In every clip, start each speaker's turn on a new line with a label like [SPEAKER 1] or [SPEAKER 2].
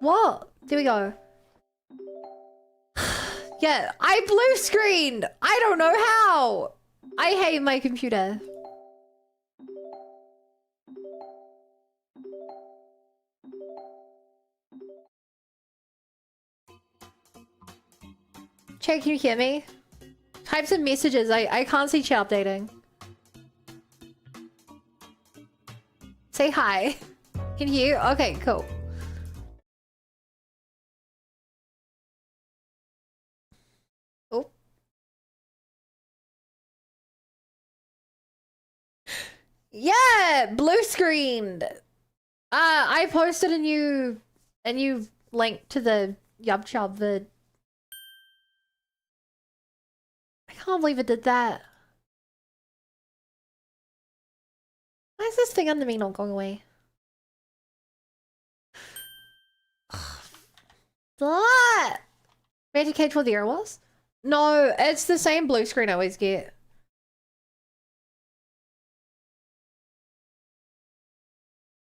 [SPEAKER 1] What? There we go. Yeah, I blue screened. I don't know how. I hate my computer. Chat, can you hear me? Type some messages. I can't see chat updating. Say hi. Can you hear? Okay, cool. Oh. Yeah, blue screened. I posted a new link to the Yub Chub vid. I can't believe it did that. Why is this thing under me not going away? What? Magic Cage what the error was? No, it's the same blue screen I always get.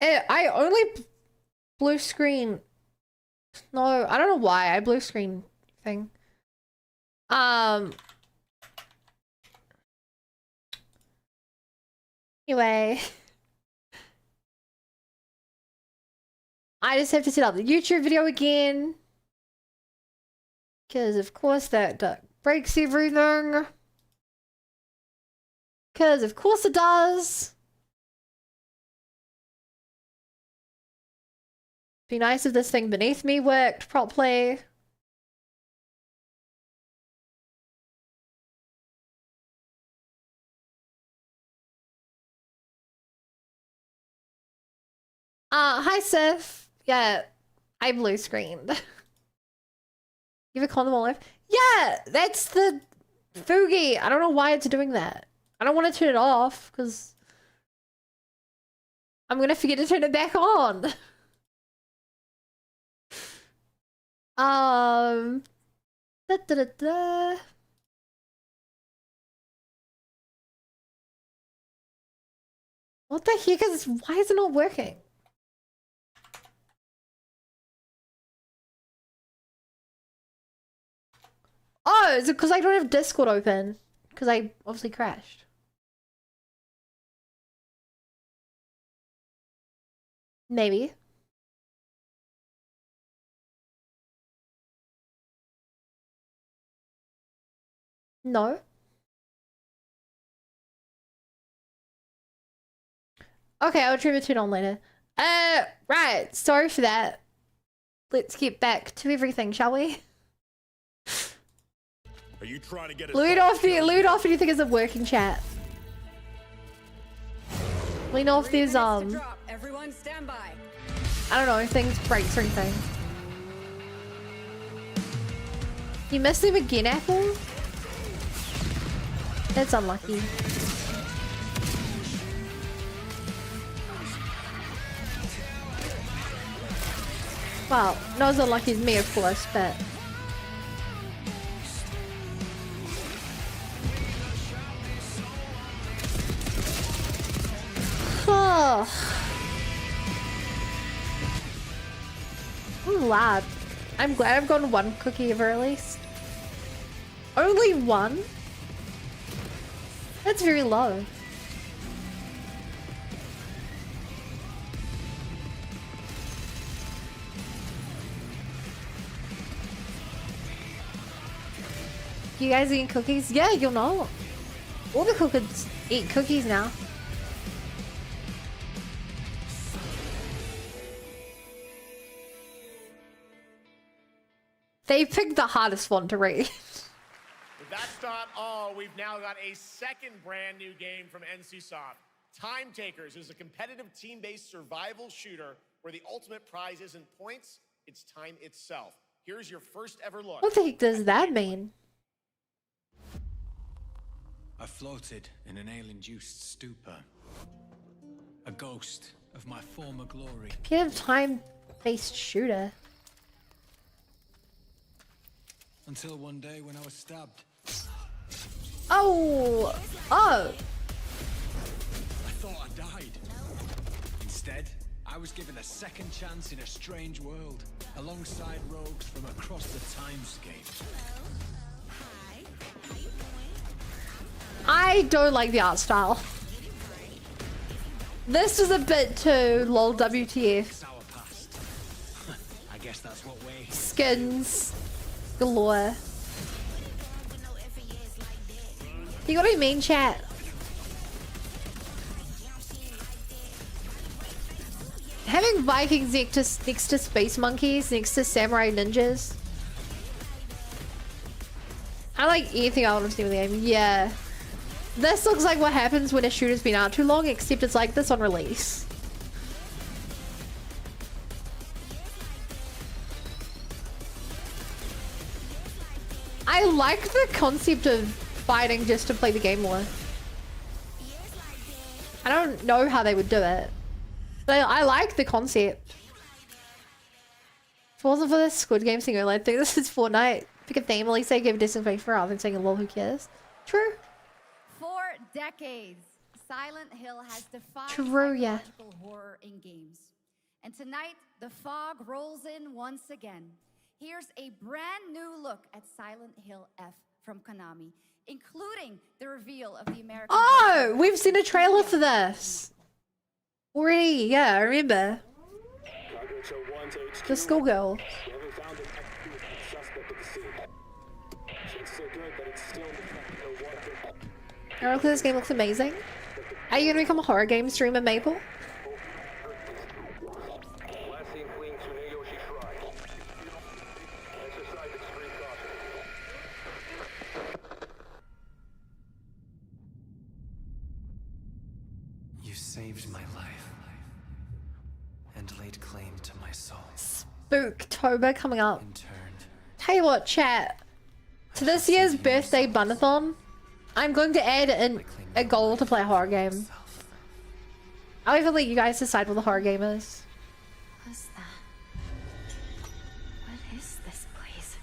[SPEAKER 1] I only blue screen. No, I don't know why I blue screen thing. Anyway. I just have to set up the YouTube video again. Because of course that breaks everything. Because of course it does. Be nice if this thing beneath me worked properly. Hi Sif. Yeah, I blue screened. Give a condom olive. Yeah, that's the Fugi. I don't know why it's doing that. I don't want to turn it off because I'm gonna forget to turn it back on. Da, da, da, da. What the heck is? Why is it not working? Oh, is it because I don't have Discord open? Because I obviously crashed. Maybe. No. Okay, I'll trim it on later. Right. Sorry for that. Let's get back to everything, shall we?
[SPEAKER 2] Are you trying to get
[SPEAKER 1] loot off anything is a working chat. Lean off there's
[SPEAKER 3] Everyone stand by.
[SPEAKER 1] I don't know, things breaks or anything. You missed him again, Apple? That's unlucky. Well, not as unlucky as me, of course, but... Oh. I'm glad. I'm glad I've gotten one cookie ever at least. Only one? That's very low. You guys eating cookies? Yeah, you'll know. All the cookers eat cookies now. They picked the hardest one to read.
[SPEAKER 2] But that's not all. We've now got a second brand new game from NCSoft. Time Takers is a competitive team-based survival shooter where the ultimate prize isn't points, it's time itself. Here's your first ever look.
[SPEAKER 1] What the heck does that mean?
[SPEAKER 4] I floated in an ale-induced stupor. A ghost of my former glory.
[SPEAKER 1] Get a time-based shooter.
[SPEAKER 4] Until one day when I was stabbed.
[SPEAKER 1] Oh! Oh!
[SPEAKER 4] I thought I died. Instead, I was given a second chance in a strange world, alongside rogues from across the timescape.
[SPEAKER 1] I don't like the art style. This is a bit too lol WTF.
[SPEAKER 4] Sour past. I guess that's what we're here.
[SPEAKER 1] Skins galore. You got any mean chat? Having Vikings next to space monkeys, next to samurai ninjas. I like anything I want to do with the game. Yeah. This looks like what happens when a shooter's been out too long, except it's like this on release. I like the concept of fighting just to play the game more. I don't know how they would do it, but I like the concept. If it wasn't for this Squid Game thing, I think this is Fortnite. Pick a theme, at least they give a decent face for rather than saying lol, who cares? True.
[SPEAKER 3] For decades, Silent Hill has defied
[SPEAKER 1] True, yeah.
[SPEAKER 3] psychological horror in games. And tonight, the fog rolls in once again. Here's a brand new look at Silent Hill F from Konami, including the reveal of the American...
[SPEAKER 1] Oh, we've seen a trailer for this. Already, yeah, I remember. The schoolgirl. Ironically, this game looks amazing. Are you gonna become a horror game streamer, Maple?
[SPEAKER 5] You saved my life and laid claim to my soul.
[SPEAKER 1] Spooktober coming up.
[SPEAKER 5] In turn,
[SPEAKER 1] Tell you what, chat. To this year's birthday bunathon, I'm going to add in a goal to play a horror game. I'll even let you guys decide what the horror game is.
[SPEAKER 6] What's that? What is this place?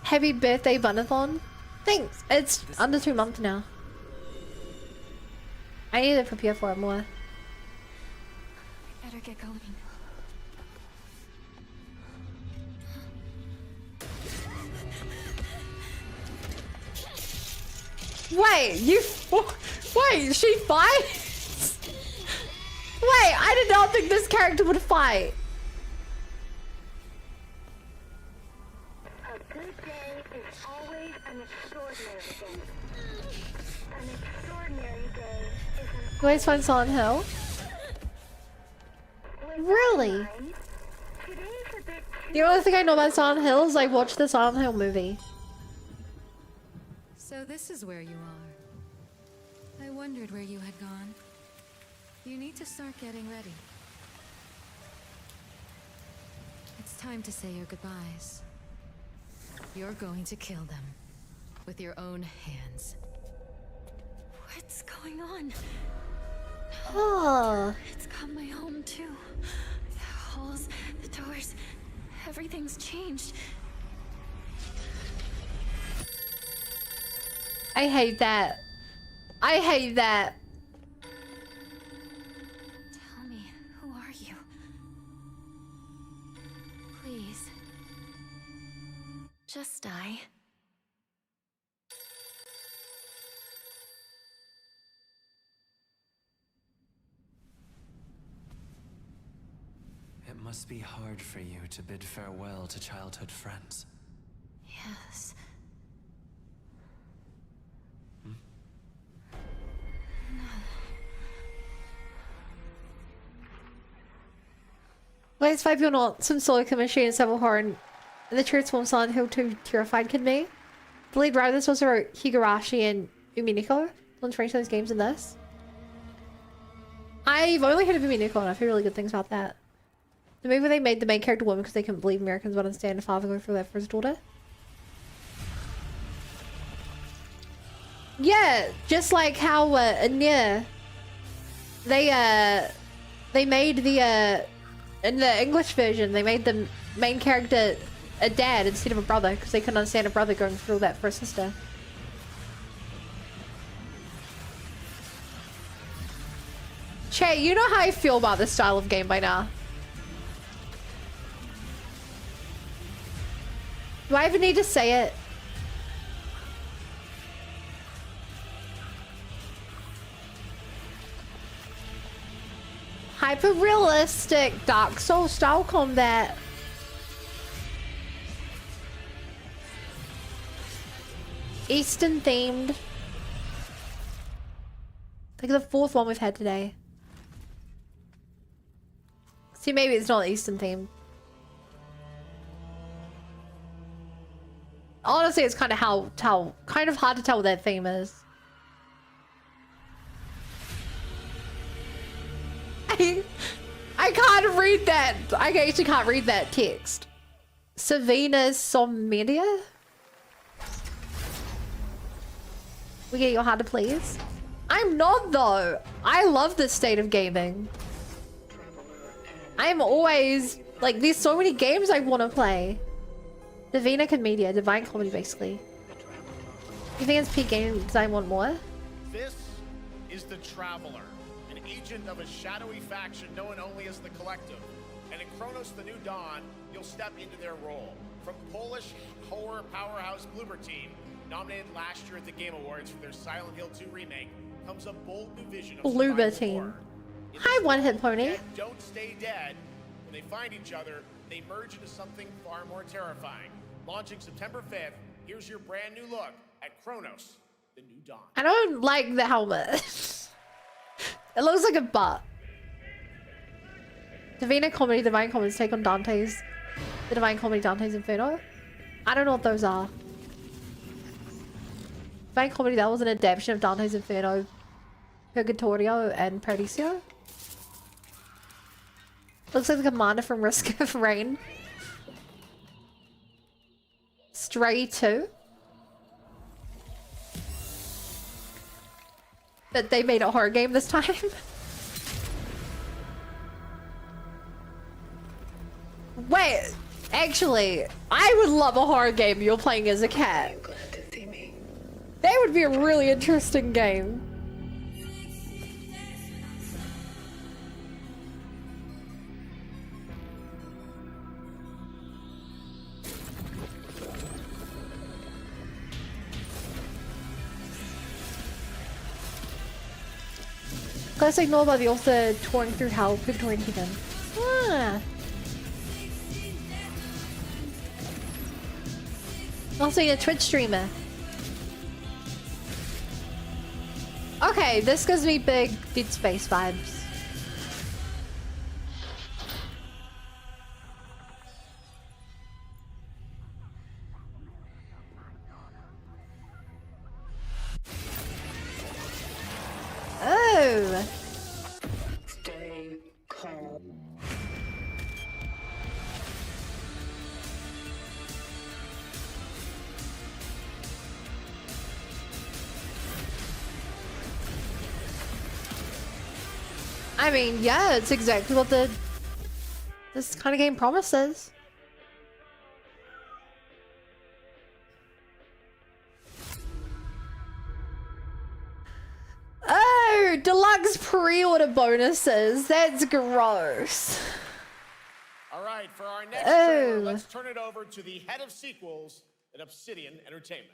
[SPEAKER 1] Happy birthday bunathon. Thanks. It's under 2 months now. I need to prepare for it more.
[SPEAKER 6] I better get going.
[SPEAKER 1] Wait, wait, she fights? Wait, I did not think this character would fight.
[SPEAKER 7] A good day is always an extraordinary day. An extraordinary day is an
[SPEAKER 1] You guys find Silent Hill? Really?
[SPEAKER 7] Today's a bit
[SPEAKER 1] The only thing I know about Silent Hill is I watched the Silent Hill movie.
[SPEAKER 8] So this is where you are. I wondered where you had gone. You need to start getting ready. It's time to say your goodbyes. You're going to kill them with your own hands.
[SPEAKER 6] What's going on?
[SPEAKER 1] Oh.
[SPEAKER 6] It's got my home too. The halls, the doors, everything's changed.
[SPEAKER 1] I hate that. I hate that.
[SPEAKER 6] Tell me, who are you? Please. Just die.
[SPEAKER 5] it must be hard for you to bid farewell to childhood friends.
[SPEAKER 6] Yes.
[SPEAKER 1] Wait, Guys, 5 people not some solo chemistry and several horror and the truth from Silent Hill 2 terrified kid me. The lead writers also wrote Higurashi and Umineko. Let's range those games in this. I've only heard of Umineko and I've heard really good things about that. The movie where they made the main character woman because they couldn't believe Americans would understand a father going for their first daughter. Yeah, just like how in Nier, they made the in the English version they made the main character a dad instead of a brother because they couldn't understand a brother going through that for a sister. Che, you know how I feel about this style of game by now. Do I even need to say it? Hyper-realistic Dark Souls style combat. Eastern themed. I think the 4th one we've had today. See, maybe it's not Eastern themed. Honestly, it's kind of kind of hard to tell what that theme is. I can't read that. I actually can't read that text. Savina Sommedia? We get your heart to please. I'm not though. I love this state of gaming. I'm always like, there's so many games I want to play. Divina Comedia, divine comedy basically. You think it's peak game design want more?
[SPEAKER 2] This is the Traveler, an agent of a shadowy faction known only as the Collective. And in Chronos the New Dawn, you'll step into their role. From Polish horror powerhouse Bloober Team, nominated last year at the Game Awards for their Silent Hill 2 remake, comes a bold new vision of
[SPEAKER 1] Bloober
[SPEAKER 2] survival
[SPEAKER 1] Team.
[SPEAKER 2] horror.
[SPEAKER 1] Hi, One Hit Pony.
[SPEAKER 2] Dead don't stay dead. When they find each other, they merge into something far more terrifying. Launching September 5th, here's your brand new look at Chronos, the New Dawn.
[SPEAKER 1] I don't like the helmet. It looks like a butt. Divina Comedy, Divine Comedy's take on Dante's. The Divine Comedy, Dante's Inferno. I don't know what those are. Divine Comedy, that was an adaptation of Dante's Inferno, Purgatorio, and Paradiso. Looks like the commander from Risk of Rain. Stray 2. But they made a horror game this time. Wait, actually, I would love a horror game you're playing as a cat. That would be a really interesting game. Classic novel about the author touring through hell, Victorian heathen. Ah. Also a Twitch streamer. Okay, this gives me big Dead Space vibes. Oh.
[SPEAKER 7] Stay calm.
[SPEAKER 1] I mean, yeah, it's exactly what this kind of game promises. Oh, deluxe pre-order bonuses. That's gross.
[SPEAKER 2] All right, for our next trailer, let's turn it over to the head of sequels at Obsidian Entertainment.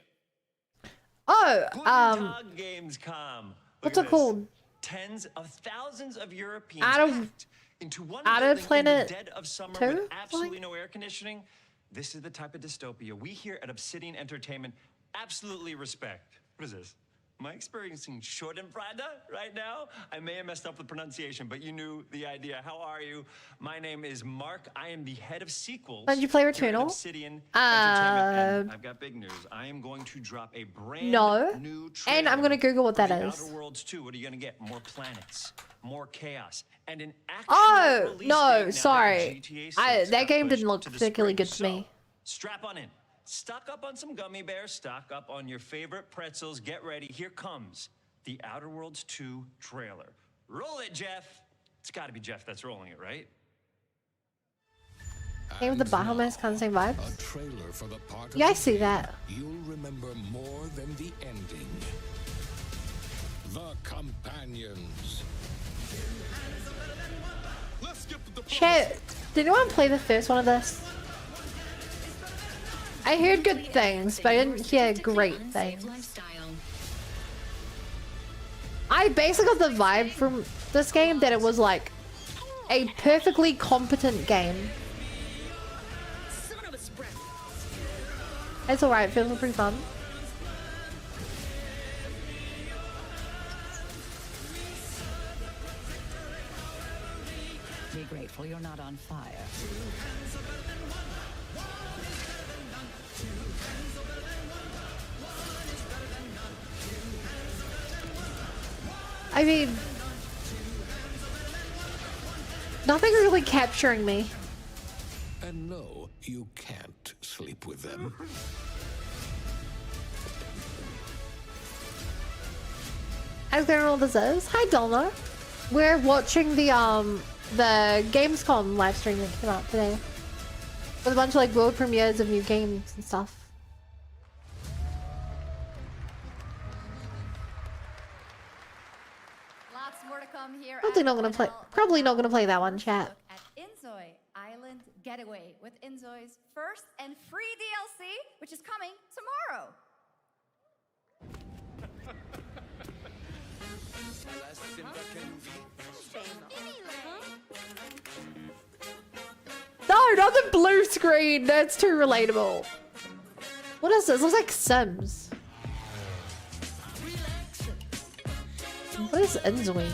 [SPEAKER 1] Oh,
[SPEAKER 9] Guten Tag, GamesCom.
[SPEAKER 1] what's it called?
[SPEAKER 9] Tens of thousands of Europeans
[SPEAKER 1] Out of-
[SPEAKER 9] packed into one
[SPEAKER 1] Out of
[SPEAKER 9] building
[SPEAKER 1] Planet
[SPEAKER 9] in the dead of summer
[SPEAKER 1] 2?
[SPEAKER 9] with absolutely no air conditioning. This is the type of dystopia we here at Obsidian Entertainment absolutely respect. What is this? Am I experiencing Schadenfreude right now? I may have messed up the pronunciation, but you knew the idea. How are you? My name is Mark. I am the head of sequels.
[SPEAKER 1] Did you play
[SPEAKER 9] here at
[SPEAKER 1] Returnal?
[SPEAKER 9] Obsidian Entertainment, and I've got big news. I am going to drop a brand new trailer.
[SPEAKER 1] And I'm gonna Google what that
[SPEAKER 9] for The
[SPEAKER 1] is.
[SPEAKER 9] Outer Worlds 2. What are you gonna get? More planets, more chaos, and an actual
[SPEAKER 1] Oh
[SPEAKER 9] release date
[SPEAKER 1] no,
[SPEAKER 9] now that
[SPEAKER 1] sorry.
[SPEAKER 9] GTA 6
[SPEAKER 1] That
[SPEAKER 9] got
[SPEAKER 1] game didn't
[SPEAKER 9] pushed
[SPEAKER 1] look
[SPEAKER 9] to the
[SPEAKER 1] particularly
[SPEAKER 9] spring.
[SPEAKER 1] good to me.
[SPEAKER 9] So, strap on in. Stock up on some gummy bears, stock up on your favorite pretzels. Get ready. Here comes the Outer Worlds 2 trailer. Roll it, Jeff. It's got to be Jeff that's rolling it, right?
[SPEAKER 1] Game with the Bahamas kind of same vibes.
[SPEAKER 10] A trailer for the part
[SPEAKER 1] Yeah, I
[SPEAKER 10] of the
[SPEAKER 1] see
[SPEAKER 10] game
[SPEAKER 1] that.
[SPEAKER 10] You'll remember more than the ending. The Companions. Let's skip the
[SPEAKER 1] Chat, did anyone play the first one of this? I heard good things, but I didn't hear great things. I basically got the vibe from this game that it was like a perfectly competent game. It's alright, it feels pretty fun.
[SPEAKER 7] Be grateful you're not on fire.
[SPEAKER 1] I mean, nothing really capturing me.
[SPEAKER 10] And no, you can't sleep with them.
[SPEAKER 1] I was gonna know what this is. Hi Donna. We're watching the GamesCon live stream that came out today. With a bunch of like world premieres of new games and stuff.
[SPEAKER 3] Lots more to come here.
[SPEAKER 1] Probably
[SPEAKER 3] at
[SPEAKER 1] not gonna play.
[SPEAKER 3] Cornell.
[SPEAKER 1] Probably not
[SPEAKER 3] Now,
[SPEAKER 1] gonna play that one,
[SPEAKER 3] first
[SPEAKER 1] chat.
[SPEAKER 3] look At Inzoi Island Getaway with Inzoi's first and free DLC, which is coming tomorrow.
[SPEAKER 1] No, not the blue screen. That's too relatable. What is this? It looks like Sims. What is Inzoi?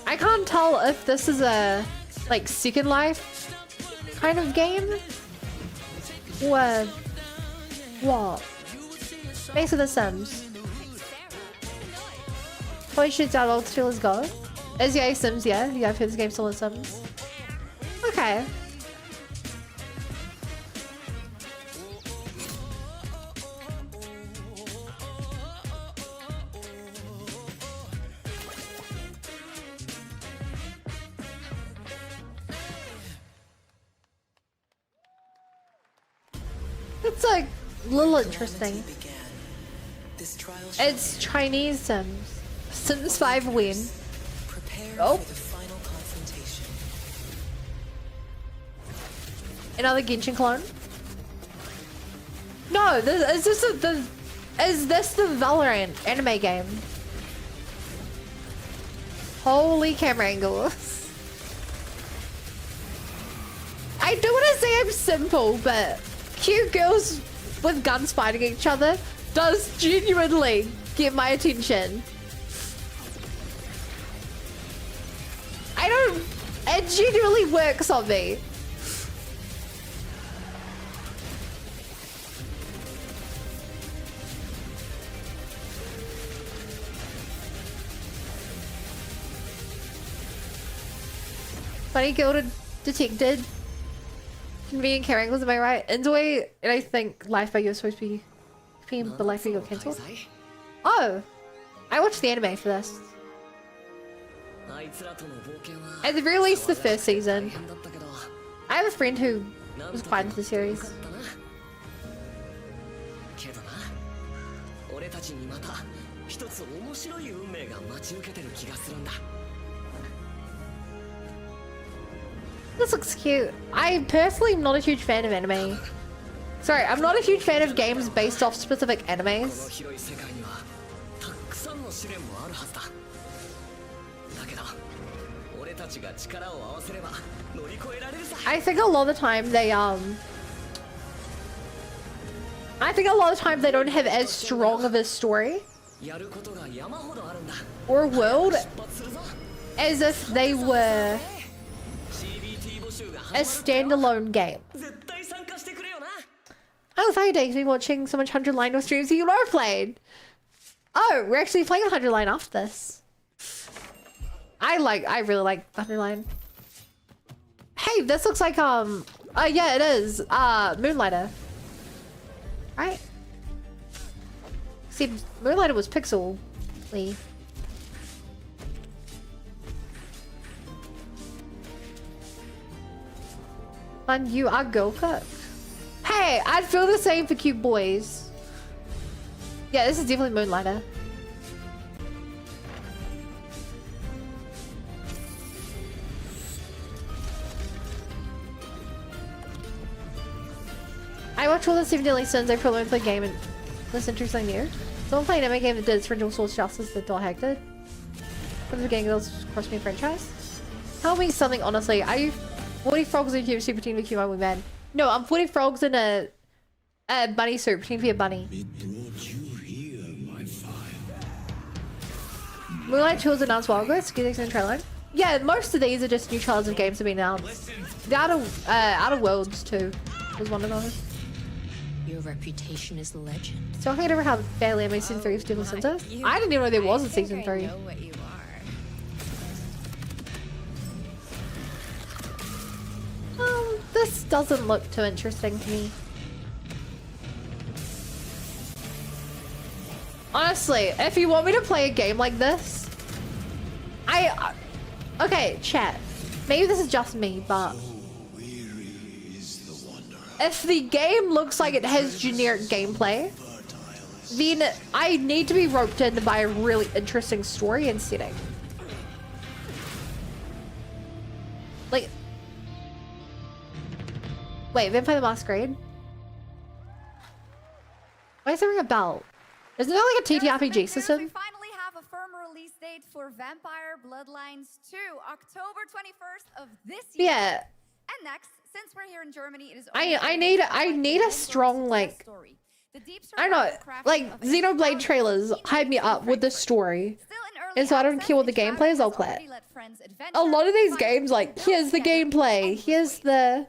[SPEAKER 1] I can't tell if this is a like Second Life kind of game or what. Basically The Sims. Toy shoots out all still is go. Is yeah Sims, yeah. Yeah, I've heard this game still is Sims. Okay. It's like a little interesting. It's Chinese Sims. Sims 5 win. Oh. Another Genshin clone? No, is this the Valorant anime game? Holy camera angles. I do want to say I'm simple, but cute girls with guns fighting each other does genuinely get my attention. It genuinely works on me. Funny guilded detected. Convenient carrying angles, am I right? Inzoi, and I think Life by You is supposed to be the Life by You got cancelled. Oh! I watched the anime for this. At the very least, the first season. I have a friend who was quite into the series. This looks cute. I personally am not a huge fan of anime. Sorry, I'm not a huge fan of games based off specific animes. I think a lot of the time they I think a lot of times they don't have as strong of a story or world as if they were a standalone game. Oh, thank you for watching so much 100 line of streams you are played. Oh, we're actually playing 100 line after this. I really like 100 line. Hey, this looks like oh yeah, it is Moonlighter, right? See, Moonlighter was pixel-y. Fun, you are girl cook. Hey, I'd feel the same for cute boys. Yeah, this is definitely Moonlighter. I watched all the 7 Deadly Sins. I probably play the game and listen to something new. Someone playing an anime game that did Original Source Justice that Dot hacked it. What is the game girls cross me franchise? Tell me something honestly. Are you 40 frogs in Super Team VQ Only Man? No, I'm 40 frogs in a bunny suit, pretending to be a bunny.
[SPEAKER 10] It brought you here, my fire.
[SPEAKER 1] Moonlight Tools announced while ago. Skidix and trailer. Yeah, most of these are just new trailers of games that have been announced. The Outer Worlds too was one of those.
[SPEAKER 8] Your reputation is legend.
[SPEAKER 1] Talking over how badly I Season 3 of Deadly Sins is. I didn't even know there was a Season 3.
[SPEAKER 8] Know what you are.
[SPEAKER 1] This doesn't look too interesting to me. Honestly, if you want me to play a game like this, okay, chat. Maybe this is just me, but if the game looks like it has generic gameplay, then I need to be roped in by a really interesting story and setting. Like, wait, Vampire the Masquerade? Why is there a bell? Isn't there like a TTRPG system?
[SPEAKER 3] We finally have a firm release date for Vampire Bloodlines 2, October 21st of this year.
[SPEAKER 1] Yeah.
[SPEAKER 3] And next, since we're here in Germany, it is
[SPEAKER 1] I need a strong, like, I don't know, like Xenoblade trailers hype me up with the story, and so I don't care what the gameplay is, I'll play it. A lot of these games, like, here's the gameplay, here's the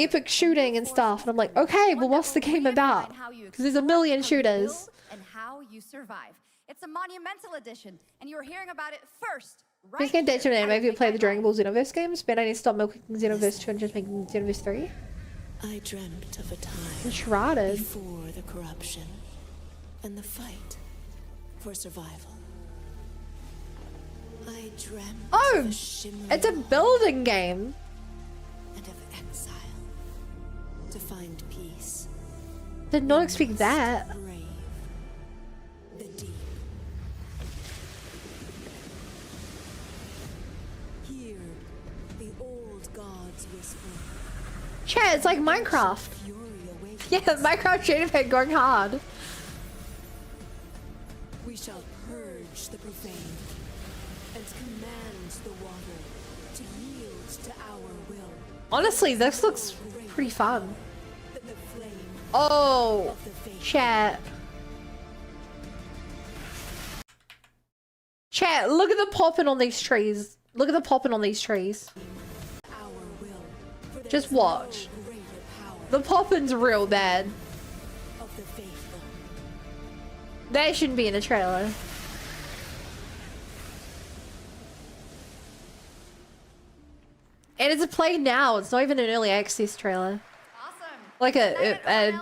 [SPEAKER 1] epic shooting and stuff, and I'm like, okay, well, what's the game about? Because there's a million shooters.
[SPEAKER 3] And how you survive. It's a monumental edition, and you're hearing about it first.
[SPEAKER 1] Please get attention to anime if you play the Dragon Ball Xenoverse games, but I need to stop milking Xenoverse 2 and just making Xenoverse 3.
[SPEAKER 11] I dreamt of a time
[SPEAKER 1] Shrouded.
[SPEAKER 11] before the corruption and the fight for survival. I dreamt of a shimmering
[SPEAKER 1] it's a building game.
[SPEAKER 11] and of exile to find peace.
[SPEAKER 1] Did not expect that.
[SPEAKER 11] Brave the deep. Hear the old gods whisper.
[SPEAKER 1] Chat, it's like Minecraft. Yeah, Minecraft Shaded Head going hard.
[SPEAKER 11] We shall purge the profane and command the water to yield to our will.
[SPEAKER 1] Honestly, this looks pretty fun. Oh, chat. Chat, look at the popping on these trees. Look at the popping on these trees. Just watch. The popping's real bad. That shouldn't be in the trailer. And it's a play now. It's not even an early access trailer.
[SPEAKER 3] Awesome.
[SPEAKER 1] Like a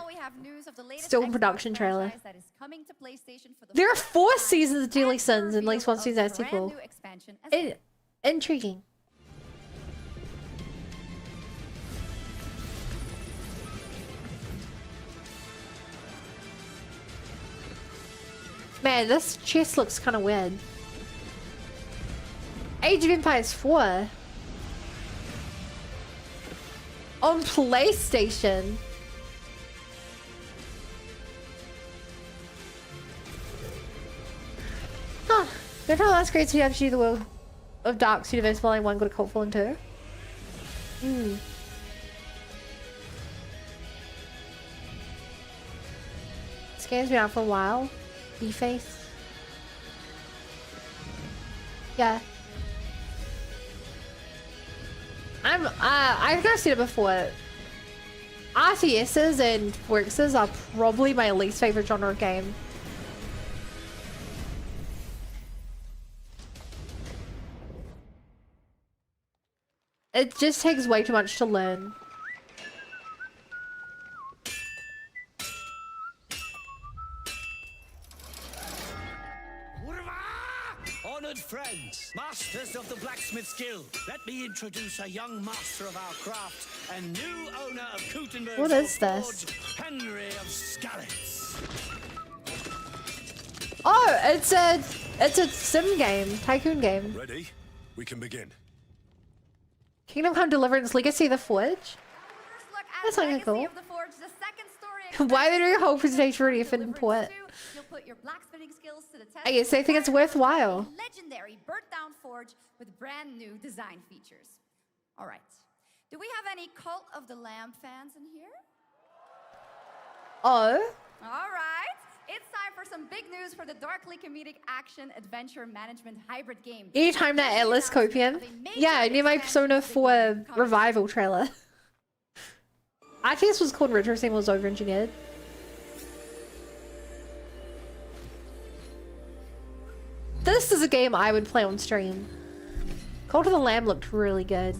[SPEAKER 3] We have news of the latest
[SPEAKER 1] still
[SPEAKER 3] Xbox
[SPEAKER 1] production trailer.
[SPEAKER 3] franchise that is coming to PlayStation for the
[SPEAKER 1] There are
[SPEAKER 3] first
[SPEAKER 1] 4
[SPEAKER 3] time,
[SPEAKER 1] seasons of Deadly Sins and at least 1
[SPEAKER 3] of
[SPEAKER 1] season
[SPEAKER 3] a
[SPEAKER 1] as
[SPEAKER 3] brand
[SPEAKER 1] sequel.
[SPEAKER 3] new expansion as
[SPEAKER 1] Intriguing. Man, this chest looks kind of weird. Age of Empires 4 on PlayStation. Huh. Good how that's great to have the world of Dark's Universe Volume 1 got a cult following too. game's been out for a while. B-Face. Yeah. I've never seen it before. RTSs and workses are probably my least favorite genre of game. It just takes way too much to learn.
[SPEAKER 12] Honored friends, masters of the blacksmith guild, let me introduce a young master of our craft and new owner of Gutenberg's
[SPEAKER 1] What is this?
[SPEAKER 12] Forge, Henry of Skalitz.
[SPEAKER 1] Oh, it's a sim game, tycoon game.
[SPEAKER 10] Ready? We can begin.
[SPEAKER 1] Kingdom Come Deliverance Legacy of the Forge. That's kind of cool. Why are they doing a whole presentation already if it import?
[SPEAKER 3] You'll put your blacksmithing skills to the test.
[SPEAKER 1] I guess they think it's worthwhile.
[SPEAKER 3] Legendary burnt-down forge with brand new design features. All right. Do we have any Cult of the Lamb fans in here?
[SPEAKER 1] Oh.
[SPEAKER 3] All right. It's time for some big news for the darkly comedic action adventure management hybrid game.
[SPEAKER 1] Anytime that Atlas Copium. Yeah, near my Persona 4 revival trailer. RTS was called Retro Sim was over-engineered. This is a game I would play on stream. Cult of the Lamb looked really good.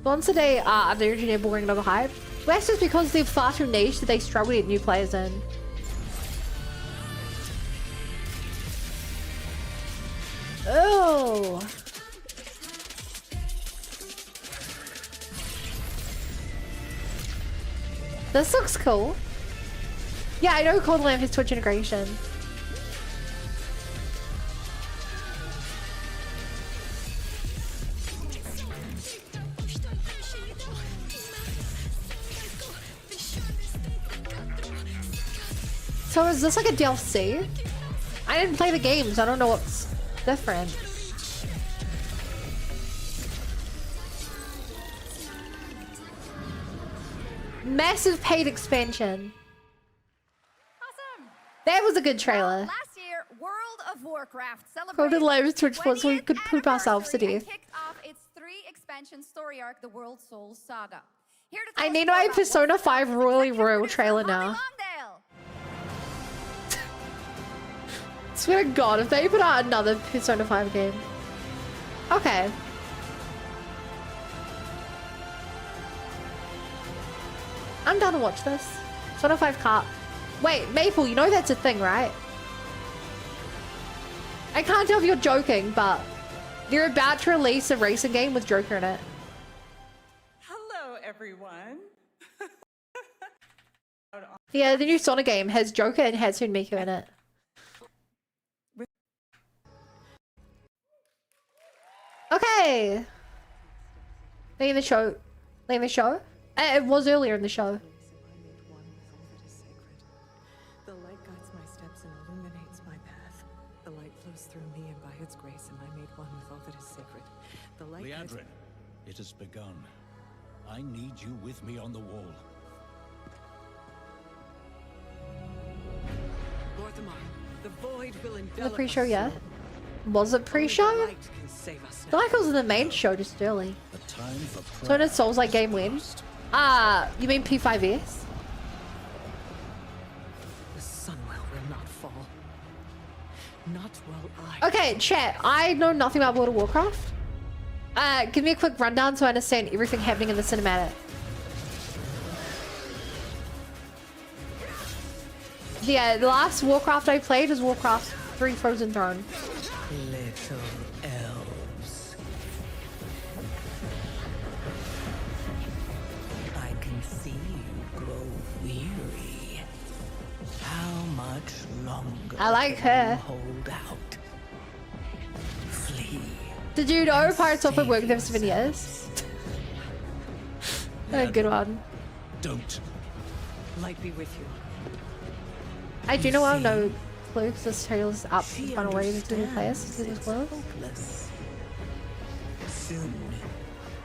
[SPEAKER 1] Once a day under-engineered boring logo hype. Well, that's just because they're far too niche that they struggle to get new players in. Oh. This looks cool. Yeah, I know Cold Lamp has Twitch integration. So is this like a DLC? I didn't play the games. I don't know what's different. Massive paid expansion.
[SPEAKER 3] Awesome.
[SPEAKER 1] That was a good trailer.
[SPEAKER 3] Last year, World of Warcraft
[SPEAKER 1] Golden
[SPEAKER 3] celebrated
[SPEAKER 1] Lives Twitch Plus so we
[SPEAKER 3] 20th
[SPEAKER 1] could poop ourselves to
[SPEAKER 3] anniversary
[SPEAKER 1] death.
[SPEAKER 3] and kicked off its 3-expansion story arc, the World Souls Saga. Here to tell
[SPEAKER 1] I
[SPEAKER 3] us
[SPEAKER 1] need
[SPEAKER 3] more
[SPEAKER 1] my
[SPEAKER 3] about
[SPEAKER 1] Persona
[SPEAKER 3] what's
[SPEAKER 1] 5
[SPEAKER 3] next,
[SPEAKER 1] Royally
[SPEAKER 3] executive
[SPEAKER 1] Royal
[SPEAKER 3] producer
[SPEAKER 1] trailer
[SPEAKER 3] Molly
[SPEAKER 1] now.
[SPEAKER 3] Longdale.
[SPEAKER 1] Swear to God, if they put out another Persona 5 game. Okay. I'm down to watch this. Persona 5 Cart. Wait, Maple, you know that's a thing, right? I can't tell if you're joking, but you're about to release a racing game with Joker in it.
[SPEAKER 13] Hello, everyone.
[SPEAKER 1] Yeah, the new Sonic game has Joker and Hatsune Miku in it. Okay. They in the show. They in the show? It was earlier in the show.
[SPEAKER 14] The light guides my steps and illuminates my path. The light flows through me, and by its grace am I made one with all that is sacred. The light
[SPEAKER 10] Liadrin, it has begun. I need you with me on the wall.
[SPEAKER 14] Lorthamar, the void will
[SPEAKER 1] The
[SPEAKER 14] envelop
[SPEAKER 1] pre-show,
[SPEAKER 14] us
[SPEAKER 1] yeah.
[SPEAKER 14] soon.
[SPEAKER 1] Was it
[SPEAKER 14] Only
[SPEAKER 1] pre-show?
[SPEAKER 14] the light can save us
[SPEAKER 1] I feel like it was in the main show just early.
[SPEAKER 10] The time for
[SPEAKER 1] So when did Souls like game win? You mean P5S?
[SPEAKER 14] The Sunwell will not fall. Not while I...
[SPEAKER 1] Okay, chat. I know nothing about World of Warcraft. Give me a quick rundown so I understand everything happening in the cinematic. Yeah, the last Warcraft I played was Warcraft 3 Frozen Throne.
[SPEAKER 14] Little elves. I can see you grow weary. How much longer
[SPEAKER 1] I like
[SPEAKER 14] can
[SPEAKER 1] her.
[SPEAKER 14] you hold out? Flee.
[SPEAKER 1] Did you know Pirates Software worked there for 7 years? A good one.
[SPEAKER 10] Don't.
[SPEAKER 14] Light be with you.
[SPEAKER 1] I do know I have no clue because this trailer's up in front of way to the players to this world.
[SPEAKER 14] Hopeless. Soon,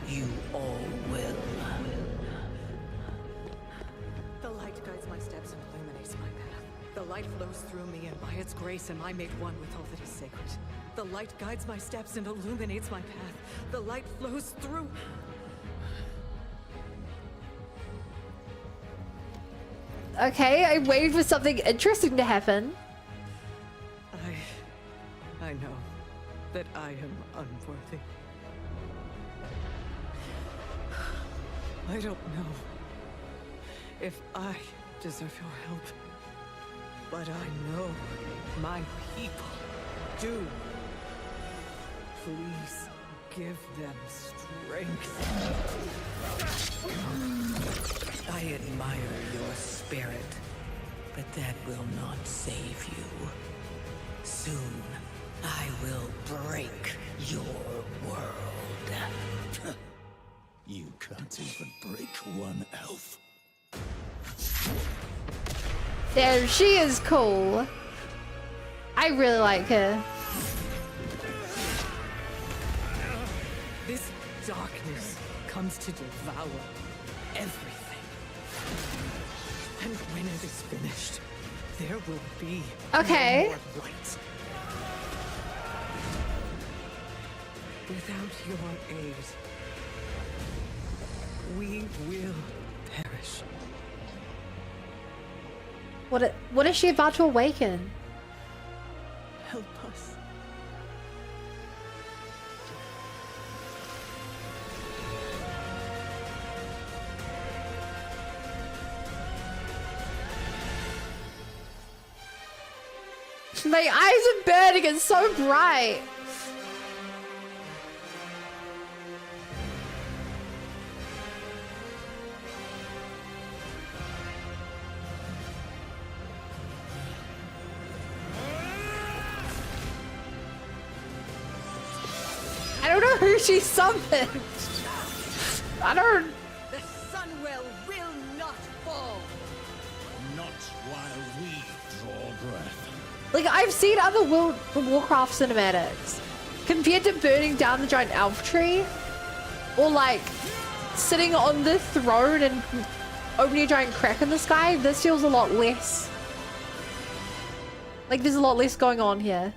[SPEAKER 11] You all will. The light guides my steps and illuminates my path. The light flows through me, and by its grace am I made one with all that is sacred. The light guides my steps and illuminates my path. The light flows through.
[SPEAKER 1] Okay, I waited for something interesting to happen.
[SPEAKER 11] I know that I am unworthy. I don't know if I deserve your help, but I know my people do. Please give them strength. I admire your spirit, but that will not save you. Soon, I will break your world.
[SPEAKER 10] You can't even break one elf.
[SPEAKER 1] Damn, she is cool. I really like her.
[SPEAKER 11] This darkness comes to devour everything. And when it is finished, there will be
[SPEAKER 1] Okay.
[SPEAKER 11] no more light. Without your aid, we will perish.
[SPEAKER 1] What is she about to awaken?
[SPEAKER 11] Help us.
[SPEAKER 1] My eyes are burning, it's so bright. I don't know who she summoned. I don't...
[SPEAKER 11] The Sunwell will not fall.
[SPEAKER 10] Not while we draw breath.
[SPEAKER 1] Like, I've seen other Warcraft cinematics. Compared to burning down the giant elf tree, or like, sitting on the throne and opening a giant crack in the sky, this feels a lot less. Like, there's a lot less going on here.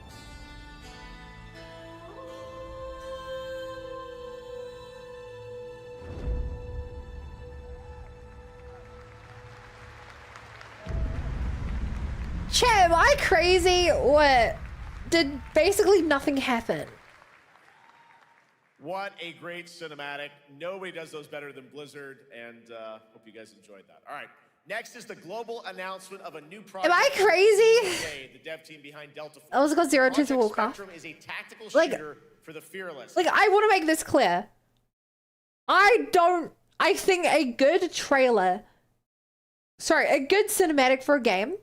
[SPEAKER 1] Chat, am I crazy or did basically nothing happen?
[SPEAKER 2] What a great cinematic. Nobody does those better than Blizzard, and hope you guys enjoyed that. All right, next is the global announcement of a new project.
[SPEAKER 1] Am I crazy?
[SPEAKER 2] The dev team behind Delta Force.
[SPEAKER 1] I was got 0 to Warcraft.
[SPEAKER 2] Spectrum is a tactical
[SPEAKER 1] Like-
[SPEAKER 2] shooter for the fearless.
[SPEAKER 1] Like, I want to make this clear. I think a good trailer, sorry, a good cinematic for a game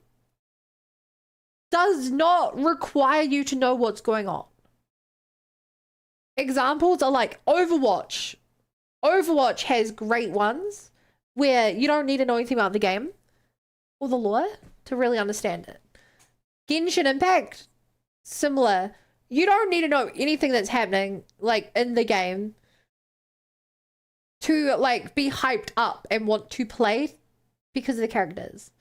[SPEAKER 1] does not require you to know what's going on. Examples are like Overwatch. Overwatch has great ones where you don't need to know anything about the game or the lore to really understand it. Genshin Impact, similar. You don't need to know anything that's happening like in the game to like be hyped up and want to play because of the characters.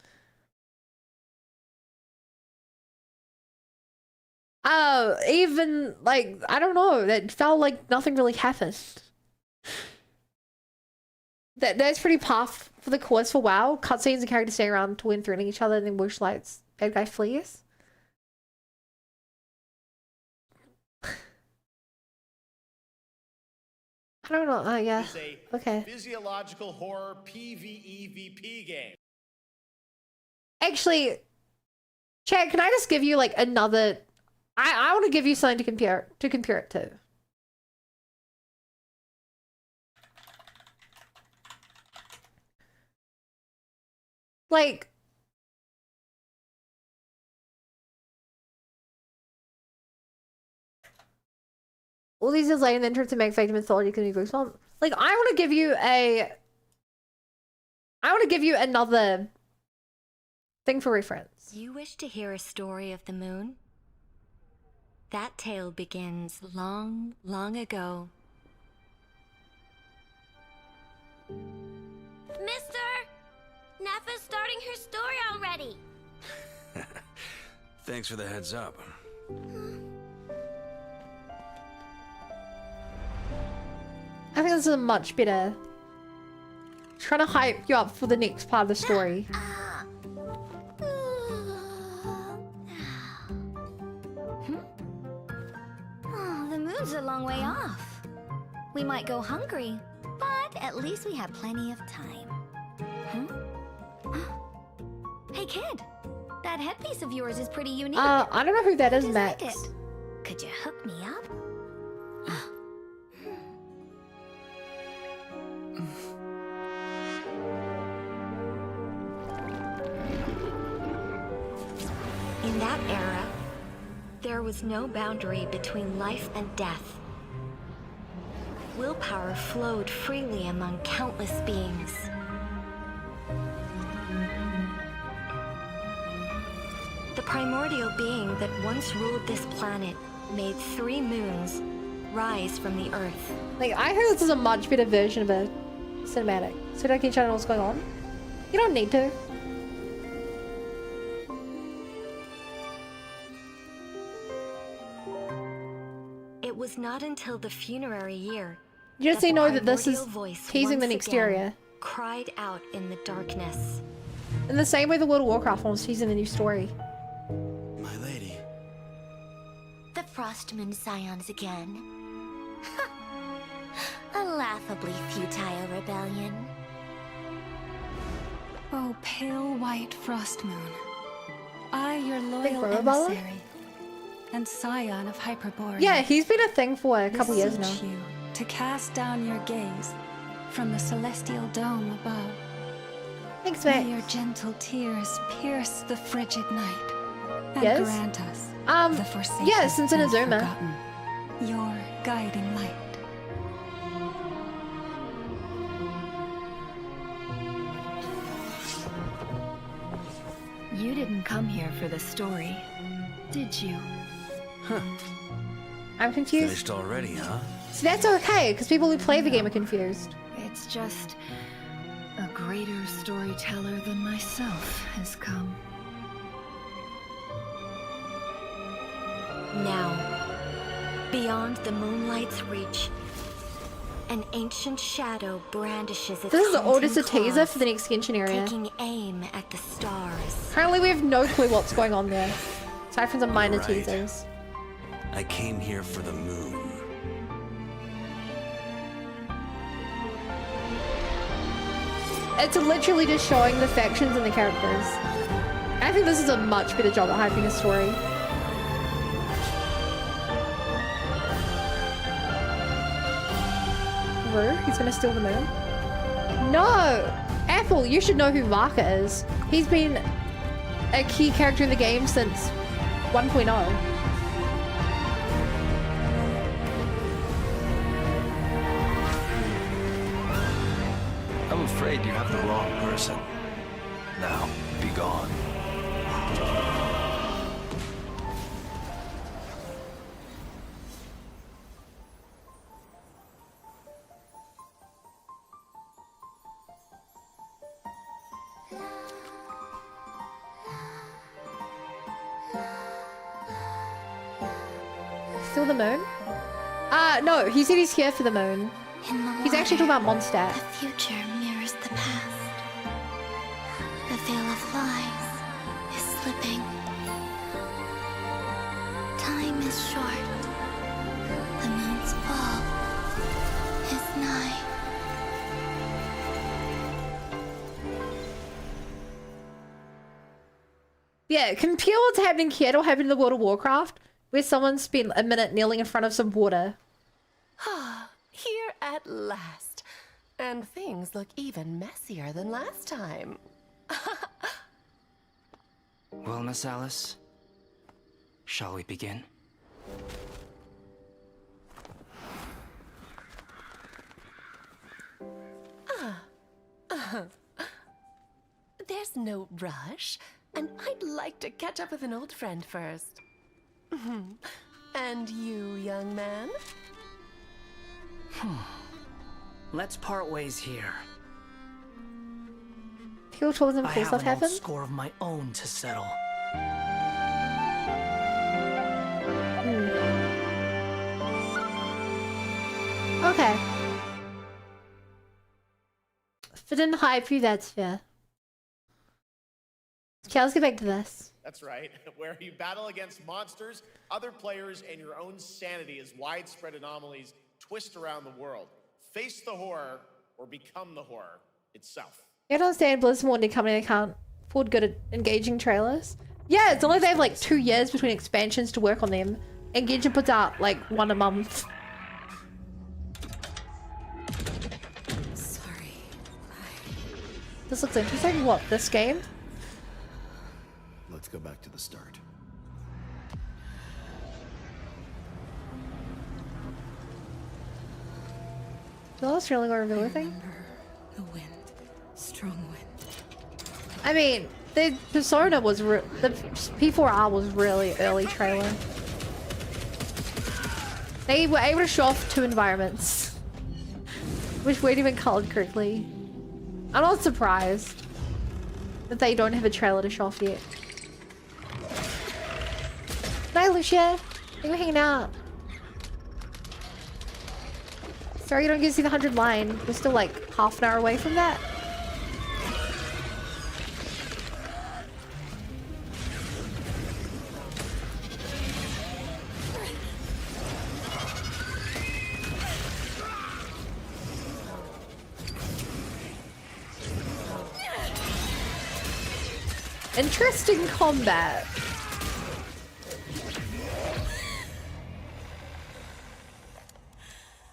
[SPEAKER 1] Even like, I don't know, that felt like nothing really happened. That's pretty par for the course for WoW. Cutscenes and characters stay around to win, threatening each other, and then wish lights bad guy flees. I don't know. Yeah.
[SPEAKER 2] It's a
[SPEAKER 1] Okay.
[SPEAKER 2] physiological horror PvEVP game.
[SPEAKER 1] Actually, Chad, can I just give you like another? I want to give you something to compare it to. Like, all these years later, in the entrance to make fake mythology can be gruesome. Like, I want to give you another thing for reference.
[SPEAKER 15] You wish to hear a story of the moon? That tale begins long, long ago. Mister! Nefa's starting her story already.
[SPEAKER 16] Thanks for the heads up.
[SPEAKER 1] I think this is much better. Trying to hype you up for the next part of the story.
[SPEAKER 15] Oh, the moon's a long way off. We might go hungry, but at least we have plenty of time. Hey kid, that headpiece of yours is pretty unique.
[SPEAKER 1] I don't know who that is, Max.
[SPEAKER 15] Like it. Could you hook me up?
[SPEAKER 17] In that era, there was no boundary between life and death. Willpower flowed freely among countless beings. The primordial being that once ruled this planet made 3 moons rise from the earth.
[SPEAKER 1] Like, I heard this is a much better version of a cinematic. So I can try to know what's going on. You don't need to.
[SPEAKER 17] It was not until the funerary year
[SPEAKER 1] You just know that this is
[SPEAKER 17] primordial voice
[SPEAKER 1] teasing the
[SPEAKER 17] once
[SPEAKER 1] next
[SPEAKER 17] again
[SPEAKER 1] area.
[SPEAKER 17] cried out in the darkness.
[SPEAKER 1] In the same way the World of Warcraft one was teasing the new story.
[SPEAKER 16] My lady.
[SPEAKER 15] The Frostmoon Scions again. A laughably futile rebellion.
[SPEAKER 6] Oh, pale white frost moon. I, your loyal
[SPEAKER 1] Robella?
[SPEAKER 6] emissary, and scion of Hyperborea.
[SPEAKER 1] Yeah, he's been a thing for a couple years now.
[SPEAKER 6] beseech you to cast down your gaze from the celestial dome above.
[SPEAKER 1] Thanks,
[SPEAKER 6] May
[SPEAKER 1] Max.
[SPEAKER 6] your gentle tears pierce the frigid night and
[SPEAKER 1] Yes?
[SPEAKER 6] grant us the forsaken
[SPEAKER 1] yeah, since
[SPEAKER 6] and
[SPEAKER 1] Inazuma.
[SPEAKER 6] forgotten, your guiding light.
[SPEAKER 8] You didn't come here for the story, did you?
[SPEAKER 16] Huh.
[SPEAKER 1] I'm confused.
[SPEAKER 16] Finished already, huh?
[SPEAKER 1] So that's okay, because people who play the game are confused.
[SPEAKER 8] It's just a greater storyteller than myself has come.
[SPEAKER 17] Now, beyond the moonlight's reach, an ancient shadow brandishes its
[SPEAKER 1] This is the
[SPEAKER 17] haunting
[SPEAKER 1] oldest teaser
[SPEAKER 17] claws,
[SPEAKER 1] for the next Genshin area.
[SPEAKER 17] taking aim at the stars.
[SPEAKER 1] Apparently we have no clue what's going on there. Aside from some minor
[SPEAKER 16] Right.
[SPEAKER 1] teasers.
[SPEAKER 16] I came here for the moon.
[SPEAKER 1] It's literally just showing the factions and the characters. I think this is a much better job at hyping a story. Rue, he's gonna steal the moon? No! Apple, you should know who Varka is. He's been a key character in the game since 1.0.
[SPEAKER 5] I'm afraid you have the wrong person. Now, be gone.
[SPEAKER 1] Steal the moon? No, he said he's here for the moon. He's actually talking about Mondstadt.
[SPEAKER 15] The future mirrors the past. The veil of lies is slipping. Time is short. The moon's fall is nigh.
[SPEAKER 1] Yeah, compare what's happening here to what happened in the World of Warcraft, where someone spent a minute kneeling in front of some water.
[SPEAKER 18] Ah, here at last. And things look even messier than last time.
[SPEAKER 5] Well, Miss Alice, shall we begin?
[SPEAKER 18] There's no rush, and I'd like to catch up with an old friend first. And you, young man?
[SPEAKER 19] Let's part ways here.
[SPEAKER 1] Kill towards them
[SPEAKER 12] I
[SPEAKER 1] cool
[SPEAKER 12] have
[SPEAKER 1] stuff
[SPEAKER 12] an old
[SPEAKER 1] happen.
[SPEAKER 12] score of my own to settle.
[SPEAKER 1] Okay. If it didn't hype you, that's fair. Okay, let's get back to this.
[SPEAKER 2] That's right, where you battle against monsters, other players, and your own sanity as widespread anomalies twist around the world. Face the horror or become the horror itself.
[SPEAKER 1] You don't understand Blizzard wanting to come in and can't afford good at engaging trailers. Yeah, it's not like they have like 2 years between expansions to work on them. Engagement puts out like one a month.
[SPEAKER 6] Sorry.
[SPEAKER 1] This looks interesting. What, this game?
[SPEAKER 16] Let's go back to the start.
[SPEAKER 1] Is this really going to reveal anything?
[SPEAKER 6] The wind. Strong wind.
[SPEAKER 1] I mean, the Persona was the P4R was really early trailer. They were able to show off 2 environments, which weren't even colored correctly. I'm not surprised that they don't have a trailer to show off yet. Bye, Lucia. Thank you for hanging out. Sorry you don't get to see the 100 line. We're still like half an hour away from that. Interesting combat.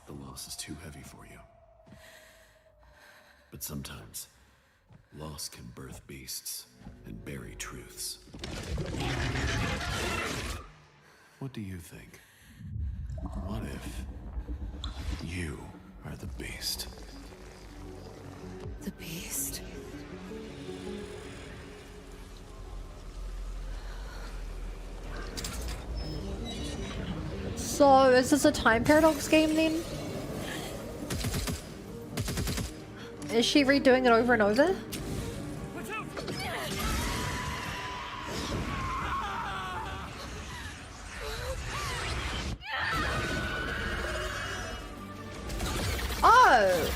[SPEAKER 16] The loss is too heavy for you. But sometimes, loss can birth beasts and bury truths. What do you think? What if you are the beast?
[SPEAKER 6] The beast?
[SPEAKER 1] So, is this a time paradox game then? Is she redoing it over and over? Oh!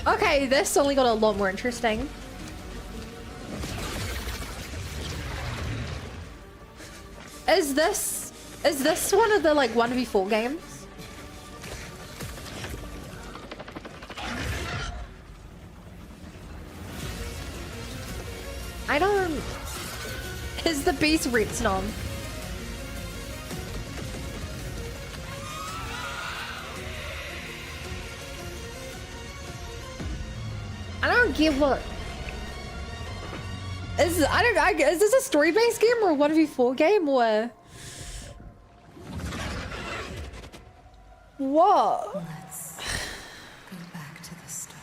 [SPEAKER 1] Okay, this only got a lot more interesting. Is this one of the like 1v4 games? I don't... Is the beast Retsonon? I don't get what... Is this a story-based game or a 1v4 game or... What?
[SPEAKER 6] Let's go back to the start.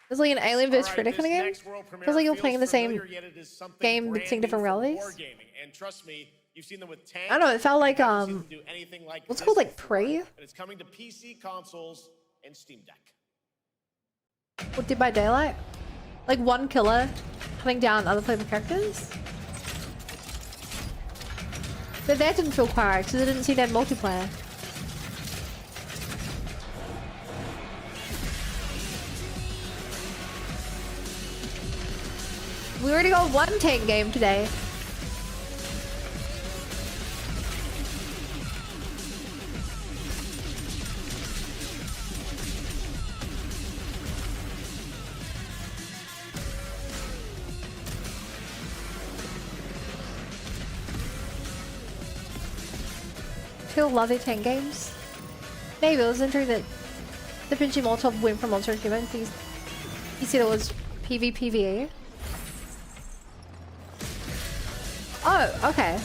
[SPEAKER 1] It's like an Alien vs.
[SPEAKER 2] All right,
[SPEAKER 1] Predator kind of game?
[SPEAKER 2] next world premiere
[SPEAKER 1] Feels like you're
[SPEAKER 2] feels
[SPEAKER 1] playing the same
[SPEAKER 2] familiar, yet it is something
[SPEAKER 1] game but
[SPEAKER 2] brand
[SPEAKER 1] seeing
[SPEAKER 2] new
[SPEAKER 1] different
[SPEAKER 2] from
[SPEAKER 1] realities.
[SPEAKER 2] wargaming. And trust me, you've seen them with tanks.
[SPEAKER 1] I don't know, it felt like,
[SPEAKER 2] You've never seen them do anything like
[SPEAKER 1] what's
[SPEAKER 2] this
[SPEAKER 1] called, like,
[SPEAKER 2] before.
[SPEAKER 1] Prey?
[SPEAKER 2] And it's coming to PC, consoles, and Steam Deck.
[SPEAKER 1] What, Dead by Daylight? Like one killer hunting down other playable characters? But that didn't feel quite right because it didn't seem to have multiplayer. We already got one tank game today. People love their tank games. Maybe it was interesting that the Pinchy Molotov went from Monster Human. He said it was PvPvE. Oh, okay.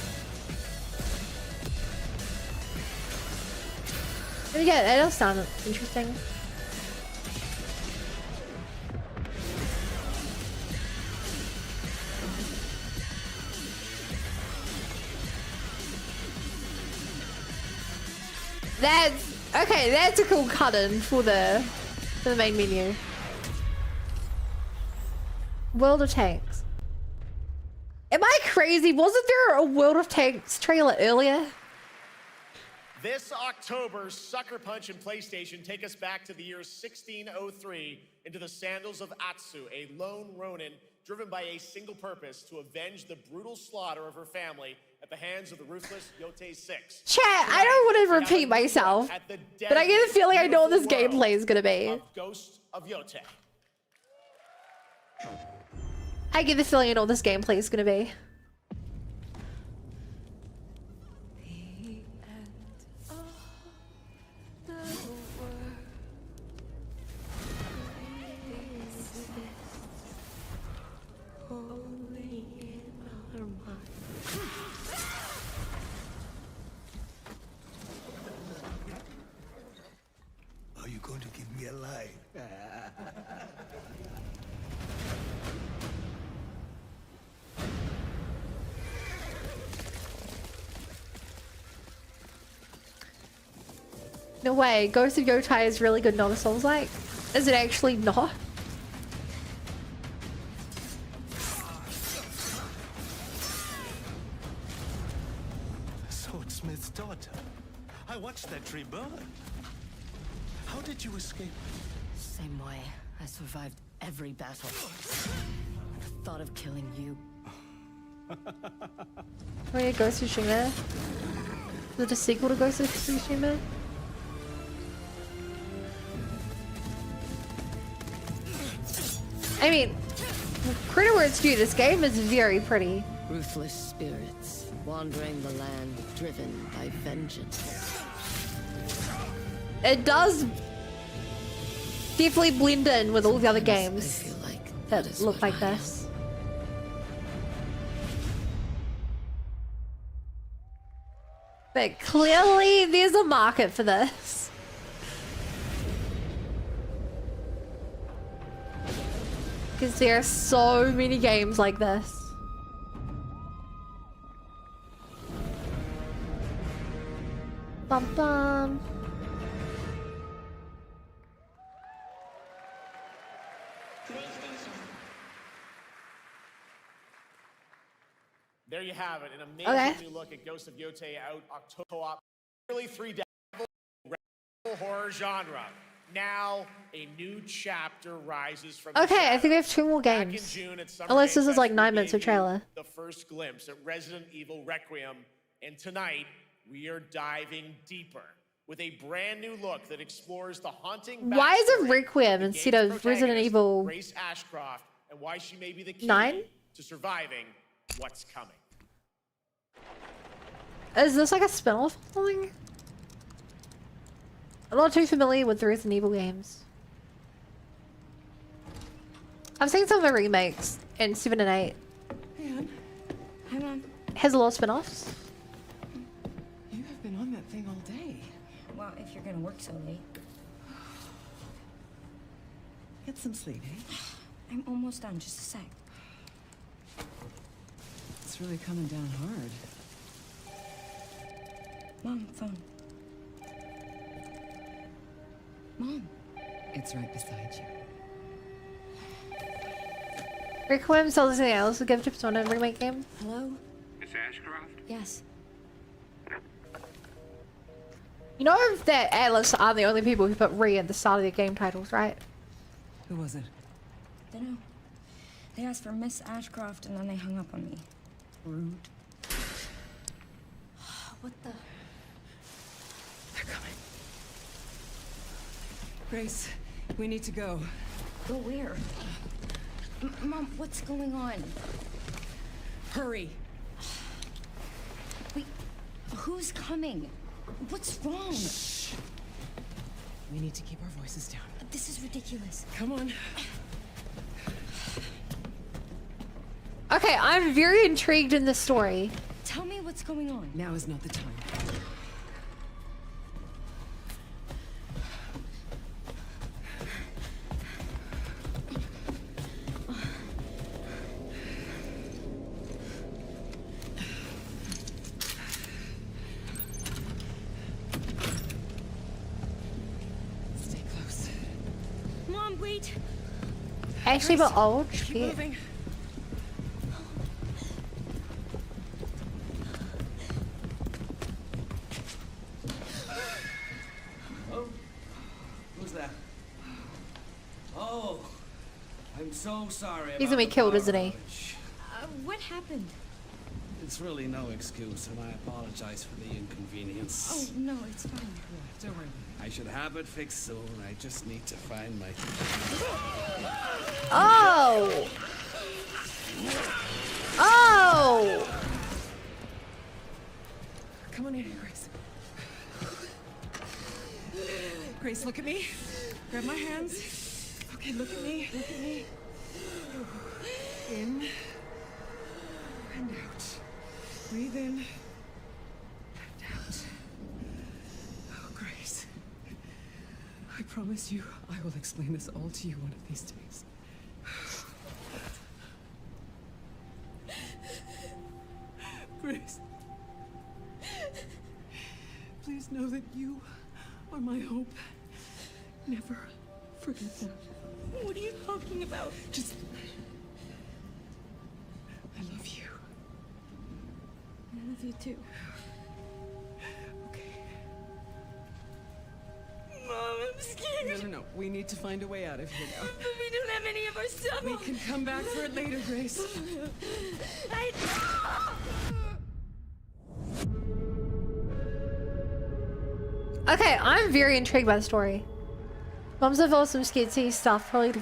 [SPEAKER 1] Yeah, that does sound interesting. Okay, that's a cool cut-in for the main menu. World of Tanks. Am I crazy? Wasn't there a World of Tanks trailer earlier?
[SPEAKER 2] This October, Sucker Punch and PlayStation take us back to the year 1603 into the sandals of Atsu, a lone Ronin driven by a single purpose to avenge the brutal slaughter of her family at the hands of the ruthless Yote 6.
[SPEAKER 1] Chat, I don't want to repeat myself, but I get the feeling I know what this gameplay is gonna be.
[SPEAKER 2] Ghost of Yote.
[SPEAKER 1] I get the feeling I know what this gameplay is gonna be.
[SPEAKER 12] Are you going to give me a line?
[SPEAKER 1] No way, Ghost of Yotai is really good, not a Souls-like. Is it actually not?
[SPEAKER 12] Swordsmith's daughter. I watched that tree burn. How did you escape?
[SPEAKER 7] Same way. I survived every battle. The thought of killing you.
[SPEAKER 1] Oh yeah, Ghost of Tsushima. Is it a sequel to Ghost of Tsushima? I mean, credit where it's due, this game is very pretty.
[SPEAKER 7] Ruthless spirits, wandering the land, driven by vengeance.
[SPEAKER 1] It does definitely blend in with all the other games that look like this. But clearly there's a market for this. Because there are so many games like this. Bum bum.
[SPEAKER 2] There you have it, an amazing new look at Ghost of Yote out October co-op. Really three horror genre. Now a new chapter rises from
[SPEAKER 1] Okay, I think we have 2 more games. Unless this is like 9 minutes of trailer.
[SPEAKER 2] The first glimpse at Resident Evil Requiem, and tonight we are diving deeper with a brand new look that explores the haunting.
[SPEAKER 1] Why is it Requiem instead of Resident Evil
[SPEAKER 2] Grace Ashcroft, and why she may be the key
[SPEAKER 1] 9?
[SPEAKER 2] to surviving what's coming.
[SPEAKER 1] Is this like a spin-off or something? I'm not too familiar with the Resident Evil games. I've seen some of the remakes in 7 and 8.
[SPEAKER 11] Man, hang on.
[SPEAKER 1] Has a lot of spin-offs.
[SPEAKER 11] You have been on that thing all day.
[SPEAKER 19] Well, if you're gonna work so late.
[SPEAKER 11] Get some sleep, eh?
[SPEAKER 19] I'm almost done, just a sec.
[SPEAKER 11] It's really coming down hard.
[SPEAKER 19] Mom, phone. Mom.
[SPEAKER 11] It's right beside you.
[SPEAKER 1] Requiem sells something else to give to Persona and remake game.
[SPEAKER 19] Hello?
[SPEAKER 20] Miss Ashcroft?
[SPEAKER 19] Yes.
[SPEAKER 1] You know that Atlas are the only people who put re at the start of their game titles, right?
[SPEAKER 11] Who was it?
[SPEAKER 19] Dunno. They asked for Miss Ashcroft and then they hung up on me. Rude. What the?
[SPEAKER 11] They're coming. Grace, we need to go.
[SPEAKER 19] Go where? Mom, what's going on?
[SPEAKER 11] Hurry.
[SPEAKER 19] Wait, who's coming? What's wrong?
[SPEAKER 11] Shh. We need to keep our voices down.
[SPEAKER 19] This is ridiculous.
[SPEAKER 11] Come on.
[SPEAKER 1] Okay, I'm very intrigued in this story.
[SPEAKER 19] Tell me what's going on.
[SPEAKER 11] Now is not the time.
[SPEAKER 1] Actually, but old.
[SPEAKER 11] Keep
[SPEAKER 1] Yeah.
[SPEAKER 11] moving.
[SPEAKER 12] Oh, who's that? Oh, I'm so sorry.
[SPEAKER 1] He's
[SPEAKER 12] about
[SPEAKER 1] gonna be
[SPEAKER 12] the
[SPEAKER 1] killed,
[SPEAKER 12] power
[SPEAKER 1] isn't he?
[SPEAKER 12] outage.
[SPEAKER 19] What happened?
[SPEAKER 12] It's really no excuse, and I apologize for the inconvenience.
[SPEAKER 19] Oh, no, it's fine.
[SPEAKER 12] Don't worry. I should have it fixed soon. I just need to find my.
[SPEAKER 1] Oh! Oh!
[SPEAKER 11] Come on in, Grace. Grace, look at me. Grab my hands. Okay, look at me. Look at me. In and out. Breathe in and out. Oh, Grace. I promise you, I will explain this all to you one of these days. Grace. Please know that you are my hope. Never forget that.
[SPEAKER 19] What are you talking about?
[SPEAKER 11] Just... I love you.
[SPEAKER 19] I love you too. Mom, I'm scared.
[SPEAKER 11] No. We need to find a way out of here now.
[SPEAKER 19] But we don't have any of our stuff.
[SPEAKER 11] We can come back for it later, Grace.
[SPEAKER 1] Okay, I'm very intrigued by the story. Mums have also some skitsy stuff, probably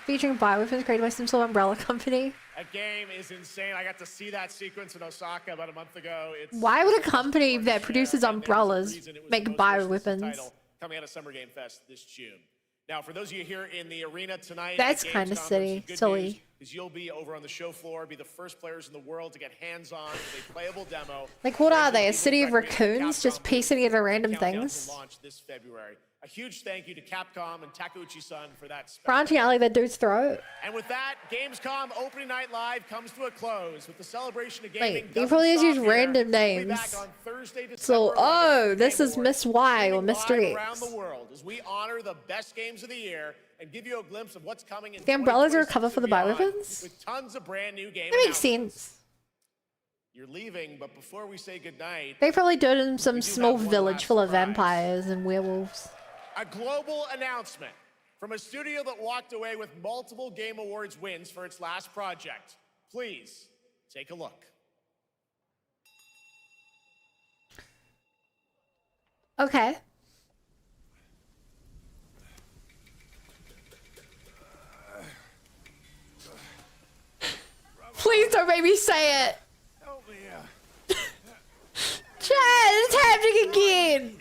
[SPEAKER 1] featuring bioweapons created by some sort of umbrella company.
[SPEAKER 2] That game is insane. I got to see that sequence in Osaka about a month ago. It's
[SPEAKER 1] Why would a company that produces umbrellas make bioweapons?
[SPEAKER 2] coming out of Summer Game Fest this June. Now, for those of you here in the arena tonight,
[SPEAKER 1] That's
[SPEAKER 2] at
[SPEAKER 1] kind of
[SPEAKER 2] GamesCon, there's some good
[SPEAKER 1] silly.
[SPEAKER 2] news, is you'll be over on the show floor, be the first players in the world to get hands-on with a playable demo.
[SPEAKER 1] Like, what are they? A city of
[SPEAKER 2] Recreating
[SPEAKER 1] raccoons
[SPEAKER 2] Capcom
[SPEAKER 1] just piecing together random
[SPEAKER 2] countdown to
[SPEAKER 1] things?
[SPEAKER 2] launch this February. A huge thank you to Capcom and Takeuchi-san for that.
[SPEAKER 1] Branching out like that dude's throat.
[SPEAKER 2] And with that, Gamescom opening night live comes to a close with the celebration of gaming.
[SPEAKER 1] Wait, you probably just use random
[SPEAKER 2] We'll be back
[SPEAKER 1] names.
[SPEAKER 2] on Thursday, December
[SPEAKER 1] So,
[SPEAKER 2] 11th
[SPEAKER 1] oh,
[SPEAKER 2] for
[SPEAKER 1] this
[SPEAKER 2] Game
[SPEAKER 1] is
[SPEAKER 2] Awards,
[SPEAKER 1] Miss Y or
[SPEAKER 2] streaming
[SPEAKER 1] Mr.
[SPEAKER 2] live
[SPEAKER 1] X.
[SPEAKER 2] around the world as we honor the best games of the year and give you a glimpse of what's coming in
[SPEAKER 1] The umbrellas are a
[SPEAKER 2] 2026
[SPEAKER 1] cover for the
[SPEAKER 2] and beyond,
[SPEAKER 1] bioweapons?
[SPEAKER 2] with tons of brand new game
[SPEAKER 1] That makes
[SPEAKER 2] announcements.
[SPEAKER 1] sense.
[SPEAKER 2] You're leaving, but before we say goodnight,
[SPEAKER 1] They probably do it in some
[SPEAKER 2] We do
[SPEAKER 1] small
[SPEAKER 2] have one
[SPEAKER 1] village
[SPEAKER 2] last
[SPEAKER 1] full of
[SPEAKER 2] surprise.
[SPEAKER 1] vampires and werewolves.
[SPEAKER 2] a global announcement from a studio that walked away with multiple Game Awards wins for its last project. Please take a look.
[SPEAKER 1] Okay. Please don't make me say it.
[SPEAKER 2] Help me.
[SPEAKER 1] Chad, it's happening again.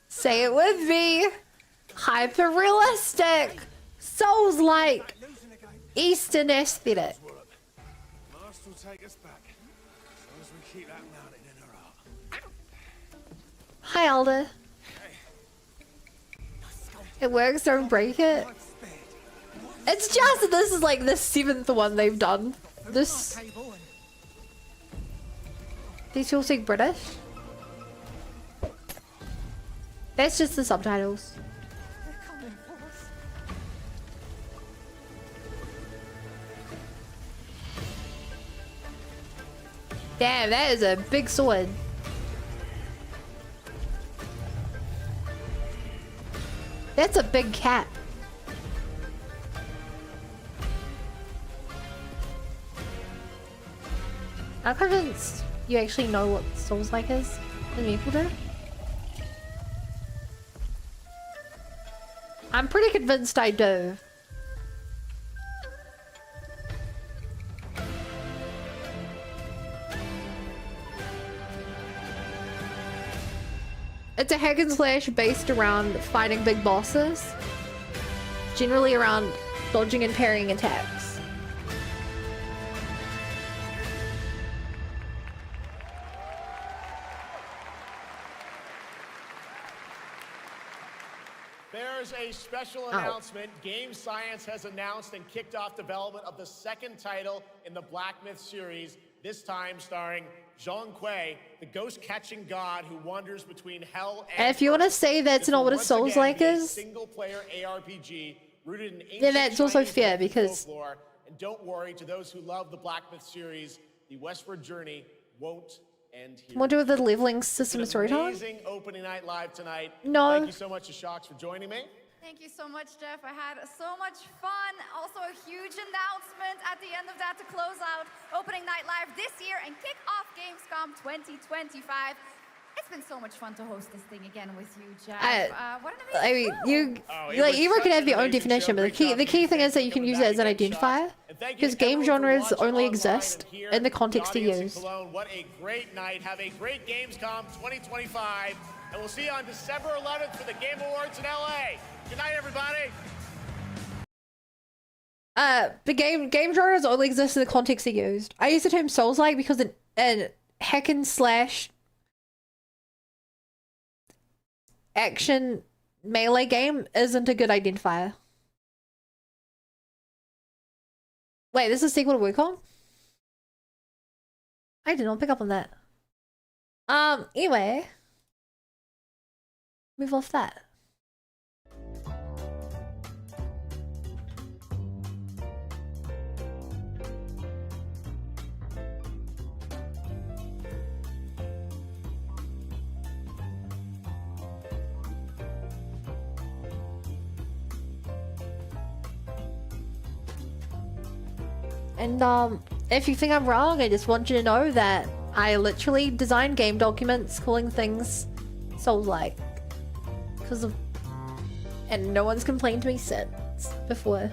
[SPEAKER 1] Say it with me. Hyper realistic. Souls like Eastern aesthetic.
[SPEAKER 2] Master will take us back as long as we keep that mountain in our heart.
[SPEAKER 1] Hi, Alda. It works, don't break it. It's just that this is like the 7th one they've done. This. These people speak British? That's just the subtitles. Damn, that is a big sword. That's a big cat. I'm convinced you actually know what Souls-like is than people do. I'm pretty convinced I do. It's a hack and slash based around fighting big bosses. Generally around dodging and parrying attacks.
[SPEAKER 2] There's a special announcement. Game Science has announced and kicked off development of the second title in the Black Myth series, this time starring Zhang Kuei, the ghost-catching god who wanders between hell and
[SPEAKER 1] if you want to say that's not what a Souls-like is,
[SPEAKER 2] single-player ARPG rooted in ancient
[SPEAKER 1] then that's also
[SPEAKER 2] Chinese
[SPEAKER 1] fair
[SPEAKER 2] myth and
[SPEAKER 1] because
[SPEAKER 2] folklore. And don't worry, to those who love the Black Myth series, the westward journey won't end here.
[SPEAKER 1] what do with the leveling system and
[SPEAKER 2] It's an
[SPEAKER 1] storytelling?
[SPEAKER 2] amazing opening night live tonight.
[SPEAKER 1] No.
[SPEAKER 2] Thank you so much to Shox for joining me.
[SPEAKER 3] Thank you so much, Jeff. I had so much fun. Also, a huge announcement at the end of that to close out Opening Night Live this year and kick off Gamescom 2025. It's been so much fun to host this thing again with you, Jeff. What an amazing
[SPEAKER 1] I mean, like everyone can have their own definition, but the key thing is that you can use it as an identifier because game genres only exist in the context they use.
[SPEAKER 2] What a great night. Have a great Gamescom 2025. And we'll see you on December 11th for the Game Awards in LA. Good night, everybody.
[SPEAKER 1] The game genres only exist in the context they used. I use the term Souls-like because an hack and slash action melee game isn't a good identifier. Wait, this is a sequel to Wukong? I did not pick up on that. Anyway. Move off that. And if you think I'm wrong, I just want you to know that I literally design game documents calling things Souls-like. Because of... And no one's complained to me since before.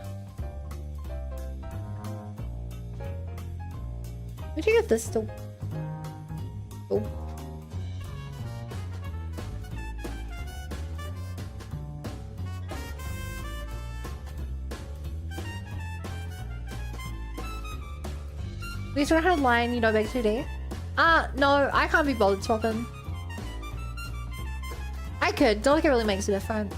[SPEAKER 1] Where'd you get this still? Oh. We sort of had a line, you know, back 2D. No, I can't be bothered swapping. I could, don't think it really makes a difference.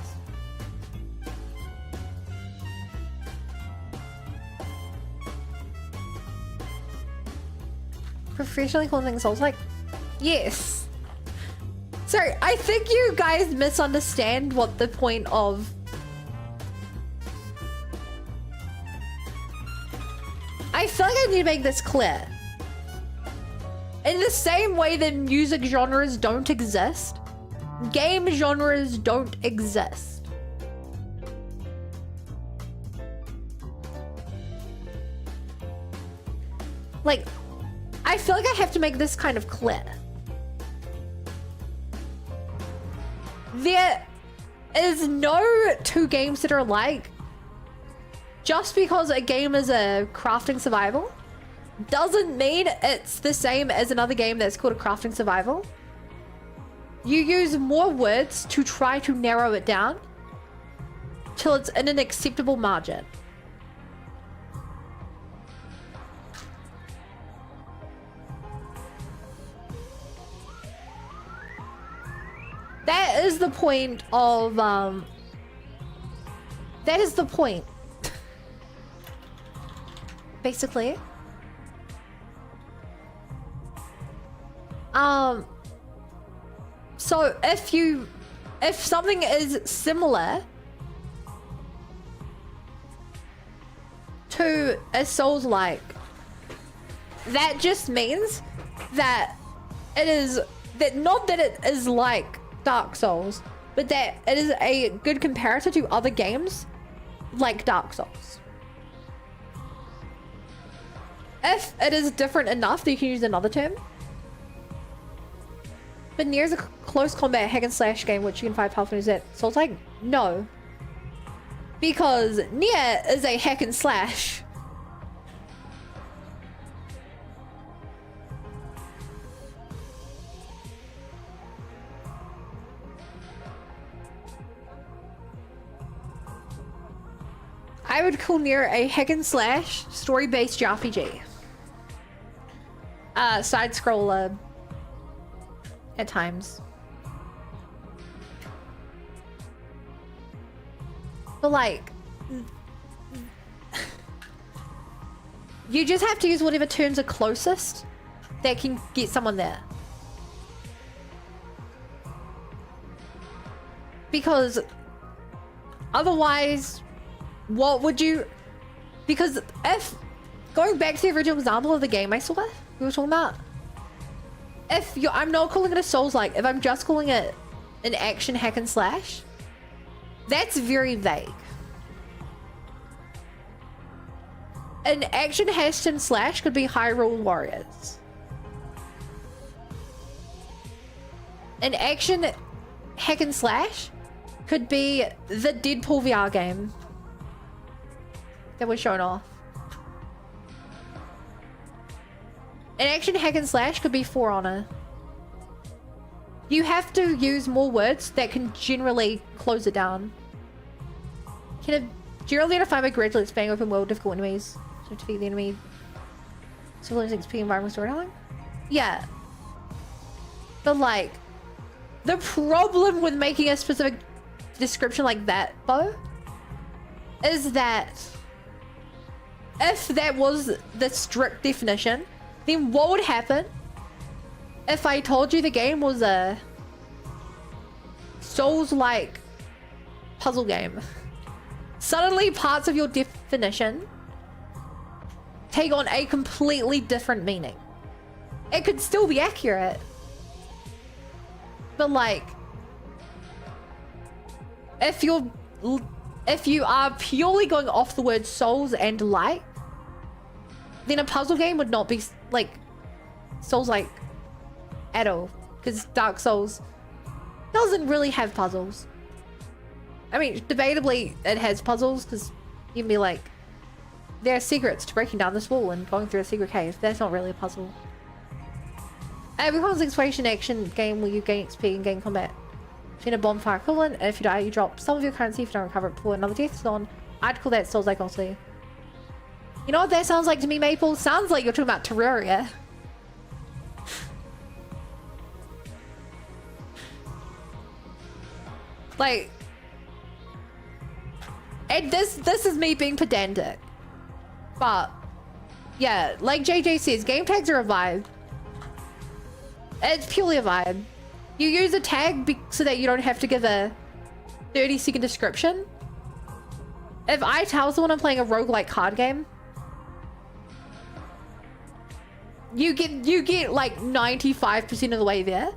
[SPEAKER 1] Professionally calling things Souls-like? Yes. Sorry, I think you guys misunderstand what the point of... I feel like I need to make this clear. In the same way that music genres don't exist, game genres don't exist. Like, I feel like I have to make this kind of clear. There is no two games that are alike. Just because a game is a crafting survival doesn't mean it's the same as another game that's called a crafting survival. You use more words to try to narrow it down till it's in an acceptable margin. That is the point of, that is the point. Basically. So if something is similar to a Souls-like, that just means that it is, that not that it is like Dark Souls, but that it is a good comparator to other games like Dark Souls. If it is different enough that you can use another term. But Nier is a close combat hack and slash game which you can find powerful. Is that Souls-like? No. Because Nier is a hack and slash. I would call Nier a hack and slash story-based JRPG. Side scroller at times. But like, you just have to use whatever terms are closest that can get someone there. Because otherwise, what would you... Because if... Going back to the original example of the game I saw, we were talking about, if you're... I'm not calling it a Souls-like, if I'm just calling it an action hack and slash, that's very vague. An action hack and slash could be Hyrule Warriors. An action hack and slash could be the Deadpool VR game that was shown off. An action hack and slash could be For Honor. You have to use more words that can generally close it down. Can generally identify by gradually expanding open world difficult enemies to defeat the enemy. Civilians XP environment storytelling? Yeah. But like, the problem with making a specific description like that, Bo, is that if that was the strict definition, then what would happen if I told you the game was a Souls-like puzzle game? Suddenly parts of your definition take on a completely different meaning. It could still be accurate, but like, if you are purely going off the word Souls and like, then a puzzle game would not be like Souls-like at all, because Dark Souls doesn't really have puzzles. I mean, debatably it has puzzles, because you can be like, there are secrets to breaking down this wall and going through a secret cave. That's not really a puzzle. It becomes an exploration action game where you gain XP and gain combat in a bonfire equivalent, and if you die you drop some of your currency if you don't recover it before another death zone. I'd call that Souls-like also. You know what that sounds like to me, Maple? Sounds like you're talking about Terraria. Like, and this is me being pedantic, but yeah, like JJ says, game tags are a vibe. It's purely a vibe. You use a tag so that you don't have to give a 30-second description. If I tell someone I'm playing a roguelike card game, you get like 95% of the way there.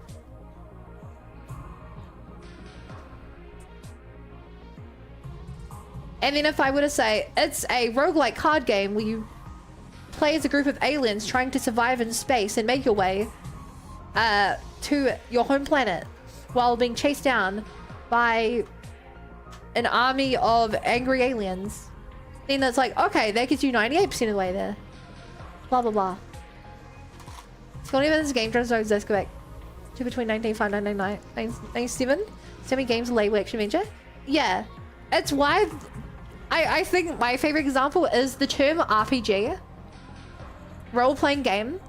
[SPEAKER 1] And then if I were to say it's a roguelike card game where you play as a group of aliens trying to survive in space and make your way to your home planet while being chased down by an army of angry aliens, then that's like, okay, that gets you 98% of the way there. Blah, blah, blah. So even this game doesn't exist, go back to between 1995 and 1997. So many games label action adventure. Yeah, it's why I think my favorite example is the term RPG, role-playing game,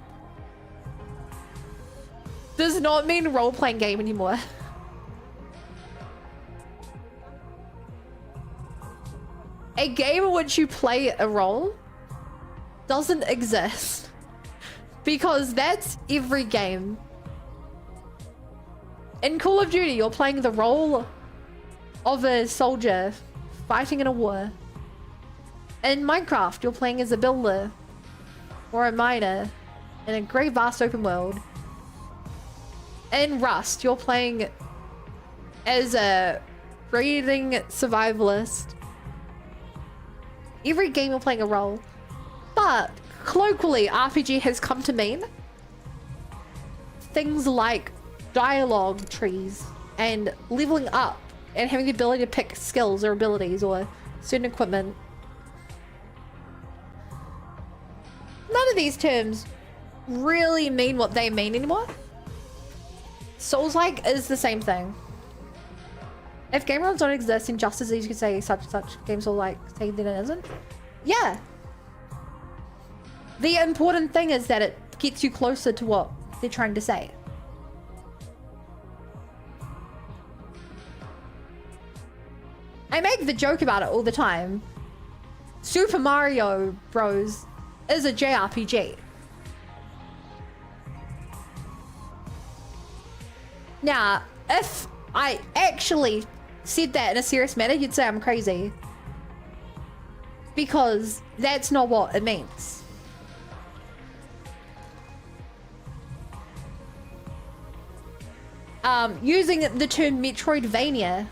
[SPEAKER 1] does not mean role-playing game anymore. A game in which you play a role doesn't exist, because that's every game. In Call of Duty, you're playing the role of a soldier fighting in a war. In Minecraft, you're playing as a builder or a miner in a great vast open world. In Rust, you're playing as a breeding survivalist. Every game you're playing a role. But colloquially, RPG has come to mean things like dialogue trees and leveling up and having the ability to pick skills or abilities or certain equipment. None of these terms really mean what they mean anymore. Souls-like is the same thing. If game runs don't exist, then just as easy you could say such and such game Souls-like, say then it isn't. Yeah. The important thing is that it gets you closer to what they're trying to say. I make the joke about it all the time. Super Mario Bros. Is a JRPG. Now, if I actually said that in a serious manner, you'd say I'm crazy. Because that's not what it means. Using the term Metroidvania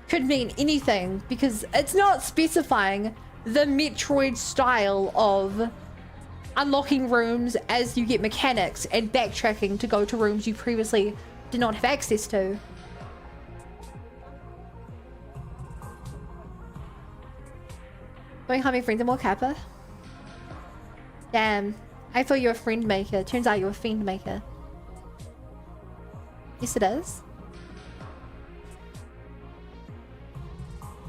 [SPEAKER 1] could mean anything because it's not specifying the Metroid style of unlocking rooms as you get mechanics and backtracking to go to rooms you previously did not have access to. Don't have any friends in more Kappa? Damn, I thought you were a friend maker. Turns out you're a fiend maker. Yes, it is.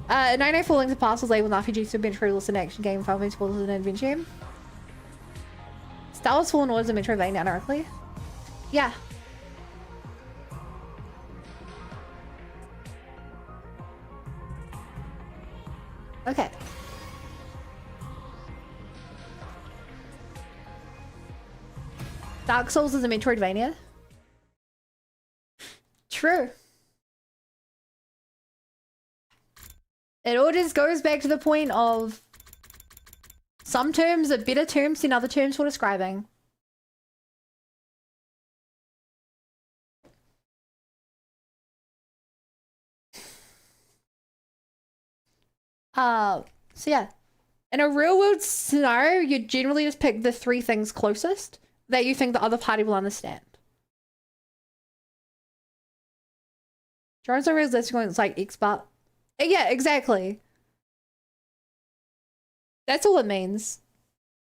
[SPEAKER 1] 904 Links of Past was labeled an RPG, so Metroid an action game, 5 minutes was an adventure game. Star Wars Fallen Order is a Metroidvania, ironically. Yeah. Okay. Dark Souls is a Metroidvania. True. It all just goes back to the point of some terms are better terms than other terms for describing. So yeah. In a real world scenario, you generally just pick the 3 things closest that you think the other party will understand. Drones are realistic when it's like expert. Yeah, exactly. That's all it means.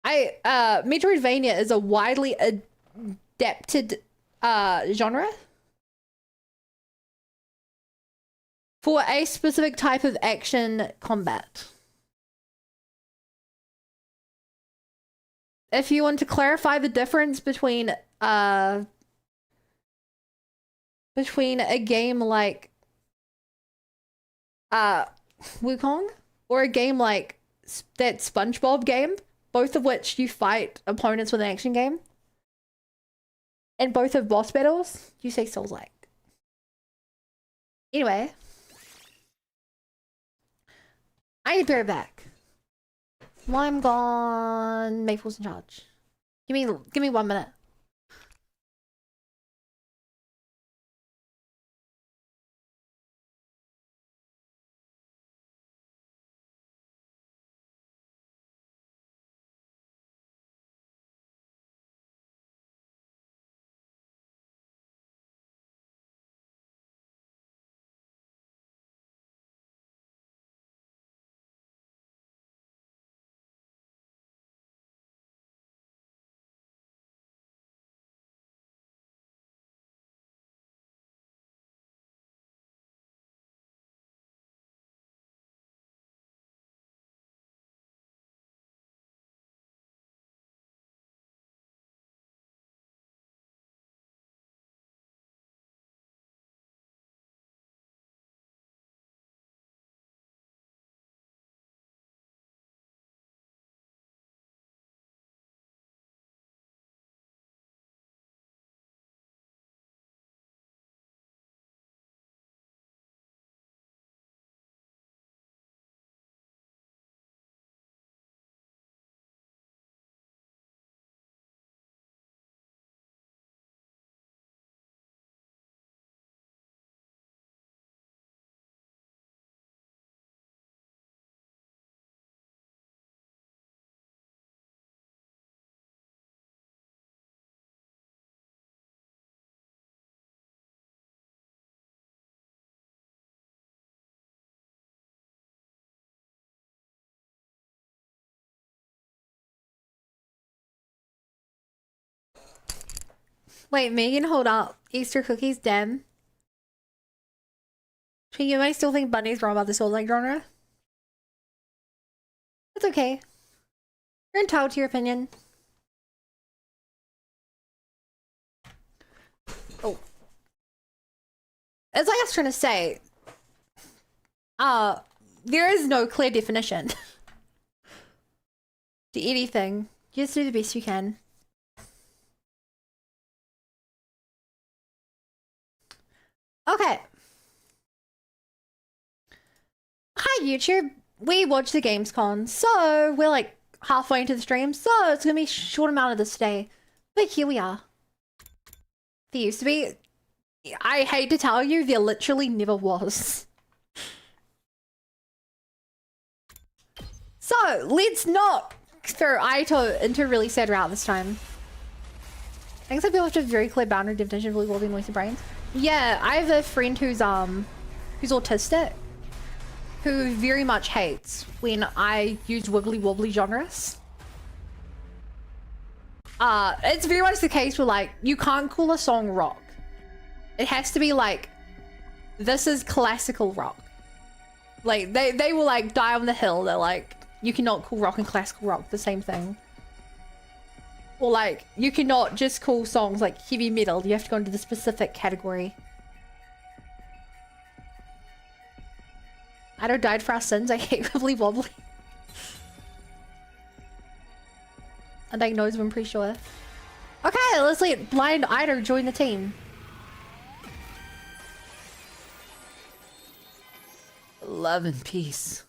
[SPEAKER 1] Metroidvania is a widely adapted genre for a specific type of action combat. If you want to clarify the difference between a game like Wukong or a game like that SpongeBob game, both of which you fight opponents with an action game, and both have boss battles, you say Souls-like. Anyway, I need to be right back. While I'm gone, Maple's in charge. Give me 1 minute. Wait, Megan, hold up. Easter cookies, damn. You might still think Bunny's wrong about the Souls-like genre. That's okay. You're entitled to your opinion. Oh. As I was trying to say, there is no clear definition to anything. You just do the best you can. Okay. Hi, YouTube. We watched the GamesCon, so we're like halfway into the stream, so it's gonna be a short amount of this today. But here we are. There used to be... I hate to tell you, there literally never was. So, let's not throw Aito into a really sad route this time. I think some people have to have very clear boundary definition of really well being noisy brains. Yeah, I have a friend who's autistic, who very much hates when I use wibbly wobbly genres. It's very much the case where like, you can't call a song rock. It has to be like, this is classical rock. Like, they will like die on the hill. They're like, you cannot call rock and classical rock the same thing. Or like, you cannot just call songs like heavy metal. You have to go into the specific category. Ido died for our sins. I hate wibbly wobbly. Undiagnosed, I'm pretty sure. Okay, let's let blind Ido join the team. Love and peace.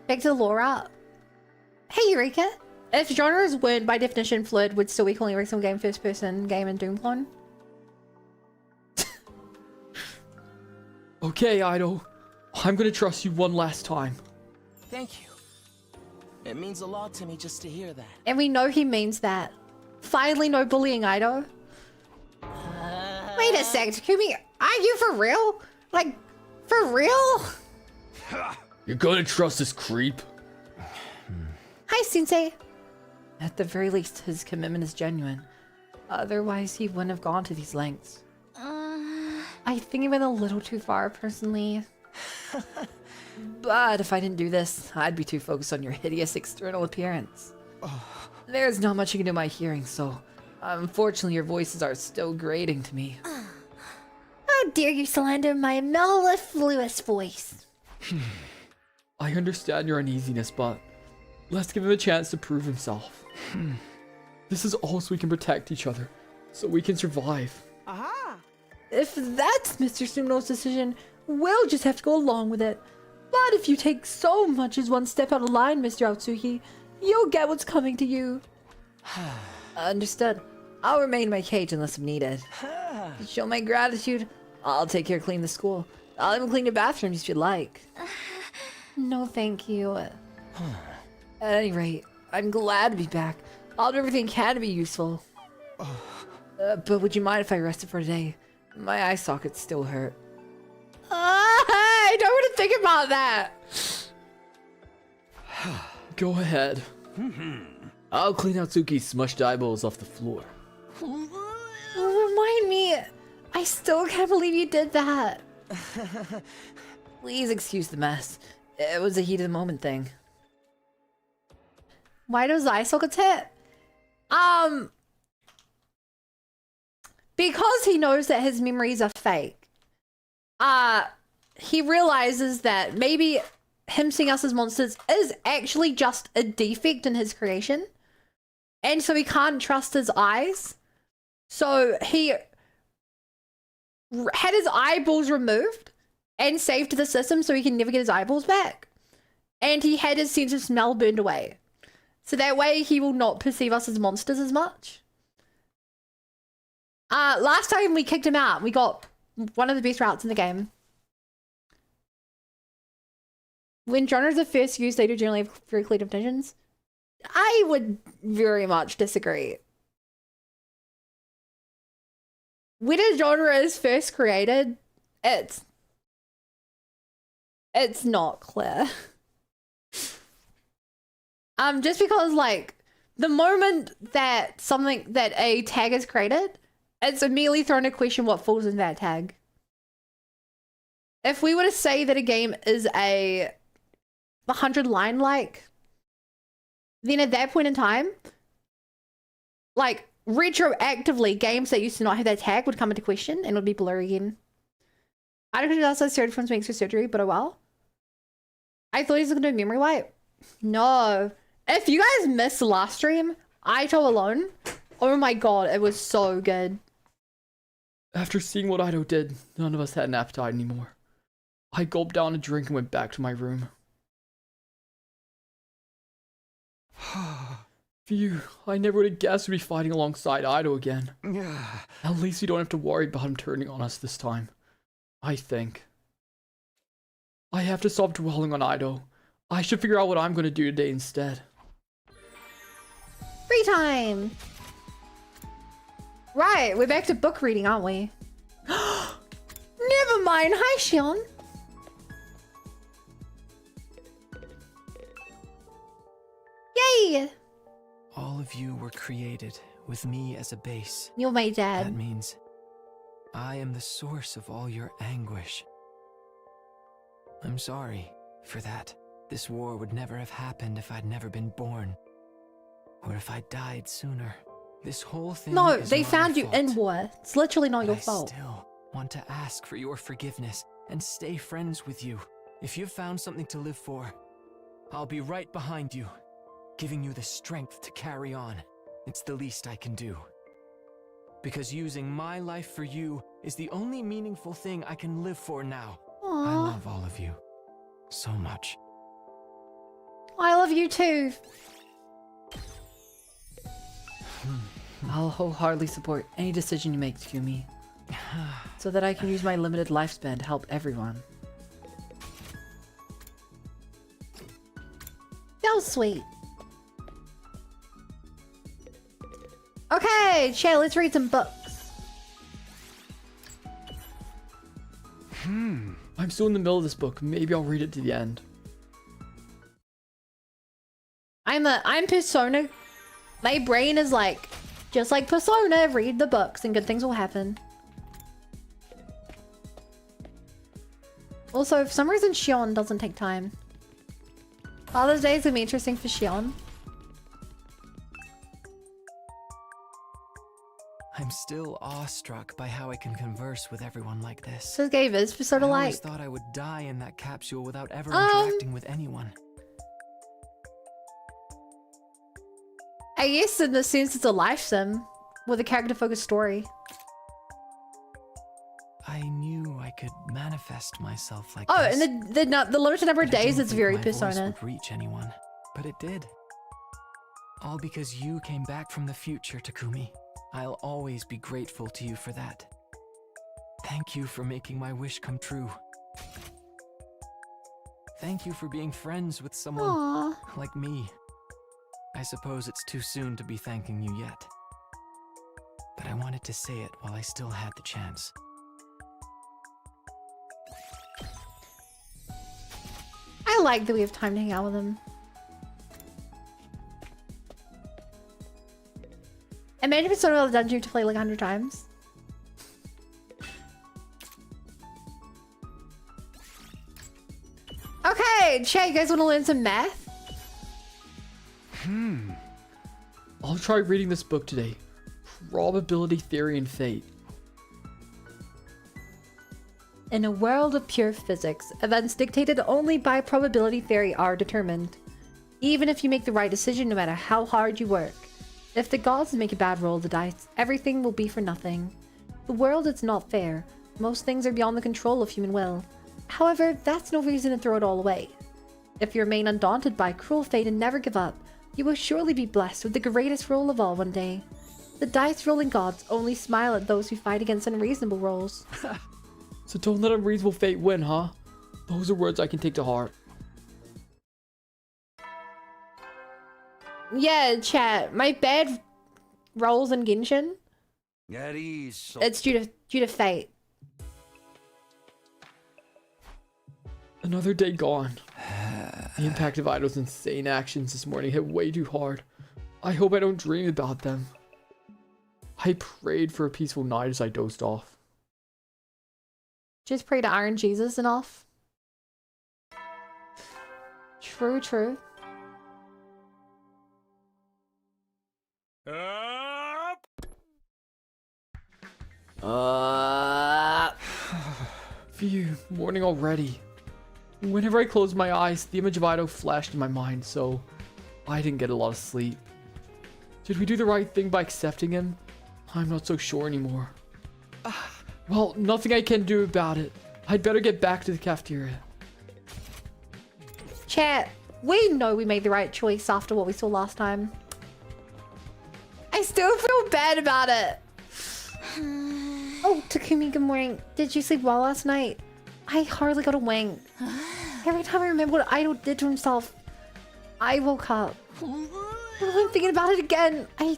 [SPEAKER 1] Back to Laura. Hey Eureka! If genres weren't by definition fluid, would still be calling every single game first person game in Doom clone?
[SPEAKER 20] Okay, Idol. I'm gonna trust you one last time.
[SPEAKER 21] Thank you. It means a lot to me just to hear that.
[SPEAKER 1] And we know he means that. Finally, no bullying, Ido. Wait a sec, Takumi. Are you for real? Like, for real?
[SPEAKER 20] You're gonna trust this creep?
[SPEAKER 1] Hi, Sensei. At the very least, his commitment is genuine. Otherwise, he wouldn't have gone to these lengths. I think he went a little too far, personally. But if I didn't do this, I'd be too focused on your hideous external appearance. There's not much you can do in my hearing, so unfortunately your voices are still grating to me. How dare you slander my mellifluous voice?
[SPEAKER 20] I understand your uneasiness, but let's give him a chance to prove himself. This is all so we can protect each other, so we can survive.
[SPEAKER 1] Aha! If that's Mr. Sumino's decision, we'll just have to go along with it. But if you take so much as one step out of line, Mr. Otsuki, you'll get what's coming to you. Understood. I'll remain in my cage unless I'm needed. To show my gratitude, I'll take care of cleaning the school. I'll even clean your bathrooms if you'd like. No, thank you. At any rate, I'm glad to be back. I'll do everything I can to be useful. But would you mind if I rested for today? My eye sockets still hurt. I don't want to think about that.
[SPEAKER 20] Go ahead. I'll clean out Tsuki's smushed eyeballs off the floor.
[SPEAKER 1] Remind me. I still can't believe you did that. Please excuse the mess. It was a heat of the moment thing. Why does eye sockets hit? Because he knows that his memories are fake. He realizes that maybe him seeing us as monsters is actually just a defect in his creation. And so he can't trust his eyes. So he had his eyeballs removed and saved to the system so he can never get his eyeballs back. And he had his sense of smell burned away. So that way he will not perceive us as monsters as much. Last time we kicked him out, we got one of the best routes in the game. When genres are first used, they do generally have very clear definitions. I would very much disagree. When a genre is first created, it's not clear. Just because like the moment that a tag is created, it's immediately thrown into question what falls in that tag. If we were to say that a game is a 100 line like, then at that point in time, like retroactively games that used to not have that tag would come into question and would be blurry again. I don't know if that's like surgery from some extra surgery, but oh well. I thought he was gonna do a memory wipe. No. If you guys missed the last stream, Aito alone Oh my god, it was so good.
[SPEAKER 20] After seeing what Ido did, none of us had an appetite anymore. I gulped down a drink and went back to my room. Phew, I never would have guessed we'd be fighting alongside Ido again. At least we don't have to worry about him turning on us this time. I think. I have to stop dwelling on Ido. I should figure out what I'm going to do today instead.
[SPEAKER 1] Free time! Right, we're back to book reading, aren't we? Never mind. Hi, Shion. Yay!
[SPEAKER 5] All of you were created with me as a base.
[SPEAKER 1] You're my dad.
[SPEAKER 5] That means I am the source of all your anguish. I'm sorry for that. This war would never have happened if I'd never been born. Or if I died sooner. This whole thing
[SPEAKER 1] No,
[SPEAKER 5] is
[SPEAKER 1] they
[SPEAKER 5] my
[SPEAKER 1] found you
[SPEAKER 5] fault.
[SPEAKER 1] in war. It's literally not your
[SPEAKER 5] I
[SPEAKER 1] fault.
[SPEAKER 5] still want to ask for your forgiveness and stay friends with you. If you've found something to live for, I'll be right behind you, giving you the strength to carry on. It's the least I can do. Because using my life for you is the only meaningful thing I can live for now.
[SPEAKER 1] Aww.
[SPEAKER 5] I love all of you so much.
[SPEAKER 1] I love you too. I'll wholeheartedly support any decision you make, Takumi, so that I can use my limited lifespan to help everyone. That was sweet. Okay, Che, let's read some books.
[SPEAKER 20] I'm still in the middle of this book. Maybe I'll read it to the end.
[SPEAKER 1] I'm Persona. My brain is like, just like Persona, read the books and good things will happen. Also, for some reason, Shion doesn't take time. Father's Day is gonna be interesting for Shion.
[SPEAKER 5] I'm still awestruck by how I can converse with everyone like this.
[SPEAKER 1] So Gabe is Persona
[SPEAKER 5] I
[SPEAKER 1] like.
[SPEAKER 5] always thought I would die in that capsule without ever interacting with anyone.
[SPEAKER 1] I guess in the sense it's a life sim with a character-focused story.
[SPEAKER 5] I knew I could manifest myself like
[SPEAKER 1] Oh,
[SPEAKER 5] this.
[SPEAKER 1] and the limited number of
[SPEAKER 5] but I
[SPEAKER 1] days
[SPEAKER 5] didn't
[SPEAKER 1] it's
[SPEAKER 5] think
[SPEAKER 1] very
[SPEAKER 5] my voice
[SPEAKER 1] Persona.
[SPEAKER 5] would reach anyone, but it did. All because you came back from the future, Takumi. I'll always be grateful to you for that. Thank you for making my wish come true. Thank you for being friends with someone like me. I suppose it's too soon to be thanking you yet. But I wanted to say it while I still had the chance.
[SPEAKER 1] I like that we have time to hang out with him. Imagine Persona of the Dungeon to play like 100 times. Okay, Che, you guys want to learn some math?
[SPEAKER 20] I'll try reading this book today. Probability Theory and Fate.
[SPEAKER 1] In a world of pure physics, events dictated only by probability theory are determined. Even if you make the right decision, no matter how hard you work. If the gods make a bad roll of the dice, everything will be for nothing. The world is not fair. Most things are beyond the control of human will. However, that's no reason to throw it all away. If you remain undaunted by cruel fate and never give up, you will surely be blessed with the greatest roll of all one day. The dice-rolling gods only smile at those who fight against unreasonable rolls.
[SPEAKER 20] So don't let unreasonable fate win, huh? Those are words I can take to heart.
[SPEAKER 1] Yeah, chat. My bad rolls in Genshin. It's due to fate.
[SPEAKER 20] Another day gone. The impact of Ido's insane actions this morning hit way too hard. I hope I don't dream about them. I prayed for a peaceful night as I dozed off.
[SPEAKER 1] Just pray to Iron Jesus and off. True, true.
[SPEAKER 20] Phew, morning already. Whenever I closed my eyes, the image of Ido flashed in my mind, so I didn't get a lot of sleep. Did we do the right thing by accepting him? I'm not so sure anymore. Well, nothing I can do about it. I'd better get back to the cafeteria.
[SPEAKER 1] Chat, we know we made the right choice after what we saw last time. I still feel bad about it. Oh, Takumi, good morning. Did you sleep well last night? I hardly got a wink. Every time I remember what Idol did to himself, I woke up. I'm thinking about it again. I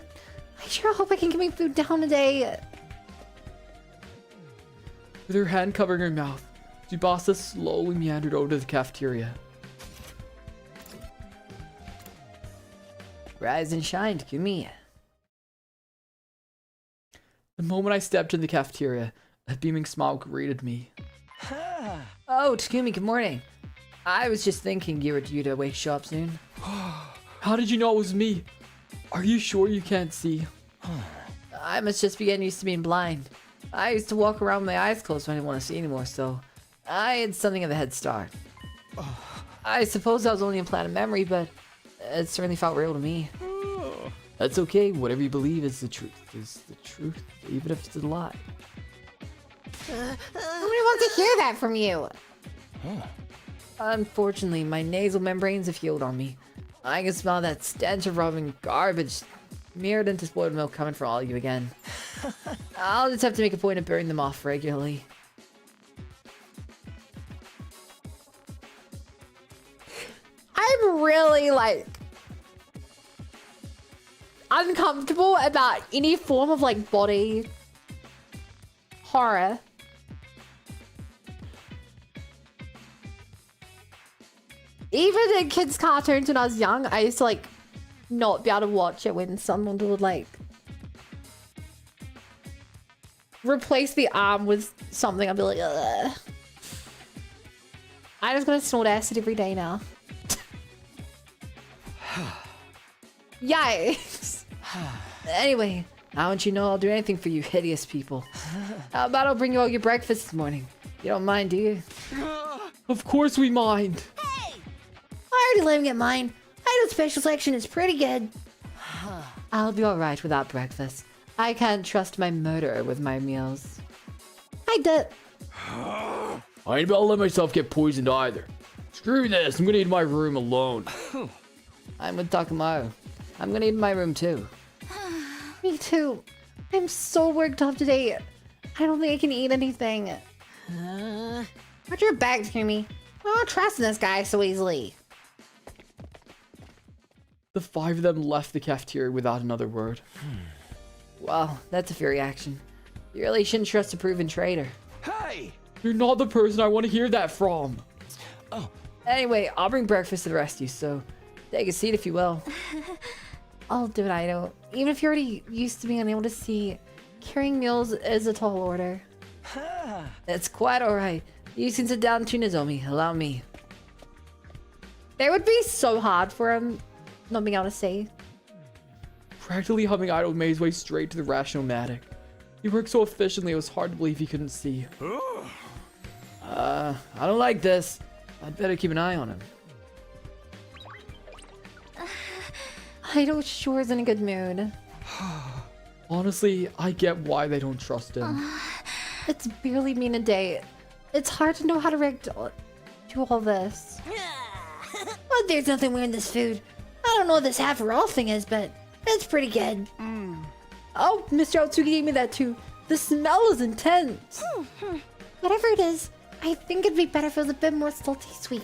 [SPEAKER 1] sure hope I can get my food down today.
[SPEAKER 20] With her hand covering her mouth, Tsubasa slowly meandered over to the cafeteria.
[SPEAKER 4] Rise and shine, Takumi.
[SPEAKER 20] The moment I stepped in the cafeteria, a beaming smile greeted me.
[SPEAKER 4] Oh, Takumi, good morning. I was just thinking you were due to wake up soon.
[SPEAKER 20] How did you know it was me? Are you sure you can't see?
[SPEAKER 4] I must just be getting used to being blind. I used to walk around with my eyes closed when I didn't want to see anymore, so I had something of a head start. I suppose that was only a plan of memory, but it certainly felt real to me.
[SPEAKER 20] That's okay. Whatever you believe is the truth, even if it's a lie.
[SPEAKER 1] Nobody wants to hear that from you.
[SPEAKER 4] Unfortunately, my nasal membranes have healed on me. I can smell that stench of rubbing garbage mirrored into spoiled milk coming from all of you again. I'll just have to make a point of burning them off regularly.
[SPEAKER 1] I'm really like uncomfortable about any form of like body horror. Even in kids' cartoons when I was young, I used to like not be able to watch it when someone would like replace the arm with something. I'd be like, ugh. I just gotta snort acid every day now. Yikes.
[SPEAKER 4] Anyway, I want you to know I'll do anything for you hideous people. How about I'll bring you all your breakfast this morning? You don't mind, do you?
[SPEAKER 20] Of course we mind.
[SPEAKER 1] I already let him get mine. Idol special selection is pretty good.
[SPEAKER 4] I'll be alright without breakfast. I can't trust my murderer with my meals.
[SPEAKER 1] I did.
[SPEAKER 20] I ain't about to let myself get poisoned either. Screw this, I'm gonna eat in my room alone.
[SPEAKER 4] I'm with Takamaru. I'm gonna eat in my room too.
[SPEAKER 1] Me too. I'm so worked up today. I don't think I can eat anything. Watch your back, Takumi. I don't trust this guy so easily.
[SPEAKER 20] The five of them left the cafeteria without another word.
[SPEAKER 4] Well, that's a fair reaction. You really shouldn't trust a proven traitor.
[SPEAKER 20] Hey! You're not the person I want to hear that from.
[SPEAKER 4] Oh. Anyway, I'll bring breakfast to the rest of you, so take a seat if you will.
[SPEAKER 1] I'll do it, Ido. Even if you're already used to being unable to see, carrying meals is a tall order.
[SPEAKER 4] It's quite alright. You can sit down too, Nozomi. Allow me.
[SPEAKER 1] That would be so hard for him not being able to see.
[SPEAKER 20] Practically humming Idol made his way straight to the rational-matic. He worked so efficiently it was hard to believe he couldn't see.
[SPEAKER 4] I don't like this. I'd better keep an eye on him.
[SPEAKER 1] Idol sure is in a good mood.
[SPEAKER 20] Honestly, I get why they don't trust him.
[SPEAKER 1] It's barely been a day. It's hard to know how to react to all this. Well, there's nothing weird in this food. I don't know what this half raw thing is, but it's pretty good. Oh, Mr. Otsuki gave me that too. The smell is intense. Whatever it is, I think it'd be better if it was a bit more salty sweet.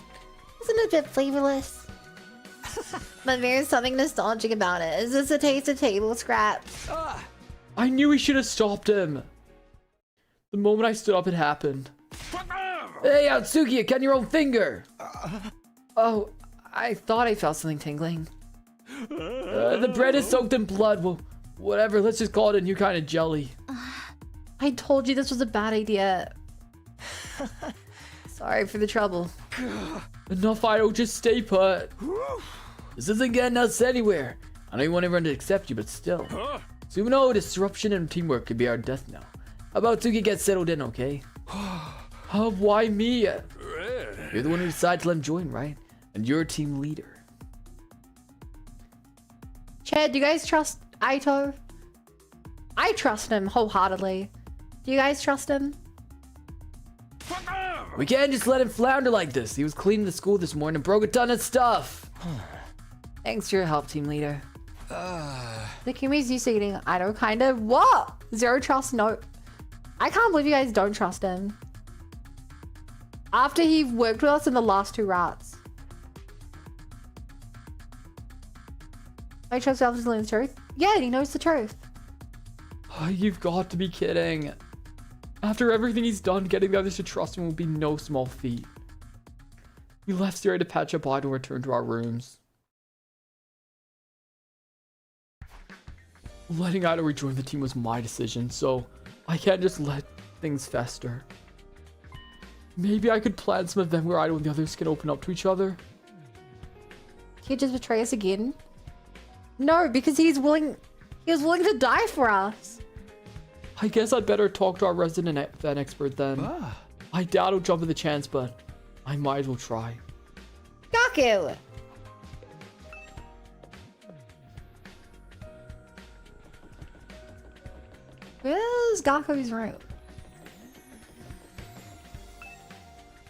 [SPEAKER 1] Isn't it a bit flavorless? But there's something nostalgic about it. Is this a taste of table scraps?
[SPEAKER 20] I knew we should have stopped him. The moment I stood up, it happened.
[SPEAKER 4] Hey, Otsuki, you cut your own finger. Oh, I thought I felt something tingling.
[SPEAKER 20] The bread is soaked in blood. Well, whatever, let's just call it a new kind of jelly.
[SPEAKER 1] I told you this was a bad idea.
[SPEAKER 4] Sorry for the trouble.
[SPEAKER 20] Enough, Ido, just stay put.
[SPEAKER 4] This isn't getting us anywhere. I know you want everyone to accept you, but still. Sumino, disruption and teamwork could be our death now. How about Tsuki get settled in, okay?
[SPEAKER 20] Why me?
[SPEAKER 4] You're the one who decided to let him join, right? And you're a team leader.
[SPEAKER 1] Chad, do you guys trust Aito. I trust him wholeheartedly. Do you guys trust him?
[SPEAKER 20] We can't just let him flounder like this. He was cleaning the school this morning and broke a ton of stuff.
[SPEAKER 4] Thanks for your help, team leader.
[SPEAKER 1] The Kumi's used to getting Aito kind of. What? Zero trust? No. I can't believe you guys don't trust him. After he worked with us in the last 2 routes. I trust Alpha to learn the truth. Yeah, he knows the truth.
[SPEAKER 20] Oh, you've got to be kidding. After everything he's done, getting the others to trust him will be no small feat. We left Zero to patch up Aito and return to our rooms. Letting Aito rejoin the team was my decision, so I can't just let things fester. Maybe I could plan some event where Aito and the others can open up to each other.
[SPEAKER 1] He just betray us again? No, because he was willing to die for us.
[SPEAKER 20] I guess I'd better talk to our resident event expert then. I doubt he'll jump at the chance, but I might as well try.
[SPEAKER 1] Gaku! Where's Gaku's room?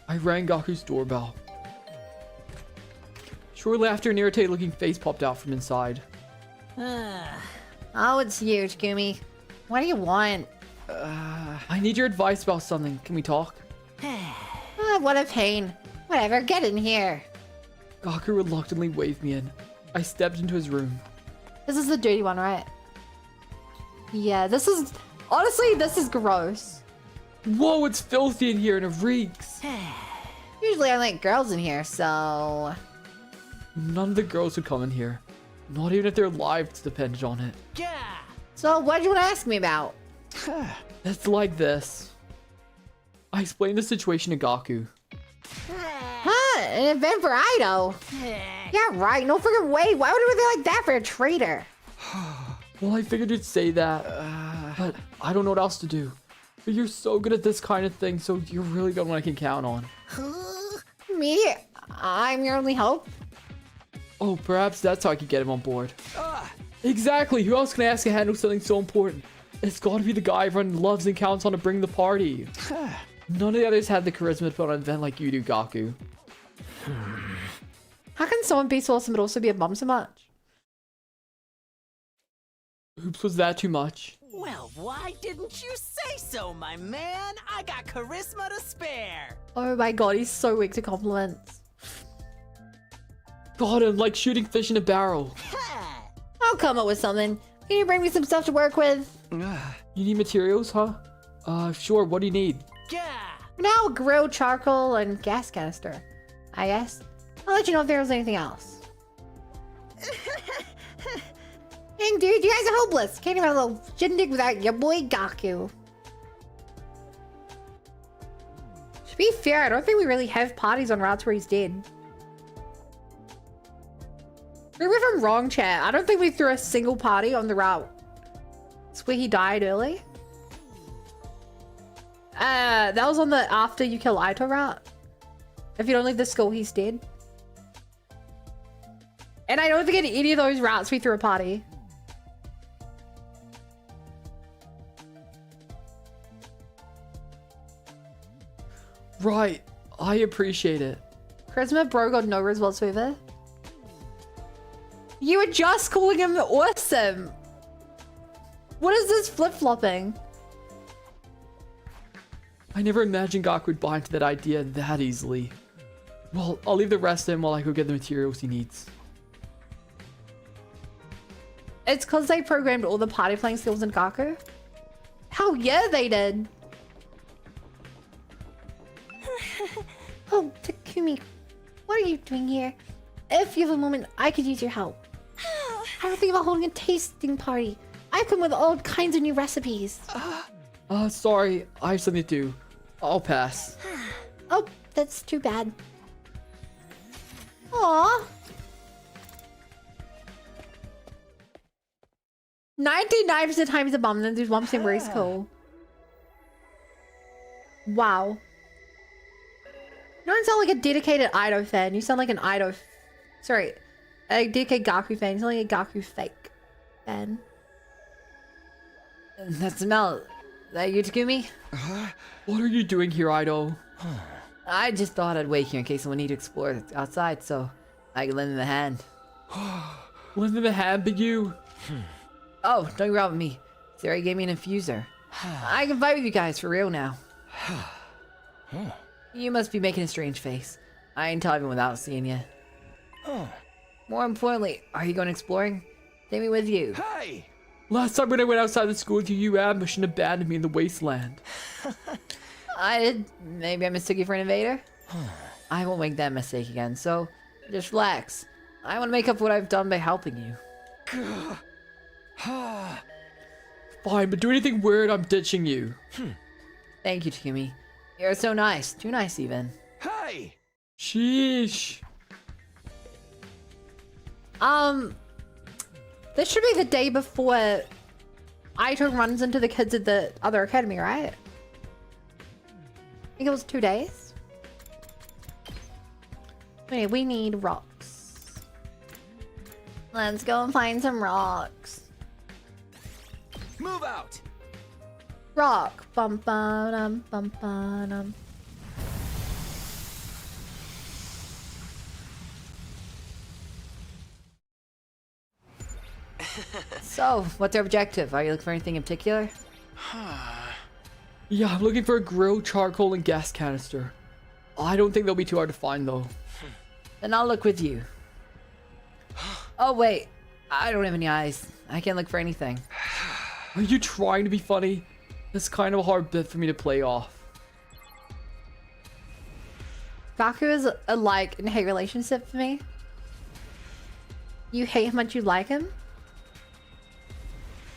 [SPEAKER 20] I rang Gaku's doorbell. Shortly after, an irritated looking face popped out from inside.
[SPEAKER 1] Oh, it's you, Takumi. What do you want?
[SPEAKER 20] I need your advice about something. Can we talk?
[SPEAKER 1] What a pain. Whatever, get in here.
[SPEAKER 20] Gaku reluctantly waved me in. I stepped into his room.
[SPEAKER 1] This is the dirty one, right? Yeah, this is... Honestly, this is gross.
[SPEAKER 20] Whoa, it's filthy in here and it reeks.
[SPEAKER 1] Usually I like girls in here, so...
[SPEAKER 20] None of the girls would come in here. Not even if their lives depended on it.
[SPEAKER 1] So what do you want to ask me about?
[SPEAKER 20] It's like this. I explained the situation to Gaku.
[SPEAKER 1] Huh? An event for Aito? Yeah, right. No freaking way. Why would it be like that for a traitor?
[SPEAKER 20] Well, I figured you'd say that. But I don't know what else to do. But you're so good at this kind of thing, so you're really good one I can count on.
[SPEAKER 1] Me? I'm your only hope?
[SPEAKER 20] Oh, perhaps that's how I could get him on board. Exactly. Who else can I ask to handle something so important? It's got to be the guy everyone loves and counts on to bring the party. None of the others had the charisma to put on an event like you do, Gaku.
[SPEAKER 1] How can someone be so awesome but also be a bum so much?
[SPEAKER 20] Oops, was that too much?
[SPEAKER 9] Well, why didn't you say so, my man? I got charisma to spare.
[SPEAKER 1] Oh my god, he's so weak to compliments.
[SPEAKER 20] God, I'm like shooting fish in a barrel.
[SPEAKER 1] I'll come up with something. Can you bring me some stuff to work with?
[SPEAKER 20] You need materials, huh? Sure, what do you need?
[SPEAKER 1] Now, grilled charcoal and gas canister. I guess. I'll let you know if there was anything else. Dang, dude, you guys are hopeless. Can't even have a little shindig without your boy Gaku. To be fair, I don't think we really have parties on routes where he's dead. Maybe if I'm wrong, chat. I don't think we threw a single party on the route. It's where he died early. That was on the after you kill Aito route. If you don't leave the school, he's dead. And I don't think in any of those routes we threw a party.
[SPEAKER 20] Right. I appreciate it.
[SPEAKER 1] Charisma bro got no res whatsoever. You were just calling him awesome. What is this flip-flopping?
[SPEAKER 20] I never imagined Gaku would buy into that idea that easily. Well, I'll leave the rest to him while I go get the materials he needs.
[SPEAKER 1] It's because they programmed all the party playing skills in Gaku? Hell yeah, they did. Oh, Takumi, what are you doing here? If you have a moment, I could use your help. I was thinking about holding a tasting party. I've come with all kinds of new recipes.
[SPEAKER 20] Sorry, I have something to do. I'll pass.
[SPEAKER 1] Oh, that's too bad. Aww. 99% of the time he's a bum, and then there's 1% where he's cool. Wow. You don't sound like a dedicated Aito fan. You sound like an Aito... Sorry. A dedicated Gaku fan. You sound like a Gaku fake fan.
[SPEAKER 4] That smell. That you, Takumi?
[SPEAKER 20] What are you doing here, Ido?
[SPEAKER 4] I just thought I'd wait here in case someone needed to explore outside, so I could lend them a hand.
[SPEAKER 20] Lend them a hand, but you...
[SPEAKER 4] Oh, don't grab with me. Sarah gave me an infuser. I can fight with you guys for real now. You must be making a strange face. I ain't telling without seeing you. More importantly, are you going exploring? Take me with you.
[SPEAKER 21] Hey!
[SPEAKER 20] Last time when I went outside the school with you, you ambushed and abandoned me in the wasteland.
[SPEAKER 4] I did. Maybe I mistook you for an invader? I won't make that mistake again, so just relax. I want to make up for what I've done by helping you.
[SPEAKER 20] Fine, but do anything weird, I'm ditching you.
[SPEAKER 4] Thank you, Takumi. You're so nice. Too nice, even.
[SPEAKER 21] Hey!
[SPEAKER 20] Sheesh.
[SPEAKER 1] This should be the day before Ito runs into the kids at the other academy, right? I think it was 2 days. Okay, we need rocks. Let's go and find some rocks.
[SPEAKER 21] Move out!
[SPEAKER 1] Rock. Bum ba dum bum ba dum.
[SPEAKER 4] So, what's our objective? Are you looking for anything in particular?
[SPEAKER 20] Yeah, I'm looking for a grill, charcoal, and gas canister. I don't think they'll be too hard to find, though.
[SPEAKER 4] Then I'll look with you. Oh, wait. I don't have any eyes. I can't look for anything.
[SPEAKER 20] Are you trying to be funny? That's kind of a hard bit for me to play off.
[SPEAKER 1] Gaku is a like and hate relationship for me. You hate how much you like him.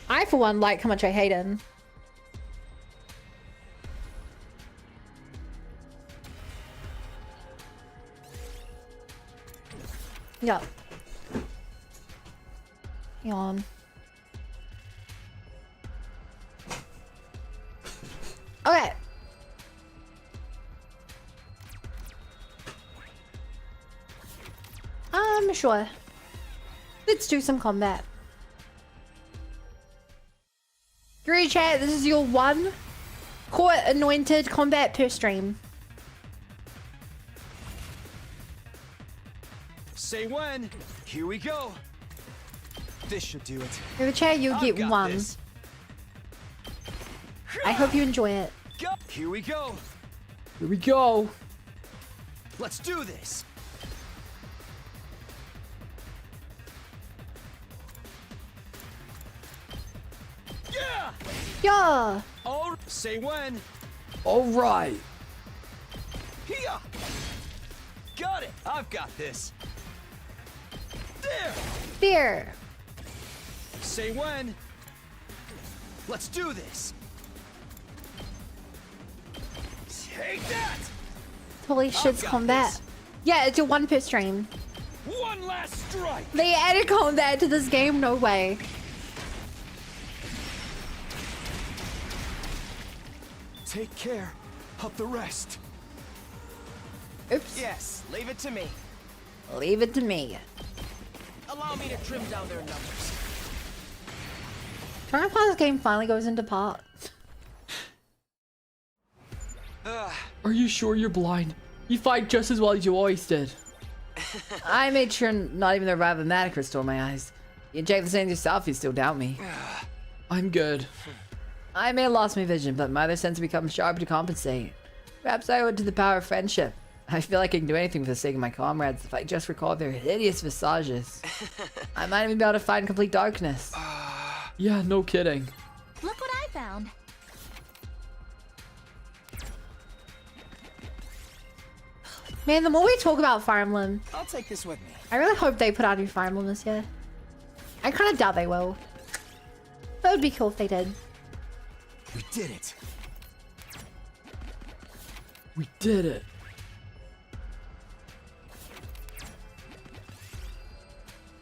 [SPEAKER 1] I, for one, like how much I hate him. Yeah. Yawn. Okay. Sure. Let's do some combat. Great chat, this is your one court anointed combat per stream.
[SPEAKER 21] Say when. Here we go. This should do it.
[SPEAKER 1] Great chat, you'll get one.
[SPEAKER 21] This.
[SPEAKER 1] I hope you enjoy it.
[SPEAKER 21] Go. Here we go.
[SPEAKER 20] Here we go.
[SPEAKER 21] Let's do this. Yeah.
[SPEAKER 1] Yeah.
[SPEAKER 21] Oh, say when.
[SPEAKER 20] All right.
[SPEAKER 21] Here. Got it. I've got this. There.
[SPEAKER 1] There.
[SPEAKER 21] Say when. Let's do this. Take that.
[SPEAKER 1] Holy shit's combat. This. Yeah, it's your one per stream.
[SPEAKER 21] One last strike.
[SPEAKER 1] They added combat to this game? No way.
[SPEAKER 21] Take care of the rest.
[SPEAKER 1] Oops.
[SPEAKER 21] Yes, leave it to me.
[SPEAKER 4] Leave it to me.
[SPEAKER 21] Allow me to trim down their numbers.
[SPEAKER 1] Trying to find this game finally goes into part.
[SPEAKER 20] Are you sure you're blind? You fight just as well as you always did.
[SPEAKER 4] I made sure not even the Ravatic restored my eyes. You check the same yourself, you still doubt me.
[SPEAKER 20] I'm good.
[SPEAKER 4] I may have lost my vision, but my other sense becomes sharp to compensate. Perhaps I owe it to the power of friendship. I feel like I can do anything for the sake of my comrades if I just recall their hideous visages. I might even be able to fight in complete darkness.
[SPEAKER 20] Yeah, no kidding.
[SPEAKER 15] Look what I found.
[SPEAKER 1] Man, the more we talk about Fire Emblem,
[SPEAKER 21] I'll take this with me.
[SPEAKER 1] I really hope they put out a new Fire Emblem this year. I kind of doubt they will. That would be cool if they did.
[SPEAKER 21] We did it.
[SPEAKER 20] We did it.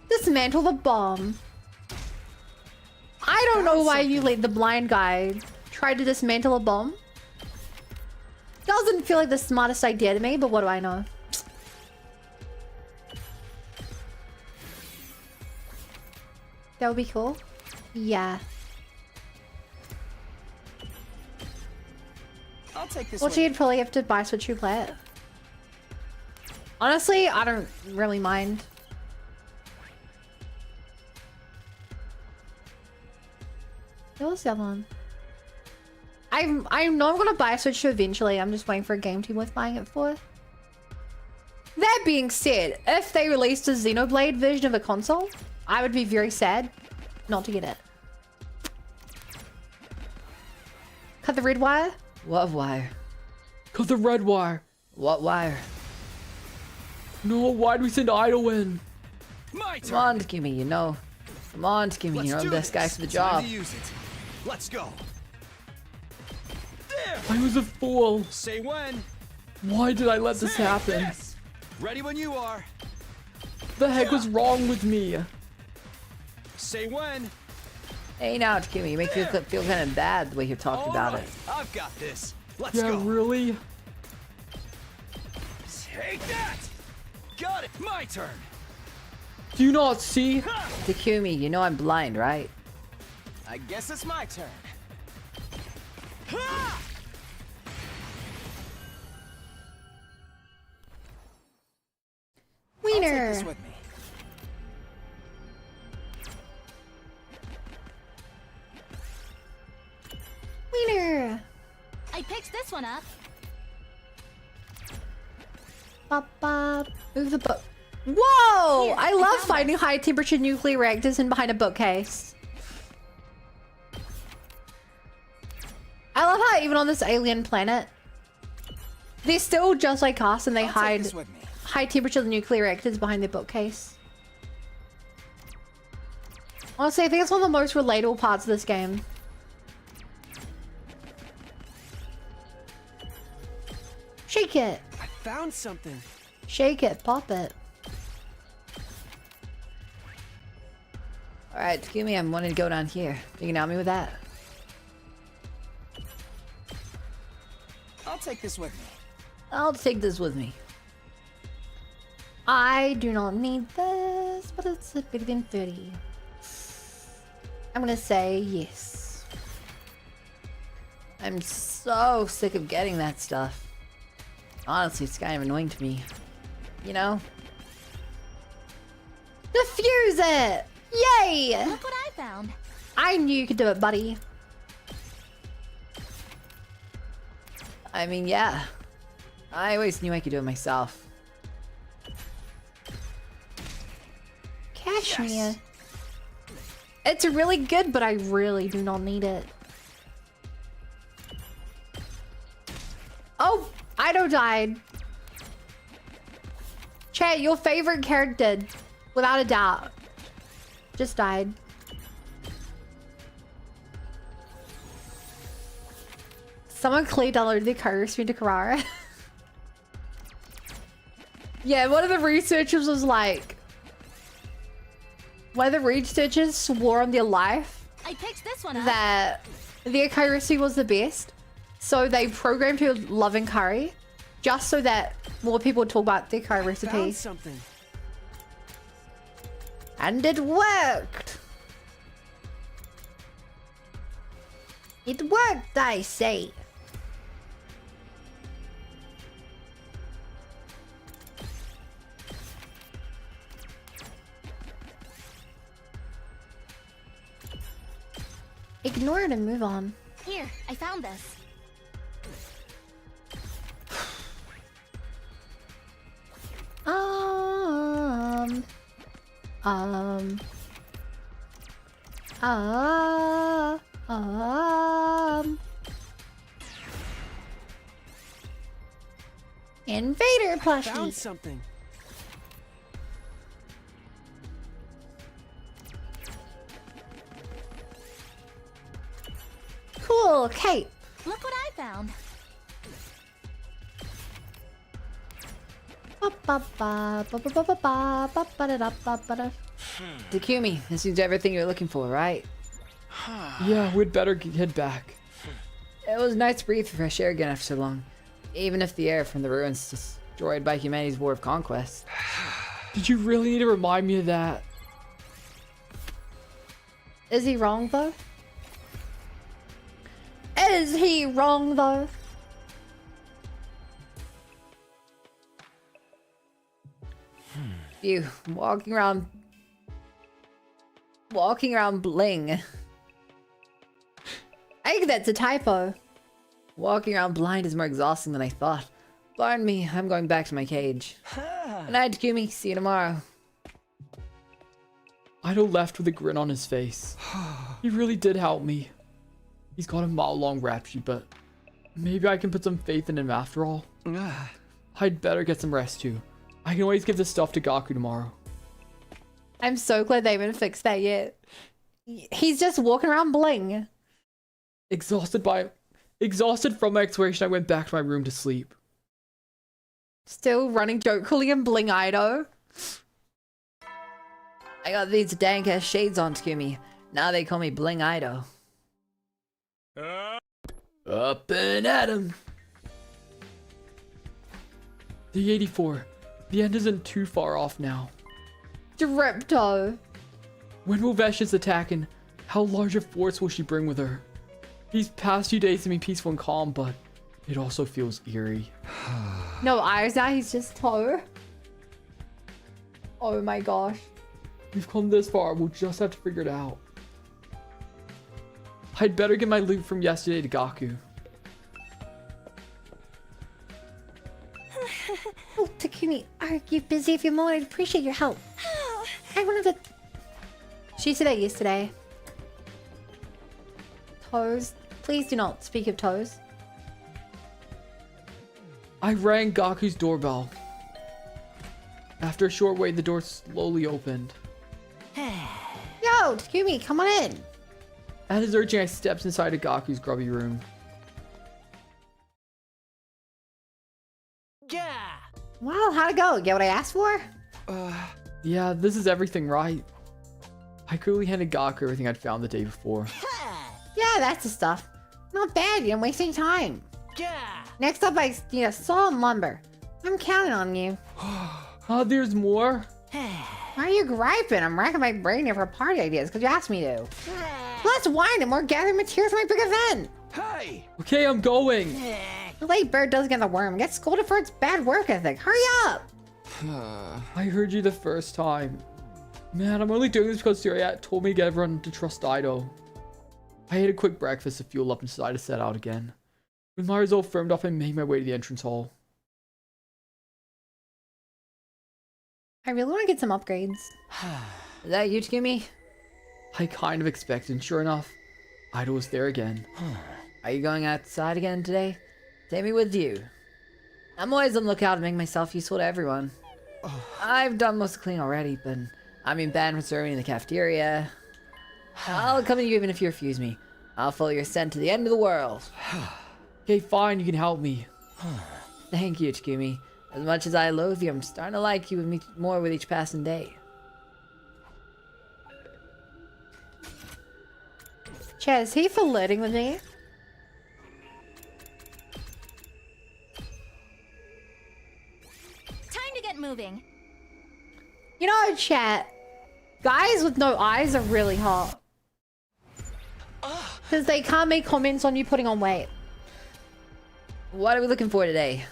[SPEAKER 1] Dismantle the bomb. I don't know why you let the blind guy try to dismantle a bomb. Doesn't feel like the smartest idea to me, but what do I know? That would be cool. Yeah.
[SPEAKER 21] I'll take this
[SPEAKER 1] Well,
[SPEAKER 21] one.
[SPEAKER 1] she'd probably have to buy Switch to play it. Honestly, I don't really mind. What was the other one? I know I'm gonna buy a Switch 2 eventually. I'm just waiting for a game to be worth buying it for. That being said, if they released a Xenoblade version of a console, I would be very sad not to get it. Cut the red wire?
[SPEAKER 4] What wire?
[SPEAKER 20] Cut the red wire.
[SPEAKER 4] What wire?
[SPEAKER 20] No, why'd we send Idol in?
[SPEAKER 21] My turn.
[SPEAKER 4] Come on, Takumi, you know. Come on, Takumi, you're the best guy for the job.
[SPEAKER 21] Time to use it. Let's go.
[SPEAKER 20] I was a fool.
[SPEAKER 21] Say when.
[SPEAKER 20] Why did I let this happen?
[SPEAKER 21] Yes. Ready when you are.
[SPEAKER 20] The heck was wrong with me?
[SPEAKER 21] Say when.
[SPEAKER 4] Hey now, Takumi, you make me feel kind of bad the way you talked about it.
[SPEAKER 21] I've got this. Let's
[SPEAKER 20] Yeah,
[SPEAKER 21] go.
[SPEAKER 20] really?
[SPEAKER 21] Take that. Got it. My turn.
[SPEAKER 20] Do you not see?
[SPEAKER 4] Takumi, you know I'm blind, right?
[SPEAKER 21] I guess it's my turn.
[SPEAKER 1] Wiener.
[SPEAKER 21] I'll take this with me.
[SPEAKER 1] Wiener.
[SPEAKER 15] I picked this one up.
[SPEAKER 1] Bop, bop. Move the book. Whoa!
[SPEAKER 15] Here,
[SPEAKER 1] I
[SPEAKER 15] I
[SPEAKER 1] love
[SPEAKER 15] found
[SPEAKER 1] finding
[SPEAKER 15] this.
[SPEAKER 1] high temperature nuclear reactors hidden behind a bookcase. I love how even on this alien planet, they're still just like us and they
[SPEAKER 21] I'll take
[SPEAKER 1] hide
[SPEAKER 21] this with me.
[SPEAKER 1] high temperature nuclear reactors behind their bookcase. Honestly, I think it's one of the most relatable parts of this game. Shake it.
[SPEAKER 21] I found something.
[SPEAKER 1] Shake it. Pop it.
[SPEAKER 4] Alright, Takumi, I'm wanting to go down here. You can help me with that?
[SPEAKER 21] I'll take this with me.
[SPEAKER 4] I'll take this with me.
[SPEAKER 1] I do not need this, but it's a bigger than 30. I'm gonna say yes.
[SPEAKER 4] I'm so sick of getting that stuff. Honestly, it's kind of annoying to me. You know?
[SPEAKER 1] Defuse it! Yay!
[SPEAKER 15] Look what I found.
[SPEAKER 1] I knew you could do it, buddy.
[SPEAKER 4] I mean, yeah. I always knew I could do it myself.
[SPEAKER 1] Cashmere. Yes. It's really good, but I really do not need it. Oh, Ido died. Chat, your favorite character, without a doubt, just died. Someone clearly downloaded the code recipe to Carrara. Yeah, one of the researchers was like, one of the researchers swore on their life
[SPEAKER 15] I picked this one up.
[SPEAKER 1] that the curry recipe was the best. So they programmed her loving curry just so that more people would talk about their curry recipe.
[SPEAKER 21] Found something.
[SPEAKER 1] And it worked. It worked, I say. Ignore it and move on.
[SPEAKER 15] Here, I found this.
[SPEAKER 1] Um. Invader plushie.
[SPEAKER 21] Found something.
[SPEAKER 1] Cool cape.
[SPEAKER 15] Look what I found.
[SPEAKER 4] Takumi, this is everything you're looking for, right?
[SPEAKER 20] Yeah, we'd better head back.
[SPEAKER 4] It was nice to breathe fresh air again after so long. Even if the air from the ruins destroyed by humanity's war of conquest.
[SPEAKER 20] Did you really need to remind me of that?
[SPEAKER 1] Is he wrong though? Is he wrong though?
[SPEAKER 4] Phew, walking around bling.
[SPEAKER 1] I think that's a typo.
[SPEAKER 4] Walking around blind is more exhausting than I thought. Pardon me, I'm going back to my cage. Good night, Takumi. See you tomorrow.
[SPEAKER 20] Ido left with a grin on his face. He really did help me. He's got a mile-long rap sheet, but maybe I can put some faith in him after all. I'd better get some rest too. I can always give this stuff to Gaku tomorrow.
[SPEAKER 1] I'm so glad they haven't fixed that yet. He's just walking around bling.
[SPEAKER 20] Exhausted from my exploration, I went back to my room to sleep.
[SPEAKER 1] Still running joke calling him Bling Ido.
[SPEAKER 4] I got these dank ass shades on, Takumi. Now they call me Bling Ido. Up and at 'em.
[SPEAKER 20] The 84. The end isn't too far off now.
[SPEAKER 1] Dripto.
[SPEAKER 20] When will Vesh's attack and how large a force will she bring with her? These past few days have been peaceful and calm, but it also feels eerie.
[SPEAKER 1] No eyes now, he's just Toe. Oh my gosh.
[SPEAKER 20] We've come this far, we'll just have to figure it out. I'd better get my loot from yesterday to Gaku.
[SPEAKER 1] Oh, Takumi, are you busy if you're more? I'd appreciate your help. I wanted to... She said it yesterday. Toes. Please do not speak of toes.
[SPEAKER 20] I rang Gaku's doorbell. After a short wait, the door slowly opened.
[SPEAKER 1] Yo, Takumi, come on in.
[SPEAKER 20] At his urging, I stepped inside of Gaku's grubby room.
[SPEAKER 9] Yeah.
[SPEAKER 1] Well, how'd it go? Get what I asked for?
[SPEAKER 20] Yeah, this is everything, right? I quickly handed Gaku everything I'd found the day before.
[SPEAKER 1] Yeah, that's the stuff. Not bad, you didn't waste any time.
[SPEAKER 9] Yeah.
[SPEAKER 1] Next up, I need a saw and lumber. I'm counting on you.
[SPEAKER 20] Oh, there's more?
[SPEAKER 1] Why are you griping? I'm racking my brain here for party ideas because you asked me to. Let's wind and more gather materials for my big event.
[SPEAKER 9] Hey.
[SPEAKER 20] Okay, I'm going.
[SPEAKER 1] The late bird does get the worm. Gets scolded for its bad work ethic. Hurry up.
[SPEAKER 20] I heard you the first time. Man, I'm only doing this because Syriat told me to get everyone to trust Ido. I ate a quick breakfast to fuel up and decided to set out again. With my resolve firmed up, I made my way to the entrance hall.
[SPEAKER 1] I really want to get some upgrades.
[SPEAKER 4] Is that you, Takumi?
[SPEAKER 20] I kind of expected, and sure enough, Ido was there again.
[SPEAKER 4] Are you going outside again today? Take me with you. I'm always on the lookout to make myself useful to everyone. I've done most of the cleaning already, but I'm being banned from serving in the cafeteria. I'll come to you even if you refuse me. I'll follow your scent to the end of the world.
[SPEAKER 20] Okay, fine, you can help me.
[SPEAKER 4] Thank you, Takumi. As much as I loathe you, I'm starting to like you more with each passing day.
[SPEAKER 1] Chaz, is he flirting with me?
[SPEAKER 15] Time to get moving.
[SPEAKER 1] You know, chat, guys with no eyes are really hot. Because they can't make comments on you putting on weight.
[SPEAKER 4] What are we looking for today?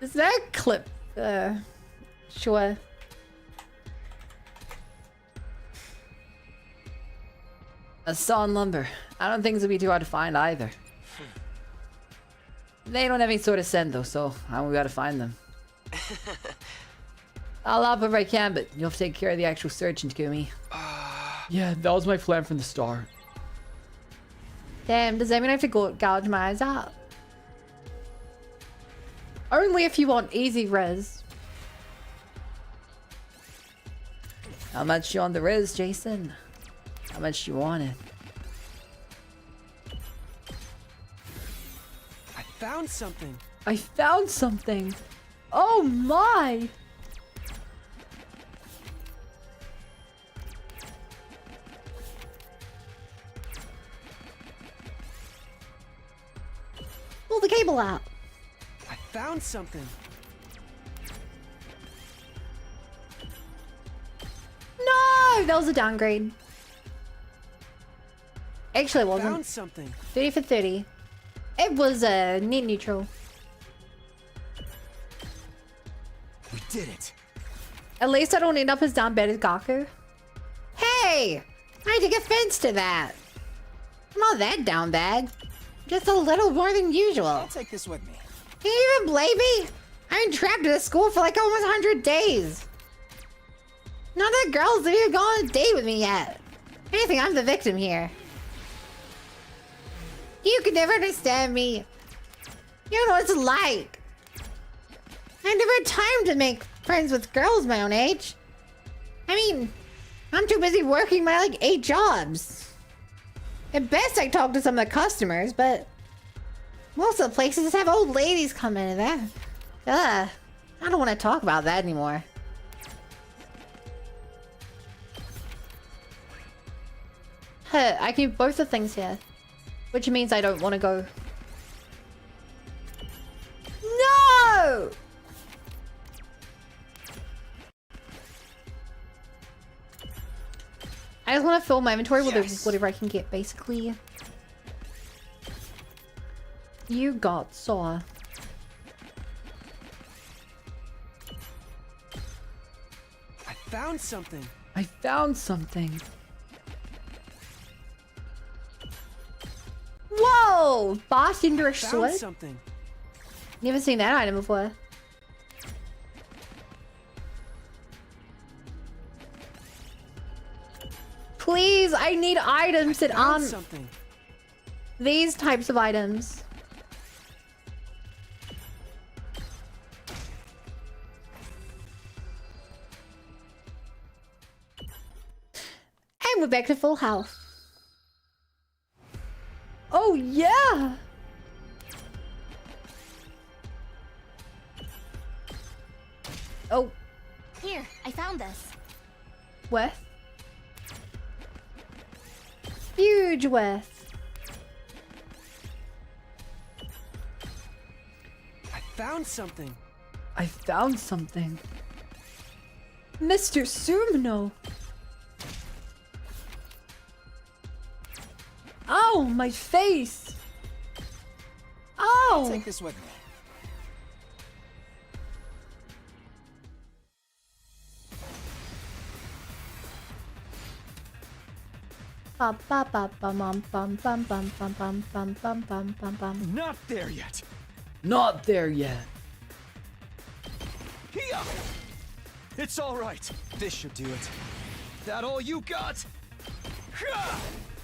[SPEAKER 1] Is there a clip? Sure.
[SPEAKER 4] A saw and lumber. I don't think this will be too hard to find either. They don't have any sort of scent though, so I won't be able to find them. I'll help if I can, but you'll have to take care of the actual searching, Takumi.
[SPEAKER 20] Yeah, that was my plan from the start.
[SPEAKER 1] Damn, does that mean I have to gouge my eyes out? Only if you want easy res.
[SPEAKER 4] How much you on the res, Jason? How much you want it?
[SPEAKER 9] I found something.
[SPEAKER 1] I found something. Oh my! Pull the cable out.
[SPEAKER 9] I found something.
[SPEAKER 1] No, that was a downgrade. Actually, it wasn't.
[SPEAKER 9] Found something.
[SPEAKER 1] 30 for 30. It was net neutral.
[SPEAKER 21] We did it.
[SPEAKER 1] At least I don't end up as down bad as Gaku. Hey! I take offense to that. I'm not that down bad. Just a little more than usual.
[SPEAKER 21] I'll take this with me.
[SPEAKER 1] Can you even blame me? I've been trapped in a school for like almost 100 days. None of the girls have even gone on a date with me yet. If anything, I'm the victim here. You could never understand me. You don't know what it's like. I never had time to make friends with girls my own age. I mean, I'm too busy working my like 8 jobs. At best, I talk to some of the customers, but most of the places have old ladies come in and that. I don't want to talk about that anymore. Huh, I can do both the things here. Which means I don't want to go. No! I just want to fill my inventory with whatever I can get, basically. You got saw.
[SPEAKER 21] I found something.
[SPEAKER 4] I found something.
[SPEAKER 1] Whoa! Bartender sword?
[SPEAKER 21] Something.
[SPEAKER 1] Never seen that item before. Please, I need items that aren't these types of items. And we're back to full health. Oh, yeah! Oh.
[SPEAKER 15] Here, I found this.
[SPEAKER 1] Where? Huge worth.
[SPEAKER 21] I found something.
[SPEAKER 4] I found something. Mr. Sumino. Oh, my face. Oh.
[SPEAKER 21] I'll take this with me.
[SPEAKER 1] Bum bum bum bum bum bum bum bum bum bum bum bum bum bum.
[SPEAKER 21] Not there yet.
[SPEAKER 4] Not there yet.
[SPEAKER 21] Here. It's all right. This should do it. That all you got?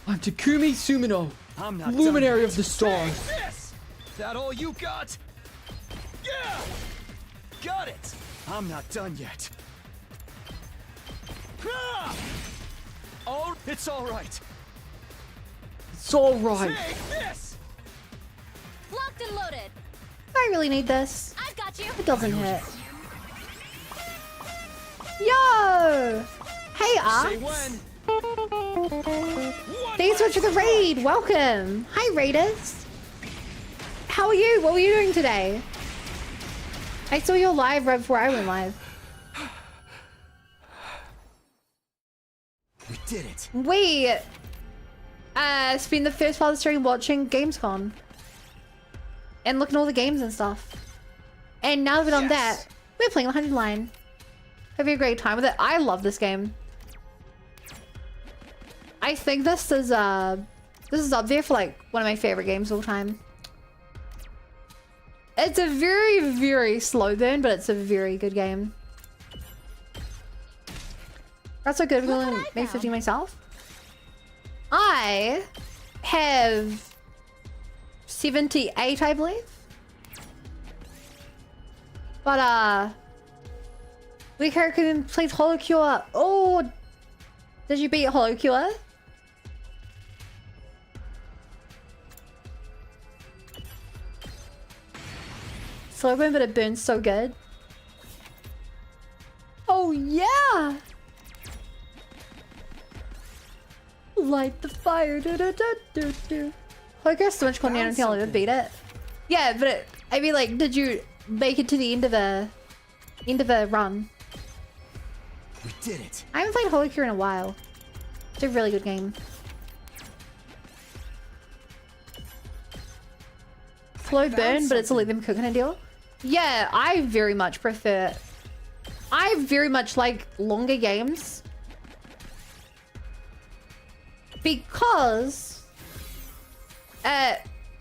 [SPEAKER 20] I'm Takumi Sumino,
[SPEAKER 21] I'm not
[SPEAKER 20] luminary
[SPEAKER 21] done
[SPEAKER 20] of the stars.
[SPEAKER 21] Take this. That all you got? Yeah. Got it. I'm not done yet. Oh, it's all right.
[SPEAKER 20] It's all right.
[SPEAKER 21] Take this.
[SPEAKER 15] Locked and loaded.
[SPEAKER 1] I really need this.
[SPEAKER 15] I've got you.
[SPEAKER 1] It doesn't hurt. Yo! Hey,
[SPEAKER 21] Say
[SPEAKER 1] Ox.
[SPEAKER 21] when.
[SPEAKER 1] Thanks so much for the raid. Welcome. Hi, raiders. How are you? What were you doing today? I saw your live right before I went live.
[SPEAKER 21] We did it.
[SPEAKER 1] We spent the first part of the stream watching GamesCon and looking at all the games and stuff. And now that we've done that, we're playing 100 Line. Having a great time with it. I love this game. I think this is up there for like one of my favorite games of all time. It's a very, very slow burn, but it's a very good game. That's so good. I'm going to make 15 myself. I have 78, I believe. But we can play Hollow Cure. Oh, did you beat Hollow Cure? Slow burn, but it burns so good. Oh yeah! Light the fire. Do, do, do, do, do. Hollow Cure is so much fun. I don't think I'll ever beat it. Yeah, but I mean, like, did you make it to the end of the run?
[SPEAKER 21] We did it.
[SPEAKER 1] I haven't played Hollow Cure in a while. It's a really good game. slow burn, but it's a let them cook kind of deal. Yeah, I very much prefer... I very much like longer games. Because...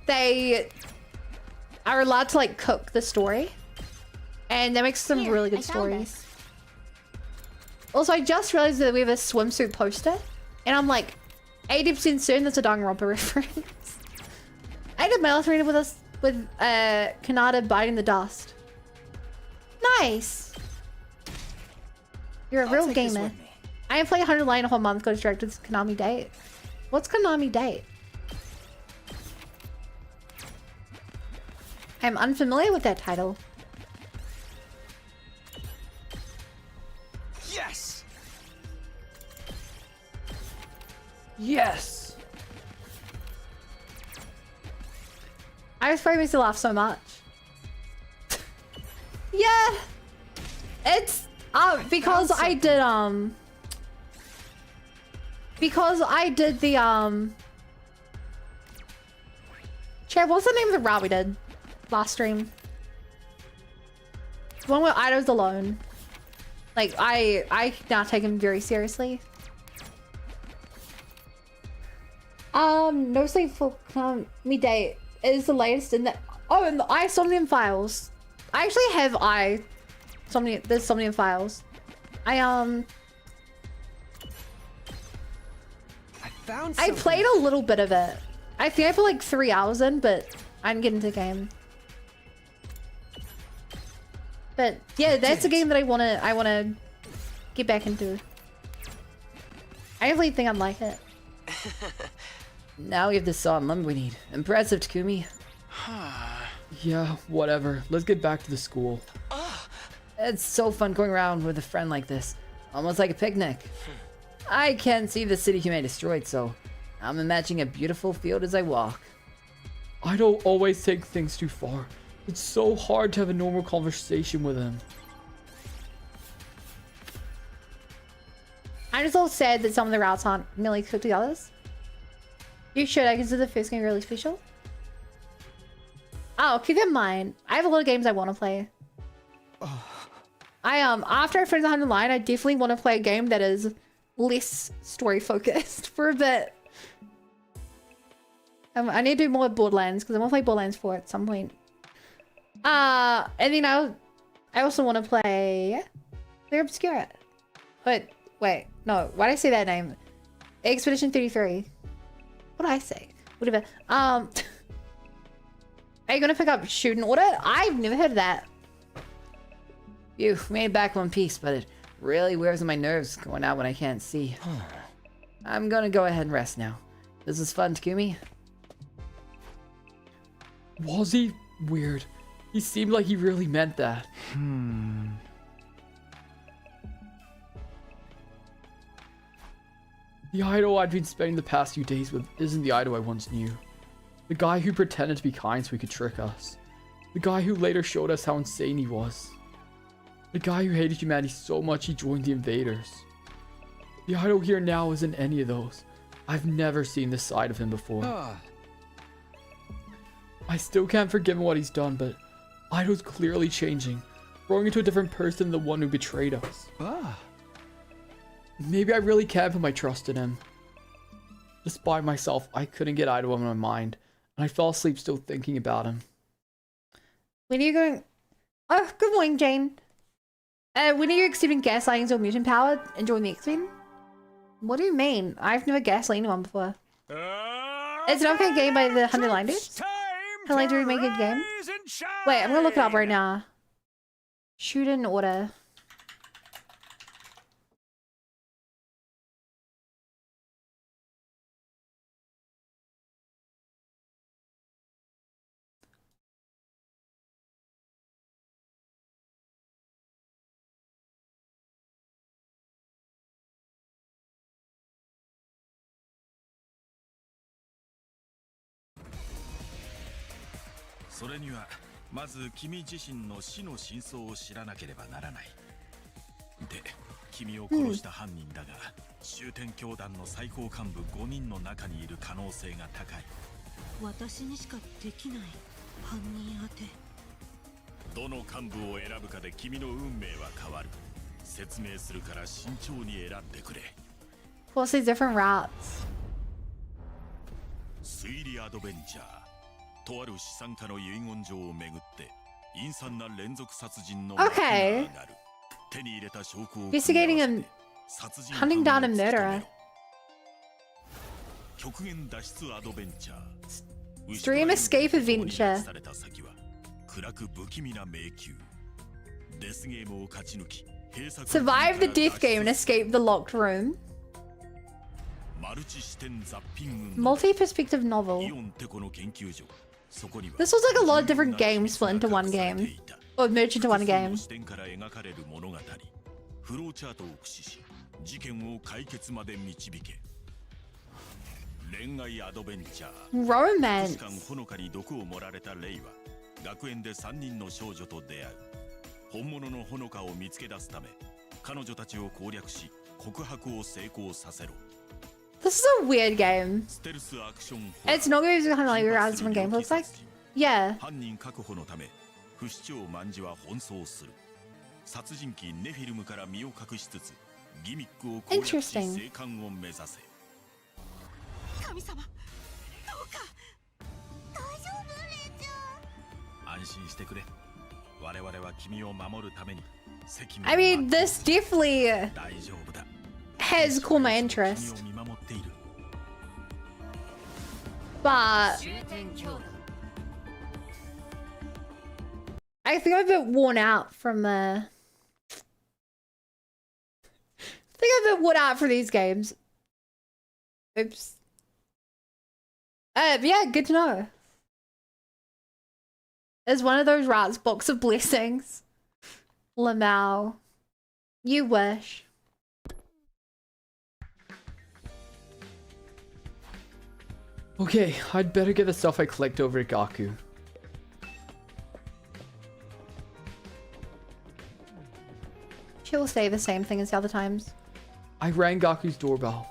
[SPEAKER 1] they are allowed to like cook the story. And that makes some really good stories. Also, I just realized that we have a swimsuit poster. And I'm like 80% certain that's a Danganronpa reference. I did Mouth Arena with us with Kanata biting the dust. Nice. You're a real gamer. I ain't played 100 Line a whole month, got distracted with Konami Date. What's Konami Date? I'm unfamiliar with that title.
[SPEAKER 21] Yes.
[SPEAKER 20] Yes.
[SPEAKER 1] I was probably makes me laugh so much. Yeah. It's because I did the Chad, what's the name of the route we did last stream? The one where Ido's alone. Like I now take him very seriously. No Sleep for Me Date is the latest in that. Oh, and the Somnium Files. I actually have the Somnium Files. I played a little bit of it. I think I put like 3 hours in, but I didn't get into the game. But yeah, that's a game that I wanna get back into. I definitely think I'd like it.
[SPEAKER 4] Now we have the saw and lumber we need. Impressive, Takumi.
[SPEAKER 20] Yeah, whatever. Let's get back to the school.
[SPEAKER 4] It's so fun going around with a friend like this. Almost like a picnic. I can't see the city he may destroyed, so I'm imagining a beautiful field as I walk.
[SPEAKER 20] I don't always take things too far. It's so hard to have a normal conversation with him.
[SPEAKER 1] I'm just a little sad that some of the routes aren't nearly cooked to others. You should. I consider the first game really special. Oh, keep in mind, I have a lot of games I want to play. After I finish 100 Line, I definitely want to play a game that is less story focused for a bit. I need to do more Borderlands because I want to play Borderlands 4 at some point. And then I also want to play Clear Obscura. But wait, no, why did I say that name? Expedition 33. What did I say? Whatever. Are you gonna pick up Shooting Order? I've never heard of that.
[SPEAKER 4] Phew, made it back one piece, but it really wears on my nerves going out when I can't see. I'm gonna go ahead and rest now. This was fun, Takumi.
[SPEAKER 20] Was he? Weird. He seemed like he really meant that. The idol I'd been spending the past few days with isn't the idol I once knew. The guy who pretended to be kind so he could trick us. The guy who later showed us how insane he was. The guy who hated humanity so much he joined the invaders. The idol here now isn't any of those. I've never seen this side of him before. I still can't forgive him what he's done, but Idol's clearly changing, growing into a different person than the one who betrayed us. Maybe I really can put my trust in him. Despite myself, I couldn't get Idol on my mind, and I fell asleep still thinking about him.
[SPEAKER 1] When are you going? Oh, good morning, Jane. When are you exceeding gaslighting or mutant power and join the X-Men? What do you mean? I've never gaslit anyone before. It's an okay game by the 100 Line dudes. How late do we make a game? Wait, I'm gonna look it up right now. Shooting Order.
[SPEAKER 13] どの幹部を選ぶかで君の運命は変わる。説明するから慎重に選んでくれ。
[SPEAKER 1] What's these different routes?
[SPEAKER 13] 推理アドベンチャー。とある資産家の遺言状をめぐって陰惨な連続殺人の
[SPEAKER 1] Okay.
[SPEAKER 13] 手に入れた証拠を
[SPEAKER 1] Investigating him, hunting down a murderer.
[SPEAKER 13] 極限脱出アドベンチャー。
[SPEAKER 1] Stream escape adventure.
[SPEAKER 13] された先は暗く不気味な迷宮。デスゲームを勝ち抜き、閉鎖
[SPEAKER 1] Survive the death game and escape the locked room.
[SPEAKER 13] マルチ視点ザッピング
[SPEAKER 1] Multi-perspective novel.
[SPEAKER 13] イオンテコの研究所。そこには
[SPEAKER 1] This was like a lot of different games split into one game. Or merged into one game.
[SPEAKER 13] 視点から描かれる物語。フローチャートを駆使し、事件を解決まで導け。恋愛アドベンチャー。
[SPEAKER 1] Romance.
[SPEAKER 13] 時間ほのかに毒を盛られたレイは学園で3人の少女と出会う。本物のほのかを見つけ出すため、彼女たちを攻略し、告白を成功させろ。
[SPEAKER 1] This is a weird game. It's not going to be kind of like your as different game looks like. Yeah.
[SPEAKER 13] 犯人確保のため、不死鳥卍は奔走する。殺人鬼ネフィルムから身を隠しつつ、ギミックを攻略し生還を目指せ。
[SPEAKER 9] 神様、どうか。
[SPEAKER 13] 大丈夫、レイちゃん。安心してくれ。我々は君を守るために責務を。
[SPEAKER 1] I mean, this definitely
[SPEAKER 13] 大丈夫だ。
[SPEAKER 1] has caught my interest. But I think I'm a bit worn out from I think I'm a bit worn out for these games. Oops. Yeah, good to know. Is one of those routes box of blessings? Lamau. You wish.
[SPEAKER 20] Okay, I'd better get the stuff I clicked over at Gaku.
[SPEAKER 1] She'll say the same thing as the other times.
[SPEAKER 20] I rang Gaku's doorbell.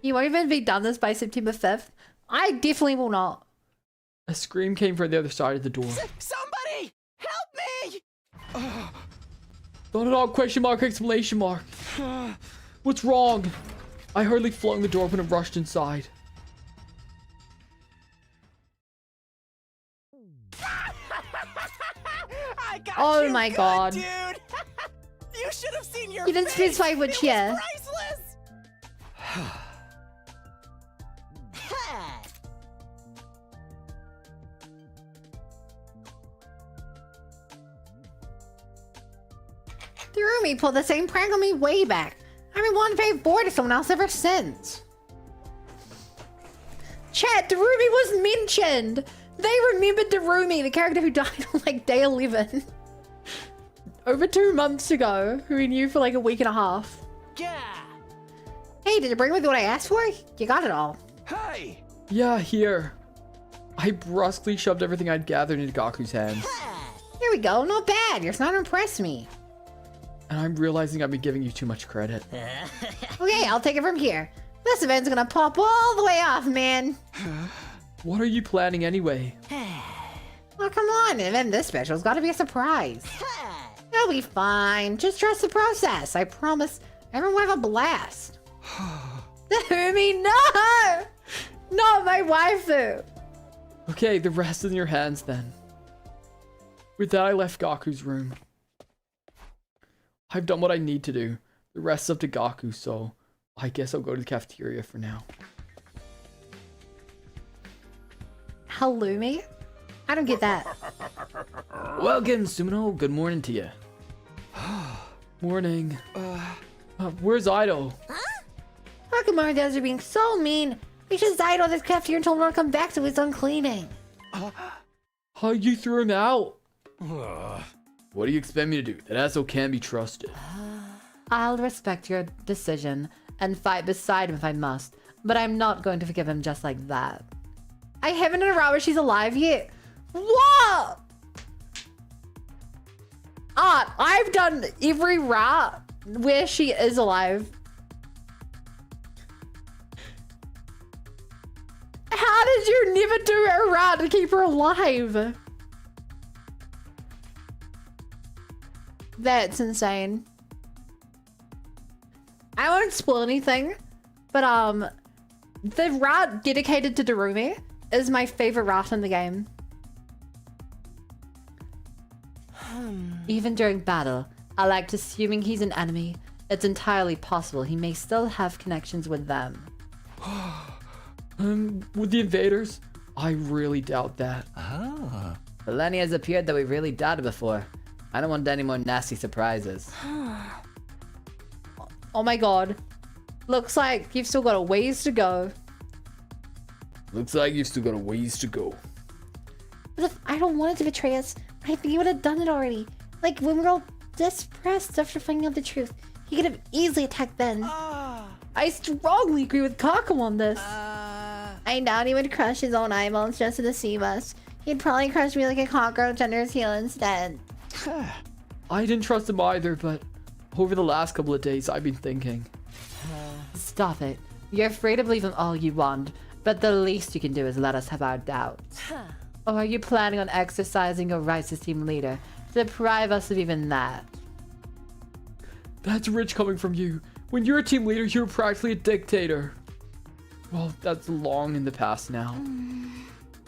[SPEAKER 1] You won't even be done this by September 5th. I definitely will not.
[SPEAKER 20] A scream came from the other side of the door.
[SPEAKER 9] Somebody! Help me!
[SPEAKER 20] Not at all, question mark, exclamation mark. What's wrong? I hurriedly flung the door open and rushed inside.
[SPEAKER 9] I got
[SPEAKER 1] Oh
[SPEAKER 9] you
[SPEAKER 1] my
[SPEAKER 9] good,
[SPEAKER 1] god.
[SPEAKER 9] Dude. You should have seen your
[SPEAKER 1] You didn't
[SPEAKER 9] face.
[SPEAKER 1] specify which, yeah.
[SPEAKER 9] Priceless.
[SPEAKER 1] Darumi pulled the same prank on me way back. I've been wanting to pay forward to someone else ever since. Chat, Darumi was mentioned. They remembered Darumi, the character who died on like day 11. Over 2 months ago, who we knew for like a week and a half.
[SPEAKER 9] Yeah.
[SPEAKER 1] Hey, did you bring with what I asked for? You got it all.
[SPEAKER 9] Hey.
[SPEAKER 20] Yeah, here. I brusquely shoved everything I'd gathered into Gaku's hands.
[SPEAKER 1] Here we go, not bad. You're starting to impress me.
[SPEAKER 20] And I'm realizing I've been giving you too much credit.
[SPEAKER 1] Okay, I'll take it from here. This event's gonna pop all the way off, man.
[SPEAKER 20] What are you planning anyway?
[SPEAKER 1] Well, come on, an event this special's gotta be a surprise. It'll be fine. Just trust the process. I promise everyone will have a blast. Darumi, no! Not my waifu!
[SPEAKER 20] Okay, the rest is in your hands then. With that, I left Gaku's room. I've done what I need to do. The rest's up to Gaku, so I guess I'll go to the cafeteria for now.
[SPEAKER 1] Halloumi? I don't get that.
[SPEAKER 20] Welcome, Sumino. Good morning to you. Morning. Where's Ido?
[SPEAKER 1] How come our dads are being so mean? We should idle this cafeteria until Ron comes back to his own cleaning.
[SPEAKER 20] How you threw him out? What do you expect me to do? That asshole can't be trusted.
[SPEAKER 1] I'll respect your decision and fight beside him if I must, but I'm not going to forgive him just like that. I haven't in a row where she's alive yet. What? Art, I've done every route where she is alive. How did you never do a rat to keep her alive? That's insane. I won't spoil anything, but the rat dedicated to Darumi is my favorite rat in the game. Even during battle, I liked assuming he's an enemy. It's entirely possible he may still have connections with them.
[SPEAKER 20] With the invaders? I really doubt that.
[SPEAKER 4] Millennia has appeared that we really doubted before. I don't want any more nasty surprises.
[SPEAKER 1] Oh my god. Looks like you've still got a ways to go.
[SPEAKER 20] Looks like you've still got a ways to go.
[SPEAKER 1] But if I don't want it to betray us, I think he would have done it already. Like when we're all depressed after finding out the truth. He could have easily attacked then. I strongly agree with Kako on this. I doubt he would crush his own eyeballs just to deceive us. He'd probably crush me like a cockroach under his heel instead.
[SPEAKER 20] I didn't trust him either, but over the last couple of days, I've been thinking.
[SPEAKER 4] Stop it. You're free to believe in all you want, but the least you can do is let us have our doubts. Or are you planning on exercising your rights as team leader to deprive us of even that?
[SPEAKER 20] That's rich coming from you. When you're a team leader, you're practically a dictator. Well, that's long in the past now.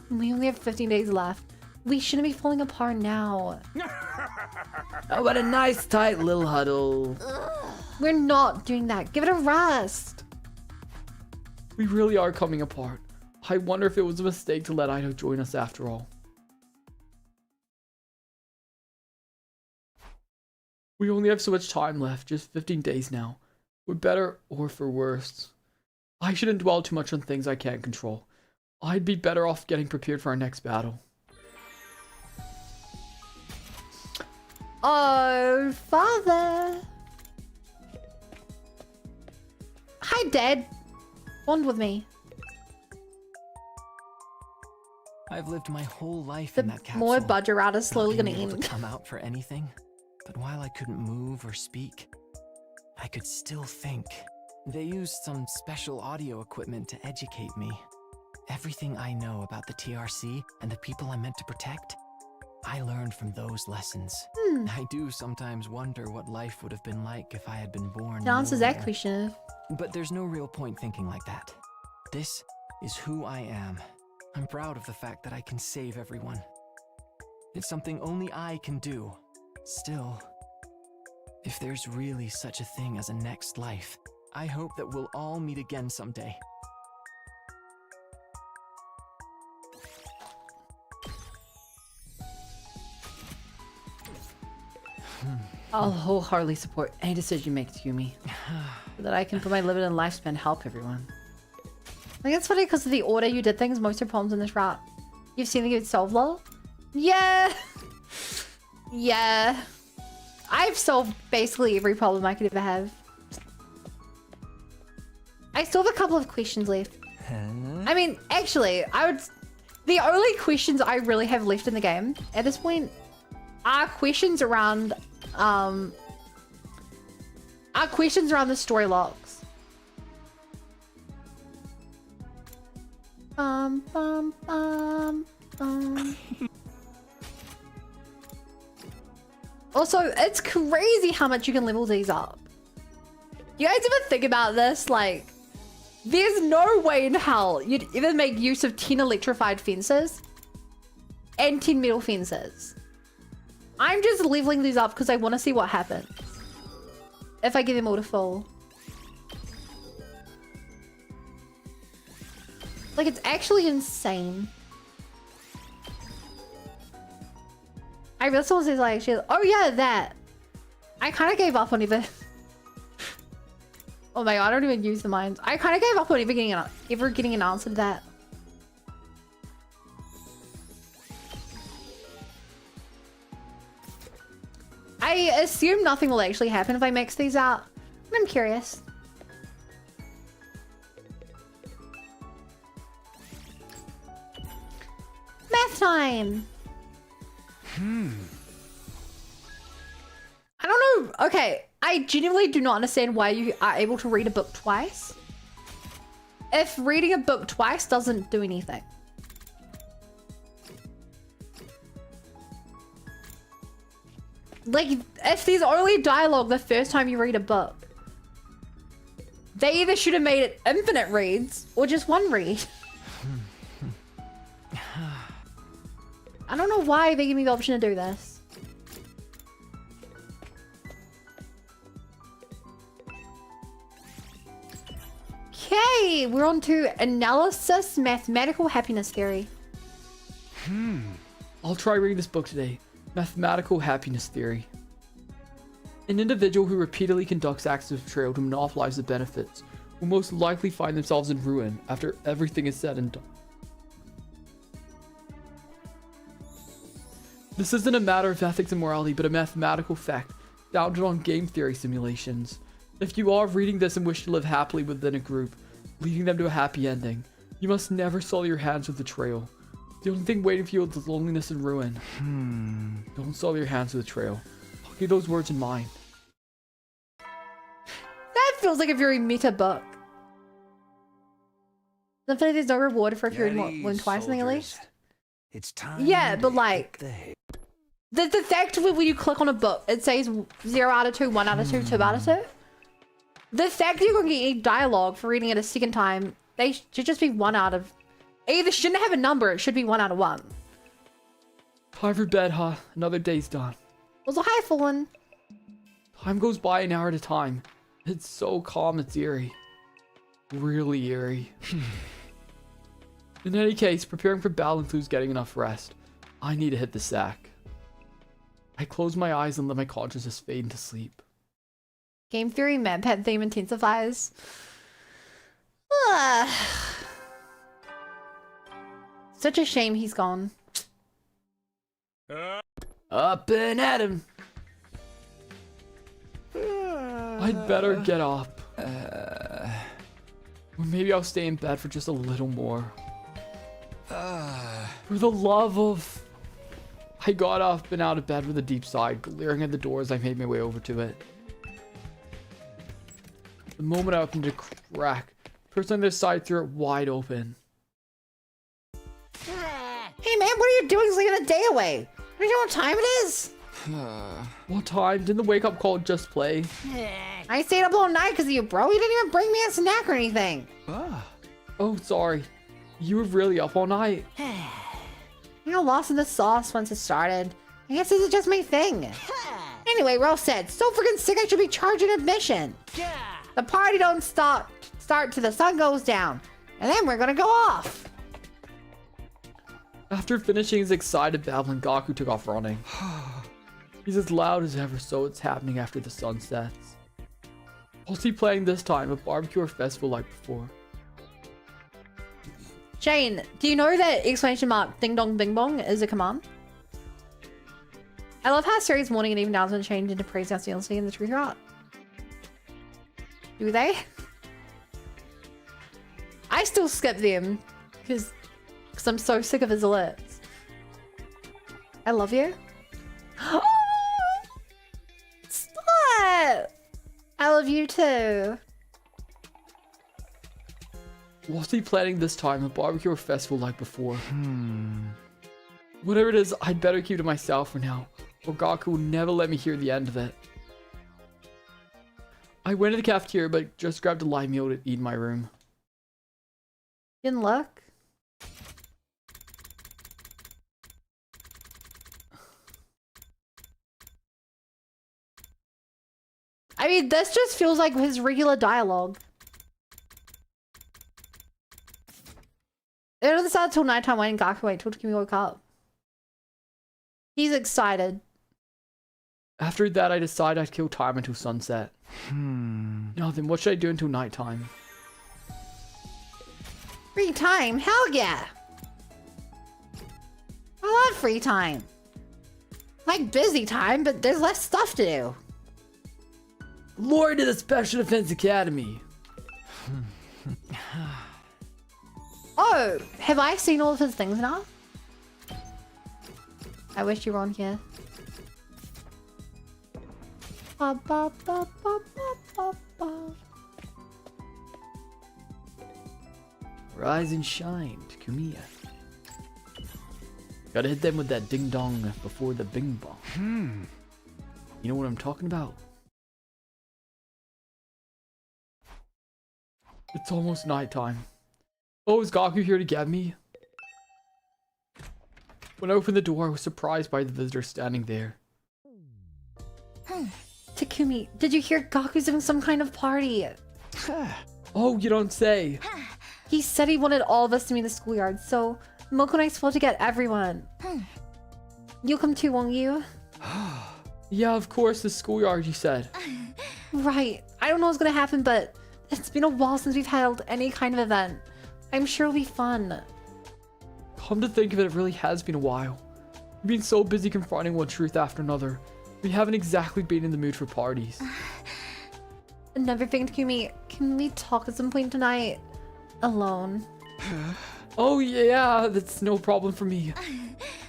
[SPEAKER 1] We only have 15 days left. We shouldn't be falling apart now.
[SPEAKER 4] Oh, what a nice tight little huddle.
[SPEAKER 1] We're not doing that. Give it a rest.
[SPEAKER 20] We really are coming apart. I wonder if it was a mistake to let Ido join us after all. We only have so much time left, just 15 days now. For better or for worse. I shouldn't dwell too much on things I can't control. I'd be better off getting prepared for our next battle.
[SPEAKER 1] Oh, father. Hi, Dad. Bond with me.
[SPEAKER 5] I've lived my whole life in that capsule.
[SPEAKER 1] More budget route is slowly
[SPEAKER 5] not
[SPEAKER 1] gonna
[SPEAKER 5] being able
[SPEAKER 1] end.
[SPEAKER 5] to come out for anything. But while I couldn't move or speak, I could still think. They used some special audio equipment to educate me. Everything I know about the TRC and the people I'm meant to protect, I learned from those lessons. I do sometimes wonder what life would have been like if I had been born.
[SPEAKER 1] It answers that
[SPEAKER 5] nowhere.
[SPEAKER 1] question.
[SPEAKER 5] But there's no real point thinking like that. This is who I am. I'm proud of the fact that I can save everyone. It's something only I can do. Still, if there's really such a thing as a next life, I hope that we'll all meet again someday.
[SPEAKER 4] I'll wholeheartedly support any decision you make, Yumi. So that I can, for my limited lifespan, help everyone.
[SPEAKER 1] I think it's funny because of the order you did things, most of your problems in this route. You've seen the good solve lol? Yeah. Yeah. I've solved basically every problem I could ever have. I still have a couple of questions left. I mean, actually, the only questions I really have left in the game at this point are questions around the story logs. Bum, bum, bum, bum. Also, it's crazy how much you can level these up. You guys ever think about this? Like, there's no way in hell you'd ever make use of 10 electrified fences and 10 metal fences. I'm just leveling these up because I want to see what happens if I get them all to full. Like, it's actually insane. I really someone says like, oh yeah, that. I kind of gave up on even. Oh my god, I don't even use the mines. I kind of gave up on ever getting an answer to that. I assume nothing will actually happen if I mix these out. I'm curious. Math time! I don't know. Okay, I genuinely do not understand why you are able to read a book twice. If reading a book twice doesn't do anything. Like, if there's only dialogue the first time you read a book, they either should have made it infinite reads or just one read. I don't know why they give me the option to do this. Okay, we're on to analysis, mathematical happiness theory.
[SPEAKER 20] I'll try reading this book today. Mathematical happiness theory. An individual who repeatedly conducts acts of betrayal to monopolize the benefits will most likely find themselves in ruin after everything is said and done. This isn't a matter of ethics and morality, but a mathematical fact founded on game theory simulations. If you are reading this and wish to live happily within a group, leading them to a happy ending, you must never sully your hands with betrayal. The only thing waiting for you is loneliness and ruin. Don't sully your hands with betrayal. I'll keep those words in mind.
[SPEAKER 1] That feels like a very meta book. Definitely there's no reward for if you read one twice, something at least.
[SPEAKER 12] It's time.
[SPEAKER 1] Yeah, but like the fact when you click on a book, it says 0 out of 2, 1 out of 2, 2 out of 2. The fact that you're gonna get any dialogue for reading it a second time, they should just be 1 out of. It either shouldn't have a number, it should be 1 out of 1.
[SPEAKER 20] Time for bed, huh? Another day's done.
[SPEAKER 1] Also, hi, Fallen.
[SPEAKER 20] Time goes by an hour at a time. It's so calm, it's eerie. Really eerie. In any case, preparing for battle includes getting enough rest. I need to hit the sack. I close my eyes and let my consciousness fade into sleep.
[SPEAKER 1] Game theory med pet theme intensifies. Such a shame he's gone.
[SPEAKER 20] Up and at him. I'd better get up. Or maybe I'll stay in bed for just a little more. For the love of... I got up and out of bed with a deep sigh, glaring at the door as I made my way over to it. The moment I opened it a crack, the person on the other side threw it wide open.
[SPEAKER 1] Hey man, what are you doing sleeping the day away? Do you know what time it is?
[SPEAKER 20] What time? Didn't the wake up call just play?
[SPEAKER 1] I stayed up all night because of you, bro. You didn't even bring me a snack or anything.
[SPEAKER 20] Oh, sorry. You were really up all night.
[SPEAKER 1] I got lost in the sauce once it started. I guess this is just my thing. Anyway, we're all set. So freaking sick I should be charging admission. The party don't start till the sun goes down. And then we're gonna go off.
[SPEAKER 20] After finishing his excited babbling, Gaku took off running. He's as loud as ever, so it's happening after the sun sets. What's he playing this time? A barbecue or festival like before?
[SPEAKER 1] Shane, do you know that exclamation mark ding dong bing bong is a command? I love how series morning and evening announcements change into praise and DLC and the truth art. Do they? I still skip them because I'm so sick of his alerts. I love you. Stop! I love you too.
[SPEAKER 20] What's he planning this time? A barbecue or festival like before? Whatever it is, I'd better keep it to myself for now, or Gaku will never let me hear the end of it. I went to the cafeteria, but just grabbed a light meal to eat in my room.
[SPEAKER 1] Didn't look. I mean, this just feels like his regular dialogue. It doesn't start till nighttime when Gaku wait till Kimi woke up. He's excited.
[SPEAKER 20] After that, I decided I'd kill time until sunset. Now then, what should I do until nighttime?
[SPEAKER 1] Free time? Hell yeah! I love free time. Like busy time, but there's less stuff to do.
[SPEAKER 20] Lord to the Special Defense Academy!
[SPEAKER 1] Oh, have I seen all of his things now? I wish you were on here. Ba, ba, ba, ba, ba, ba, ba.
[SPEAKER 20] Rise and shine, Takemiya. Gotta hit them with that ding dong before the bing bong. You know what I'm talking about? It's almost nighttime. Oh, is Gaku here to get me? When I opened the door, I was surprised by the visitor standing there.
[SPEAKER 1] Takumi, did you hear Gaku's having some kind of party?
[SPEAKER 20] Oh, you don't say.
[SPEAKER 1] He said he wanted all of us to meet in the schoolyard, so Moko and I supposed to get everyone. You'll come too, won't you?
[SPEAKER 20] Yeah, of course, the schoolyard, you said.
[SPEAKER 1] Right. I don't know what's gonna happen, but it's been a while since we've held any kind of event. I'm sure it'll be fun.
[SPEAKER 20] Come to think of it, it really has been a while. We've been so busy confronting one truth after another. We haven't exactly been in the mood for parties.
[SPEAKER 1] Another thing, Takumi, can we talk at some point tonight? Alone.
[SPEAKER 20] Oh yeah, that's no problem for me.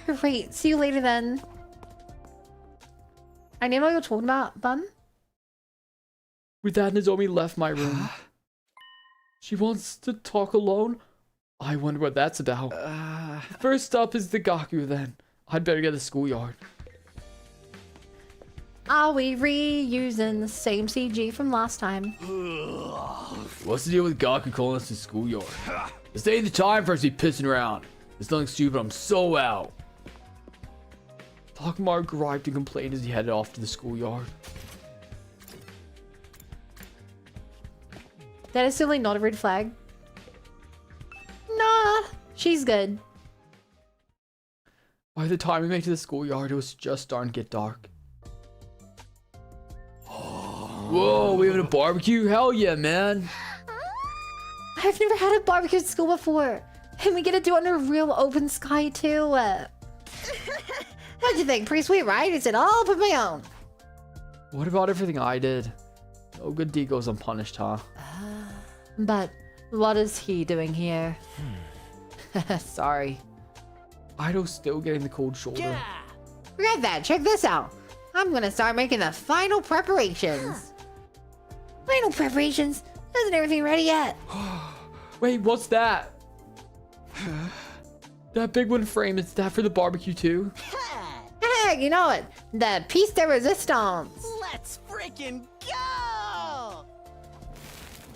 [SPEAKER 1] Great, see you later then. I know what you're talking about, Bun.
[SPEAKER 20] With that, Nozomi left my room. She wants to talk alone? I wonder what that's about. First up is the Gaku then. I'd better get the schoolyard.
[SPEAKER 1] Are we reusing the same CG from last time?
[SPEAKER 20] What's the deal with Gaku calling us to schoolyard? This ain't the time for us to be pissing around. It's nothing stupid, I'm so out. Takumar griped and complained as he headed off to the schoolyard.
[SPEAKER 1] That is certainly not a red flag. Nah, she's good.
[SPEAKER 20] By the time we made it to the schoolyard, it was just starting to get dark. Whoa, we having a barbecue? Hell yeah, man.
[SPEAKER 1] I've never had a barbecue at school before. And we get to do it under real open sky too. What'd you think? Pretty sweet, right? It's it all for my own.
[SPEAKER 20] What about everything I did? No good deed goes unpunished, huh?
[SPEAKER 1] But what is he doing here?
[SPEAKER 20] Sorry. Ido's still getting the cold shoulder.
[SPEAKER 1] Yeah. Forget that. Check this out. I'm gonna start making the final preparations. Final preparations? Isn't everything ready yet?
[SPEAKER 20] Wait, what's that? That big one frame, is that for the barbecue too?
[SPEAKER 1] Heck, you know it. The piece de resistance.
[SPEAKER 9] Let's freaking go!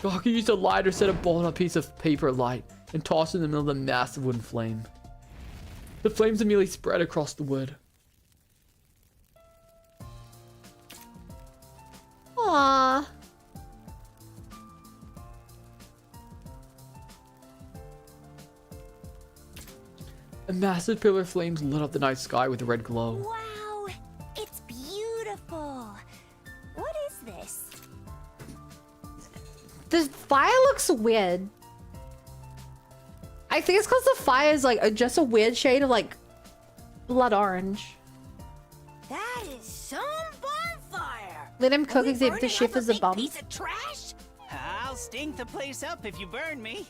[SPEAKER 20] Gaku used a lighter, set a bowl on a piece of paper light, and tossed it in the middle of the massive wooden flame. The flames immediately spread across the wood.
[SPEAKER 1] Aww.
[SPEAKER 20] A massive pillar of flames lit up the night sky with a red glow.
[SPEAKER 15] Wow, it's beautiful. What is this?
[SPEAKER 1] The fire looks weird. I think it's because the fire is like just a weird shade of like blood orange.
[SPEAKER 9] That is some bonfire.
[SPEAKER 1] Let him cook except the chef is a bum.
[SPEAKER 9] Piece of trash? I'll stink the place up if you burn me.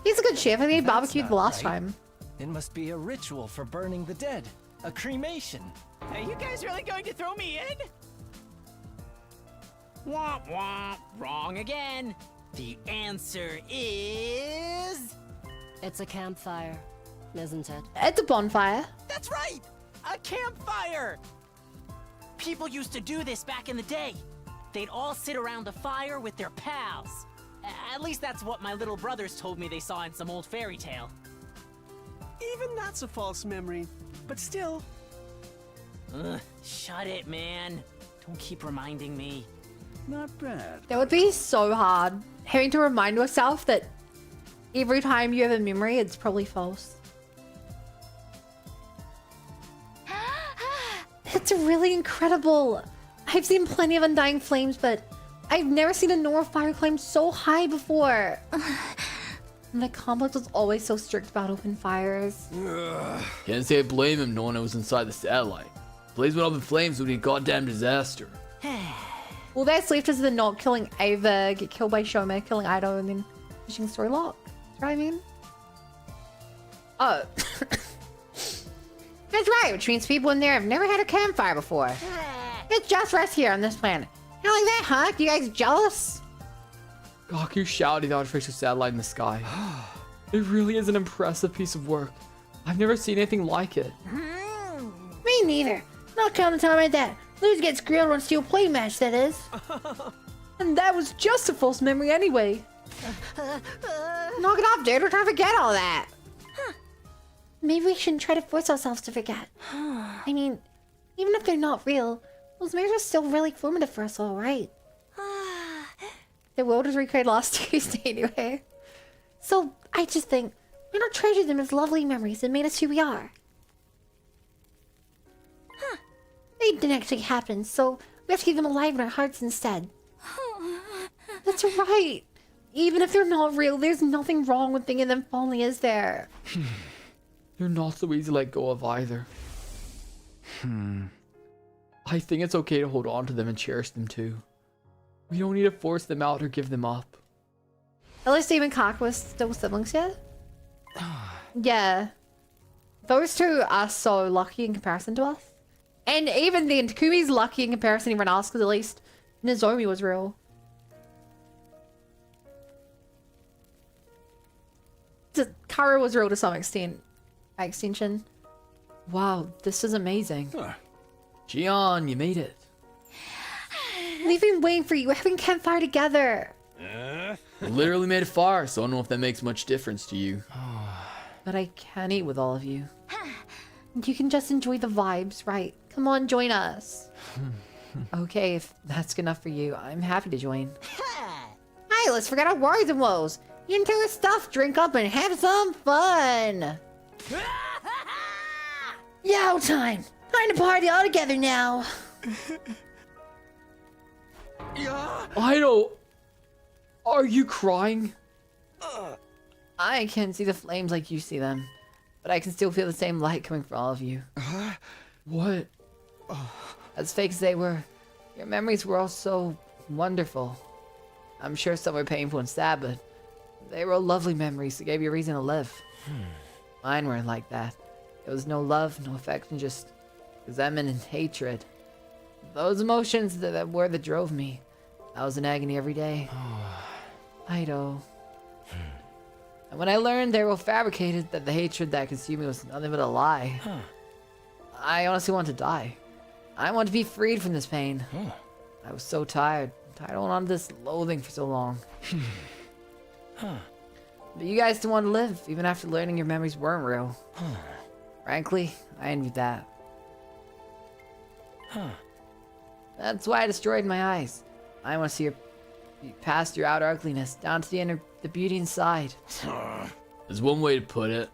[SPEAKER 1] He's a good chef. I think he
[SPEAKER 5] That's
[SPEAKER 1] barbecued
[SPEAKER 5] not
[SPEAKER 1] the last
[SPEAKER 5] right.
[SPEAKER 1] time.
[SPEAKER 5] It must be a ritual for burning the dead. A cremation.
[SPEAKER 9] Are you guys really going to throw me in? Womp womp. Wrong again. The answer is...
[SPEAKER 7] It's a campfire, isn't it?
[SPEAKER 1] It's a bonfire.
[SPEAKER 9] That's right! A campfire! People used to do this back in the day. They'd all sit around the fire with their pals. At least that's what my little brothers told me they saw in some old fairy tale.
[SPEAKER 14] Even that's a false memory, but still.
[SPEAKER 9] Ugh, shut it, man. Don't keep reminding me.
[SPEAKER 14] Not bad.
[SPEAKER 1] That would be so hard. Having to remind yourself that every time you have a memory, it's probably false. It's really incredible. I've seen plenty of undying flames, but I've never seen a normal fire climb so high before. And the complex was always so strict about open fires.
[SPEAKER 20] Can't say I blame him knowing I was inside the satellite. Blaze went up in flames, it would be a goddamn disaster.
[SPEAKER 1] Well, that's left us the not killing Ava, get killed by Shoma, killing Ido, and then finishing story lock. That's what I mean? Oh. That's right, which means people in there have never had a campfire before. It's just us here on this planet. You like that, huh? You guys jealous?
[SPEAKER 20] Gaku shouted the artificial satellite in the sky. It really is an impressive piece of work. I've never seen anything like it.
[SPEAKER 1] Me neither. Not counting the time I did. Lose gets grilled on steel play match, that is.
[SPEAKER 4] And that was just a false memory anyway.
[SPEAKER 1] Knock it off, dude. We're trying to forget all that. Maybe we shouldn't try to force ourselves to forget. I mean, even if they're not real, those memories are still really formative for us all, right? The world was recreated last Tuesday anyway. So, I just think, why not treasure them as lovely memories that made us who we are? They didn't actually happen, so we have to keep them alive in our hearts instead. That's right. Even if they're not real, there's nothing wrong with thinking them fondly, is there?
[SPEAKER 20] You're not so easy to let go of either. I think it's okay to hold on to them and cherish them too. We don't need to force them out or give them up.
[SPEAKER 1] At least Steve and Cock was still siblings, yeah? Yeah. Those two are so lucky in comparison to us. And even then, Takumi's lucky in comparison to everyone else, because at least Nozomi was real. Karu was real to some extent. By extension.
[SPEAKER 4] Wow, this is amazing. Gion, you made it.
[SPEAKER 1] We've been waiting for you. We're having campfire together.
[SPEAKER 20] Literally made it far, so I don't know if that makes much difference to you.
[SPEAKER 4] But I can't eat with all of you.
[SPEAKER 1] You can just enjoy the vibes, right? Come on, join us.
[SPEAKER 4] Okay, if that's good enough for you, I'm happy to join.
[SPEAKER 1] Hey, let's forget our worries and woes. Get into our stuff, drink up, and have some fun. Yow time! Time to party all together now.
[SPEAKER 20] Ido! Are you crying?
[SPEAKER 4] I can't see the flames like you see them, but I can still feel the same light coming from all of you.
[SPEAKER 20] What?
[SPEAKER 4] As fake as they were, your memories were all so wonderful. I'm sure some were painful and sad, but they were all lovely memories that gave you a reason to live. Mine weren't like that. There was no love, no affection, just resentment and hatred. Those emotions that were that drove me. I was in agony every day. Ido. And when I learned they were fabricated, that the hatred that consumed me was nothing but a lie, I honestly wanted to die. I wanted to be freed from this pain. I was so tired. Tired of holding on to this loathing for so long. But you guys still want to live, even after learning your memories weren't real. Frankly, I envied that. That's why I destroyed my eyes. I want to see you past your outer ugliness, down to the beauty inside.
[SPEAKER 20] There's one way to put it.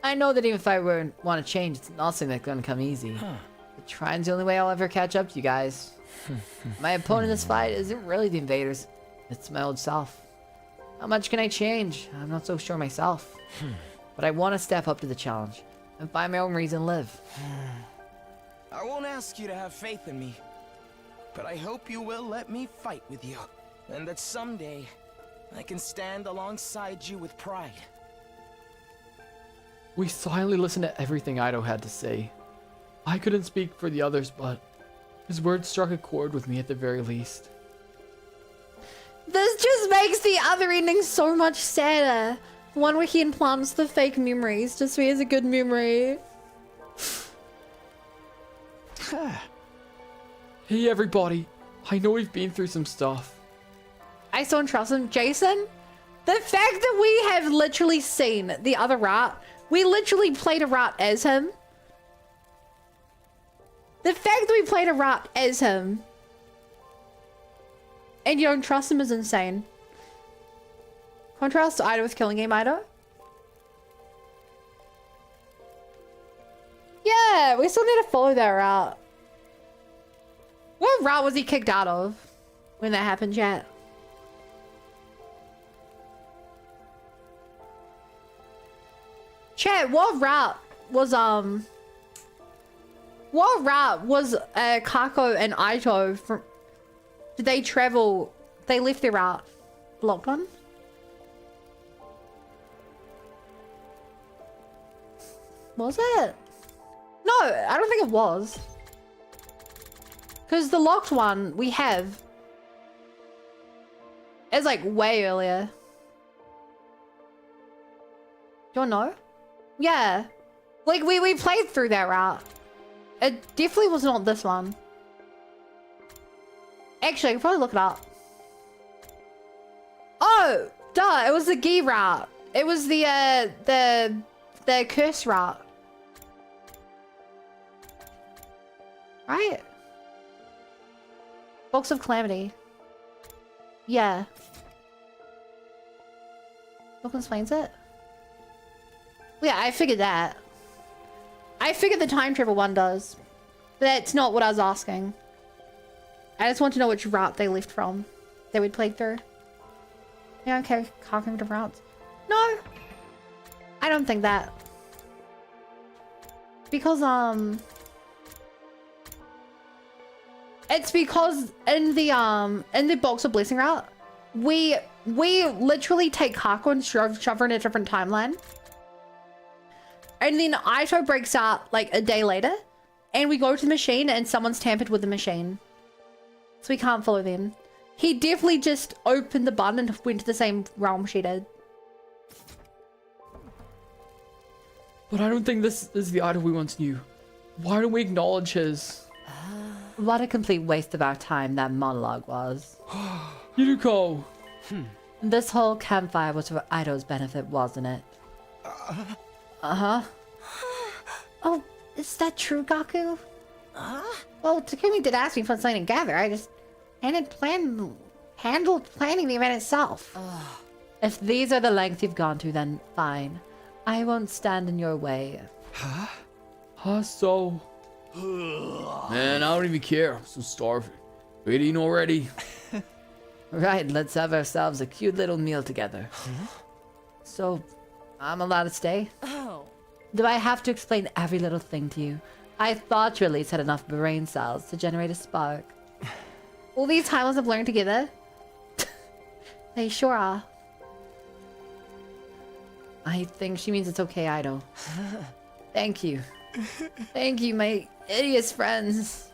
[SPEAKER 4] I know that even if I want to change, it's not something that's going to come easy. But trying's the only way I'll ever catch up to you guys. My opponent in this fight isn't really the invaders. It's my old self. How much can I change? I'm not so sure myself. But I want to step up to the challenge and find my own reason to live.
[SPEAKER 10] I won't ask you to have faith in me, but I hope you will let me fight with you, and that someday I can stand alongside you with pride.
[SPEAKER 20] We silently listened to everything Ido had to say. I couldn't speak for the others, but his words struck a chord with me at the very least.
[SPEAKER 1] This just makes the other ending so much sadder. One where he implants the fake memories just so he has a good memory.
[SPEAKER 20] Hey everybody, I know we've been through some stuff.
[SPEAKER 1] I still don't trust him. Jason, the fact that we have literally seen the other rat, we literally played a rat as him. The fact that we played a rat as him and you don't trust him is insane. Contrast to Ido with Killing Game Ido. Yeah, we still need to follow that route. What route was he kicked out of when that happened, chat? Chat, what route was Kako and Ito from? Did they travel? They left their route blocked one? Was it? No, I don't think it was. Because the locked one we have is like way earlier. Do you know? Yeah. Like we played through that route. It definitely was not this one. Actually, I can probably look it up. Oh, duh! It was the Gi route. It was the curse route. Right? Box of Calamity. Yeah. Book explains it. Yeah, I figured that. I figured the time travel one does. But that's not what I was asking. I just want to know which route they left from. That we'd played through. Yeah, okay. Cognitive routes. No! I don't think that. Because, it's because in the Box of Blessing route, we literally take Haku and shove her in a different timeline. And then Aito breaks out like a day later, and we go to the machine and someone's tampered with the machine. So we can't follow them. He definitely just opened the button and went to the same realm she did.
[SPEAKER 20] But I don't think this is the Aito we once knew. Why don't we acknowledge his...
[SPEAKER 4] What a complete waste of our time that monologue was.
[SPEAKER 20] Yuko!
[SPEAKER 4] This whole campfire was for Aito's benefit, wasn't it? Uh-huh.
[SPEAKER 1] Oh, is that true, Gaku? Well, Takumi did ask me for something together. I just handled planning the event itself.
[SPEAKER 4] If these are the lengths you've gone to, then fine. I won't stand in your way.
[SPEAKER 20] So... Man, I don't even care. I'm so starving. Eating already?
[SPEAKER 4] Right, let's have ourselves a cute little meal together. So, I'm allowed to stay?
[SPEAKER 3] Oh.
[SPEAKER 4] Do I have to explain every little thing to you? I thought you at least had enough brain cells to generate a spark.
[SPEAKER 1] All these timelines have learned together. They sure are.
[SPEAKER 4] I think she means it's okay, Aito. Thank you. Thank you, my hideous friends.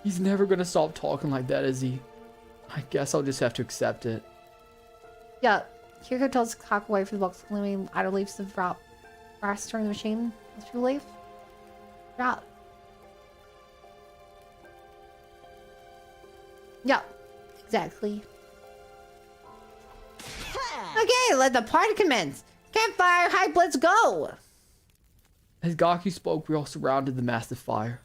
[SPEAKER 20] He's never gonna stop talking like that, is he? I guess I'll just have to accept it.
[SPEAKER 1] Yeah, Kiriko tells Haku away for the box of Calamity. Aito leaves the route. Rest during the machine. Let's leave. Route. Yeah, exactly. Okay, let the party commence. Campfire hype, let's go!
[SPEAKER 20] As Gaku spoke, we all surrounded the massive fire.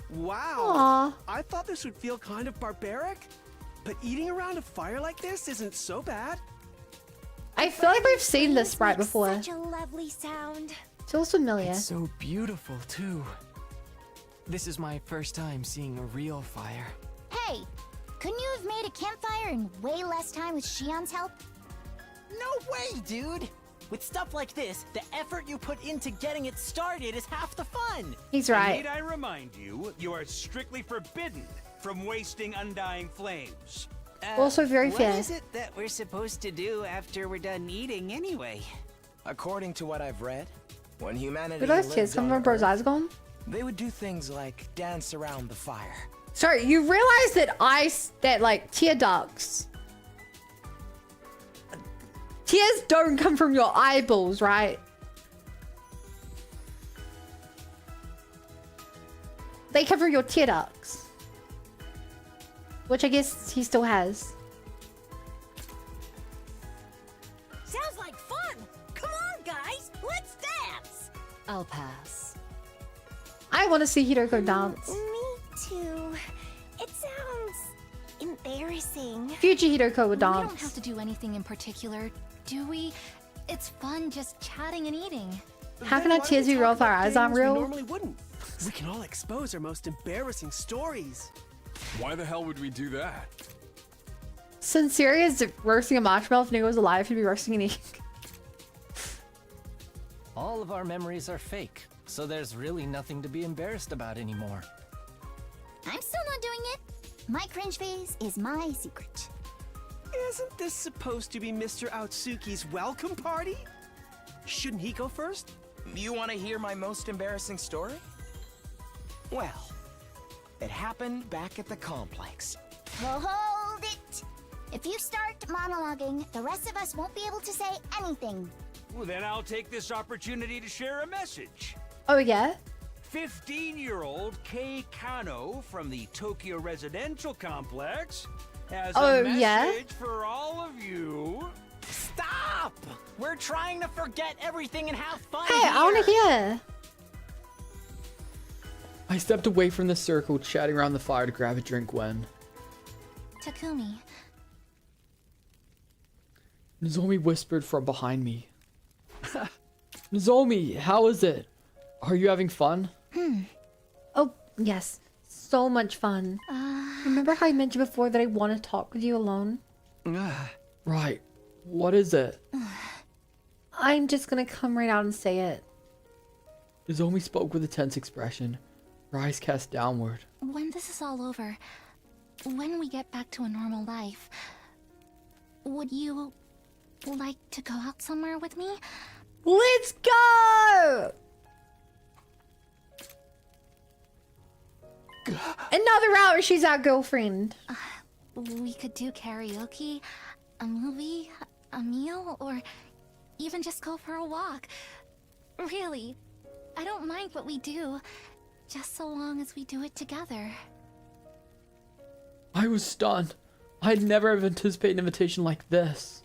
[SPEAKER 14] Wow! I thought this would feel kind of barbaric, but eating around a fire like this isn't so bad.
[SPEAKER 1] I feel like we've seen this sprite before.
[SPEAKER 15] Such a lovely sound.
[SPEAKER 1] Feels familiar.
[SPEAKER 5] It's so beautiful, too. This is my first time seeing a real fire.
[SPEAKER 15] Hey, couldn't you have made a campfire in way less time with Shion's help?
[SPEAKER 9] No way, dude! With stuff like this, the effort you put into getting it started is half the fun!
[SPEAKER 1] He's right.
[SPEAKER 8] Need I remind you, you are strictly forbidden from wasting undying flames.
[SPEAKER 1] Also very fair.
[SPEAKER 9] What is it that we're supposed to do after we're done eating anyway?
[SPEAKER 10] According to what I've read, when humanity
[SPEAKER 1] Did those kids come from Bro's eyes gone?
[SPEAKER 10] they would do things like dance around the fire.
[SPEAKER 1] Sorry, you realize that like tear ducts. Tears don't come from your eyeballs, right? They come from your tear ducts. Which I guess he still has.
[SPEAKER 15] Sounds like fun! Come on, guys! Let's dance!
[SPEAKER 7] I'll pass.
[SPEAKER 1] I want to see Hiroko dance.
[SPEAKER 15] Me too. It sounds embarrassing.
[SPEAKER 1] Future Hiroko would
[SPEAKER 6] We don't
[SPEAKER 1] dance.
[SPEAKER 6] have to do anything in particular, do we? It's fun just chatting and eating.
[SPEAKER 1] How can our tears be real if our eyes aren't real?
[SPEAKER 14] We normally wouldn't. We can all expose our most embarrassing stories.
[SPEAKER 22] Why the hell would we do that?
[SPEAKER 1] Sincere is roasting a marshmallow. If Nico was alive, he'd be roasting an egg.
[SPEAKER 5] All of our memories are fake, so there's really nothing to be embarrassed about anymore.
[SPEAKER 15] I'm still not doing it. My cringe phase is my secret.
[SPEAKER 14] Isn't this supposed to be Mr. Outsuki's welcome party? Shouldn't he go first?
[SPEAKER 10] You want to hear my most embarrassing story? Well, it happened back at the complex.
[SPEAKER 15] Well, hold it. If you start monologuing, the rest of us won't be able to say anything.
[SPEAKER 12] Well, then I'll take this opportunity to share a message.
[SPEAKER 1] Oh, yeah?
[SPEAKER 8] 15-year-old Kei Kano from the Tokyo Residential Complex has
[SPEAKER 1] Oh,
[SPEAKER 8] a message
[SPEAKER 1] yeah?
[SPEAKER 8] for all of you.
[SPEAKER 9] Stop! We're trying to forget everything and have fun.
[SPEAKER 1] Hey, I want to hear.
[SPEAKER 20] I stepped away from the circle, chatting around the fire to grab a drink when
[SPEAKER 15] Takumi.
[SPEAKER 20] Nozomi whispered from behind me. Nozomi, how is it? Are you having fun?
[SPEAKER 1] Oh, yes. So much fun. Remember how I mentioned before that I want to talk with you alone?
[SPEAKER 20] Right. What is it?
[SPEAKER 1] I'm just gonna come right out and say it.
[SPEAKER 20] Nozomi spoke with a tense expression, her eyes cast downward.
[SPEAKER 15] When this is all over, when we get back to a normal life, would you like to go out somewhere with me?
[SPEAKER 1] Let's go! Another route where she's our girlfriend.
[SPEAKER 15] We could do karaoke, a movie, a meal, or even just go for a walk. Really, I don't mind what we do, just so long as we do it together.
[SPEAKER 20] I was stunned. I'd never have anticipated an invitation like this.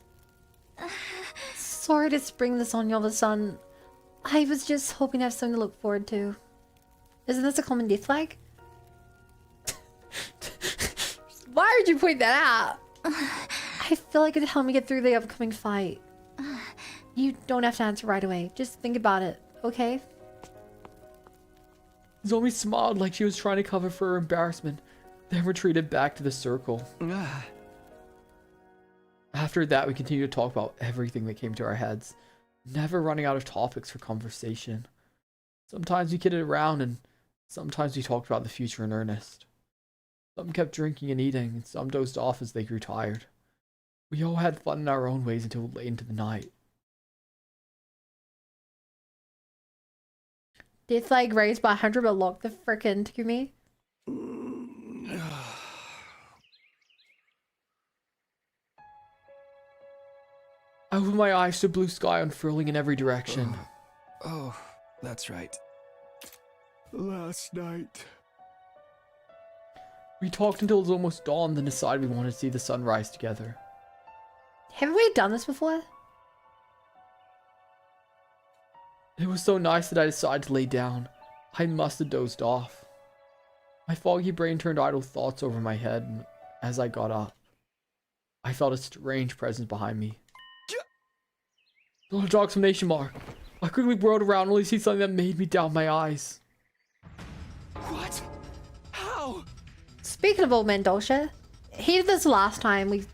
[SPEAKER 1] Sorry to spring this on you all of a sudden. I was just hoping to have something to look forward to. Isn't this a common death flag? Why would you point that out? I feel like it'd help me get through the upcoming fight. You don't have to answer right away. Just think about it, okay?
[SPEAKER 20] Zoe smiled like she was trying to cover for her embarrassment, then retreated back to the circle. After that, we continued to talk about everything that came to our heads, never running out of topics for conversation. Sometimes we kidded around, and sometimes we talked about the future in earnest. Some kept drinking and eating, and some dozed off as they grew tired. We all had fun in our own ways until late into the night.
[SPEAKER 1] Death flag raised by 100, but lock the frickin' Takumi.
[SPEAKER 20] I opened my eyes to blue sky unfurling in every direction.
[SPEAKER 16] Oh, that's right. Last night.
[SPEAKER 20] We talked until it was almost dawn, then decided we wanted to see the sunrise together.
[SPEAKER 1] Haven't we done this before?
[SPEAKER 20] It was so nice that I decided to lay down. I must have dozed off. My foggy brain turned idle thoughts over my head, and as I got up, I felt a strange presence behind me. Not a exclamation mark. I quickly whirled around, only to see something that made me doubt my eyes.
[SPEAKER 14] What? How?
[SPEAKER 1] Speaking of old man Dolce, he did this last time. We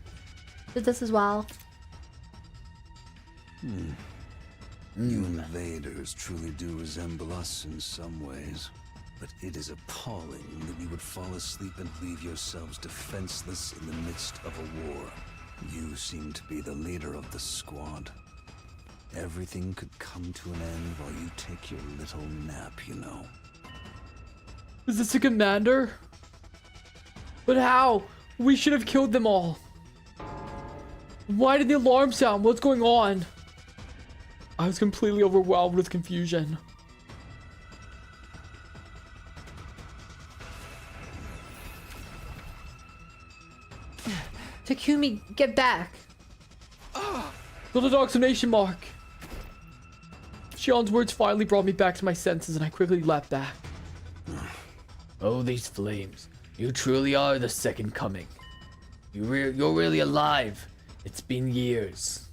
[SPEAKER 1] did this as well.
[SPEAKER 17] You invaders truly do resemble us in some ways. But it is appalling that you would fall asleep and leave yourselves defenseless in the midst of a war. You seem to be the leader of the squad. Everything could come to an end while you take your little nap, you know.
[SPEAKER 20] Is this a commander? But how? We should have killed them all. Why did the alarm sound? What's going on? I was completely overwhelmed with confusion.
[SPEAKER 1] Takumi, get back.
[SPEAKER 20] Not an exclamation mark. Shion's words finally brought me back to my senses, and I quickly leapt back.
[SPEAKER 18] Oh, these flames. You truly are the second coming. You're really alive. It's been years.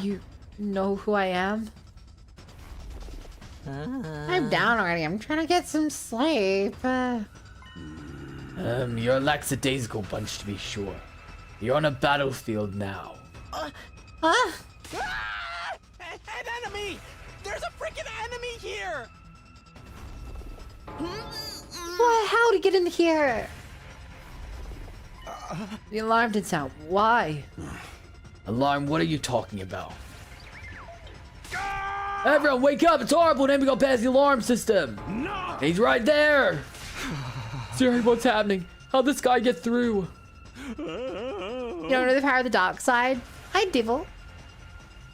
[SPEAKER 1] You know who I am? I'm down already. I'm trying to get some sleep.
[SPEAKER 18] You're a lackadaisical bunch to be sure. You're on a battlefield now.
[SPEAKER 1] Huh?
[SPEAKER 9] An enemy! There's a freaking enemy here!
[SPEAKER 1] What? How to get in here? The alarm did sound. Why?
[SPEAKER 18] Alarm, what are you talking about?
[SPEAKER 20] Everyone, wake up! It's horrible! And we got past the alarm system.
[SPEAKER 8] No!
[SPEAKER 20] He's right there. Siri, what's happening? How'd this guy get through?
[SPEAKER 1] You don't know the power of the dark side? Hi, devil.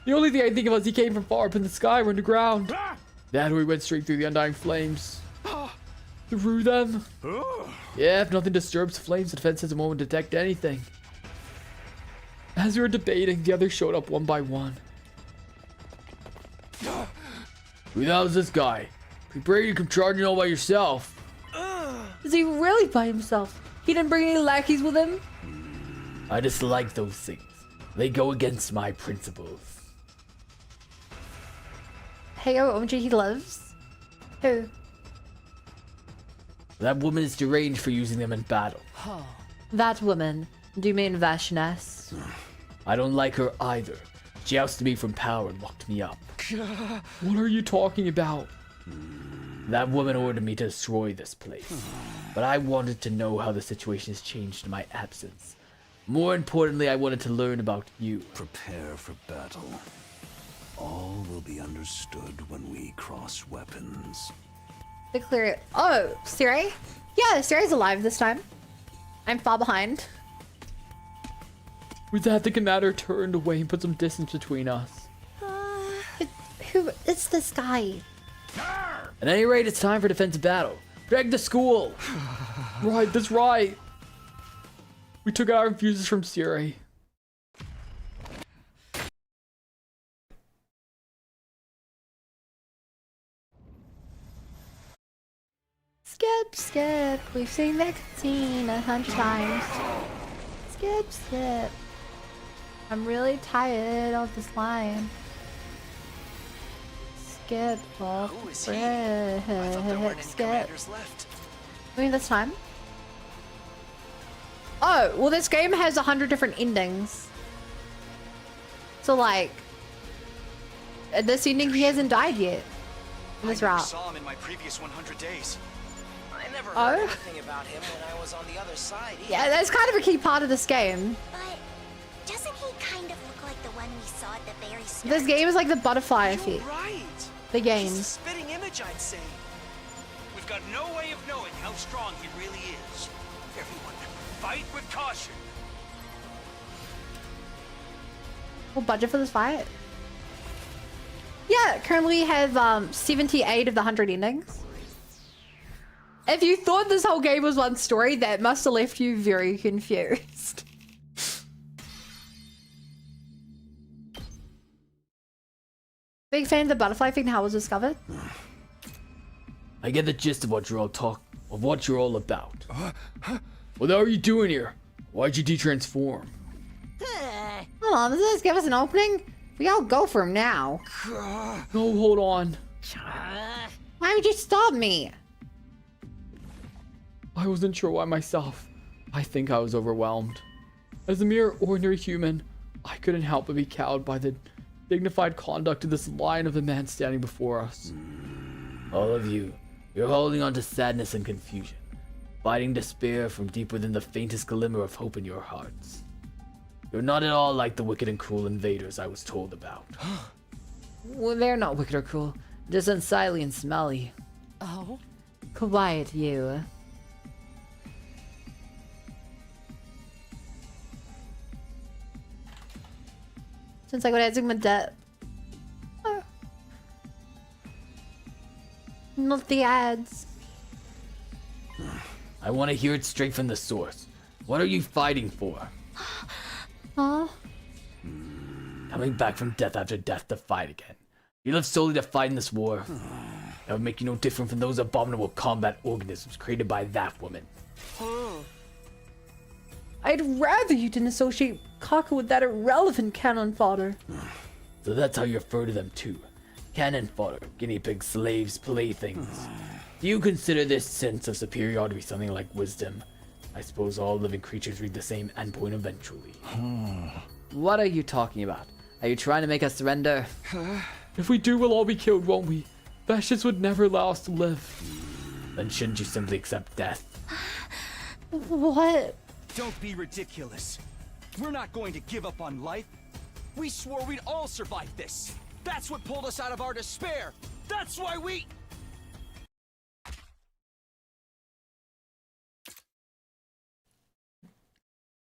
[SPEAKER 20] The only thing I think of is he came from far up in the sky or underground. That we went straight through the undying flames. Through them? Yeah, if nothing disturbs the flames, the defense system won't detect anything. As we were debating, the others showed up one by one. Who the hell is this guy? Prepare you to come charging all by yourself.
[SPEAKER 4] Is he really by himself? He didn't bring any lackeys with him?
[SPEAKER 18] I dislike those things. They go against my principles.
[SPEAKER 1] Hey, oh, OMG, he lives? Who?
[SPEAKER 18] That woman is deranged for using them in battle.
[SPEAKER 1] That woman. Do you mean Vashness?
[SPEAKER 18] I don't like her either. She ousted me from power and locked me up.
[SPEAKER 20] What are you talking about?
[SPEAKER 18] That woman ordered me to destroy this place. But I wanted to know how the situation has changed in my absence. More importantly, I wanted to learn about you.
[SPEAKER 17] Prepare for battle. All will be understood when we cross weapons.
[SPEAKER 1] The clear. Oh, Siri? Yeah, Siri's alive this time. I'm far behind.
[SPEAKER 20] With that, the commander turned away and put some distance between us.
[SPEAKER 1] Who is this guy?
[SPEAKER 18] At any rate, it's time for defensive battle. Protect the school!
[SPEAKER 20] Right, that's right. We took our infuses from Siri.
[SPEAKER 1] Skip, skip. We've seen that scene 100 times. Skip, skip. I'm really tired of this line. Skip, off, skip. I mean, that's time. Oh, well, this game has 100 different endings. So, like, this ending, he hasn't died yet. In this route.
[SPEAKER 10] I saw him in my previous 100 days. I never heard
[SPEAKER 1] Oh?
[SPEAKER 10] anything about him when I was on the other side.
[SPEAKER 1] Yeah, that's kind of a key part of this game.
[SPEAKER 15] But doesn't he kind of look like the one we saw at the very start?
[SPEAKER 1] This game is like the butterfly effect.
[SPEAKER 10] Right.
[SPEAKER 1] The game.
[SPEAKER 10] He's a spitting image, I'd say.
[SPEAKER 8] We've got no way of knowing how strong he really is. Everyone, fight with caution.
[SPEAKER 1] What budget for this fight? Yeah, currently we have 78 of the 100 endings. If you thought this whole game was one story, that must have left you very confused. Big fan of the butterfly effect and how it was discovered.
[SPEAKER 18] I get the gist of what you're all about.
[SPEAKER 20] What are you doing here? Why'd you detransform?
[SPEAKER 1] Hold on, does this give us an opening? We all go for him now.
[SPEAKER 20] No, hold on.
[SPEAKER 1] Why would you stop me?
[SPEAKER 20] I wasn't sure why myself. I think I was overwhelmed. As a mere ordinary human, I couldn't help but be cowed by the dignified conduct of this lion of a man standing before us.
[SPEAKER 18] All of you, you're holding on to sadness and confusion, fighting despair from deep within the faintest glimmer of hope in your hearts. You're not at all like the wicked and cruel invaders I was told about.
[SPEAKER 4] Well, they're not wicked or cruel, just unsightly and smelly.
[SPEAKER 7] Oh?
[SPEAKER 4] Quiet, you.
[SPEAKER 1] Since I got adding my debt. Not the ads.
[SPEAKER 18] I want to hear it straight from the source. What are you fighting for?
[SPEAKER 1] Huh?
[SPEAKER 18] Coming back from death after death to fight again. You live solely to fight in this war. That would make you no different from those abominable combat organisms created by that woman.
[SPEAKER 1] I'd rather you didn't associate Kaka with that irrelevant cannon fodder.
[SPEAKER 18] So that's how you refer to them too. Cannon fodder, guinea pigs, slaves, playthings. Do you consider this sense of superiority to be something like wisdom? I suppose all living creatures reach the same endpoint eventually.
[SPEAKER 4] What are you talking about? Are you trying to make us surrender?
[SPEAKER 20] If we do, we'll all be killed, won't we? Fascists would never allow us to live.
[SPEAKER 18] Then shouldn't you simply accept death?
[SPEAKER 1] What?
[SPEAKER 8] Don't be ridiculous. We're not going to give up on life. We swore we'd all survive this. That's what pulled us out of our despair. That's why we...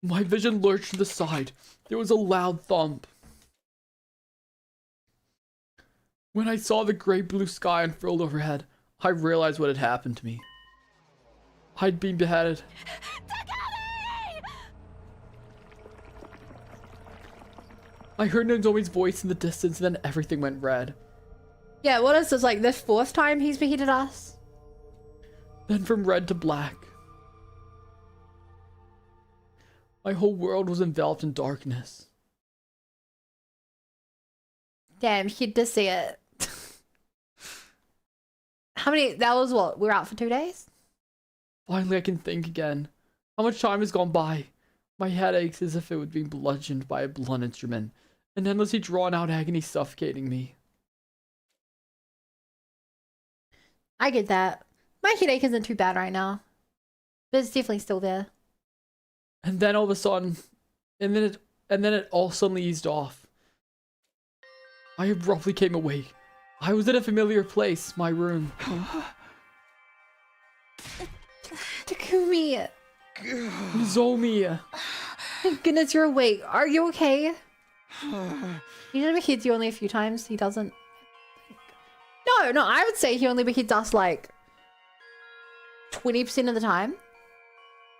[SPEAKER 20] My vision lurched to the side. There was a loud thump. When I saw the great blue sky unfurled overhead, I realized what had happened to me. I'd been beheaded. I heard Nozomi's voice in the distance, and then everything went red.
[SPEAKER 1] Yeah, what is this, like the 4th time he's beheaded us?
[SPEAKER 20] Then from red to black. My whole world was enveloped in darkness.
[SPEAKER 1] Damn, he did see it. How many, that was what, we were out for 2 days?
[SPEAKER 20] Finally, I can think again. How much time has gone by? My head aches as if it was being bludgeoned by a blunt instrument, and endlessly drawn out agony suffocating me.
[SPEAKER 1] I get that. My headache isn't too bad right now, but it's definitely still there.
[SPEAKER 20] And then all of a sudden, and then it all suddenly eased off. I abruptly came awake. I was in a familiar place, my room.
[SPEAKER 1] Takumi!
[SPEAKER 20] Nozomi!
[SPEAKER 1] Thank goodness you're awake. Are you okay? He didn't behead you only a few times. He doesn't. No, I would say he only beheads us like 20% of the time.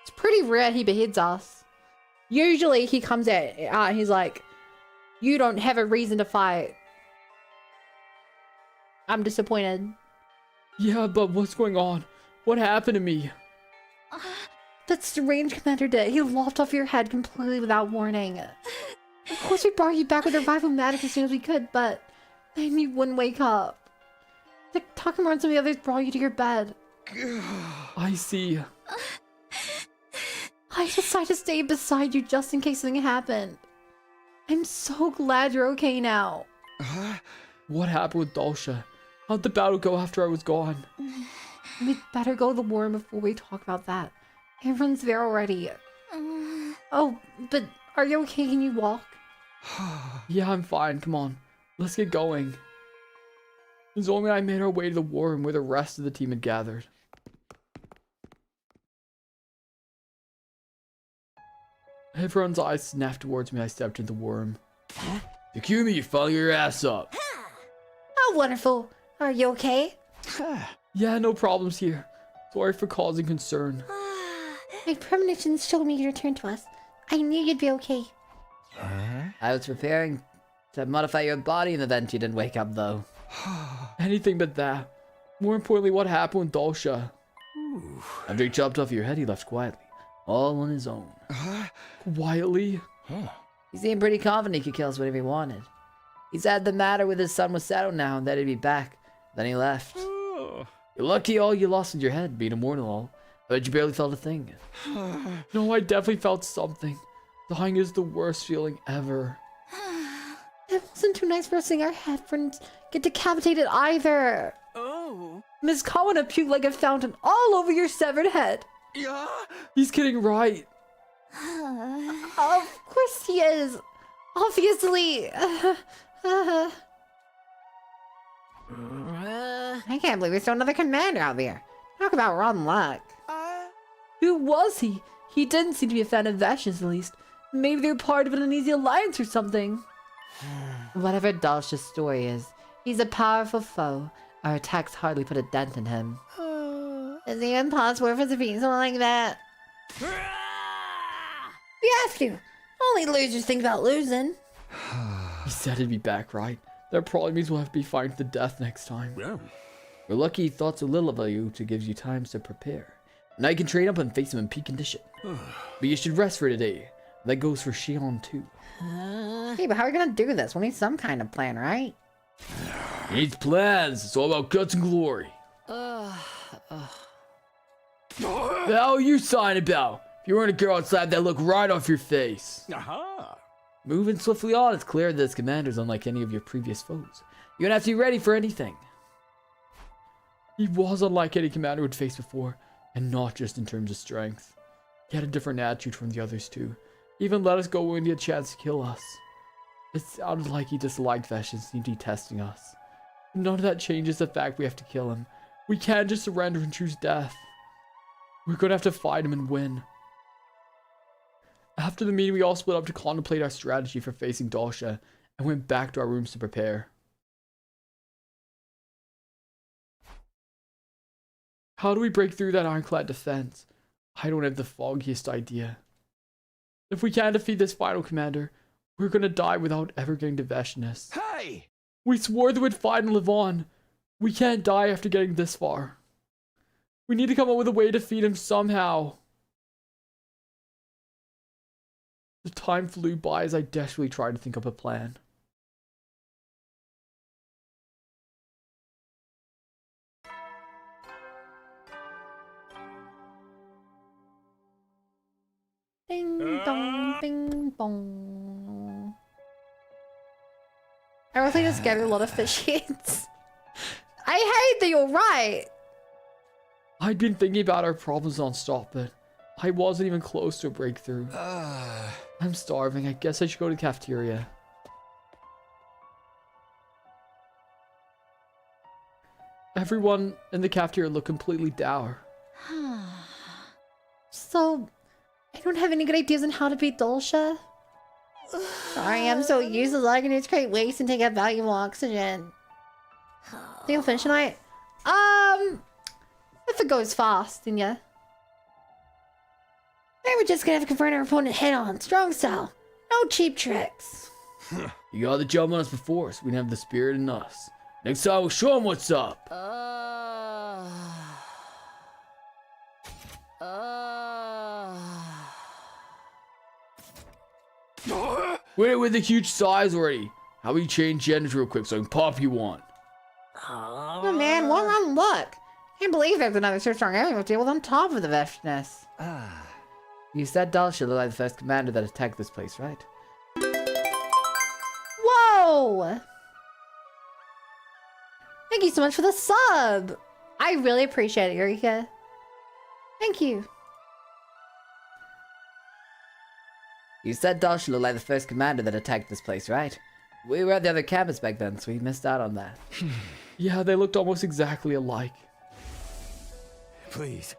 [SPEAKER 1] It's pretty rare he beheads us. Usually he comes out, he's like, you don't have a reason to fight. I'm disappointed.
[SPEAKER 20] Yeah, but what's going on? What happened to me?
[SPEAKER 1] That strange commander did. He lopped off your head completely without warning. Of course we brought you back with revival magic as soon as we could, but then you wouldn't wake up. The Takemura and some of the others brought you to your bed.
[SPEAKER 20] I see.
[SPEAKER 1] I decided to stay beside you just in case something happened. I'm so glad you're okay now.
[SPEAKER 20] What happened with Dalsha? How'd the battle go after I was gone?
[SPEAKER 1] We'd better go to the war room before we talk about that. Everyone's there already. Oh, but are you okay? Can you walk?
[SPEAKER 20] Yeah, I'm fine. Come on. Let's get going. Nozomi and I made our way to the war room where the rest of the team had gathered. Everyone's eyes snapped towards me. I stepped into the war room. Takumi, you follow your ass up.
[SPEAKER 1] Oh, wonderful. Are you okay?
[SPEAKER 20] Yeah, no problems here. Sorry for causing concern.
[SPEAKER 1] My premonitions showed me you returned to us. I knew you'd be okay.
[SPEAKER 4] I was preparing to modify your body in the event you didn't wake up, though.
[SPEAKER 20] Anything but that. More importantly, what happened with Dalsha? After he chopped off your head, he left quietly. All on his own. Quietly?
[SPEAKER 4] He seemed pretty confident he could kill us whenever he wanted. He said the matter with his son was settled now and that he'd be back. Then he left. You're lucky all you lost in your head, being immortal and all. I bet you barely felt a thing.
[SPEAKER 20] No, I definitely felt something. Dying is the worst feeling ever.
[SPEAKER 1] It wasn't too nice for us seeing our head friends get decapitated either.
[SPEAKER 14] Oh.
[SPEAKER 1] Ms. Kawana puked like a fountain all over your severed head.
[SPEAKER 14] Yeah.
[SPEAKER 20] He's kidding, right?
[SPEAKER 1] Of course he is. Obviously. I can't believe we saw another commander out there. Talk about rotten luck.
[SPEAKER 20] Who was he? He didn't seem to be a fan of Vash's, at least. Maybe they were part of an uneasy alliance or something.
[SPEAKER 4] Whatever Dalsha's story is, he's a powerful foe. Our attacks hardly put a dent in him.
[SPEAKER 1] Is it even possible for us to beat someone like that? We have to. Only losers think about losing.
[SPEAKER 20] He said he'd be back, right? That probably means we'll have to be fighting to the death next time.
[SPEAKER 16] Yeah.
[SPEAKER 4] We're lucky he thought so little of you to give you time to prepare. Now you can train up and face him in peak condition. But you should rest for today. That goes for Shion too.
[SPEAKER 1] Hey, but how are we gonna do this? We need some kind of plan, right?
[SPEAKER 20] He needs plans. It's all about guts and glory. The hell are you sighing about? If you weren't a girl outside, that look right off your face.
[SPEAKER 16] Aha!
[SPEAKER 4] Moving swiftly on, it's clear that this commander's unlike any of your previous foes. You don't have to be ready for anything.
[SPEAKER 20] He was unlike any commander we'd faced before, and not just in terms of strength. He had a different attitude from the others too. He even let us go when he had a chance to kill us. It sounded like he disliked Vesh and seemed detesting us. None of that changes the fact we have to kill him. We can't just surrender and choose death. We're gonna have to fight him and win. After the meeting, we all split up to contemplate our strategy for facing Dalsha and went back to our rooms to prepare. How do we break through that ironclad defense? I don't have the foggiest idea. If we can't defeat this final commander, we're gonna die without ever getting to Veshness.
[SPEAKER 21] Hey!
[SPEAKER 20] We swore that we'd fight and live on. We can't die after getting this far. We need to come up with a way to defeat him somehow. The time flew by as I desperately tried to think up a plan.
[SPEAKER 1] Ding dong, bing bong. I really just get a lot of fish hits. I hate that you're right.
[SPEAKER 20] I'd been thinking about our problems non-stop, but I wasn't even close to a breakthrough. I'm starving. I guess I should go to the cafeteria. Everyone in the cafeteria looked completely dour.
[SPEAKER 1] So, I don't have any good ideas on how to beat Dulcia. Sorry, I'm so useless. I can just create waste and take up valuable oxygen. Think you'll finish tonight? If it goes fast, then yeah. Then we're just gonna have to confront our opponent head on. Strong style. No cheap tricks.
[SPEAKER 18] You got the jump on us before, so we can have the spirit in us. Next time we'll show them what's up. Wait with the huge size already. How about you change genders real quick so I can pop you one?
[SPEAKER 1] Oh man, one on luck. Can't believe there's another so strong enemy with on top of the Veshness.
[SPEAKER 4] You said Dulcia looked like the first commander that attacked this place, right?
[SPEAKER 1] Whoa! Thank you so much for the sub. I really appreciate it, Eureka. Thank you.
[SPEAKER 4] You said Dulcia looked like the first commander that attacked this place, right? We were at the other campus back then, so we missed out on that.
[SPEAKER 20] Yeah, they looked almost exactly alike.
[SPEAKER 21] Please,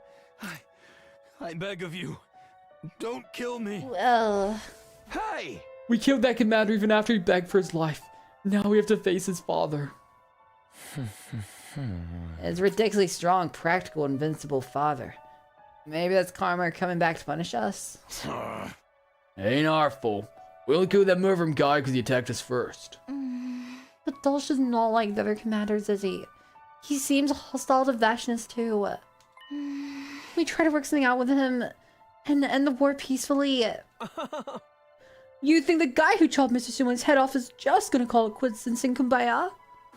[SPEAKER 21] I beg of you, don't kill me.
[SPEAKER 1] Well...
[SPEAKER 21] Hey!
[SPEAKER 20] We killed that commander even after he begged for his life. Now we have to face his father.
[SPEAKER 4] His ridiculously strong, practical, invincible father. Maybe that's karma coming back to punish us?
[SPEAKER 18] Ain't our fault. We only killed that Murvum guy because he attacked us first.
[SPEAKER 1] But Dulcia's not like the other commanders, is he? He seems hostile to Veshness too. We try to work something out with him and end the war peacefully. You think the guy who chopped Mr. Sumon's head off is just gonna call it quits and sing Kumbaya?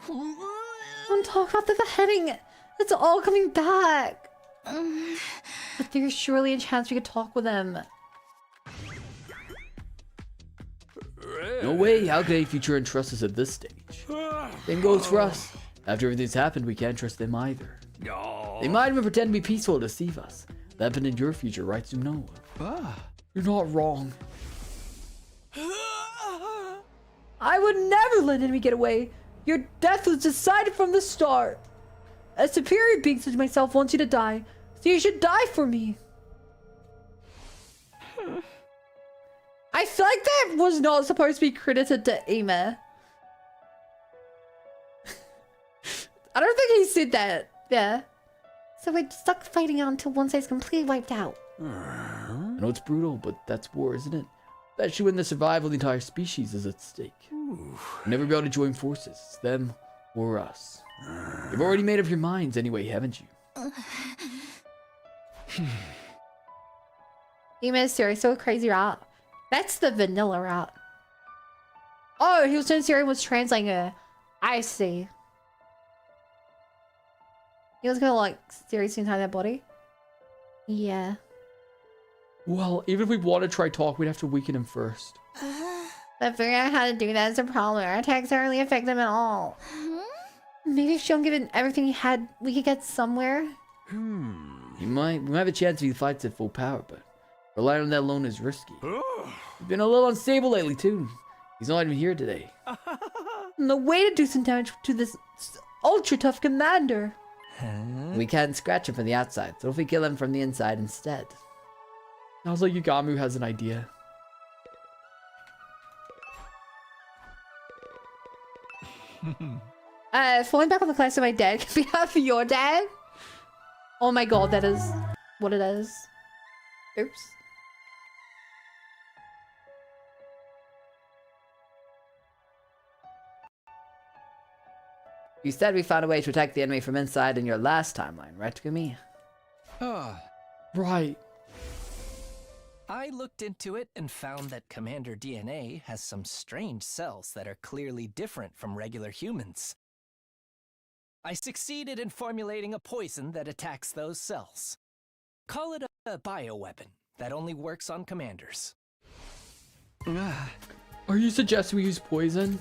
[SPEAKER 1] Don't talk about the beheading. It's all coming back. But there's surely a chance we could talk with him.
[SPEAKER 18] No way, how could any future entrust us at this stage? Same goes for us. After everything's happened, we can't trust them either. They might even pretend to be peaceful to deceive us. That happened in your future, right, Suno?
[SPEAKER 20] You're not wrong.
[SPEAKER 1] I would never let an enemy get away. Your death was decided from the start. A superior being such as myself wants you to die, so you should die for me. I feel like that was not supposed to be credited to Ema. I don't think he said that. Yeah. So we're stuck fighting out until one side's completely wiped out.
[SPEAKER 18] I know it's brutal, but that's war, isn't it? Especially when the survival of the entire species is at stake. You'll never be able to join forces. It's them or us. You've already made up your minds anyway, haven't you?
[SPEAKER 1] Ema is serious, so crazy route. That's the vanilla route. Oh, he was sincere and was translating her. I see. He was gonna like seriously inside that body. Yeah.
[SPEAKER 20] Well, even if we want to try talk, we'd have to weaken him first.
[SPEAKER 1] But figuring out how to do that is a problem. Our attacks don't really affect them at all. Maybe if Sean given everything he had, we could get somewhere.
[SPEAKER 18] We might have a chance if he fights at full power, but relying on that alone is risky. He's been a little unstable lately too. He's not even here today.
[SPEAKER 1] No way to do some damage to this ultra tough commander.
[SPEAKER 4] We can't scratch him from the outside, so if we kill him from the inside instead.
[SPEAKER 20] Sounds like Yugamu has an idea.
[SPEAKER 1] Falling back on the class of my dad can be half of your dad. Oh my god, that is what it is. Oops.
[SPEAKER 4] You said we found a way to attack the enemy from inside in your last timeline, right, Gumi?
[SPEAKER 20] Right.
[SPEAKER 11] I looked into it and found that Commander DNA has some strange cells that are clearly different from regular humans. I succeeded in formulating a poison that attacks those cells. Call it a bioweapon that only works on commanders.
[SPEAKER 20] Are you suggesting we use poison?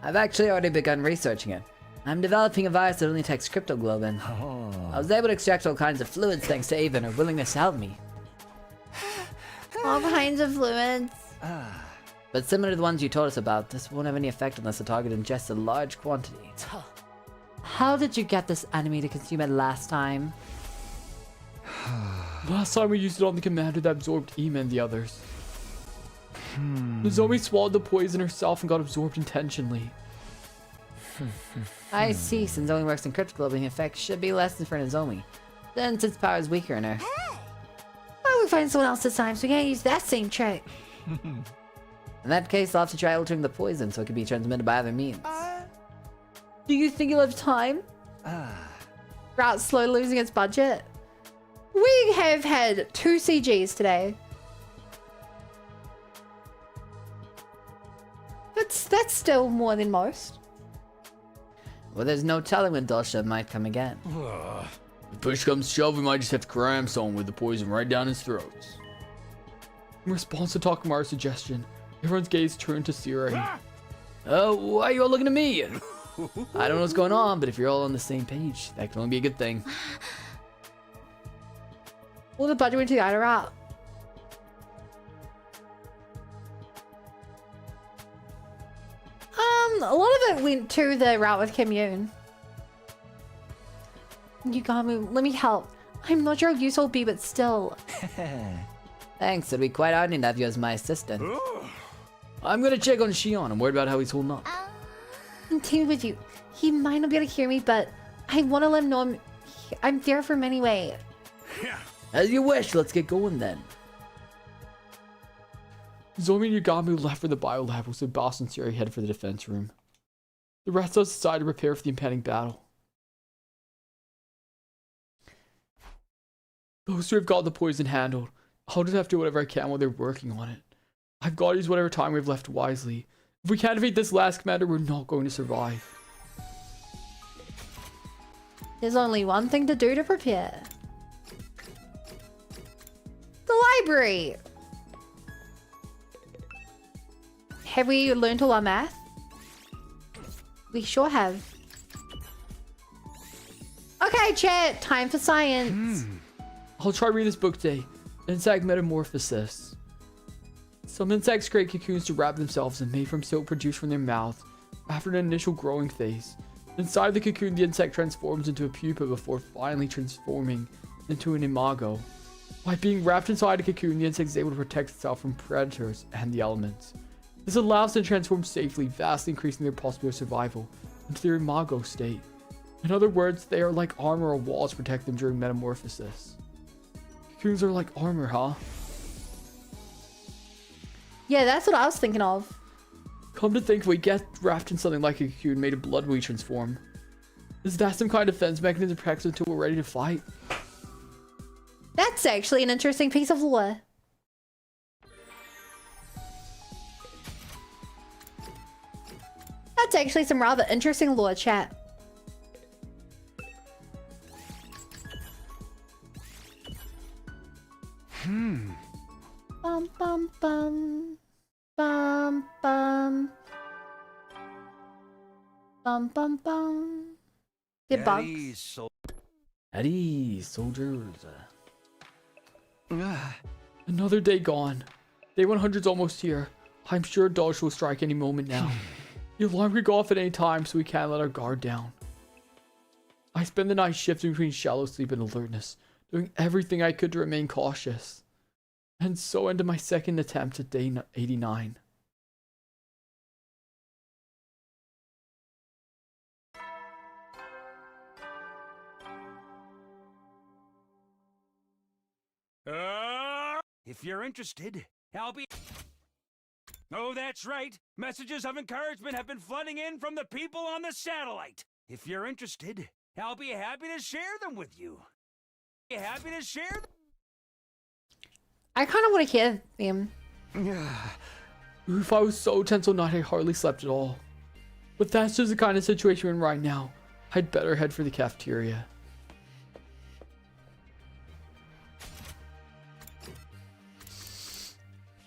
[SPEAKER 4] I've actually already begun researching it. I'm developing a virus that only attacks cryptoglobin. I was able to extract all kinds of fluids thanks to Ava and her willingness to help me.
[SPEAKER 1] All kinds of fluids.
[SPEAKER 4] But similar to the ones you told us about, this won't have any effect unless the target ingests a large quantity. How did you get this enemy to consume it last time?
[SPEAKER 20] Last time we used it on the commander that absorbed Ema and the others. Nozomi swallowed the poison herself and got absorbed intentionally.
[SPEAKER 4] I see, since it only works in cryptoglobin, the effect should be less than for Nozomi. Then its power is weaker in her.
[SPEAKER 1] Why don't we find someone else this time so we can't use that same trick?
[SPEAKER 4] In that case, I'll have to try altering the poison so it can be transmitted by other means.
[SPEAKER 1] Do you think you'll have time? Route slowly losing its budget? We have had 2 CGs today. That's still more than most.
[SPEAKER 4] Well, there's no telling when Dulce might come again.
[SPEAKER 20] If push comes to shove, we might just have to cram someone with the poison right down his throats. In response to Takamaru's suggestion, everyone's gaze turned to Siri.
[SPEAKER 4] Oh, why are you all looking at me? I don't know what's going on, but if you're all on the same page, that can only be a good thing.
[SPEAKER 1] All the budget went to the other route. A lot of it went to the route with Kim Yoon. You got me. Let me help. I'm not sure how useful it'll be, but still.
[SPEAKER 4] Thanks, it'd be quite honoring to have you as my assistant.
[SPEAKER 20] I'm gonna check on Shion. I'm worried about how he's holding up.
[SPEAKER 1] I'm teaming with you. He might not be able to hear me, but I want to let him know I'm there for him anyway.
[SPEAKER 4] As you wish, let's get going then.
[SPEAKER 20] Nozomi and Yagami left for the biolab, while Boss and Siri headed for the defense room. The rest of us decided to prepare for the impending battle. Those who have got the poison handled, I'll just have to do whatever I can while they're working on it. I've got to use whatever time we've left wisely. If we can't defeat this last commander, we're not going to survive.
[SPEAKER 1] There's only one thing to do to prepare. The library! Have we learned all our math? We sure have. Okay, chat. Time for science.
[SPEAKER 20] I'll try to read this book today. Insect Metamorphosis. Some insects create cocoons to wrap themselves in, made from silk produced from their mouth. After an initial growing phase, inside the cocoon, the insect transforms into a pupa before finally transforming into an imago. By being wrapped inside a cocoon, the insect is able to protect itself from predators and the elements. This allows them to transform safely, vastly increasing their possibility of survival into their imago state. In other words, they are like armor or walls to protect them during metamorphosis. Cocoons are like armor, huh?
[SPEAKER 1] Yeah, that's what I was thinking of.
[SPEAKER 20] Come to think, if we get wrapped in something like a cocoon made of blood, we transform. Is that some kind of defense mechanism to protect us until we're ready to fight?
[SPEAKER 1] That's actually an interesting piece of lore. That's actually some rather interesting lore, chat. Bum bum bum. Bum bum. Bum bum bum. The bugs.
[SPEAKER 20] Eddie, soldiers. Another day gone. Day 100's almost here. I'm sure Dodge will strike any moment now. The alarm could go off at any time, so we can't let our guard down. I spend the night shifting between shallow sleep and alertness, doing everything I could to remain cautious. And so ended my second attempt at day 89.
[SPEAKER 12] If you're interested, I'll be... Oh, that's right. Messages of encouragement have been flooding in from the people on the satellite. If you're interested, I'll be happy to share them with you. Be happy to share them.
[SPEAKER 1] I kind of want to hear him.
[SPEAKER 20] Oof, I was so tense all night I hardly slept at all. But that's just the kind of situation we're in right now. I'd better head for the cafeteria.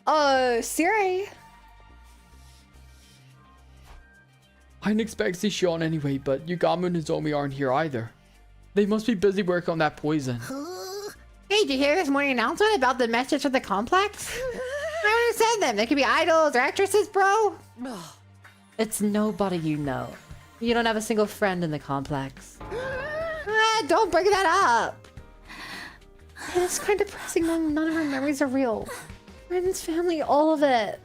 [SPEAKER 1] Oh, Siri.
[SPEAKER 20] I didn't expect to see Sean anyway, but Yugamu and Nozomi aren't here either. They must be busy working on that poison.
[SPEAKER 1] Hey, did you hear this morning announcement about the message for the complex? I understand them. They could be idols or actresses, bro.
[SPEAKER 4] It's nobody you know. You don't have a single friend in the complex.
[SPEAKER 1] Don't bring that up. It's kind of depressing knowing none of our memories are real. Friends, family, all of it.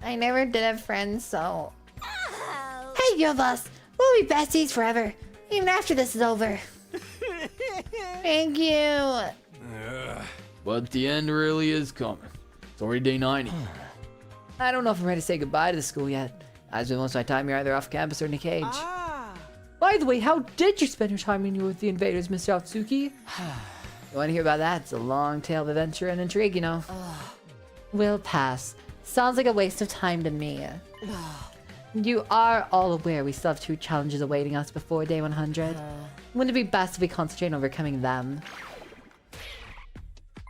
[SPEAKER 1] I never did have friends, so... Hey, you of us. We'll be besties forever. Even after this is over. Thank you.
[SPEAKER 18] But the end really is coming. It's already day 90.
[SPEAKER 4] I don't know if I'm ready to say goodbye to the school yet. I spend most of my time here either off campus or in a cage. By the way, how did you spend your time when you were with the invaders, Mr. Otsuki? You want to hear about that? It's a long tale of adventure and intrigue, you know. We'll pass. Sounds like a waste of time to me. You are all aware we still have 2 challenges awaiting us before day 100. Wouldn't it be best if we concentrate on overcoming them?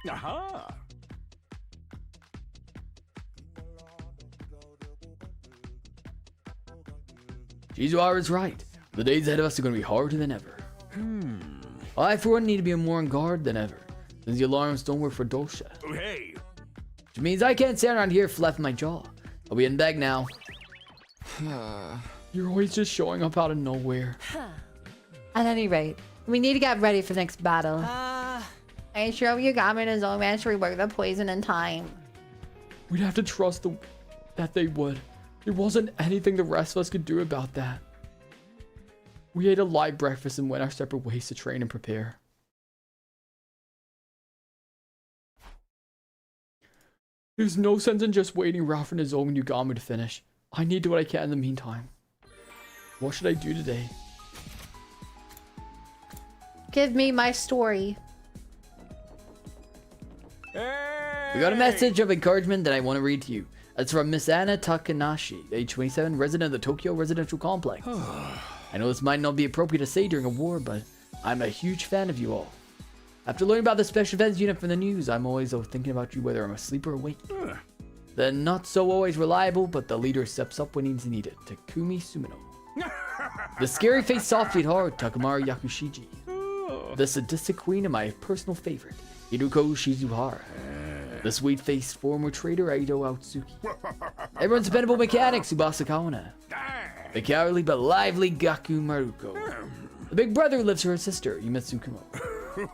[SPEAKER 12] Aha!
[SPEAKER 18] Shizuhara is right. The days ahead of us are going to be harder than ever. I, for one, need to be more on guard than ever, since the alarms don't work for Dosha.
[SPEAKER 12] Hey!
[SPEAKER 18] Which means I can't stand around here flapping my jaw. I'll be in bed now.
[SPEAKER 20] You're always just showing up out of nowhere.
[SPEAKER 1] At any rate, we need to get ready for the next battle. I'm sure Yugami and his own man should rework the poison in time.
[SPEAKER 20] We'd have to trust that they would. There wasn't anything the rest of us could do about that. We ate a light breakfast and went our separate ways to train and prepare. There's no sense in just waiting around for Nozomi and Yugamu to finish. I need to do what I can in the meantime. What should I do today?
[SPEAKER 1] Give me my story.
[SPEAKER 18] We got a message of encouragement that I want to read to you. It's from Miss Anna Takanashi, age 27, resident of the Tokyo Residential Complex. I know this might not be appropriate to say during a war, but I'm a huge fan of you all. After learning about the Special Events Unit from the news, I'm always thinking about you whether I'm asleep or awake. The not so always reliable, but the leader steps up when he's needed, Takumi Sumino. The scary-faced softy at heart, Takamaru Yakushiji. The sadistic queen and my personal favorite, Hiruko Shizuhara. The sweet-faced former trader, Aido Otsuki. Everyone's dependable mechanic, Tsubasa Kawana. The cowardly but lively Gaku Maruko. The big brother who lives with her sister, Yume Tsukumo.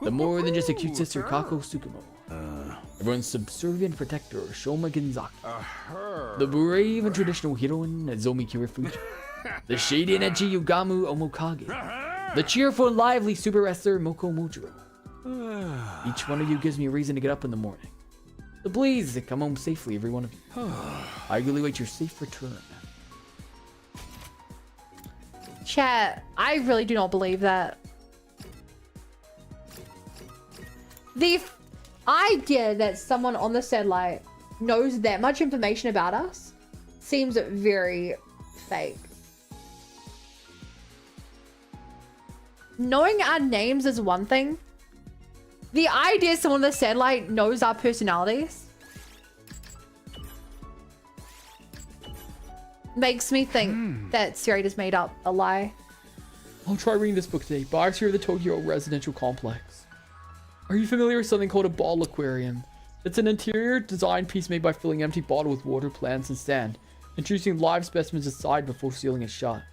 [SPEAKER 18] The more than just a cute sister, Kako Tsukumo. Everyone's subservient protector, Shoma Ginzaki. The brave and traditional heroine, Nozomi Kirifuji. The shady and edgy Yugamu Omokage. The cheerful and lively super wrestler, Moko Mojiro. Each one of you gives me a reason to get up in the morning. So please, come home safely, every one of you. I eagerly wait your safe return.
[SPEAKER 1] Chat, I really do not believe that. The idea that someone on the satellite knows that much information about us seems very fake. Knowing our names is one thing. The idea someone on the satellite knows our personalities makes me think that Siri just made up a lie.
[SPEAKER 20] I'll try reading this book today. Biography of the Tokyo Residential Complex. Are you familiar with something called a bottle aquarium? It's an interior design piece made by filling an empty bottle with water, plants, and sand, introducing live specimens inside before sealing it shut.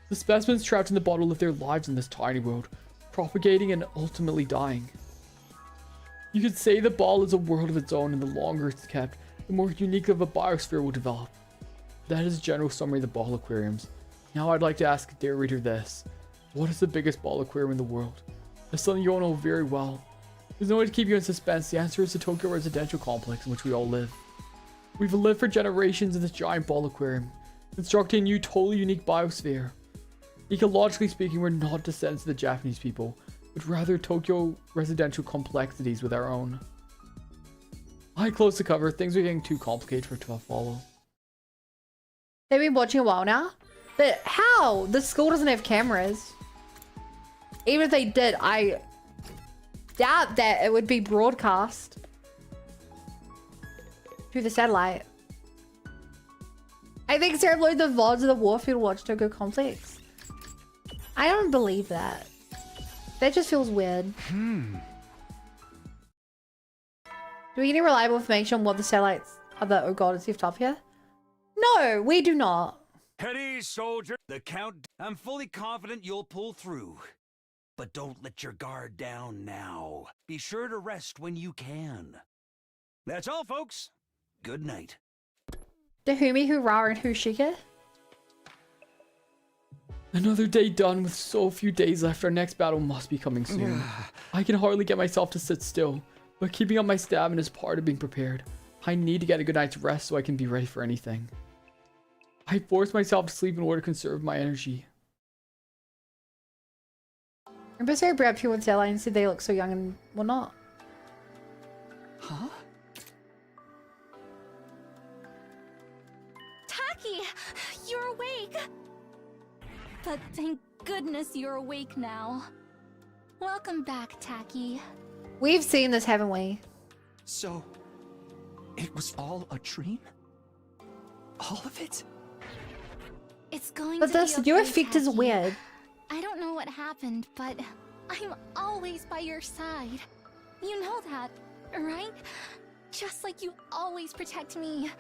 [SPEAKER 20] The specimens trapped in the bottle live their lives in this tiny world, propagating and ultimately dying. You could say the ball is a world of its own, and the longer it's kept, the more unique of a biosphere will develop. That is a general summary of the ball aquariums. Now I'd like to ask dear reader this. What is the biggest ball aquarium in the world? That's something you all know very well. There's no way to keep you in suspense. The answer is the Tokyo residential complex in which we all live. We've lived for generations in this giant ball aquarium, constructing a new, totally unique biosphere. Ecologically speaking, we're not descendants of the Japanese people, but rather Tokyo residential complexities with our own. I close the cover. Things are getting too complicated for it to follow.
[SPEAKER 1] They've been watching a while now? But how? The school doesn't have cameras. Even if they did, I doubt that it would be broadcast through the satellite. I think Sarah uploaded the VODs of the Warfield Watch Tokyo Complex. I don't believe that. That just feels weird. Do we get any reliable information on what the satellites are that oh god, it's left up here? No, we do not.
[SPEAKER 12] At ease, soldier. The count. I'm fully confident you'll pull through. But don't let your guard down now. Be sure to rest when you can. That's all, folks. Good night.
[SPEAKER 1] Dahumi, Hurara, and Hushika?
[SPEAKER 20] Another day done with so few days left. Our next battle must be coming soon. I can hardly get myself to sit still, but keeping up my stamina is part of being prepared. I need to get a good night's rest so I can be ready for anything. I force myself to sleep in order to conserve my energy.
[SPEAKER 1] Remember Sarah brought up here with Zella and said they look so young and whatnot?
[SPEAKER 20] Huh?
[SPEAKER 15] Taki! You're awake! But thank goodness you're awake now. Welcome back, Taki.
[SPEAKER 1] We've seen this, haven't we?
[SPEAKER 11] So, it was all a dream? All of it?
[SPEAKER 15] It's going
[SPEAKER 1] But
[SPEAKER 15] to
[SPEAKER 1] this,
[SPEAKER 15] be okay,
[SPEAKER 1] your effect is
[SPEAKER 15] Taki.
[SPEAKER 1] weird.
[SPEAKER 15] I don't know what happened, but I'm always by your side. You know that, right? Just like you always protect me.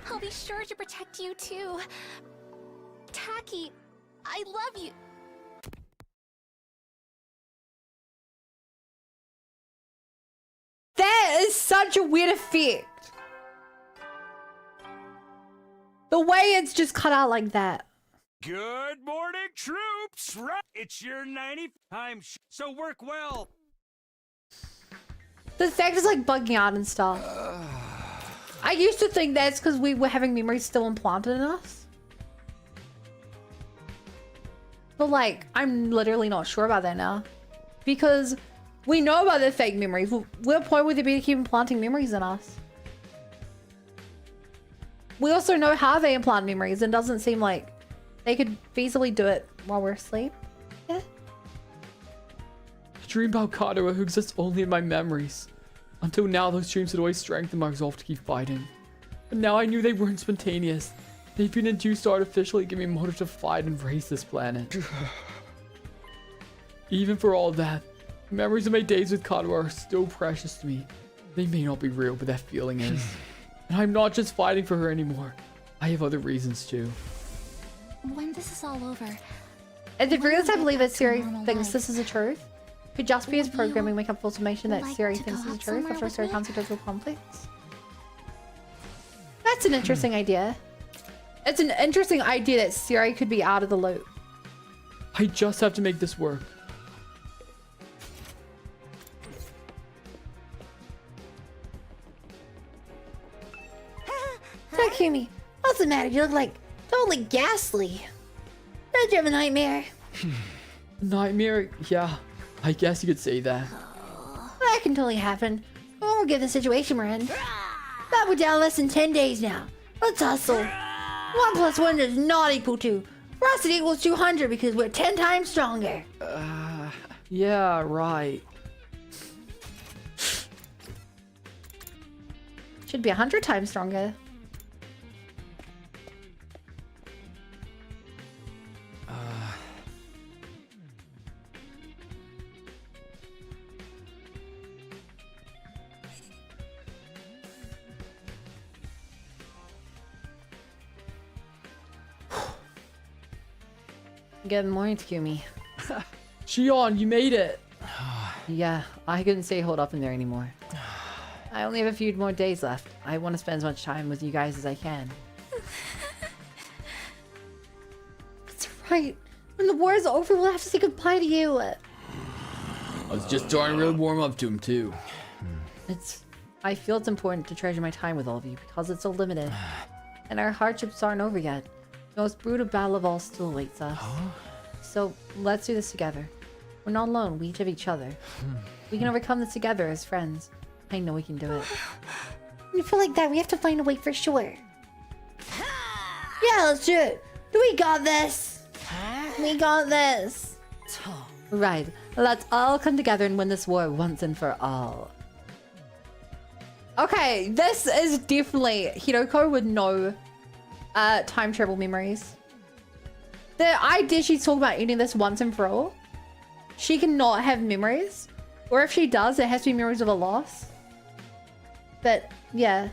[SPEAKER 15] I'll be sure to protect you too. Taki, I love you.
[SPEAKER 1] That is such a weird effect. The way it's just cut out like that.
[SPEAKER 12] Good morning, troops. Right, it's your 90. So work well.
[SPEAKER 1] The effect is like bugging out and stuff. I used to think that's because we were having memories still implanted in us. But like, I'm literally not sure about that now. Because we know about the fake memories. What point would there be to keep implanting memories in us? We also know how they implant memories, and it doesn't seem like they could feasibly do it while we're asleep. Yeah.
[SPEAKER 20] I dream about Kadoa who exists only in my memories. Until now, those dreams had always strengthened my resolve to keep fighting. But now I knew they weren't spontaneous. They've been induced to artificially give me motive to fight and raise this planet. Even for all that, memories of my days with Kadoa are still precious to me. They may not be real, but that feeling is. And I'm not just fighting for her anymore. I have other reasons too.
[SPEAKER 15] When this is all over,
[SPEAKER 1] Is it real? I believe that Siri
[SPEAKER 15] normal
[SPEAKER 1] thinks
[SPEAKER 15] life.
[SPEAKER 1] this is the truth? Could just be his
[SPEAKER 15] Would
[SPEAKER 1] programming make up false information that
[SPEAKER 15] like
[SPEAKER 1] Siri
[SPEAKER 15] to
[SPEAKER 1] thinks
[SPEAKER 15] go
[SPEAKER 1] is the
[SPEAKER 15] out
[SPEAKER 1] truth
[SPEAKER 15] somewhere
[SPEAKER 1] after
[SPEAKER 15] with
[SPEAKER 1] Siri
[SPEAKER 15] me?
[SPEAKER 1] comes into total conflicts? That's an interesting idea. It's an interesting idea that Siri could be out of the loop.
[SPEAKER 20] I just have to make this work.
[SPEAKER 1] Takumi, what's the matter? You look like totally ghastly. Did you have a nightmare?
[SPEAKER 20] Nightmare? Yeah, I guess you could say that.
[SPEAKER 1] That can totally happen. Oh, given the situation we're in. But we're down less than 10 days now. Let's hustle. 1 + 1 does not equal 2. For us, it equals 200 because we're 10 times stronger.
[SPEAKER 20] Yeah, right.
[SPEAKER 1] Should be 100 times stronger. Good morning, Takumi.
[SPEAKER 20] Shion, you made it.
[SPEAKER 4] Yeah, I couldn't stay holed up in there anymore. I only have a few more days left. I want to spend as much time with you guys as I can.
[SPEAKER 1] That's right. When the war is over, we'll have to say goodbye to you.
[SPEAKER 20] I was just starting to really warm up to him too.
[SPEAKER 4] I feel it's important to treasure my time with all of you because it's so limited. And our hardships aren't over yet. The most brutal battle of all still awaits us. So let's do this together. We're not alone, we each have each other. We can overcome this together as friends. I know we can do it.
[SPEAKER 1] When you feel like that, we have to find a way for sure. Yeah, let's do it. We got this. We got this.
[SPEAKER 4] Right. Let's all come together and win this war once and for all.
[SPEAKER 1] Okay, this is definitely Hiroko with no time travel memories. The idea she's talking about ending this once and for all. She cannot have memories. Or if she does, it has to be memories of a loss. But, yeah.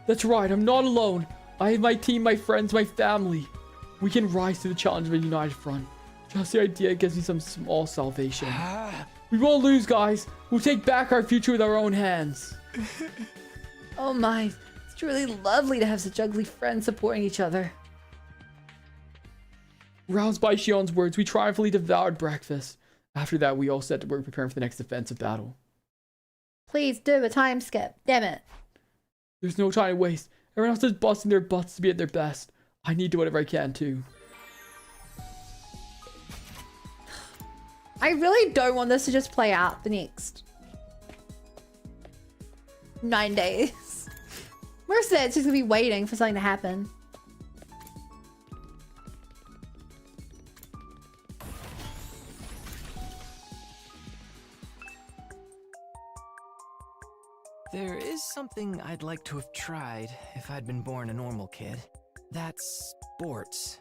[SPEAKER 20] That's right, I'm not alone. I have my team, my friends, my family. We can rise to the challenge of a united front. Just the idea gives me some small salvation. We won't lose, guys. We'll take back our future with our own hands.
[SPEAKER 4] Oh my, it's really lovely to have such ugly friends supporting each other.
[SPEAKER 20] Roused by Shion's words, we triumphantly devoured breakfast. After that, we all set to work preparing for the next defensive battle.
[SPEAKER 1] Please do a time skip. Damn it.
[SPEAKER 20] There's no time to waste. Everyone else is busting their butts to be at their best. I need to do whatever I can too.
[SPEAKER 1] I really don't want this to just play out the next 9 days. Most of it's just gonna be waiting for something to happen.
[SPEAKER 5] There is something I'd like to have tried if I'd been born a normal kid. That's sports.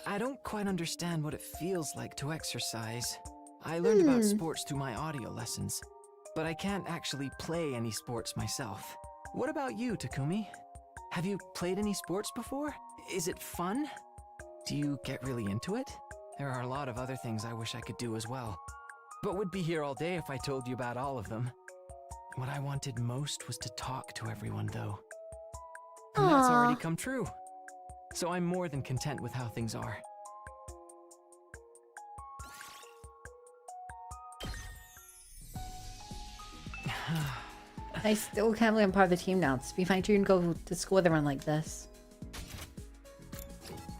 [SPEAKER 5] I don't quite understand what it feels like to exercise. I learned about sports through my audio lessons, but I can't actually play any sports myself. What about you, Takumi? Have you played any sports before? Is it fun? Do you get really into it? There are a lot of other things I wish I could do as well, but would be here all day if I told you about all of them. What I wanted most was to talk to everyone, though. And that's already come true. So I'm more than content with how things are.
[SPEAKER 4] I still can't believe I'm part of the team now. It's be my turn to go to school with everyone like this.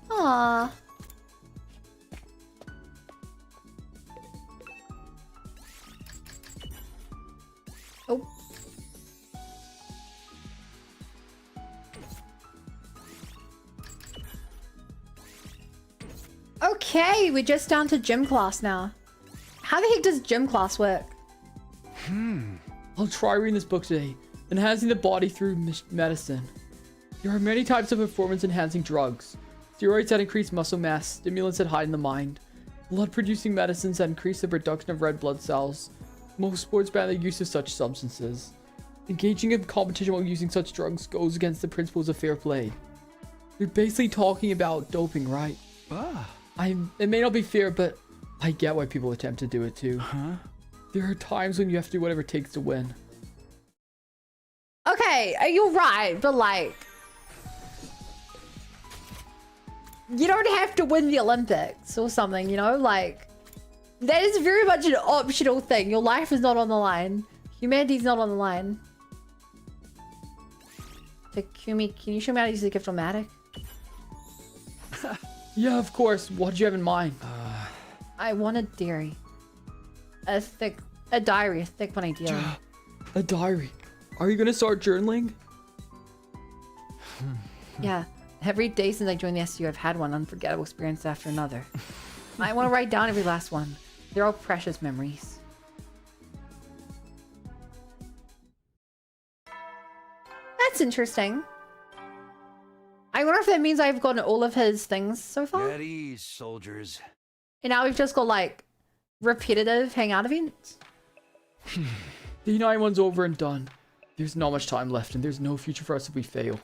[SPEAKER 1] Aww.
[SPEAKER 4] Oh.
[SPEAKER 1] Okay, we're just down to gym class now. How the heck does gym class work?
[SPEAKER 20] I'll try reading this book today. Enhancing the body through medicine. There are many types of performance-enhancing drugs. Steroids that increase muscle mass, stimulants that hide in the mind, blood-producing medicines that increase the production of red blood cells. Most sports ban the use of such substances. Engaging in competition while using such drugs goes against the principles of fair play. They're basically talking about doping, right? It may not be fair, but I get why people attempt to do it too. There are times when you have to do whatever it takes to win.
[SPEAKER 1] Okay, you're right, but like... You don't have to win the Olympics or something, you know? Like, that is very much an optional thing. Your life is not on the line. Humanity's not on the line. Takumi, can you show me how to use the gift-o-matic?
[SPEAKER 20] Yeah, of course. What did you have in mind?
[SPEAKER 1] I want a diary. A diary, a thick one ideally.
[SPEAKER 20] A diary? Are you gonna start journaling?
[SPEAKER 4] Yeah, every day since I joined the SU, I've had one unforgettable experience after another. I want to write down every last one. They're all precious memories.
[SPEAKER 1] That's interesting. I wonder if that means I've gotten all of his things so far.
[SPEAKER 12] At ease, soldiers.
[SPEAKER 1] And now we've just got like repetitive hangout events.
[SPEAKER 20] The United one's over and done. There's not much time left, and there's no future for us if we fail.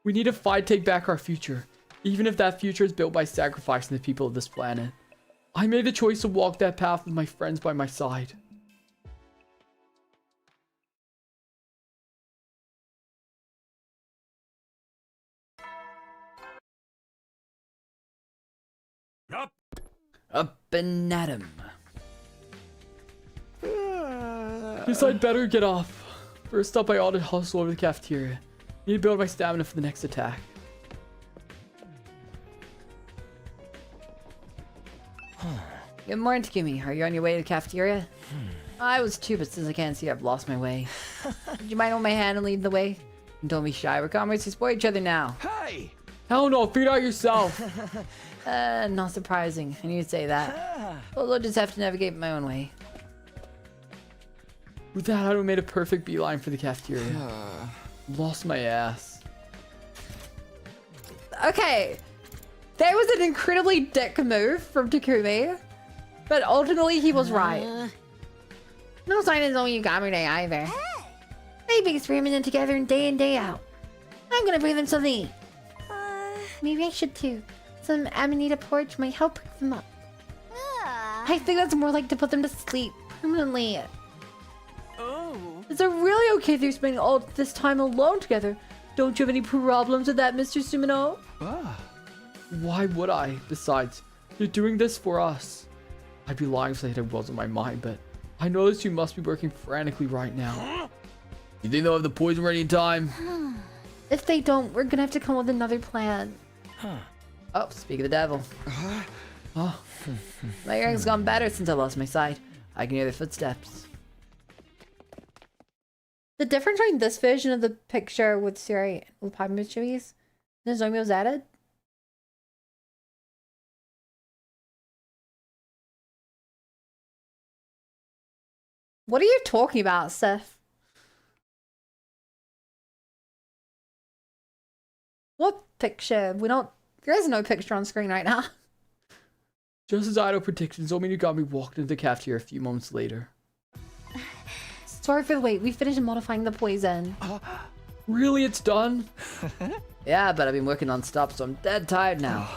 [SPEAKER 20] We need to fight to take back our future, even if that future is built by sacrificing the people of this planet. I made the choice to walk that path with my friends by my side.
[SPEAKER 12] Up.
[SPEAKER 18] Up and at 'em.
[SPEAKER 20] Guess I'd better get off. First up, I ought to hustle over the cafeteria. Need to build my stamina for the next attack.
[SPEAKER 4] Good morning, Takumi. Are you on your way to the cafeteria? I was too, but since I can't see, I've lost my way. Would you mind holding my hand and leading the way? And don't be shy. We're comrades who support each other now.
[SPEAKER 21] Hey!
[SPEAKER 20] Hell no, figure it out yourself.
[SPEAKER 4] Not surprising. I need to say that. I'll just have to navigate my own way.
[SPEAKER 20] With that, I would have made a perfect beeline for the cafeteria. Lost my ass.
[SPEAKER 1] Okay. That was an incredibly dick move from Takumi. But ultimately, he was right. No sign of Zoe Yugami Day either. They've been experimenting together day in, day out. I'm gonna bring them something to eat. Maybe I should too. Some Amanita porridge might help pick them up. I think that's more like to put them to sleep permanently.
[SPEAKER 9] Oh.
[SPEAKER 1] Is it really okay if you're spending all this time alone together? Don't you have any problems with that, Mr. Sumino?
[SPEAKER 20] Why would I? Besides, you're doing this for us. I'd be lying if I said it wasn't my mind, but I noticed you must be working frantically right now. You think they'll have the poison ready in time?
[SPEAKER 1] If they don't, we're gonna have to come up with another plan.
[SPEAKER 4] Oh, speak of the devil. My hearing's gone better since I lost my sight. I can hear their footsteps.
[SPEAKER 1] The difference between this version of the picture with Siri with Pine Chewies and Nozomi was added. What are you talking about, Seth? What picture? We don't... There is no picture on screen right now.
[SPEAKER 20] Just as Ido predicted, Zomi Nugami walked into the cafeteria a few moments later.
[SPEAKER 1] Sorry for the wait. We finished modifying the poison.
[SPEAKER 20] Really? It's done?
[SPEAKER 4] Yeah, but I've been working non-stop, so I'm dead tired now.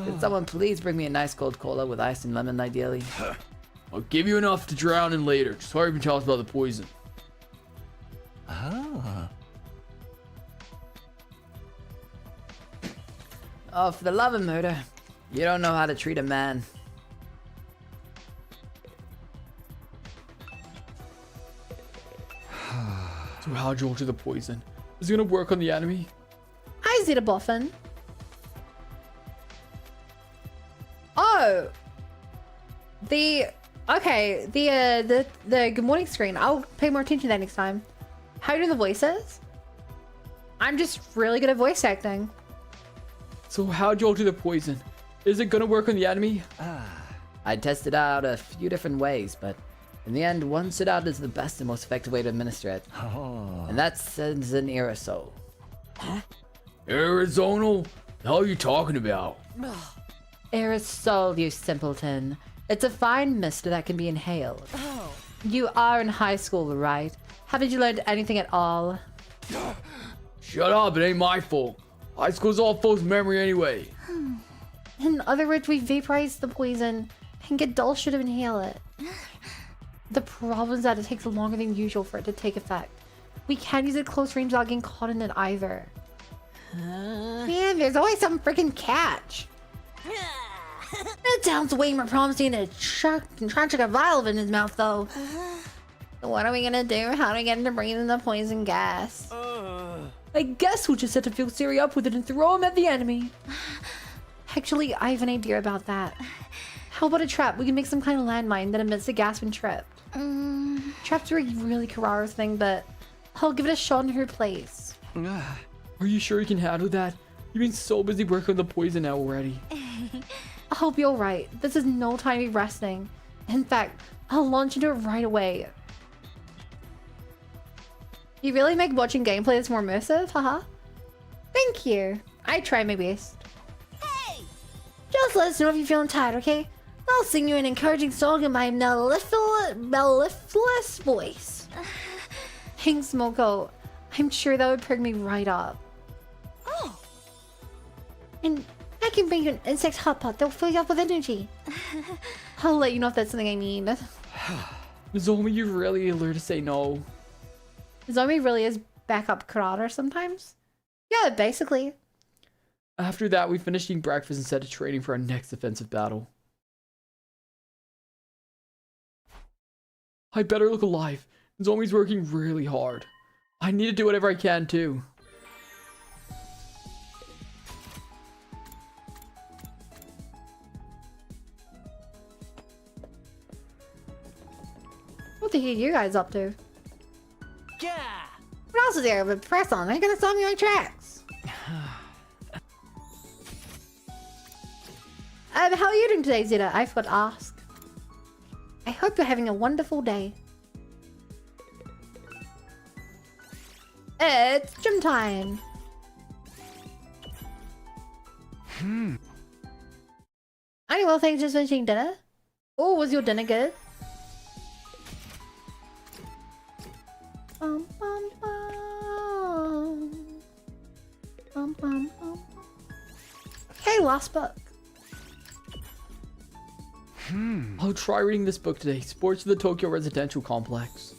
[SPEAKER 4] Could someone please bring me a nice cold cola with ice and lemon, ideally?
[SPEAKER 20] I'll give you enough to drown in later. Just hurry up and tell us about the poison.
[SPEAKER 4] Oh, for the love of murder. You don't know how to treat a man.
[SPEAKER 20] So how'd you alter the poison? Is it gonna work on the enemy?
[SPEAKER 1] Hi, Zeta Boffin. Oh. Okay, the good morning screen. I'll pay more attention to that next time. How do the voices? I'm just really good at voice acting.
[SPEAKER 20] So how'd you alter the poison? Is it gonna work on the enemy?
[SPEAKER 4] I tested out a few different ways, but in the end, one stood out as the best and most effective way to administer it. And that's as an aerosol.
[SPEAKER 20] Arizona? The hell are you talking about?
[SPEAKER 1] Aerosol, you simpleton. It's a fine mist that can be inhaled. You are in high school, right? Haven't you learned anything at all?
[SPEAKER 20] Shut up, it ain't my fault. High school's all folks' memory anyway.
[SPEAKER 1] In other words, we vaporize the poison and get Dulce to inhale it. The problem is that it takes longer than usual for it to take effect. We can't use it close range without getting caught in it either. Man, there's always some freaking catch. That sounds way more promising than a trying to get a vial in his mouth, though. So what are we gonna do? How do we get him to breathe in the poison gas? I guess we'll just have to fill Siri up with it and throw him at the enemy. Actually, I have an idea about that. How about a trap? We can make some kind of landmine that emits the gas when tripped. Traps are a really Karara's thing, but I'll give it a shot in her place.
[SPEAKER 20] Are you sure you can handle that? You've been so busy working on the poison now already.
[SPEAKER 1] I hope you're right. This is no time to be resting. In fact, I'll launch into it right away. You really make watching gameplay this more immersive, haha. Thank you. I try my best. Hey! Just let us know if you're feeling tired, okay? I'll sing you an encouraging song in my mellifluous voice. Thanks, Moko. I'm sure that would perk me right up. Oh! And I can bring you an insect hot pot that'll fill you up with energy. I'll let you know if that's something I need.
[SPEAKER 20] Nozomi, you really alert to say no.
[SPEAKER 1] Nozomi really is backup Karada sometimes? Yeah, basically.
[SPEAKER 20] After that, we finished eating breakfast and set to training for our next offensive battle. I better look alive. Zombie's working really hard. I need to do whatever I can too.
[SPEAKER 1] What the heck are you guys up to?
[SPEAKER 9] Yeah.
[SPEAKER 1] What else is there but press on? They're gonna stop me in my tracks. How are you doing today, Zeta? I forgot to ask. I hope you're having a wonderful day. It's gym time. Anyway, thanks for just finishing dinner. Oh, was your dinner good? Bum, bum, bum. Bum, bum, bum. Okay, last book.
[SPEAKER 20] I'll try reading this book today. Sports of the Tokyo Residential Complex.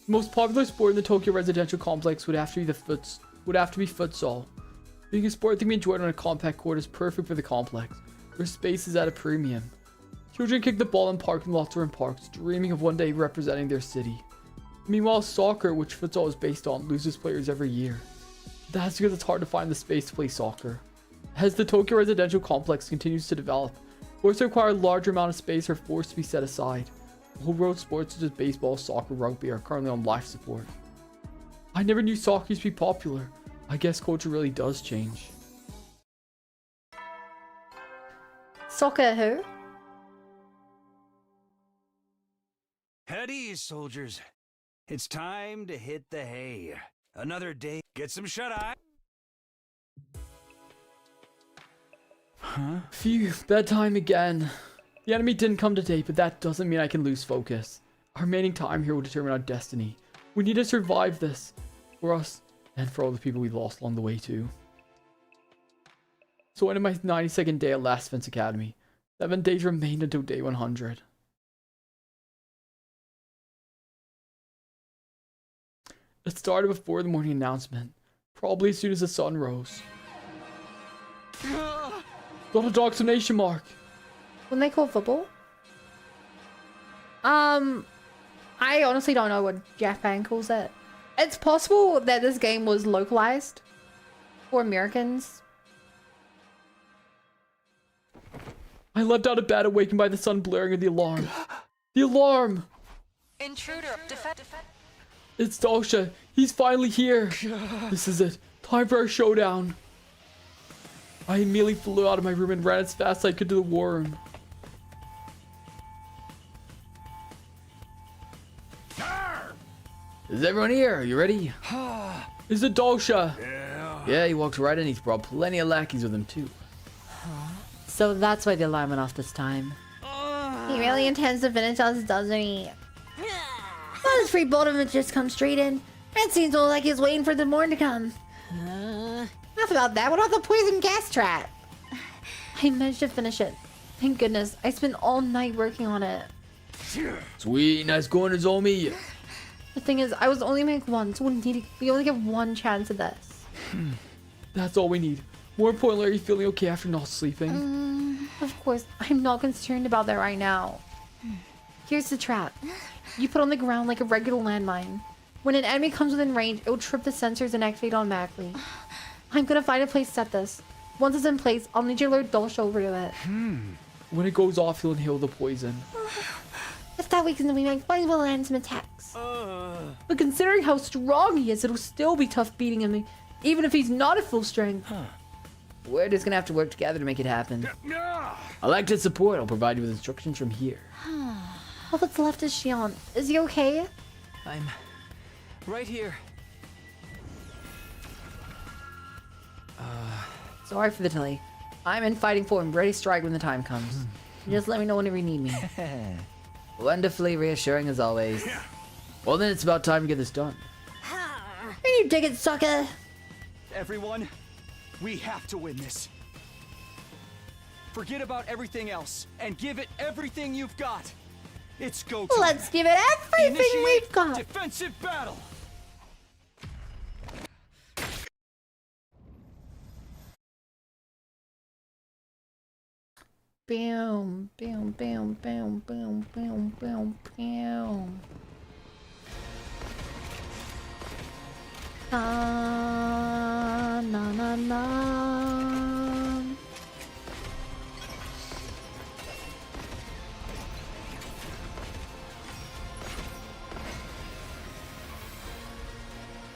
[SPEAKER 20] The most popular sport in the Tokyo Residential Complex would have to be futsal. Being a sport that can be enjoyed on a compact court is perfect for the complex, where space is at a premium. Children kick the ball in parking lots or in parks, dreaming of one day representing their city. Meanwhile, soccer, which futsal is based on, loses players every year. That's because it's hard to find the space to play soccer. As the Tokyo Residential Complex continues to develop, sports that require a larger amount of space are forced to be set aside. Whole road sports such as baseball, soccer, rugby are currently on life support. I never knew soccer used to be popular. I guess culture really does change.
[SPEAKER 1] Soccer who?
[SPEAKER 12] At ease, soldiers. It's time to hit the hay. Another day. Get some shut-eye. Huh?
[SPEAKER 20] Phew, bedtime again. The enemy didn't come today, but that doesn't mean I can lose focus. Our remaining time here will determine our destiny. We need to survive this. For us, and for all the people we lost along the way too. So I ended my 92nd day at Last Defense Academy. 7 days remained until day 100. It started before the morning announcement. Probably as soon as the sun rose. Got a doxination mark.
[SPEAKER 1] When they call football? I honestly don't know what Japan calls it. It's possible that this game was localized for Americans.
[SPEAKER 20] I leapt out of bed, awakened by the sun blaring and the alarm. The alarm!
[SPEAKER 2] Intruder, defend.
[SPEAKER 20] It's Dalsha. He's finally here. This is it. Time for our showdown. I immediately flew out of my room and ran as fast as I could to the war room. Is everyone here? Are you ready? Is it Dalsha? Yeah, he walked right in. He's brought plenty of lackeys with him too.
[SPEAKER 4] So that's why the alarm went off this time.
[SPEAKER 1] He really intends to finish us, doesn't he? Well, this free bolt of him just come straight in. It seems all like he's waiting for the morn to come. Enough about that. What about the poison gas trap? I managed to finish it. Thank goodness. I spent all night working on it.
[SPEAKER 20] Sweet, nice going, Nozomi.
[SPEAKER 1] The thing is, I was only make one, so we only get one chance at this.
[SPEAKER 20] That's all we need. More importantly, are you feeling okay after not sleeping?
[SPEAKER 1] Of course, I'm not concerned about that right now. Here's the trap. You put on the ground like a regular landmine. When an enemy comes within range, it will trip the sensors and activate automatically. I'm gonna find a place to set this. Once it's in place, I'll need you to alert Dolce over to it.
[SPEAKER 20] When it goes off, you'll inhale the poison.
[SPEAKER 1] If that weakens me, my body will land some attacks. But considering how strong he is, it'll still be tough beating him, even if he's not at full strength.
[SPEAKER 4] We're just gonna have to work together to make it happen. Elected support. I'll provide you with instructions from here.
[SPEAKER 1] All that's left is Shion. Is he okay?
[SPEAKER 5] I'm right here.
[SPEAKER 4] Sorry for the delay. I'm in fighting form, ready to strike when the time comes. Just let me know whenever you need me. Wonderfully reassuring as always. Well then, it's about time to get this done.
[SPEAKER 1] Can you dig it, sucker?
[SPEAKER 8] Everyone, we have to win this. Forget about everything else and give it everything you've got. It's go time.
[SPEAKER 1] Let's give it everything we've got.
[SPEAKER 8] Defensive battle.
[SPEAKER 1] Boom, boom, boom, boom, boom, boom, boom, boom. Na na na.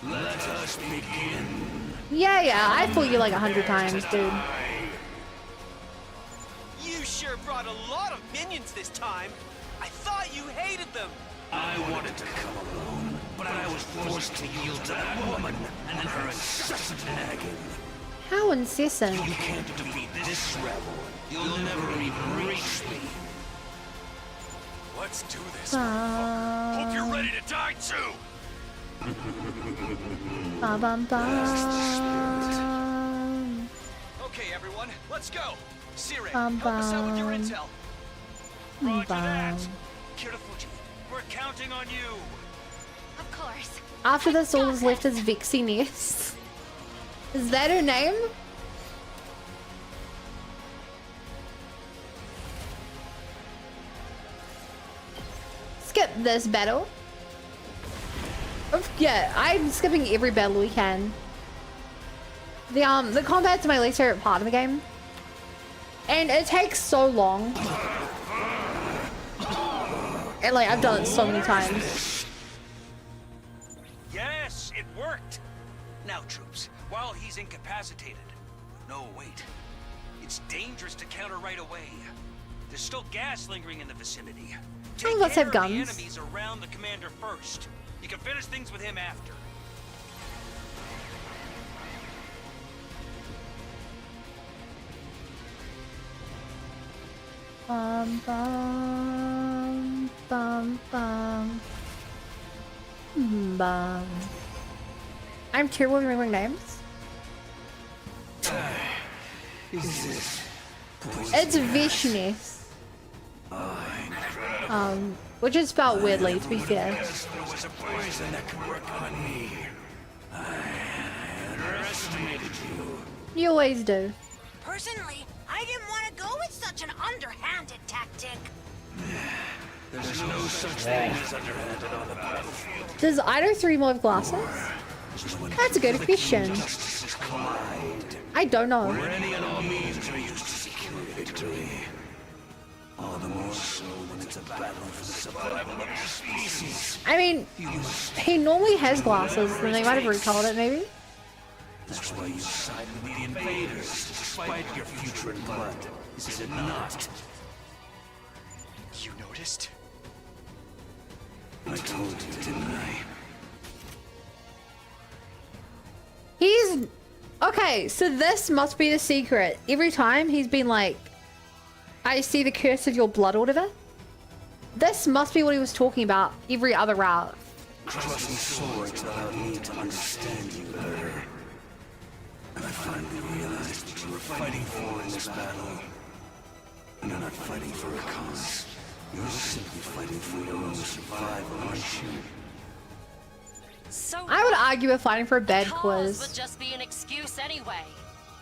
[SPEAKER 16] Let us begin.
[SPEAKER 1] Yeah, I fought you like 100 times, dude.
[SPEAKER 14] You sure brought a lot of minions this time. I thought you hated them.
[SPEAKER 16] I wanted to come alone, but I was forced to yield to that woman and her incessant nagging.
[SPEAKER 1] How incessant.
[SPEAKER 16] You can't defeat this rebel. You'll never even reach me.
[SPEAKER 12] Let's do this.
[SPEAKER 1] Hope
[SPEAKER 12] you're ready to die too.
[SPEAKER 1] Bum, bum, bum.
[SPEAKER 14] Okay, everyone, let's go. Sire,
[SPEAKER 1] Bum,
[SPEAKER 14] help us out with your
[SPEAKER 1] bum.
[SPEAKER 14] intel.
[SPEAKER 12] Roger
[SPEAKER 1] Bum.
[SPEAKER 12] that. Kirafuji, we're counting on you.
[SPEAKER 15] Of course.
[SPEAKER 1] After this, all that's left is Vixie Nest. Is that her name? Skip this battle. Yeah, I'm skipping every battle we can. The combat's my least favorite part of the game. And it takes so long. And like, I've done it so many times.
[SPEAKER 12] Yes, it worked. Now, troops, while he's incapacitated. No, wait. It's dangerous to counter right away. There's still gas lingering in the vicinity.
[SPEAKER 1] Some of us have
[SPEAKER 12] Take care
[SPEAKER 1] guns.
[SPEAKER 12] of the enemies around the commander first. You can finish things with him after.
[SPEAKER 1] Bum bum bum bum bum. I'm terrible at remembering names. It's Vishness. Which is spelled weirdly, to be fair.
[SPEAKER 16] There was a poison that could work on me. I underestimated you.
[SPEAKER 1] You always do.
[SPEAKER 13] Personally, I didn't want to go with such an underhanded tactic.
[SPEAKER 16] There's no such thing as underhanded on the battlefield.
[SPEAKER 1] Does Ido 3 more have glasses? That's a good question. I don't know.
[SPEAKER 16] Where any and all means are used to secure victory. All the more so when it's a battle for the survival of the species.
[SPEAKER 1] I mean, he normally has glasses, then they might have recalled it, maybe?
[SPEAKER 16] That's why you side with the invaders, despite your future in blood. Is it not?
[SPEAKER 14] You noticed?
[SPEAKER 16] I told you, didn't I?
[SPEAKER 1] He's... Okay, so this must be the secret. Every time he's been like, I see the curse of your blood or whatever. This must be what he was talking about every other route.
[SPEAKER 16] Crossing swords allowed me to understand you better. I finally realized what you were fighting for in this battle. You're not fighting for a cause. You're simply fighting for your own survival, aren't you?
[SPEAKER 13] So
[SPEAKER 1] I would argue we're fighting for a bad
[SPEAKER 13] cause
[SPEAKER 1] quiz.
[SPEAKER 13] would just be an excuse anyway.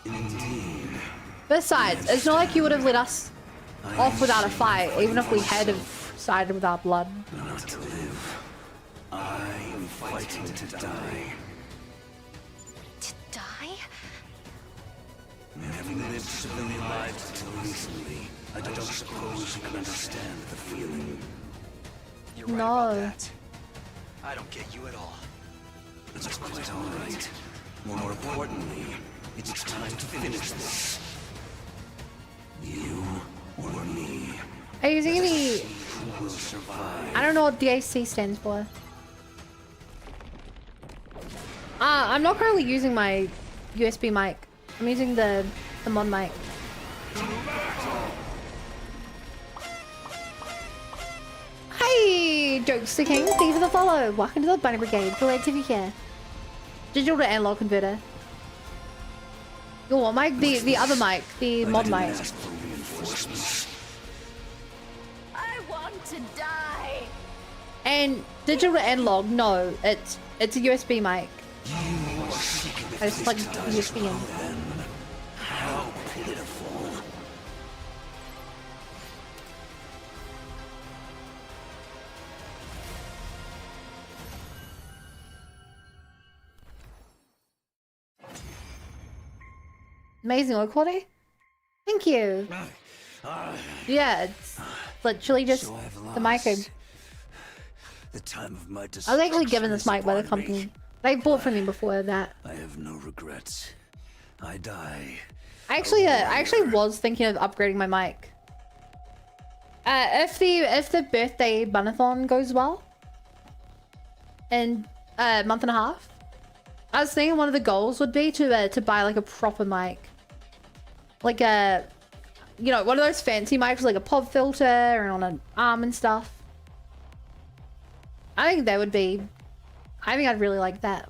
[SPEAKER 16] Indeed.
[SPEAKER 1] Besides, it's not like you would have let us off without a fight, even if we had have sided with our blood.
[SPEAKER 16] Not to live. I am fighting to die.
[SPEAKER 15] To die?
[SPEAKER 16] Having lived civilian lives until recently, I don't suppose you can understand the feeling.
[SPEAKER 14] You're right
[SPEAKER 1] No.
[SPEAKER 14] about that. I don't get you at all.
[SPEAKER 16] That's quite all right. More importantly, it's time to finish this. You or me.
[SPEAKER 1] Are you using any...
[SPEAKER 16] Who will survive?
[SPEAKER 1] I don't know what DAC stands for. I'm not currently using my USB mic. I'm using the mod mic. Hey, Jokester King, thank you for the follow. Welcome to the Bunny Brigade. Glad to be here. Digital to analog converter. Your what mic? The other mic, the mod mic.
[SPEAKER 13] I want to die.
[SPEAKER 1] And digital to analog, no, it's a USB mic. I just plugged USB in.
[SPEAKER 16] How pitiful.
[SPEAKER 1] Amazing audio quality. Thank you. Yeah, it's literally just
[SPEAKER 17] So I've
[SPEAKER 1] the mic.
[SPEAKER 17] lost. The time of my
[SPEAKER 1] I was actually given
[SPEAKER 17] destruction
[SPEAKER 1] this
[SPEAKER 17] is
[SPEAKER 1] mic by the
[SPEAKER 17] upon me.
[SPEAKER 1] company. They bought from me before that.
[SPEAKER 17] I have no regrets. I die.
[SPEAKER 1] I actually was thinking of upgrading my mic. If the birthday bunathon goes well in a month and a half, I was thinking one of the goals would be to buy like a proper mic, like a, you know, one of those fancy mics with like a pop filter and on an arm and stuff. I think that would be. I think I'd really like that.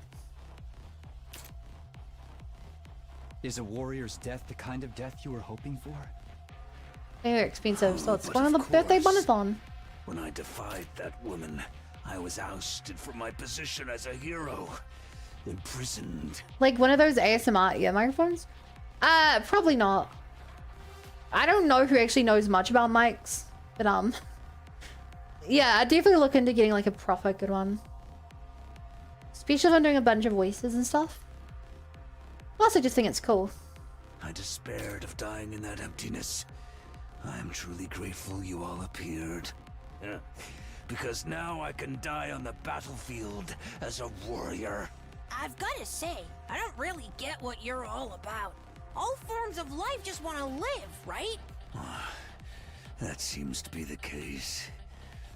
[SPEAKER 8] Is a warrior's death the kind of death you were hoping for?
[SPEAKER 1] They're expensive, so it's
[SPEAKER 17] but
[SPEAKER 1] going on the
[SPEAKER 17] of
[SPEAKER 1] birthday
[SPEAKER 17] course.
[SPEAKER 1] bunathon.
[SPEAKER 17] When I defied that woman, I was ousted from my position as a hero. Imprisoned.
[SPEAKER 1] Like one of those ASMR ear microphones? Probably not. I don't know who actually knows much about mics, but yeah, I'd definitely look into getting like a proper good one. Especially if I'm doing a bunch of voices and stuff. Plus, I just think it's cool.
[SPEAKER 17] I despaired of dying in that emptiness. I am truly grateful you all appeared. Because now I can die on the battlefield as a warrior.
[SPEAKER 13] I've got to say, I don't really get what you're all about. All forms of life just want to live, right?
[SPEAKER 17] That seems to be the case.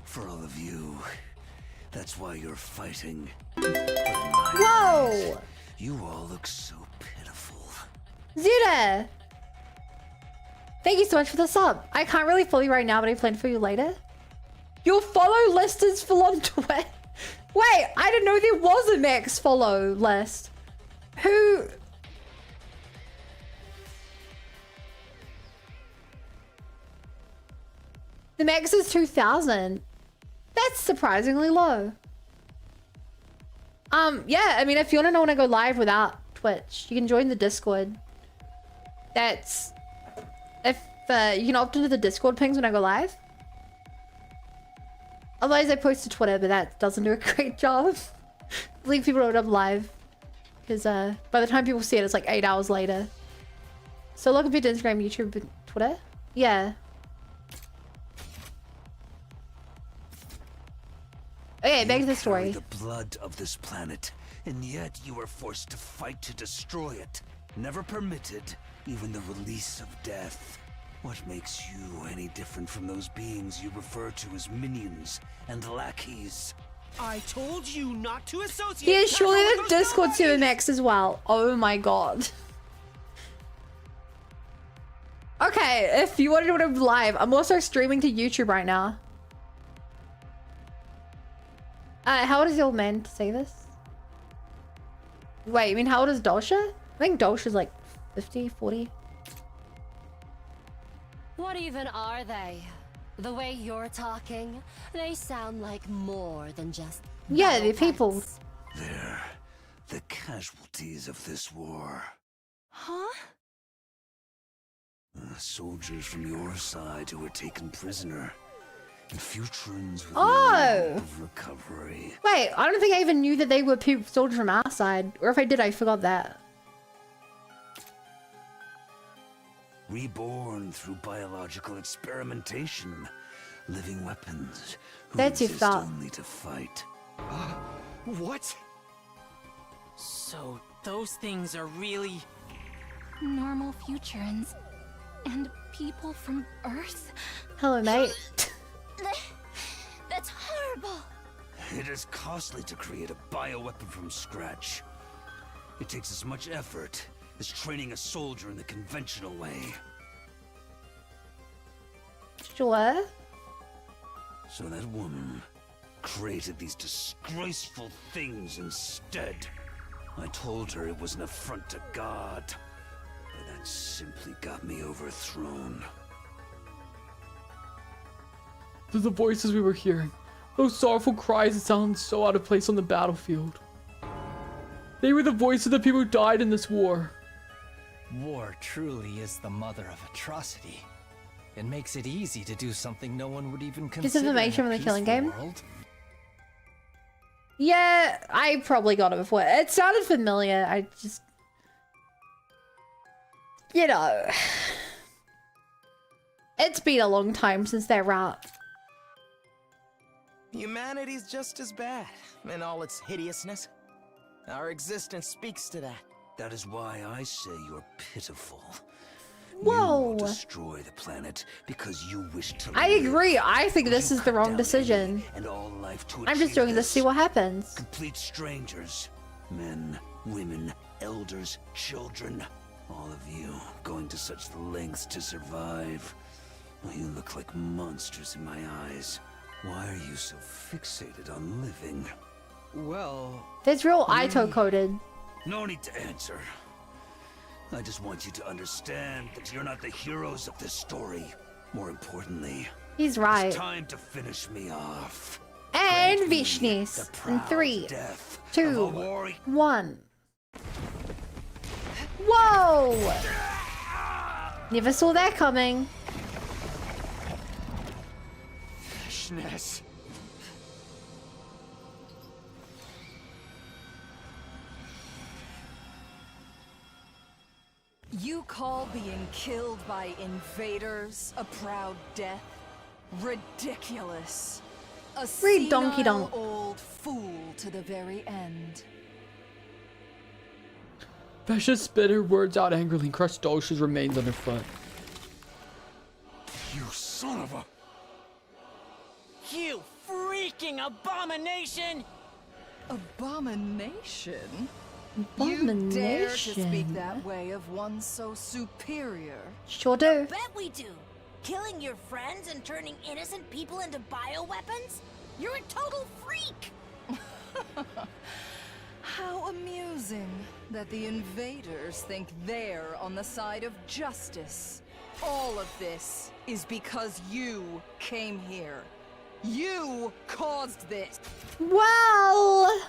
[SPEAKER 17] For all of you. That's why you're fighting.
[SPEAKER 1] Whoa!
[SPEAKER 17] You all look so pitiful.
[SPEAKER 1] Zuda! Thank you so much for the sub. I can't really follow you right now, but I plan for you later. Your follow list is full on Twitch. Wait, I didn't know there was a max follow list. Who? The max is 2,000. That's surprisingly low. Yeah, I mean, if you want to know when I go live without Twitch, you can join the Discord. That's... If, you can opt into the Discord pings when I go live. Otherwise, I post to Twitter, but that doesn't do a great job. Leave people know when I'm live. Because, by the time people see it, it's like 8 hours later. So look up your Instagram, YouTube, and Twitter. Yeah. Okay, back to the story.
[SPEAKER 17] The blood of this planet, and yet you were forced to fight to destroy it. Never permitted even the release of death. What makes you any different from those beings you refer to as minions and lackeys?
[SPEAKER 14] I told you not to associate.
[SPEAKER 1] Yeah, surely the Discord server max as well. Oh my god. Okay, if you want to do it live, I'm also streaming to YouTube right now. How old is the old man to say this? Wait, you mean how old is Dolsha? I think Dolsha's like 50, 40.
[SPEAKER 3] What even are they? The way you're talking, they sound like more than just...
[SPEAKER 1] Yeah, they're people.
[SPEAKER 17] They're the casualties of this war.
[SPEAKER 3] Huh?
[SPEAKER 17] Soldiers from your side who were taken prisoner. And futurans with
[SPEAKER 1] Oh!
[SPEAKER 17] no hope of recovery.
[SPEAKER 1] Wait, I don't think I even knew that they were soldiers from our side. Or if I did, I forgot that.
[SPEAKER 17] Reborn through biological experimentation. Living weapons. Who
[SPEAKER 1] That's your
[SPEAKER 17] exist
[SPEAKER 1] thought.
[SPEAKER 17] only to fight.
[SPEAKER 9] What? So those things are really...
[SPEAKER 15] Normal futurans. And people from Earth?
[SPEAKER 1] Hello, mate.
[SPEAKER 15] That's horrible.
[SPEAKER 17] It is costly to create a bioweapon from scratch. It takes as much effort as training a soldier in the conventional way.
[SPEAKER 1] Sure.
[SPEAKER 17] So that woman created these disgraceful things instead. I told her it was an affront to God, but that simply got me overthrown.
[SPEAKER 20] They're the voices we were hearing. Those sorrowful cries that sound so out of place on the battlefield. They were the voice of the people who died in this war.
[SPEAKER 11] War truly is the mother of atrocity. It makes it easy to do something no one would even consider.
[SPEAKER 1] This information
[SPEAKER 11] in a
[SPEAKER 1] from the killing
[SPEAKER 11] peaceful
[SPEAKER 1] game?
[SPEAKER 11] world.
[SPEAKER 1] Yeah, I probably got it before. It sounded familiar. you know, it's been a long time since that rap.
[SPEAKER 10] Humanity's just as bad in all its hideousness. Our existence speaks to that.
[SPEAKER 17] That is why I say you're pitiful.
[SPEAKER 1] Whoa.
[SPEAKER 17] You destroy the planet because you wish to
[SPEAKER 1] I
[SPEAKER 17] live.
[SPEAKER 1] agree. I think this is the wrong decision.
[SPEAKER 17] And all life to
[SPEAKER 1] I'm just
[SPEAKER 17] achieve
[SPEAKER 1] doing this to see what happens.
[SPEAKER 17] Complete strangers. Men, women, elders, children. All of you going to such lengths to survive. Well, you look like monsters in my eyes. Why are you so fixated on living?
[SPEAKER 10] Well...
[SPEAKER 1] It's real Ito coded.
[SPEAKER 17] No need to answer. I just want you to understand that you're not the heroes of this story. More importantly,
[SPEAKER 1] He's right.
[SPEAKER 17] it's time to finish me off.
[SPEAKER 1] And Vishnis. In 3, 2, 1. Whoa! Never saw that coming.
[SPEAKER 8] Fishness.
[SPEAKER 2] You call being killed by invaders a proud death? Ridiculous. A
[SPEAKER 1] Read Donkey
[SPEAKER 2] senile
[SPEAKER 1] Donk.
[SPEAKER 2] old fool to the very end.
[SPEAKER 20] Vesha spit her words out angrily and crushed Dosha's remains underfoot.
[SPEAKER 8] You son of a...
[SPEAKER 9] You freaking abomination!
[SPEAKER 2] Abomination? You dare to speak that way of one so superior?
[SPEAKER 1] Sure do.
[SPEAKER 13] Bet we do. Killing your friends and turning innocent people into bioweapons? You're a total freak!
[SPEAKER 2] How amusing that the invaders think they're on the side of justice. All of this is because you came here. You caused this.
[SPEAKER 1] Well,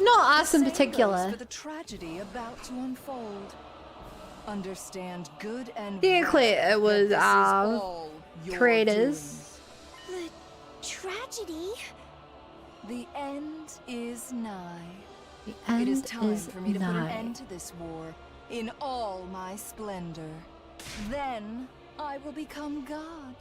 [SPEAKER 1] not us in
[SPEAKER 2] Same
[SPEAKER 1] particular.
[SPEAKER 2] goes for the tragedy about to unfold. Understand good and
[SPEAKER 1] Yeah,
[SPEAKER 2] well
[SPEAKER 1] clear. It was
[SPEAKER 2] that this is all your
[SPEAKER 1] creators.
[SPEAKER 13] The tragedy?
[SPEAKER 2] The end is nigh.
[SPEAKER 1] The end
[SPEAKER 2] It is time
[SPEAKER 1] is
[SPEAKER 2] for me to put an
[SPEAKER 1] nigh.
[SPEAKER 2] end to this war in all my splendor. Then I will become God.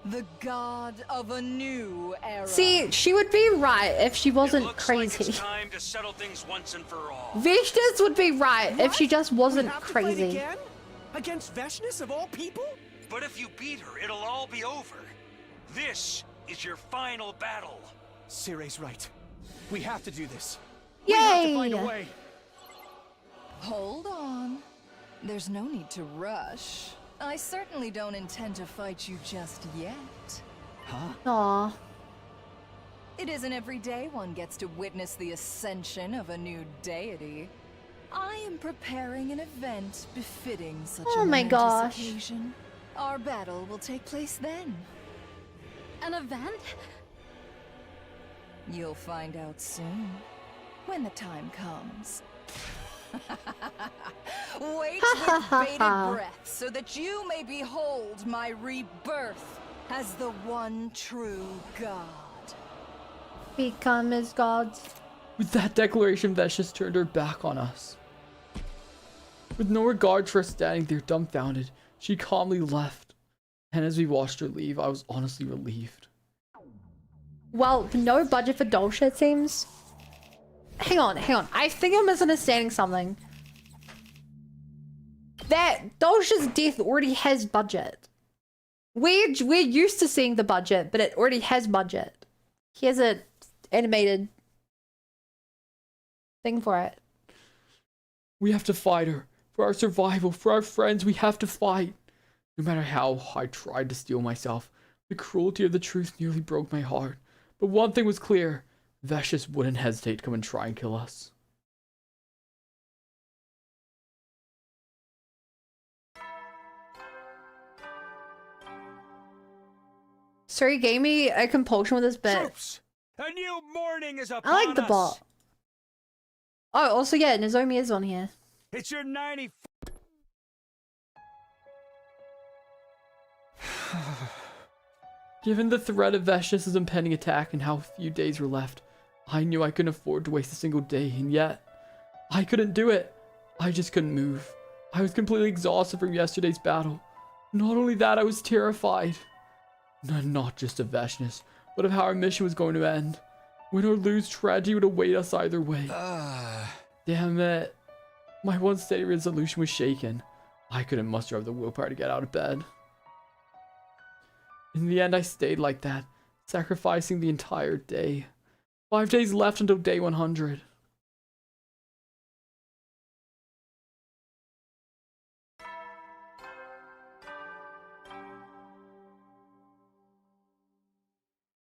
[SPEAKER 2] The god of a new era.
[SPEAKER 1] See, she would be right if she wasn't
[SPEAKER 12] Looks
[SPEAKER 1] crazy.
[SPEAKER 12] like it's time to settle things once and for all.
[SPEAKER 1] Vishnas would be right if she just wasn't
[SPEAKER 14] We have to fight
[SPEAKER 1] crazy.
[SPEAKER 14] again? Against Veshness of all people?
[SPEAKER 12] But if you beat her, it'll all be over. This is your final battle.
[SPEAKER 14] Sire's right. We have to do this.
[SPEAKER 1] Yay!
[SPEAKER 14] We have to find a way.
[SPEAKER 2] Hold on. There's no need to rush. I certainly don't intend to fight you just yet.
[SPEAKER 14] Huh?
[SPEAKER 1] Aw.
[SPEAKER 2] It isn't every day one gets to witness the ascension of a new deity. I am preparing an event befitting such
[SPEAKER 1] Oh
[SPEAKER 2] a
[SPEAKER 1] my
[SPEAKER 2] momentous
[SPEAKER 1] gosh.
[SPEAKER 2] occasion. Our battle will take place then.
[SPEAKER 15] An event?
[SPEAKER 2] You'll find out soon, when the time comes. Wait with bated breath so that you may behold my rebirth as the one true God.
[SPEAKER 1] Become as gods.
[SPEAKER 20] With that declaration, Vesh's turned her back on us. With no regard for us standing there dumbfounded, she calmly left. And as we watched her leave, I was honestly relieved.
[SPEAKER 1] Well, no budget for Dolce, it seems. Hang on. I think I'm misunderstanding something. That Dolce's death already has budget. We're used to seeing the budget, but it already has budget. He has a animated thing for it.
[SPEAKER 20] We have to fight her. For our survival, for our friends, we have to fight. No matter how I tried to steel myself, the cruelty of the truth nearly broke my heart. But one thing was clear. Veshus wouldn't hesitate to come and try and kill us.
[SPEAKER 1] Suri gave me a compulsion with this bit.
[SPEAKER 12] Troops, a new morning is upon
[SPEAKER 1] I like the
[SPEAKER 12] us.
[SPEAKER 1] bot. Oh, also, yeah, Nozomi is on here.
[SPEAKER 12] It's your 90.
[SPEAKER 20] Given the threat of Veshus' impending attack and how few days were left, I knew I couldn't afford to waste a single day, and yet, I couldn't do it. I just couldn't move. I was completely exhausted from yesterday's battle. Not only that, I was terrified. Not just of Veshness, but of how our mission was going to end. Win or lose, tragedy would await us either way. Damn it. My one steady resolution was shaken. I couldn't muster up the willpower to get out of bed. In the end, I stayed like that, sacrificing the entire day. 5 days left until day 100.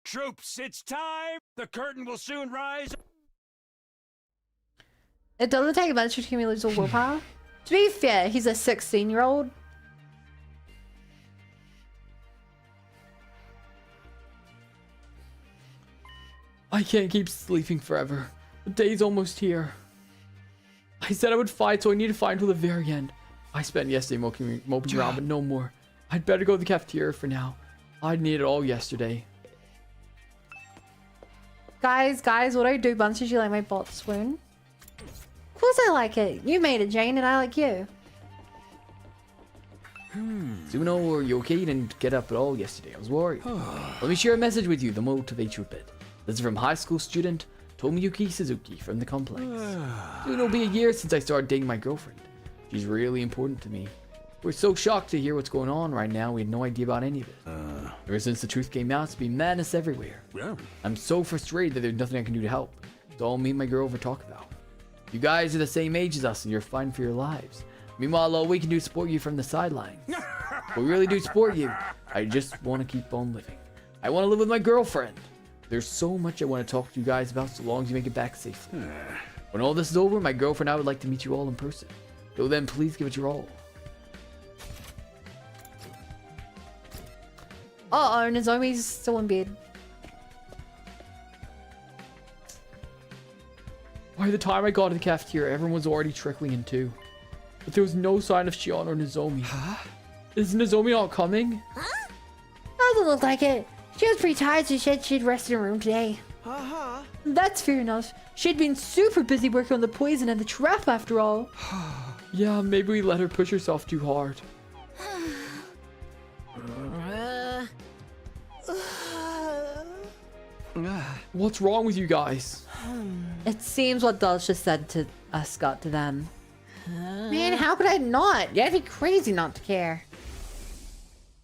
[SPEAKER 12] Troops, it's time! The curtain will soon rise.
[SPEAKER 1] It doesn't take much to accumulate willpower. To be fair, he's a 16-year-old.
[SPEAKER 20] I can't keep sleeping forever. The day's almost here. I said I would fight, so I need to fight until the very end. I spent yesterday moping around, but no more. I'd better go to the cafeteria for now. I'd need it all yesterday.
[SPEAKER 1] Guys, what do I do? Bunch, did you like my bot swoon? Of course I like it. You made it, Jane, and I like you.
[SPEAKER 18] Zuno, were you okay? You didn't get up at all yesterday. I was worried. Let me share a message with you, the motivate you a bit. This is from high school student Tomiyuki Suzuki from the complex. Soon it'll be a year since I started dating my girlfriend. She's really important to me. We're so shocked to hear what's going on right now. We had no idea about any of it. Ever since the truth came out, it's been madness everywhere. I'm so frustrated that there's nothing I can do to help. It's all me and my girl over talk about. You guys are the same age as us and you're fighting for your lives. Meanwhile, all we can do is support you from the sidelines. We really do support you. I just want to keep on living. I want to live with my girlfriend. There's so much I want to talk to you guys about so long as you make it back safely. When all this is over, my girlfriend and I would like to meet you all in person. So then, please give it your all.
[SPEAKER 1] Uh-oh, Nozomi's still in bed.
[SPEAKER 20] By the time I got to the cafeteria, everyone was already trickling in too. But there was no sign of Shion or Nozomi. Is Nozomi not coming?
[SPEAKER 1] Doesn't look like it. She was pretty tired, so she said she'd rest in her room today. That's fair enough. She'd been super busy working on the poison and the trap after all.
[SPEAKER 20] Yeah, maybe we let her push herself too hard. What's wrong with you guys?
[SPEAKER 1] It seems what Dulce just said to us got to them. Man, how could I not? You gotta be crazy not to care.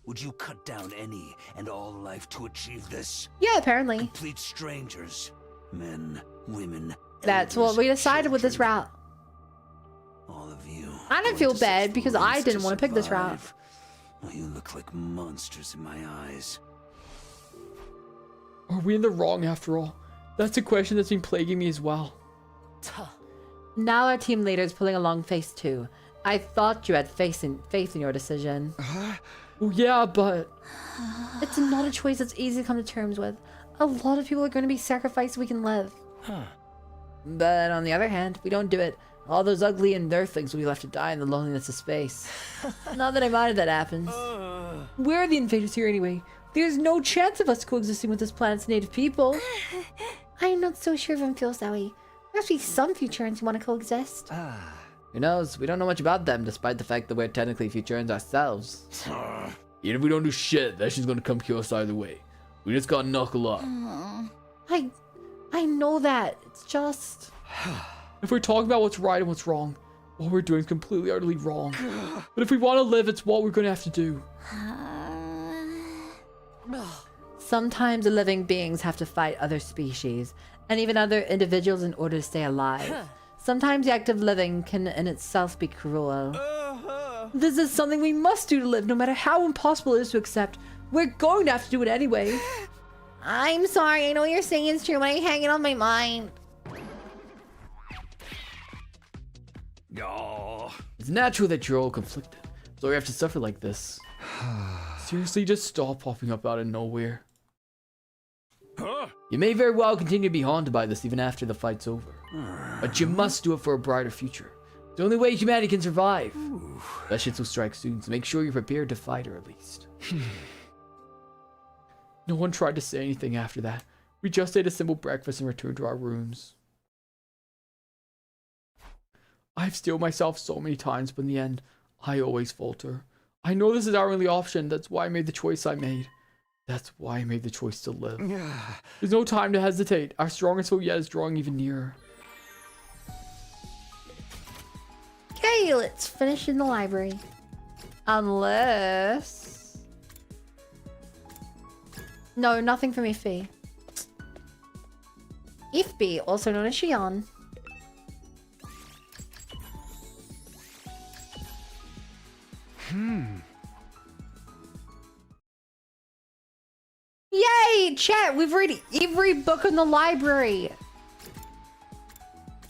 [SPEAKER 16] Would you cut down any and all life to achieve this?
[SPEAKER 1] Yeah, apparently.
[SPEAKER 16] Complete strangers. Men, women.
[SPEAKER 1] That's what we decided with this route.
[SPEAKER 16] All of you.
[SPEAKER 1] I didn't feel bad because I didn't want to pick this route.
[SPEAKER 16] Well, you look like monsters in my eyes.
[SPEAKER 20] Are we in the wrong after all? That's a question that's been plaguing me as well.
[SPEAKER 1] Now our team leader is pulling a long face too. I thought you had faith in your decision.
[SPEAKER 20] Well, yeah, but...
[SPEAKER 1] It's not a choice that's easy to come to terms with. A lot of people are going to be sacrificed so we can live. But on the other hand, if we don't do it, all those ugly and earthlings will be left to die in the loneliness of space. Not that I mind if that happens. We're the invaders here anyway. There's no chance of us coexisting with this planet's native people. I'm not so sure if I feel that way. There must be some Futurans who want to coexist.
[SPEAKER 18] Who knows? We don't know much about them, despite the fact that we're technically Futurans ourselves.
[SPEAKER 20] Even if we don't do shit, that shit's gonna come kill us either way. We just gotta knuckle up.
[SPEAKER 1] I know that. It's just...
[SPEAKER 20] If we're talking about what's right and what's wrong, what we're doing is completely, utterly wrong. But if we want to live, it's what we're gonna have to do.
[SPEAKER 1] Sometimes living beings have to fight other species, and even other individuals in order to stay alive. Sometimes the act of living can in itself be cruel. This is something we must do to live, no matter how impossible it is to accept. We're going to have to do it anyway. I'm sorry, I know you're saying it's true, but I'm hanging on my mind.
[SPEAKER 20] It's natural that you're all conflicted, so we have to suffer like this. Seriously, just stop popping up out of nowhere. You may very well continue to be haunted by this even after the fight's over. But you must do it for a brighter future. It's the only way humanity can survive. That shit will strike soon, so make sure you're prepared to fight her at least. No one tried to say anything after that. We just ate a simple breakfast and returned to our rooms. I've steeled myself so many times, but in the end, I always falter. I know this is our only option. That's why I made the choice I made. That's why I made the choice to live. There's no time to hesitate. Our strongest foe yet is drawing even nearer.
[SPEAKER 1] Okay, let's finish in the library. Unless... No, nothing from Ify. Ify, also known as Xion. Yay! Chat, we've read every book in the library.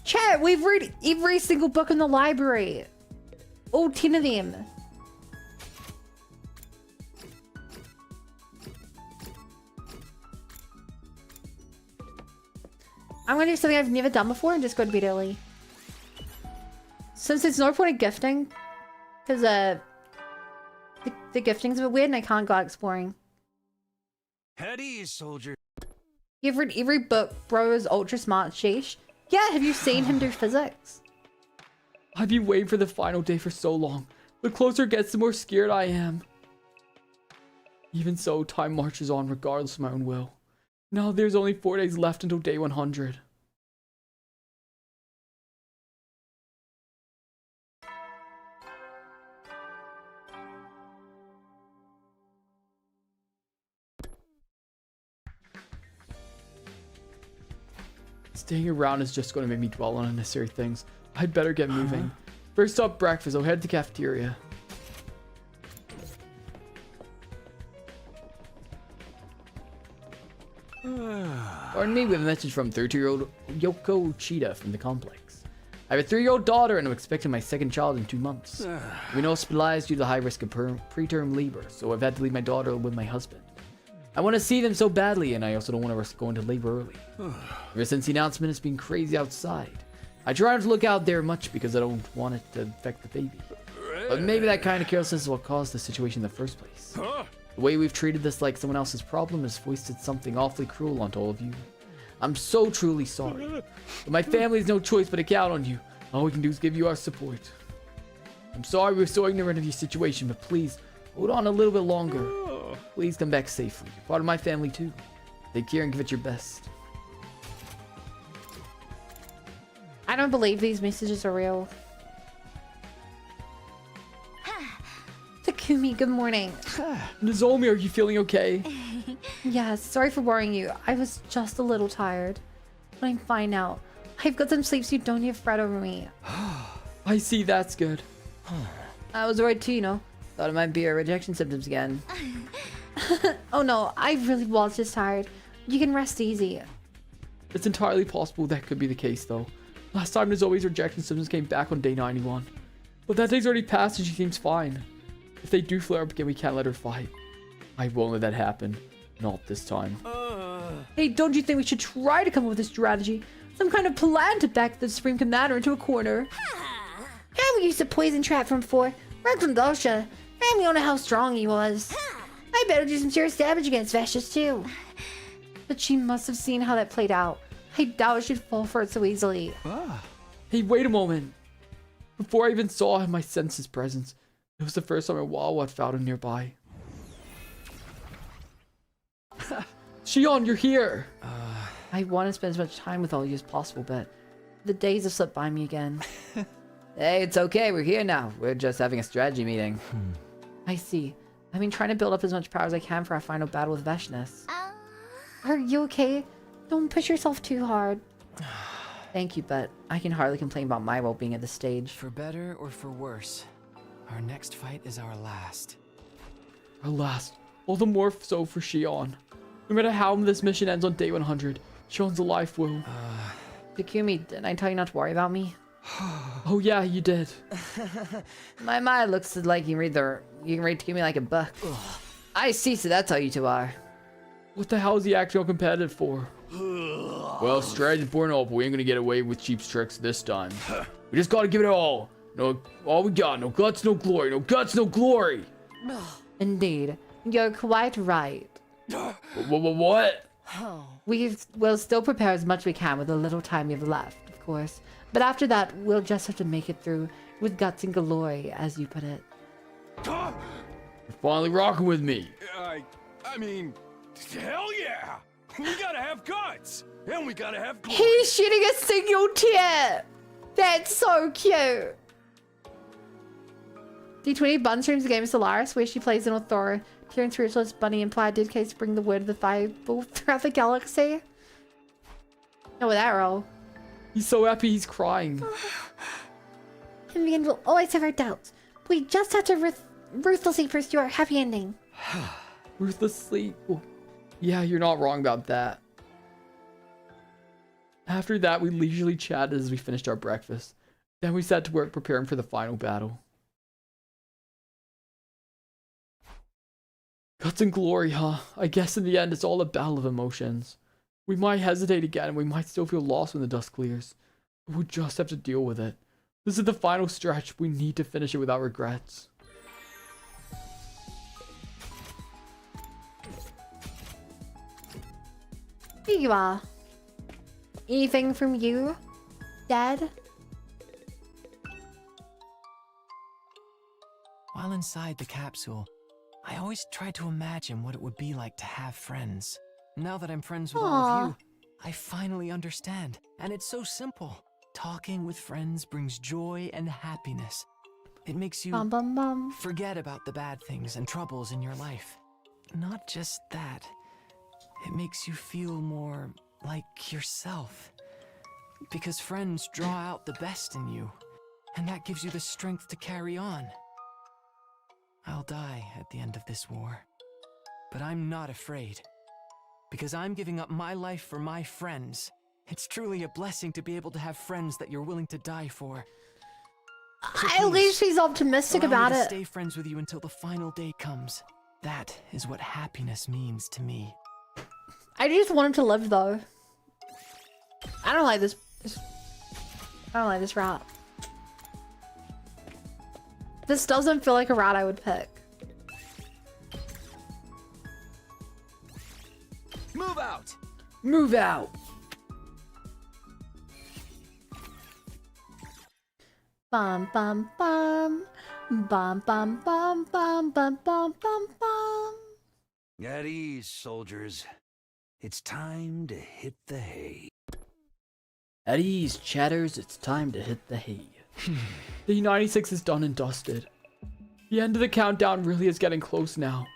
[SPEAKER 1] Chat, we've read every single book in the library. All 10 of them. I'm gonna do something I've never done before and just go to bed early. Since there's no point in gifting, because the gifting's a bit weird and I can't go out exploring.
[SPEAKER 12] At ease, soldier.
[SPEAKER 1] You've read every book, bro is ultra smart, sheesh. Yeah, have you seen him do physics?
[SPEAKER 20] I've been waiting for the final day for so long. The closer it gets, the more scared I am. Even so, time marches on regardless of my own will. Now there's only 4 days left until day 100. Staying around is just going to make me dwell on unnecessary things. I'd better get moving. First up, breakfast. I'll head to the cafeteria. Pardon me, we have a message from 13-year-old Yoko Cheetah from the complex. I have a 3-year-old daughter and I'm expecting my second child in 2 months. We know hospitalized due to the high risk of preterm labor, so I've had to leave my daughter with my husband. I want to see them so badly, and I also don't want to risk going to labor early. Ever since the announcement, it's been crazy outside. I try not to look out there much because I don't want it to affect the baby. But maybe that kind of carelessness is what caused the situation in the first place. The way we've treated this like someone else's problem has foisted something awfully cruel onto all of you. I'm so truly sorry. But my family has no choice but to count on you. All we can do is give you our support. I'm sorry we're so ignorant of your situation, but please, hold on a little bit longer. Please come back safely. You're part of my family too. Take care and give it your best.
[SPEAKER 1] I don't believe these messages are real. Takumi, good morning.
[SPEAKER 20] Nozomi, are you feeling okay?
[SPEAKER 1] Yes, sorry for worrying you. I was just a little tired. But I'm fine now. I've got some sleep so you don't need to fret over me.
[SPEAKER 20] I see, that's good.
[SPEAKER 4] I was worried too, you know. Thought it might be our rejection symptoms again.
[SPEAKER 1] Oh no, I really was just tired. You can rest easy.
[SPEAKER 20] It's entirely possible that could be the case though. Last time Nozomi's rejection symptoms came back on day 91. But that day's already passed and she seems fine. If they do flare up again, we can't let her fight. I won't let that happen. Not this time.
[SPEAKER 1] Hey, don't you think we should try to come up with a strategy? Some kind of plan to back the Supreme Commander into a corner? And we used a poison trap from before. Right from Dosha. And we don't know how strong he was. I better do some serious damage against Vashtis too. But she must have seen how that played out. I doubt she'd fall for it so easily.
[SPEAKER 20] Hey, wait a moment. Before I even saw him, I sensed his presence. It was the first time in a while I'd found him nearby. Xion, you're here!
[SPEAKER 4] I want to spend as much time with all of you as possible, but the days have slipped by me again. Hey, it's okay. We're here now. We're just having a strategy meeting.
[SPEAKER 1] I see. I've been trying to build up as much power as I can for our final battle with Vashtis. Are you okay? Don't push yourself too hard.
[SPEAKER 4] Thank you, but I can hardly complain about my well-being at this stage.
[SPEAKER 5] For better or for worse, our next fight is our last.
[SPEAKER 20] Our last. All the more so for Xion. No matter how this mission ends on day 100, Xion's life will...
[SPEAKER 4] Takumi, didn't I tell you not to worry about me?
[SPEAKER 20] Oh yeah, you did.
[SPEAKER 4] My mind looks like you can read Takumi like a book. I see, so that's how you two are.
[SPEAKER 20] What the hell is he acting all competitive for? Well, strategy's born up, but we ain't gonna get away with cheap tricks this time. We just gotta give it all. No, all we got. No guts, no glory. No guts, no glory.
[SPEAKER 1] Indeed. You're quite right.
[SPEAKER 20] What?
[SPEAKER 1] We will still prepare as much as we can with the little time we have left, of course. But after that, we'll just have to make it through with guts and glory, as you put it.
[SPEAKER 22] Huh?
[SPEAKER 20] You're finally rocking with me.
[SPEAKER 22] I mean, hell yeah! We gotta have guts! And we gotta have glory.
[SPEAKER 1] He's shooting a single tear! That's so cute! D20 Bun streams the game Solaris, where she plays an authoritarian spiritualist bunny and plaid dedicates to bring the word of the Bible throughout the galaxy. No, with that roll.
[SPEAKER 20] He's so happy he's crying.
[SPEAKER 1] In the end, we'll always have our doubts. We just have to ruthlessly pursue our happy ending.
[SPEAKER 20] Ruthlessly? Oh, yeah, you're not wrong about that. After that, we leisurely chatted as we finished our breakfast. Then we set to work preparing for the final battle. Guts and glory, huh? I guess in the end, it's all a battle of emotions. We might hesitate again, and we might still feel lost when the dust clears. But we'll just have to deal with it. This is the final stretch. We need to finish it without regrets.
[SPEAKER 1] Here you are. Anything from you, Dad?
[SPEAKER 5] While inside the capsule, I always tried to imagine what it would be like to have friends. Now that I'm friends with all of you, I finally understand. And it's so simple. Talking with friends brings joy and happiness. It makes you forget about the bad things and troubles in your life. Not just that. It makes you feel more like yourself. Because friends draw out the best in you. And that gives you the strength to carry on. I'll die at the end of this war. But I'm not afraid. Because I'm giving up my life for my friends. It's truly a blessing to be able to have friends that you're willing to die for. So
[SPEAKER 1] At least she's optimistic about it.
[SPEAKER 5] Stay friends with you until the final day comes. That is what happiness means to me.
[SPEAKER 1] I just want him to live, though. I don't like this. I don't like this route. This doesn't feel like a route I would pick.
[SPEAKER 21] Move out!
[SPEAKER 20] Move out!
[SPEAKER 1] Bum bum bum. Bum bum bum bum bum bum bum bum.
[SPEAKER 16] At ease, soldiers. It's time to hit the hay.
[SPEAKER 20] At ease, chatters, it's time to hit the hay. The 96 is done and dusted. The end of the countdown really is getting close now.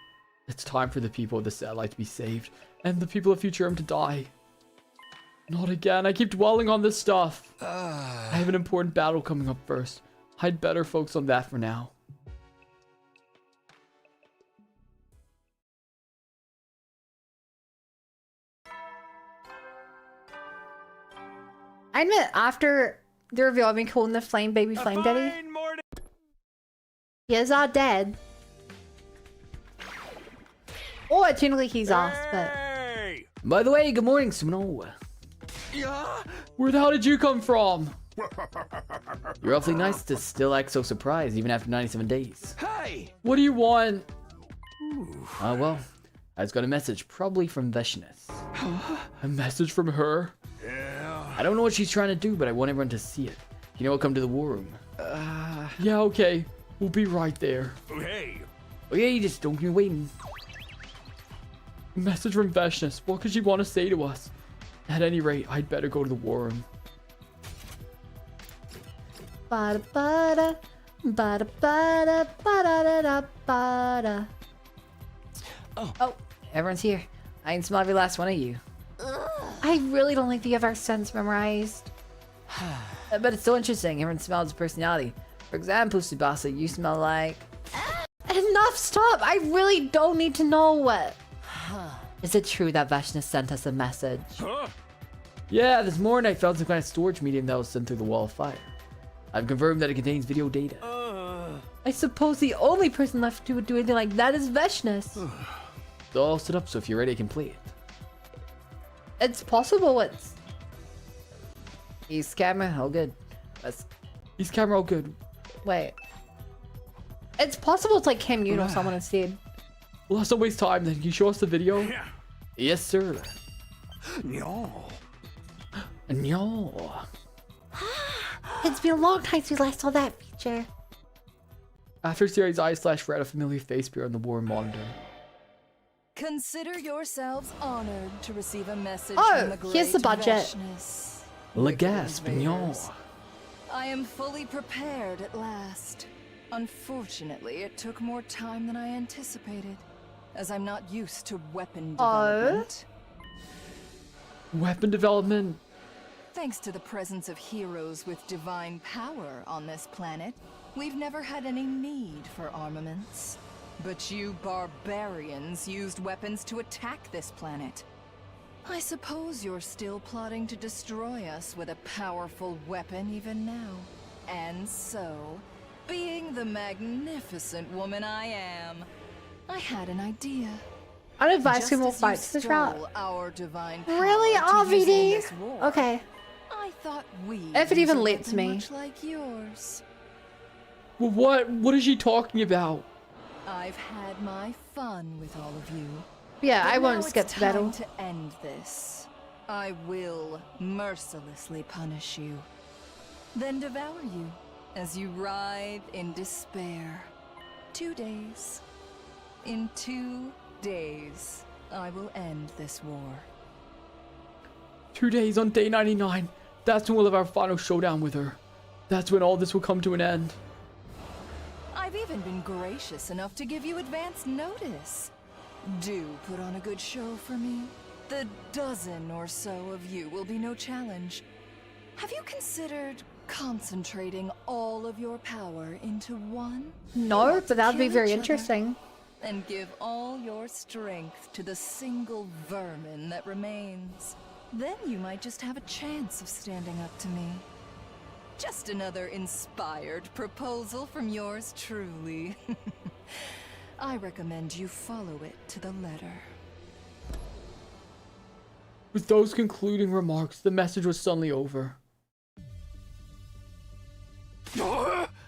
[SPEAKER 20] It's time for the people of the satellite to be saved, and the people of Futurum to die. Not again, I keep dwelling on this stuff. I have an important battle coming up first. I'd better focus on that for now.
[SPEAKER 1] I admit, after the reveal of me calling the Flame Baby Flame Daddy, he is our dad. Or technically he's ours, but...
[SPEAKER 20] By the way, good morning, Sumo.
[SPEAKER 21] Yeah?
[SPEAKER 20] Where the hell did you come from? You're awfully nice to still act so surprised even after 97 days.
[SPEAKER 21] Hey!
[SPEAKER 20] What do you want? Well, I just got a message, probably from Veshness. A message from her?
[SPEAKER 21] Yeah.
[SPEAKER 20] I don't know what she's trying to do, but I want everyone to see it. You know what? Come to the war room. Yeah, okay. We'll be right there.
[SPEAKER 12] Hey.
[SPEAKER 20] Okay, just don't keep me waiting. A message from Veshness. What could she want to say to us? At any rate, I'd better go to the war room.
[SPEAKER 1] Bada bada, bada bada, bada da bada.
[SPEAKER 4] Oh, everyone's here. I can smell every last one of you.
[SPEAKER 1] I really don't like the other sense memorized.
[SPEAKER 4] But it's so interesting. Everyone smells his personality. For example, Tsubasa, you smell like...
[SPEAKER 1] Enough, stop! I really don't need to know what.
[SPEAKER 4] Is it true that Veshness sent us a message?
[SPEAKER 20] Yeah, this morning I found some kind of storage medium that was sent through the wall of fire. I've confirmed that it contains video data.
[SPEAKER 1] I suppose the only person left who would do anything like that is Veshness.
[SPEAKER 20] It's all set up, so if you're ready, I can play it.
[SPEAKER 1] It's possible it's...
[SPEAKER 4] He's camera, all good.
[SPEAKER 20] He's camera, all good.
[SPEAKER 1] Wait. It's possible it's like Cam Yoon or someone instead.
[SPEAKER 20] Well, let's not waste time then. Can you show us the video?
[SPEAKER 12] Yeah.
[SPEAKER 20] Yes, sir.
[SPEAKER 21] No.
[SPEAKER 20] No.
[SPEAKER 1] It's been a long time since we last saw that feature.
[SPEAKER 20] After series I/Red, a familiar face appeared on the war monitor.
[SPEAKER 2] Consider yourselves honored to receive a message
[SPEAKER 1] Oh,
[SPEAKER 2] from the great
[SPEAKER 1] here's the budget.
[SPEAKER 2] Vashnis.
[SPEAKER 20] Le Gaspignon.
[SPEAKER 2] I am fully prepared at last. Unfortunately, it took more time than I anticipated, as I'm not used to weapon development.
[SPEAKER 20] Weapon development?
[SPEAKER 2] Thanks to the presence of heroes with divine power on this planet, we've never had any need for armaments. But you barbarians used weapons to attack this planet. I suppose you're still plotting to destroy us with a powerful weapon even now. And so, being the magnificent woman I am, I had an idea.
[SPEAKER 1] I don't advise
[SPEAKER 2] Just
[SPEAKER 1] people
[SPEAKER 2] as you
[SPEAKER 1] fight this route.
[SPEAKER 2] stole our divine power
[SPEAKER 1] Really,
[SPEAKER 2] to use in
[SPEAKER 1] RVD?
[SPEAKER 2] this war,
[SPEAKER 1] Okay.
[SPEAKER 2] I thought we
[SPEAKER 1] If it
[SPEAKER 2] use
[SPEAKER 1] even
[SPEAKER 2] a
[SPEAKER 1] lets
[SPEAKER 2] weapon
[SPEAKER 1] me.
[SPEAKER 2] much like yours.
[SPEAKER 20] Well, what is she talking about?
[SPEAKER 2] I've had my fun with all of you.
[SPEAKER 1] Yeah,
[SPEAKER 2] But
[SPEAKER 1] I won't
[SPEAKER 2] now
[SPEAKER 1] skip
[SPEAKER 2] it's
[SPEAKER 1] to battle.
[SPEAKER 2] time to end this. I will mercilessly punish you, then devour you as you writhe in despair. 2 days. In 2 days, I will end this war.
[SPEAKER 20] 2 days on day 99. That's when we'll have our final showdown with her. That's when all this will come to an end.
[SPEAKER 2] I've even been gracious enough to give you advance notice. Do put on a good show for me. The dozen or so of you will be no challenge. Have you considered concentrating all of your power into one?
[SPEAKER 1] No, but that would be
[SPEAKER 2] Kill
[SPEAKER 1] very
[SPEAKER 2] each other
[SPEAKER 1] interesting.
[SPEAKER 2] And give all your strength to the single vermin that remains. Then you might just have a chance of standing up to me. Just another inspired proposal from yours truly. I recommend you follow it to the letter.
[SPEAKER 20] With those concluding remarks, the message was suddenly over.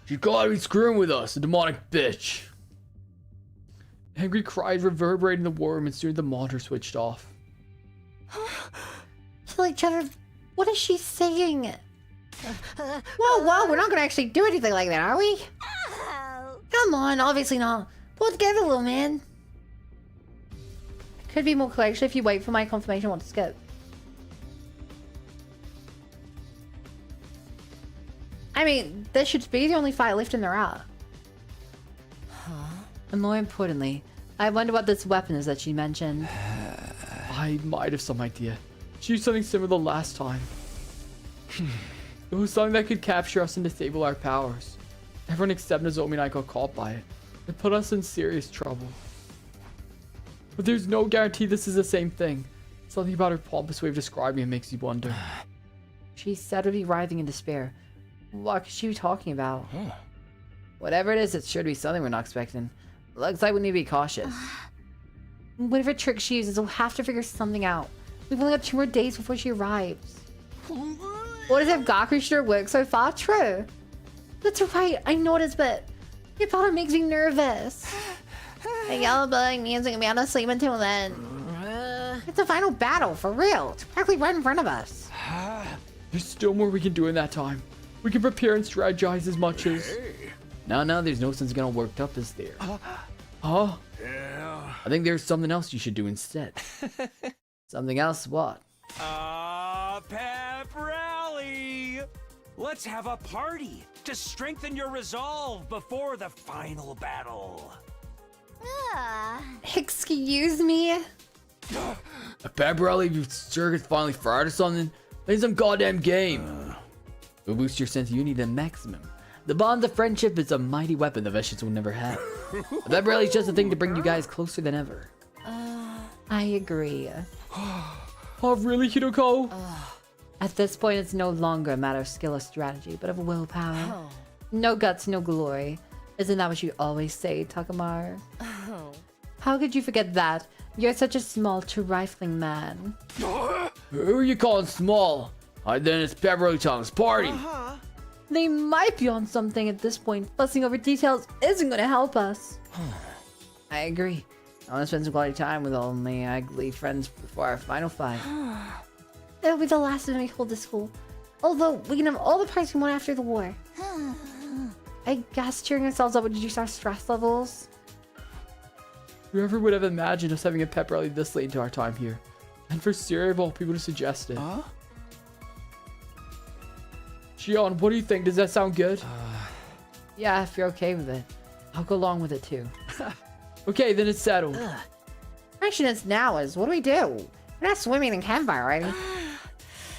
[SPEAKER 20] She gotta be screwing with us, a demonic bitch. Angry cries reverberated in the war room and soon the monitor switched off.
[SPEAKER 1] Kill each other. What is she saying? Whoa, we're not gonna actually do anything like that, are we? Come on, obviously not. Pull it together, little man. Could be more clear actually if you wait for my confirmation what to skip. I mean, this should be the only fight left in the route.
[SPEAKER 4] And more importantly, I wonder what this weapon is that she mentioned.
[SPEAKER 20] I might have some idea. She used something similar the last time. It was something that could capture us and disable our powers. Everyone except Nozomi and I got caught by it. It put us in serious trouble. But there's no guarantee this is the same thing. Something about her pompous way of describing it makes you wonder.
[SPEAKER 4] She said would be writhing in despair. What could she be talking about? Whatever it is, it's sure to be something we're not expecting. Looks like we need to be cautious.
[SPEAKER 1] Whatever trick she uses, we'll have to figure something out. We've only got 2 more days before she arrives. What is if Gaku sure worked so far? True. That's right, I noticed, but your powder makes me nervous. The yellow bug means we can be able to sleep until then. It's the final battle, for real. It's practically right in front of us.
[SPEAKER 20] There's still more we can do in that time. We can prepare and strategize as much as...
[SPEAKER 18] No, there's no sense getting all worked up, is there?
[SPEAKER 20] Huh?
[SPEAKER 18] Yeah. I think there's something else you should do instead.
[SPEAKER 4] Something else? What?
[SPEAKER 12] Pep rally! Let's have a party to strengthen your resolve before the final battle.
[SPEAKER 1] Excuse me?
[SPEAKER 18] A pep rally if your circuit's finally fired or something? Play some goddamn game. It'll boost your sense of unity to maximum. The bond of friendship is a mighty weapon the Veshets will never have. A pep rally is just a thing to bring you guys closer than ever.
[SPEAKER 1] I agree.
[SPEAKER 20] Oh, really, Hidoko?
[SPEAKER 4] At this point, it's no longer a matter of skill or strategy, but of willpower. No guts, no glory. Isn't that what you always say, Takamaru? How could you forget that? You're such a small, trifling man.
[SPEAKER 18] Who are you calling small? Then it's pep rally time, it's party.
[SPEAKER 1] They might be on something at this point. Fussing over details isn't going to help us.
[SPEAKER 4] I agree. I want to spend some quality time with all my ugly friends before our final fight.
[SPEAKER 1] It'll be the last time we hold this school. Although we can have all the parties we want after the war. I guess cheering ourselves up would reduce our stress levels.
[SPEAKER 20] Whoever would have imagined us having a pep rally this late into our time here? And for Syria of all people to suggest it.
[SPEAKER 21] Huh?
[SPEAKER 20] Shion, what do you think? Does that sound good?
[SPEAKER 4] Yeah, if you're okay with it. I'll go along with it too.
[SPEAKER 20] Okay, then it's settled.
[SPEAKER 1] Question is now is, what do we do? We're not swimming in campfire already.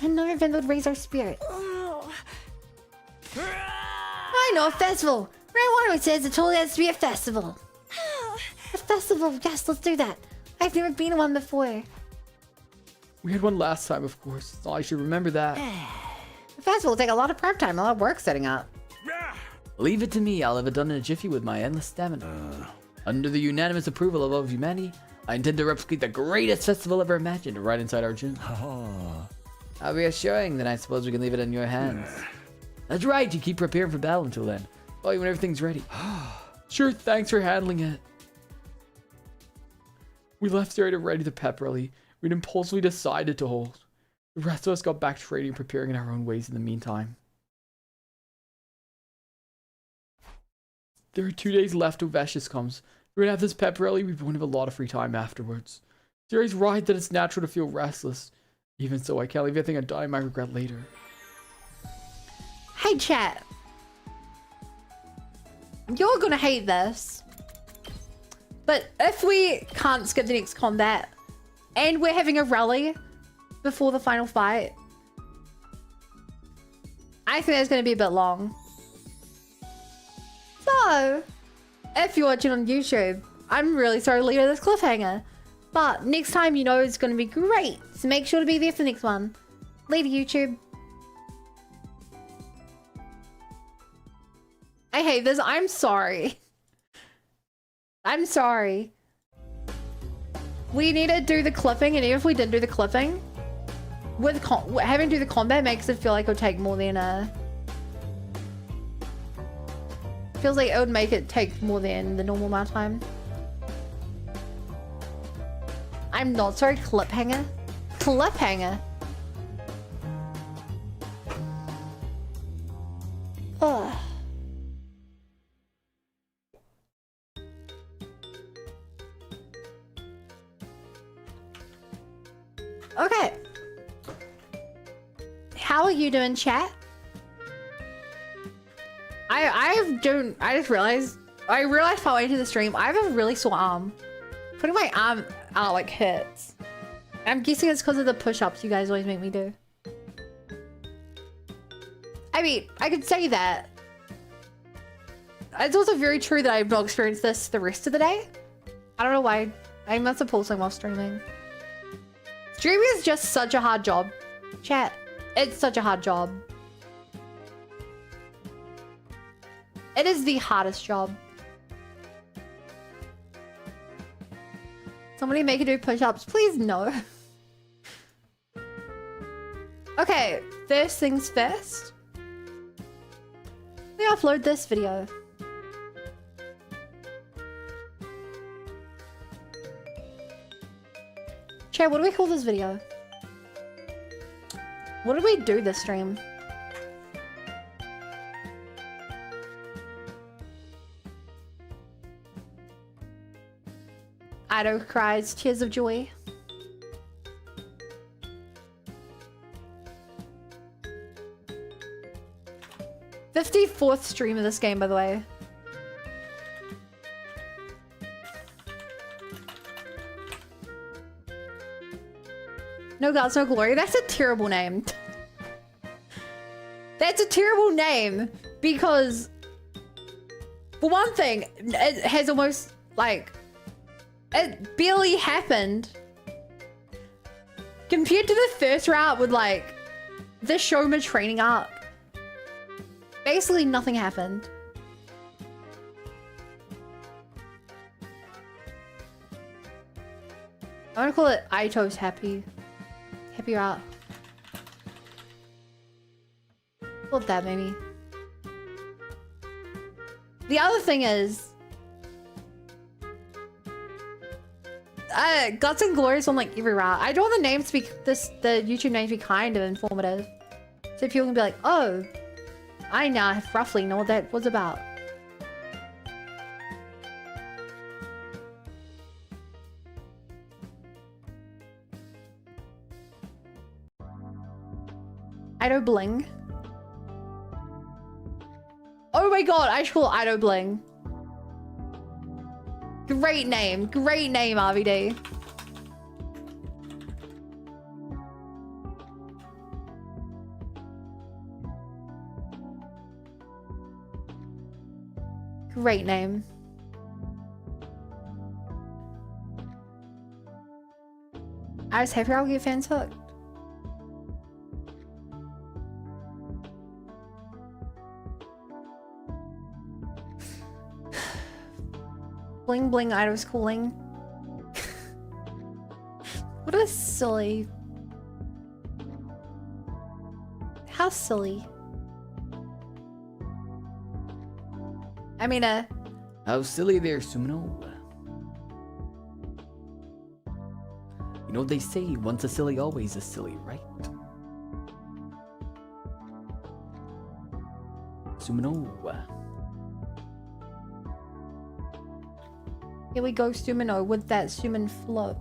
[SPEAKER 1] Another event that would raise our spirit. I know, a festival. Marijuana says it totally has to be a festival. A festival, yes, let's do that. I've never been to one before.
[SPEAKER 20] We had one last time, of course, so I should remember that.
[SPEAKER 1] The festival will take a lot of prep time, a lot of work setting up.
[SPEAKER 18] Leave it to me, I'll have it done in a jiffy with my endless stamina. Under the unanimous approval of all of humanity, I intend to replicate the greatest festival ever imagined right inside our gym.
[SPEAKER 4] How reassuring, then I suppose we can leave it in your hands.
[SPEAKER 18] That's right, you keep preparing for battle until then. Call you when everything's ready.
[SPEAKER 20] Sure, thanks for handling it. We left Syria to ready the pep rally we'd impulsively decided to hold. The rest of us got back training and preparing in our own ways in the meantime. There are 2 days left till Veshis comes. We're gonna have this pep rally, we're going to have a lot of free time afterwards. Syria's right that it's natural to feel restless. Even so, I can't leave anything undone I might regret later.
[SPEAKER 1] Hey chat. You're gonna hate this. But if we can't skip the next combat and we're having a rally before the final fight, I think that's gonna be a bit long. So, if you're watching on YouTube, I'm really sorry to leave you this cliffhanger. But next time you know it's gonna be great. So make sure to be there for the next one. Later, YouTube. I hate this. I'm sorry. I'm sorry. We need to do the clipping, and even if we didn't do the clipping, with having to do the combat makes it feel like it would take more than feels like it would make it take more than the normal amount of time. I'm not sorry, cliffhanger. Cliffhanger. Ugh. Okay. How are you doing, chat? I just realized how into the stream, I have a really sore arm. Putting my arm out like hurts. I'm guessing it's because of the push-ups you guys always make me do. I mean, I could say that. It's also very true that I've not experienced this the rest of the day. I don't know why. I must have pulled something while streaming. Streaming is just such a hard job. Chat, it's such a hard job. It is the hardest job. Somebody make it do push-ups, please no. Okay, first things first. Let me upload this video. Chat, what do we call this video? What did we do this stream? Ido cries tears of joy. #54th stream of this game, by the way. No gods, no glory. That's a terrible name. That's a terrible name because, for one thing, it has almost like it barely happened compared to the first route with like the Shoma training arc. Basically, nothing happened. I want to call it Aito's Happy route. Call it that maybe. The other thing is, Guts and Glories on like every route. I don't want the names to be the YouTube names to be kind of informative. So people can be like, oh, I now roughly know what that was about. Ido Bling. Oh my god, I should call it Ido Bling. Great name, RVD. Great name. I was happy I'll get fans hooked. Bling bling Ido's cooling. What a silly. How silly. I mean,
[SPEAKER 18] How silly there, Sumino. You know what they say, once a silly, always a silly, right? Sumino.
[SPEAKER 1] Here we go, Sumino, with that Sumin flow.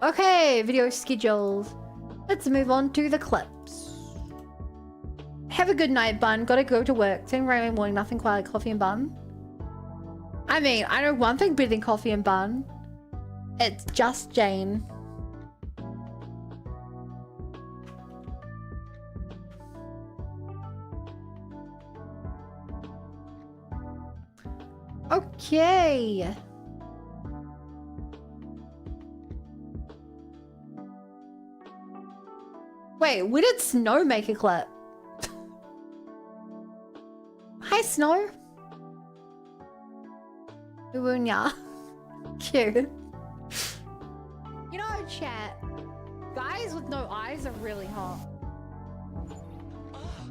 [SPEAKER 1] Okay, video schedules. Let's move on to the clips. Have a good night, Bun. Gotta go to work. Same ramen morning, nothing quite like coffee and bun. I mean, I know one thing better than coffee and bun. It's just Jane. Okay. Wait, when did Snow make a clip? Hi, Snow. Uwunya. Cute. You know, chat, guys with no eyes are really hot.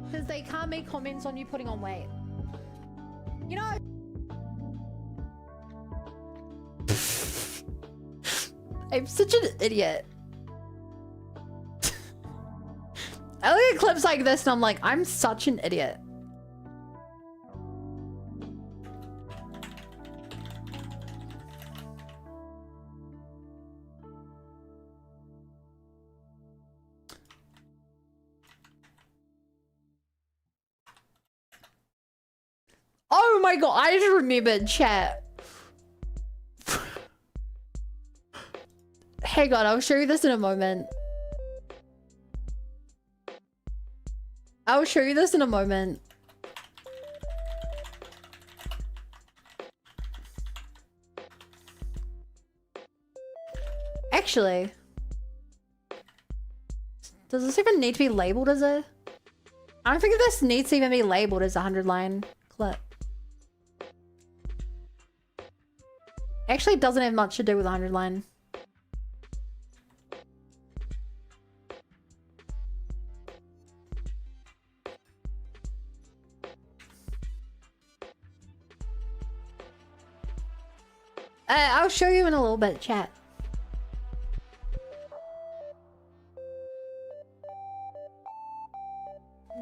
[SPEAKER 1] Because they can't make comments on you putting on weight. You know... I'm such an idiot. I look at clips like this and I'm like, I'm such an idiot. Oh my god, I just remembered, chat. Hang on, I'll show you this in a moment. I'll show you this in a moment. Actually, does this even need to be labeled as a... I don't think this needs to even be labeled as a 100-line clip. Actually, it doesn't have much to do with a 100-line. I'll show you in a little bit, chat.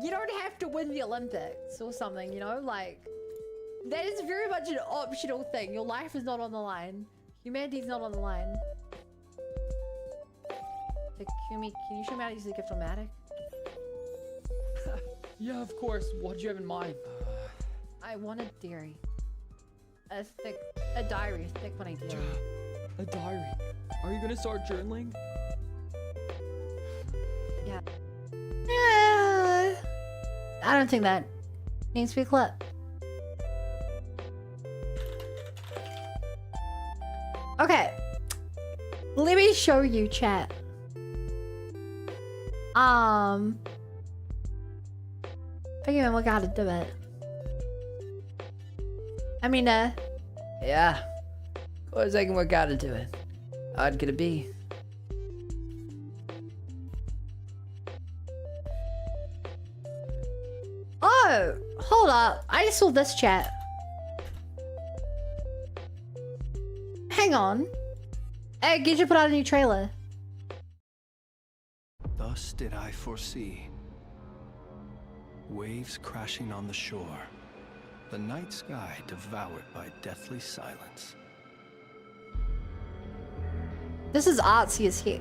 [SPEAKER 1] You don't have to win the Olympics or something, you know? Like, that is very much an optional thing. Your life is not on the line. Humanity's not on the line. Takumi, can you show me how to use the gift-o-matic?
[SPEAKER 20] Yeah, of course. What do you have in mind?
[SPEAKER 1] I want a diary. A diary, a thick one idea.
[SPEAKER 20] A diary? Are you gonna start journaling?
[SPEAKER 1] Yeah. I don't think that needs to be a clip. Okay. Let me show you, chat. Figure out how to do it. I mean,
[SPEAKER 4] yeah. Of course I can work out to do it. How'd could it be?
[SPEAKER 1] Oh, hold up. I just saw this chat. Hang on. Hey, Gidget put out a new trailer.
[SPEAKER 11] Thus did I foresee. Waves crashing on the shore. The night sky devoured by deathly silence.
[SPEAKER 1] This is artsy as heck.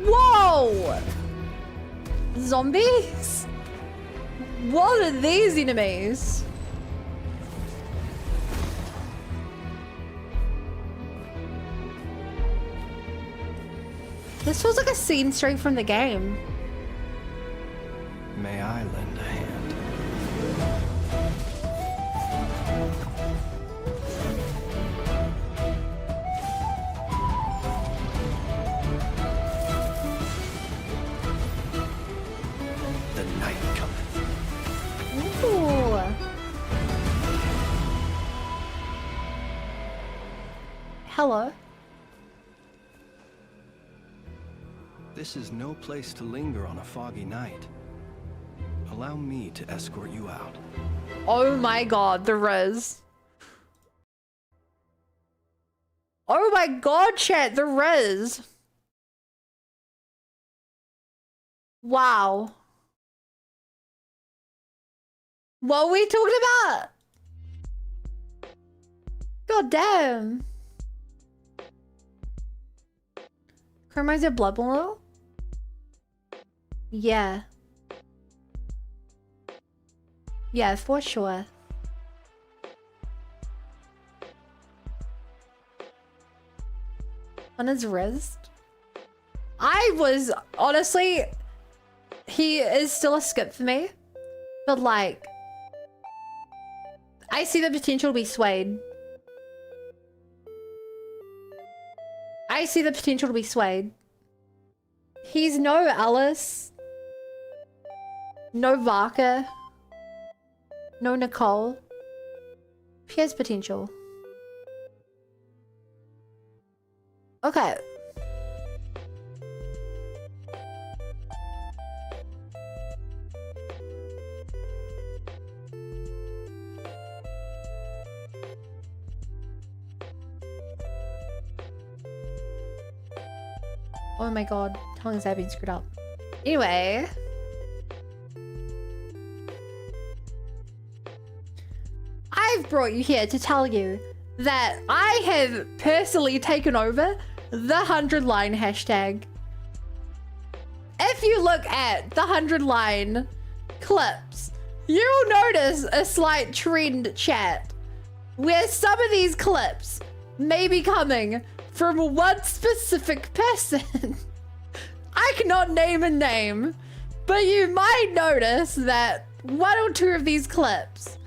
[SPEAKER 1] Whoa! Zombies? What are these enemies? This feels like a scene straight from the game.
[SPEAKER 11] May I lend a hand? The night cometh.
[SPEAKER 1] Ooh. Hello.
[SPEAKER 11] This is no place to linger on a foggy night. Allow me to escort you out.
[SPEAKER 1] Oh my god, the res. Oh my god, chat, the res. Wow. What are we talking about? God damn. Reminds you of Blood Bowl a little? Yeah. Yeah, for sure. On his wrist? I was, honestly, he is still a skip for me. But like, I see the potential to be swayed. I see the potential to be swayed. He's no Alice. No Varka. No Nicole. He has potential. Okay. Oh my god, how long has that been screwed up? Anyway. I've brought you here to tell you that I have personally taken over the 100 line hashtag. If you look at the 100 line clips, you'll notice a slight trend, chat, where some of these clips may be coming from one specific person. I cannot name a name, but you might notice that one or two of these clips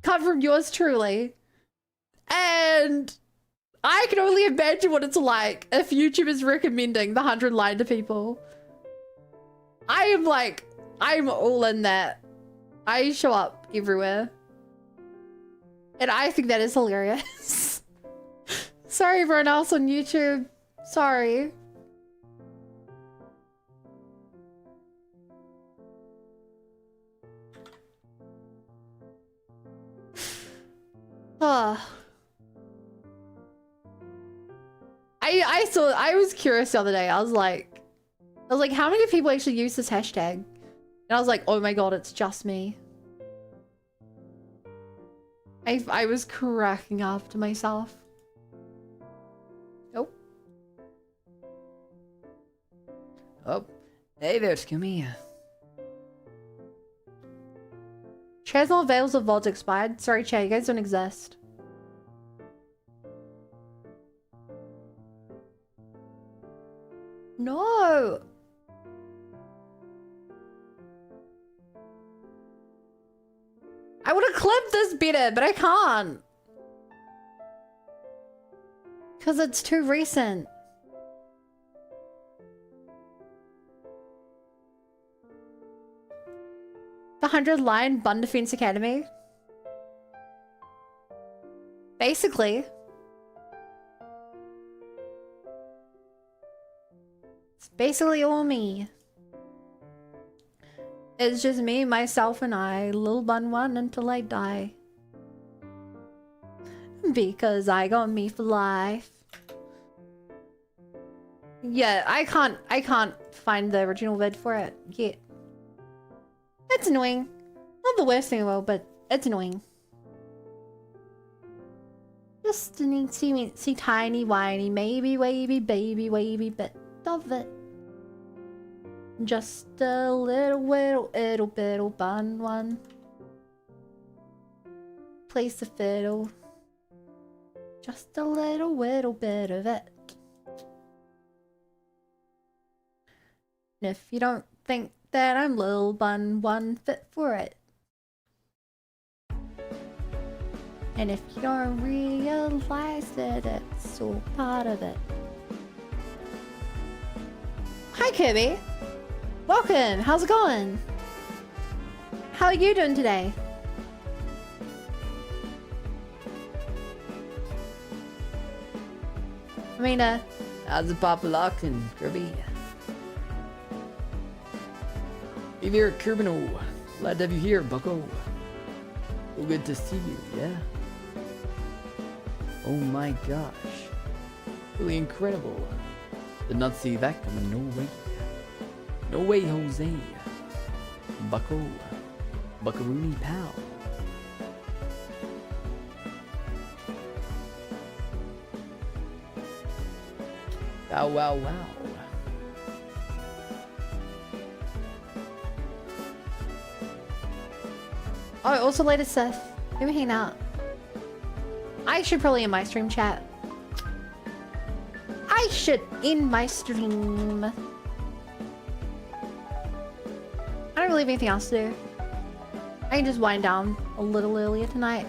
[SPEAKER 1] come from yours truly. And I can only imagine what it's like if YouTube is recommending the 100 line to people. I'm all in that. I show up everywhere. And I think that is hilarious. Sorry everyone else on YouTube. Sorry. I was curious the other day. I was like, how many people actually use this hashtag? And I was like, oh my god, it's just me. I was cracking up to myself. Oh.
[SPEAKER 4] Oh. Hey there, Skimmy.
[SPEAKER 1] Chasnell Veils of VOD's expired. Sorry, chat, you guys don't exist. No! I would have clipped this better, but I can't. Because it's too recent. The 100 line Bun Defense Academy. Basically. It's basically all me. It's just me, myself, and I, Lil Bun One until I die. Because I got me for life. Yeah, I can't find the original vid for it yet. It's annoying. Not the worst thing in the world, but it's annoying. Just an itsy tiny whiny maybe wavy baby wavy bit of it. Just a little bun one. Plays the fiddle. Just a little bit of it. And if you don't think that I'm Lil Bun One fit for it. And if you don't realize that it's all part of it. Hi Kirby! Welcome! How's it going? How are you doing today? I mean,
[SPEAKER 4] how's the Papa locking, Kirby?
[SPEAKER 20] Hey there, Kirbino. Glad to have you here, bucko. So good to see you, yeah? Oh my gosh. Really incredible. Did not see that coming, no way. No way, Jose. Bucko. Buckaroony pal. Wow, wow, wow.
[SPEAKER 1] Oh, also later, Seth. Let me hang out. I should probably end my stream chat. I should end my stream. I don't really have anything else to do. I can just wind down a little earlier tonight.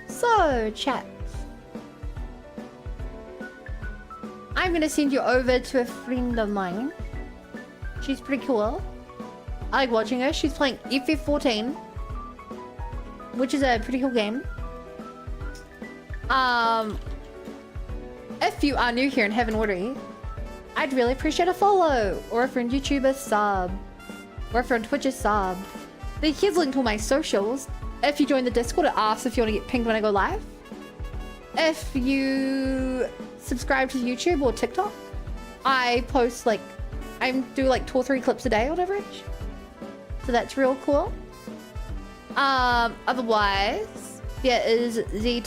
[SPEAKER 1] So, chat. I'm gonna send you over to a friend of mine. She's pretty cool. I like watching her. She's playing FF14, which is a pretty cool game. If you are new here and haven't already, I'd really appreciate a follow, or if you're on YouTube, a sub, or if you're on Twitch, a sub. Here's a link to all my socials. If you join the Discord, it asks if you want to get pinged when I go live. If you subscribe to YouTube or TikTok, I post like, I do like 2 or 3 clips a day on average. So that's real cool. Otherwise, yeah, is the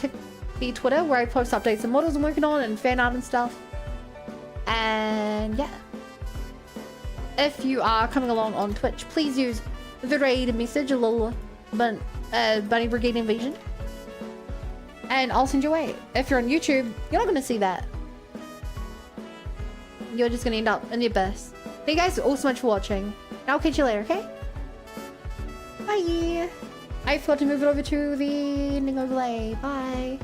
[SPEAKER 1] Twitter where I post updates and models I'm working on and fan art and stuff. And yeah. If you are coming along on Twitch, please use the raid message, a little Bunny Brigade Invasion. And I'll send you away. If you're on YouTube, you're not going to see that. You're just going to end up in the abyss. Thank you guys all so much for watching. And I'll catch you later, okay? Bye! I forgot to move it over to the ending overlay. Bye!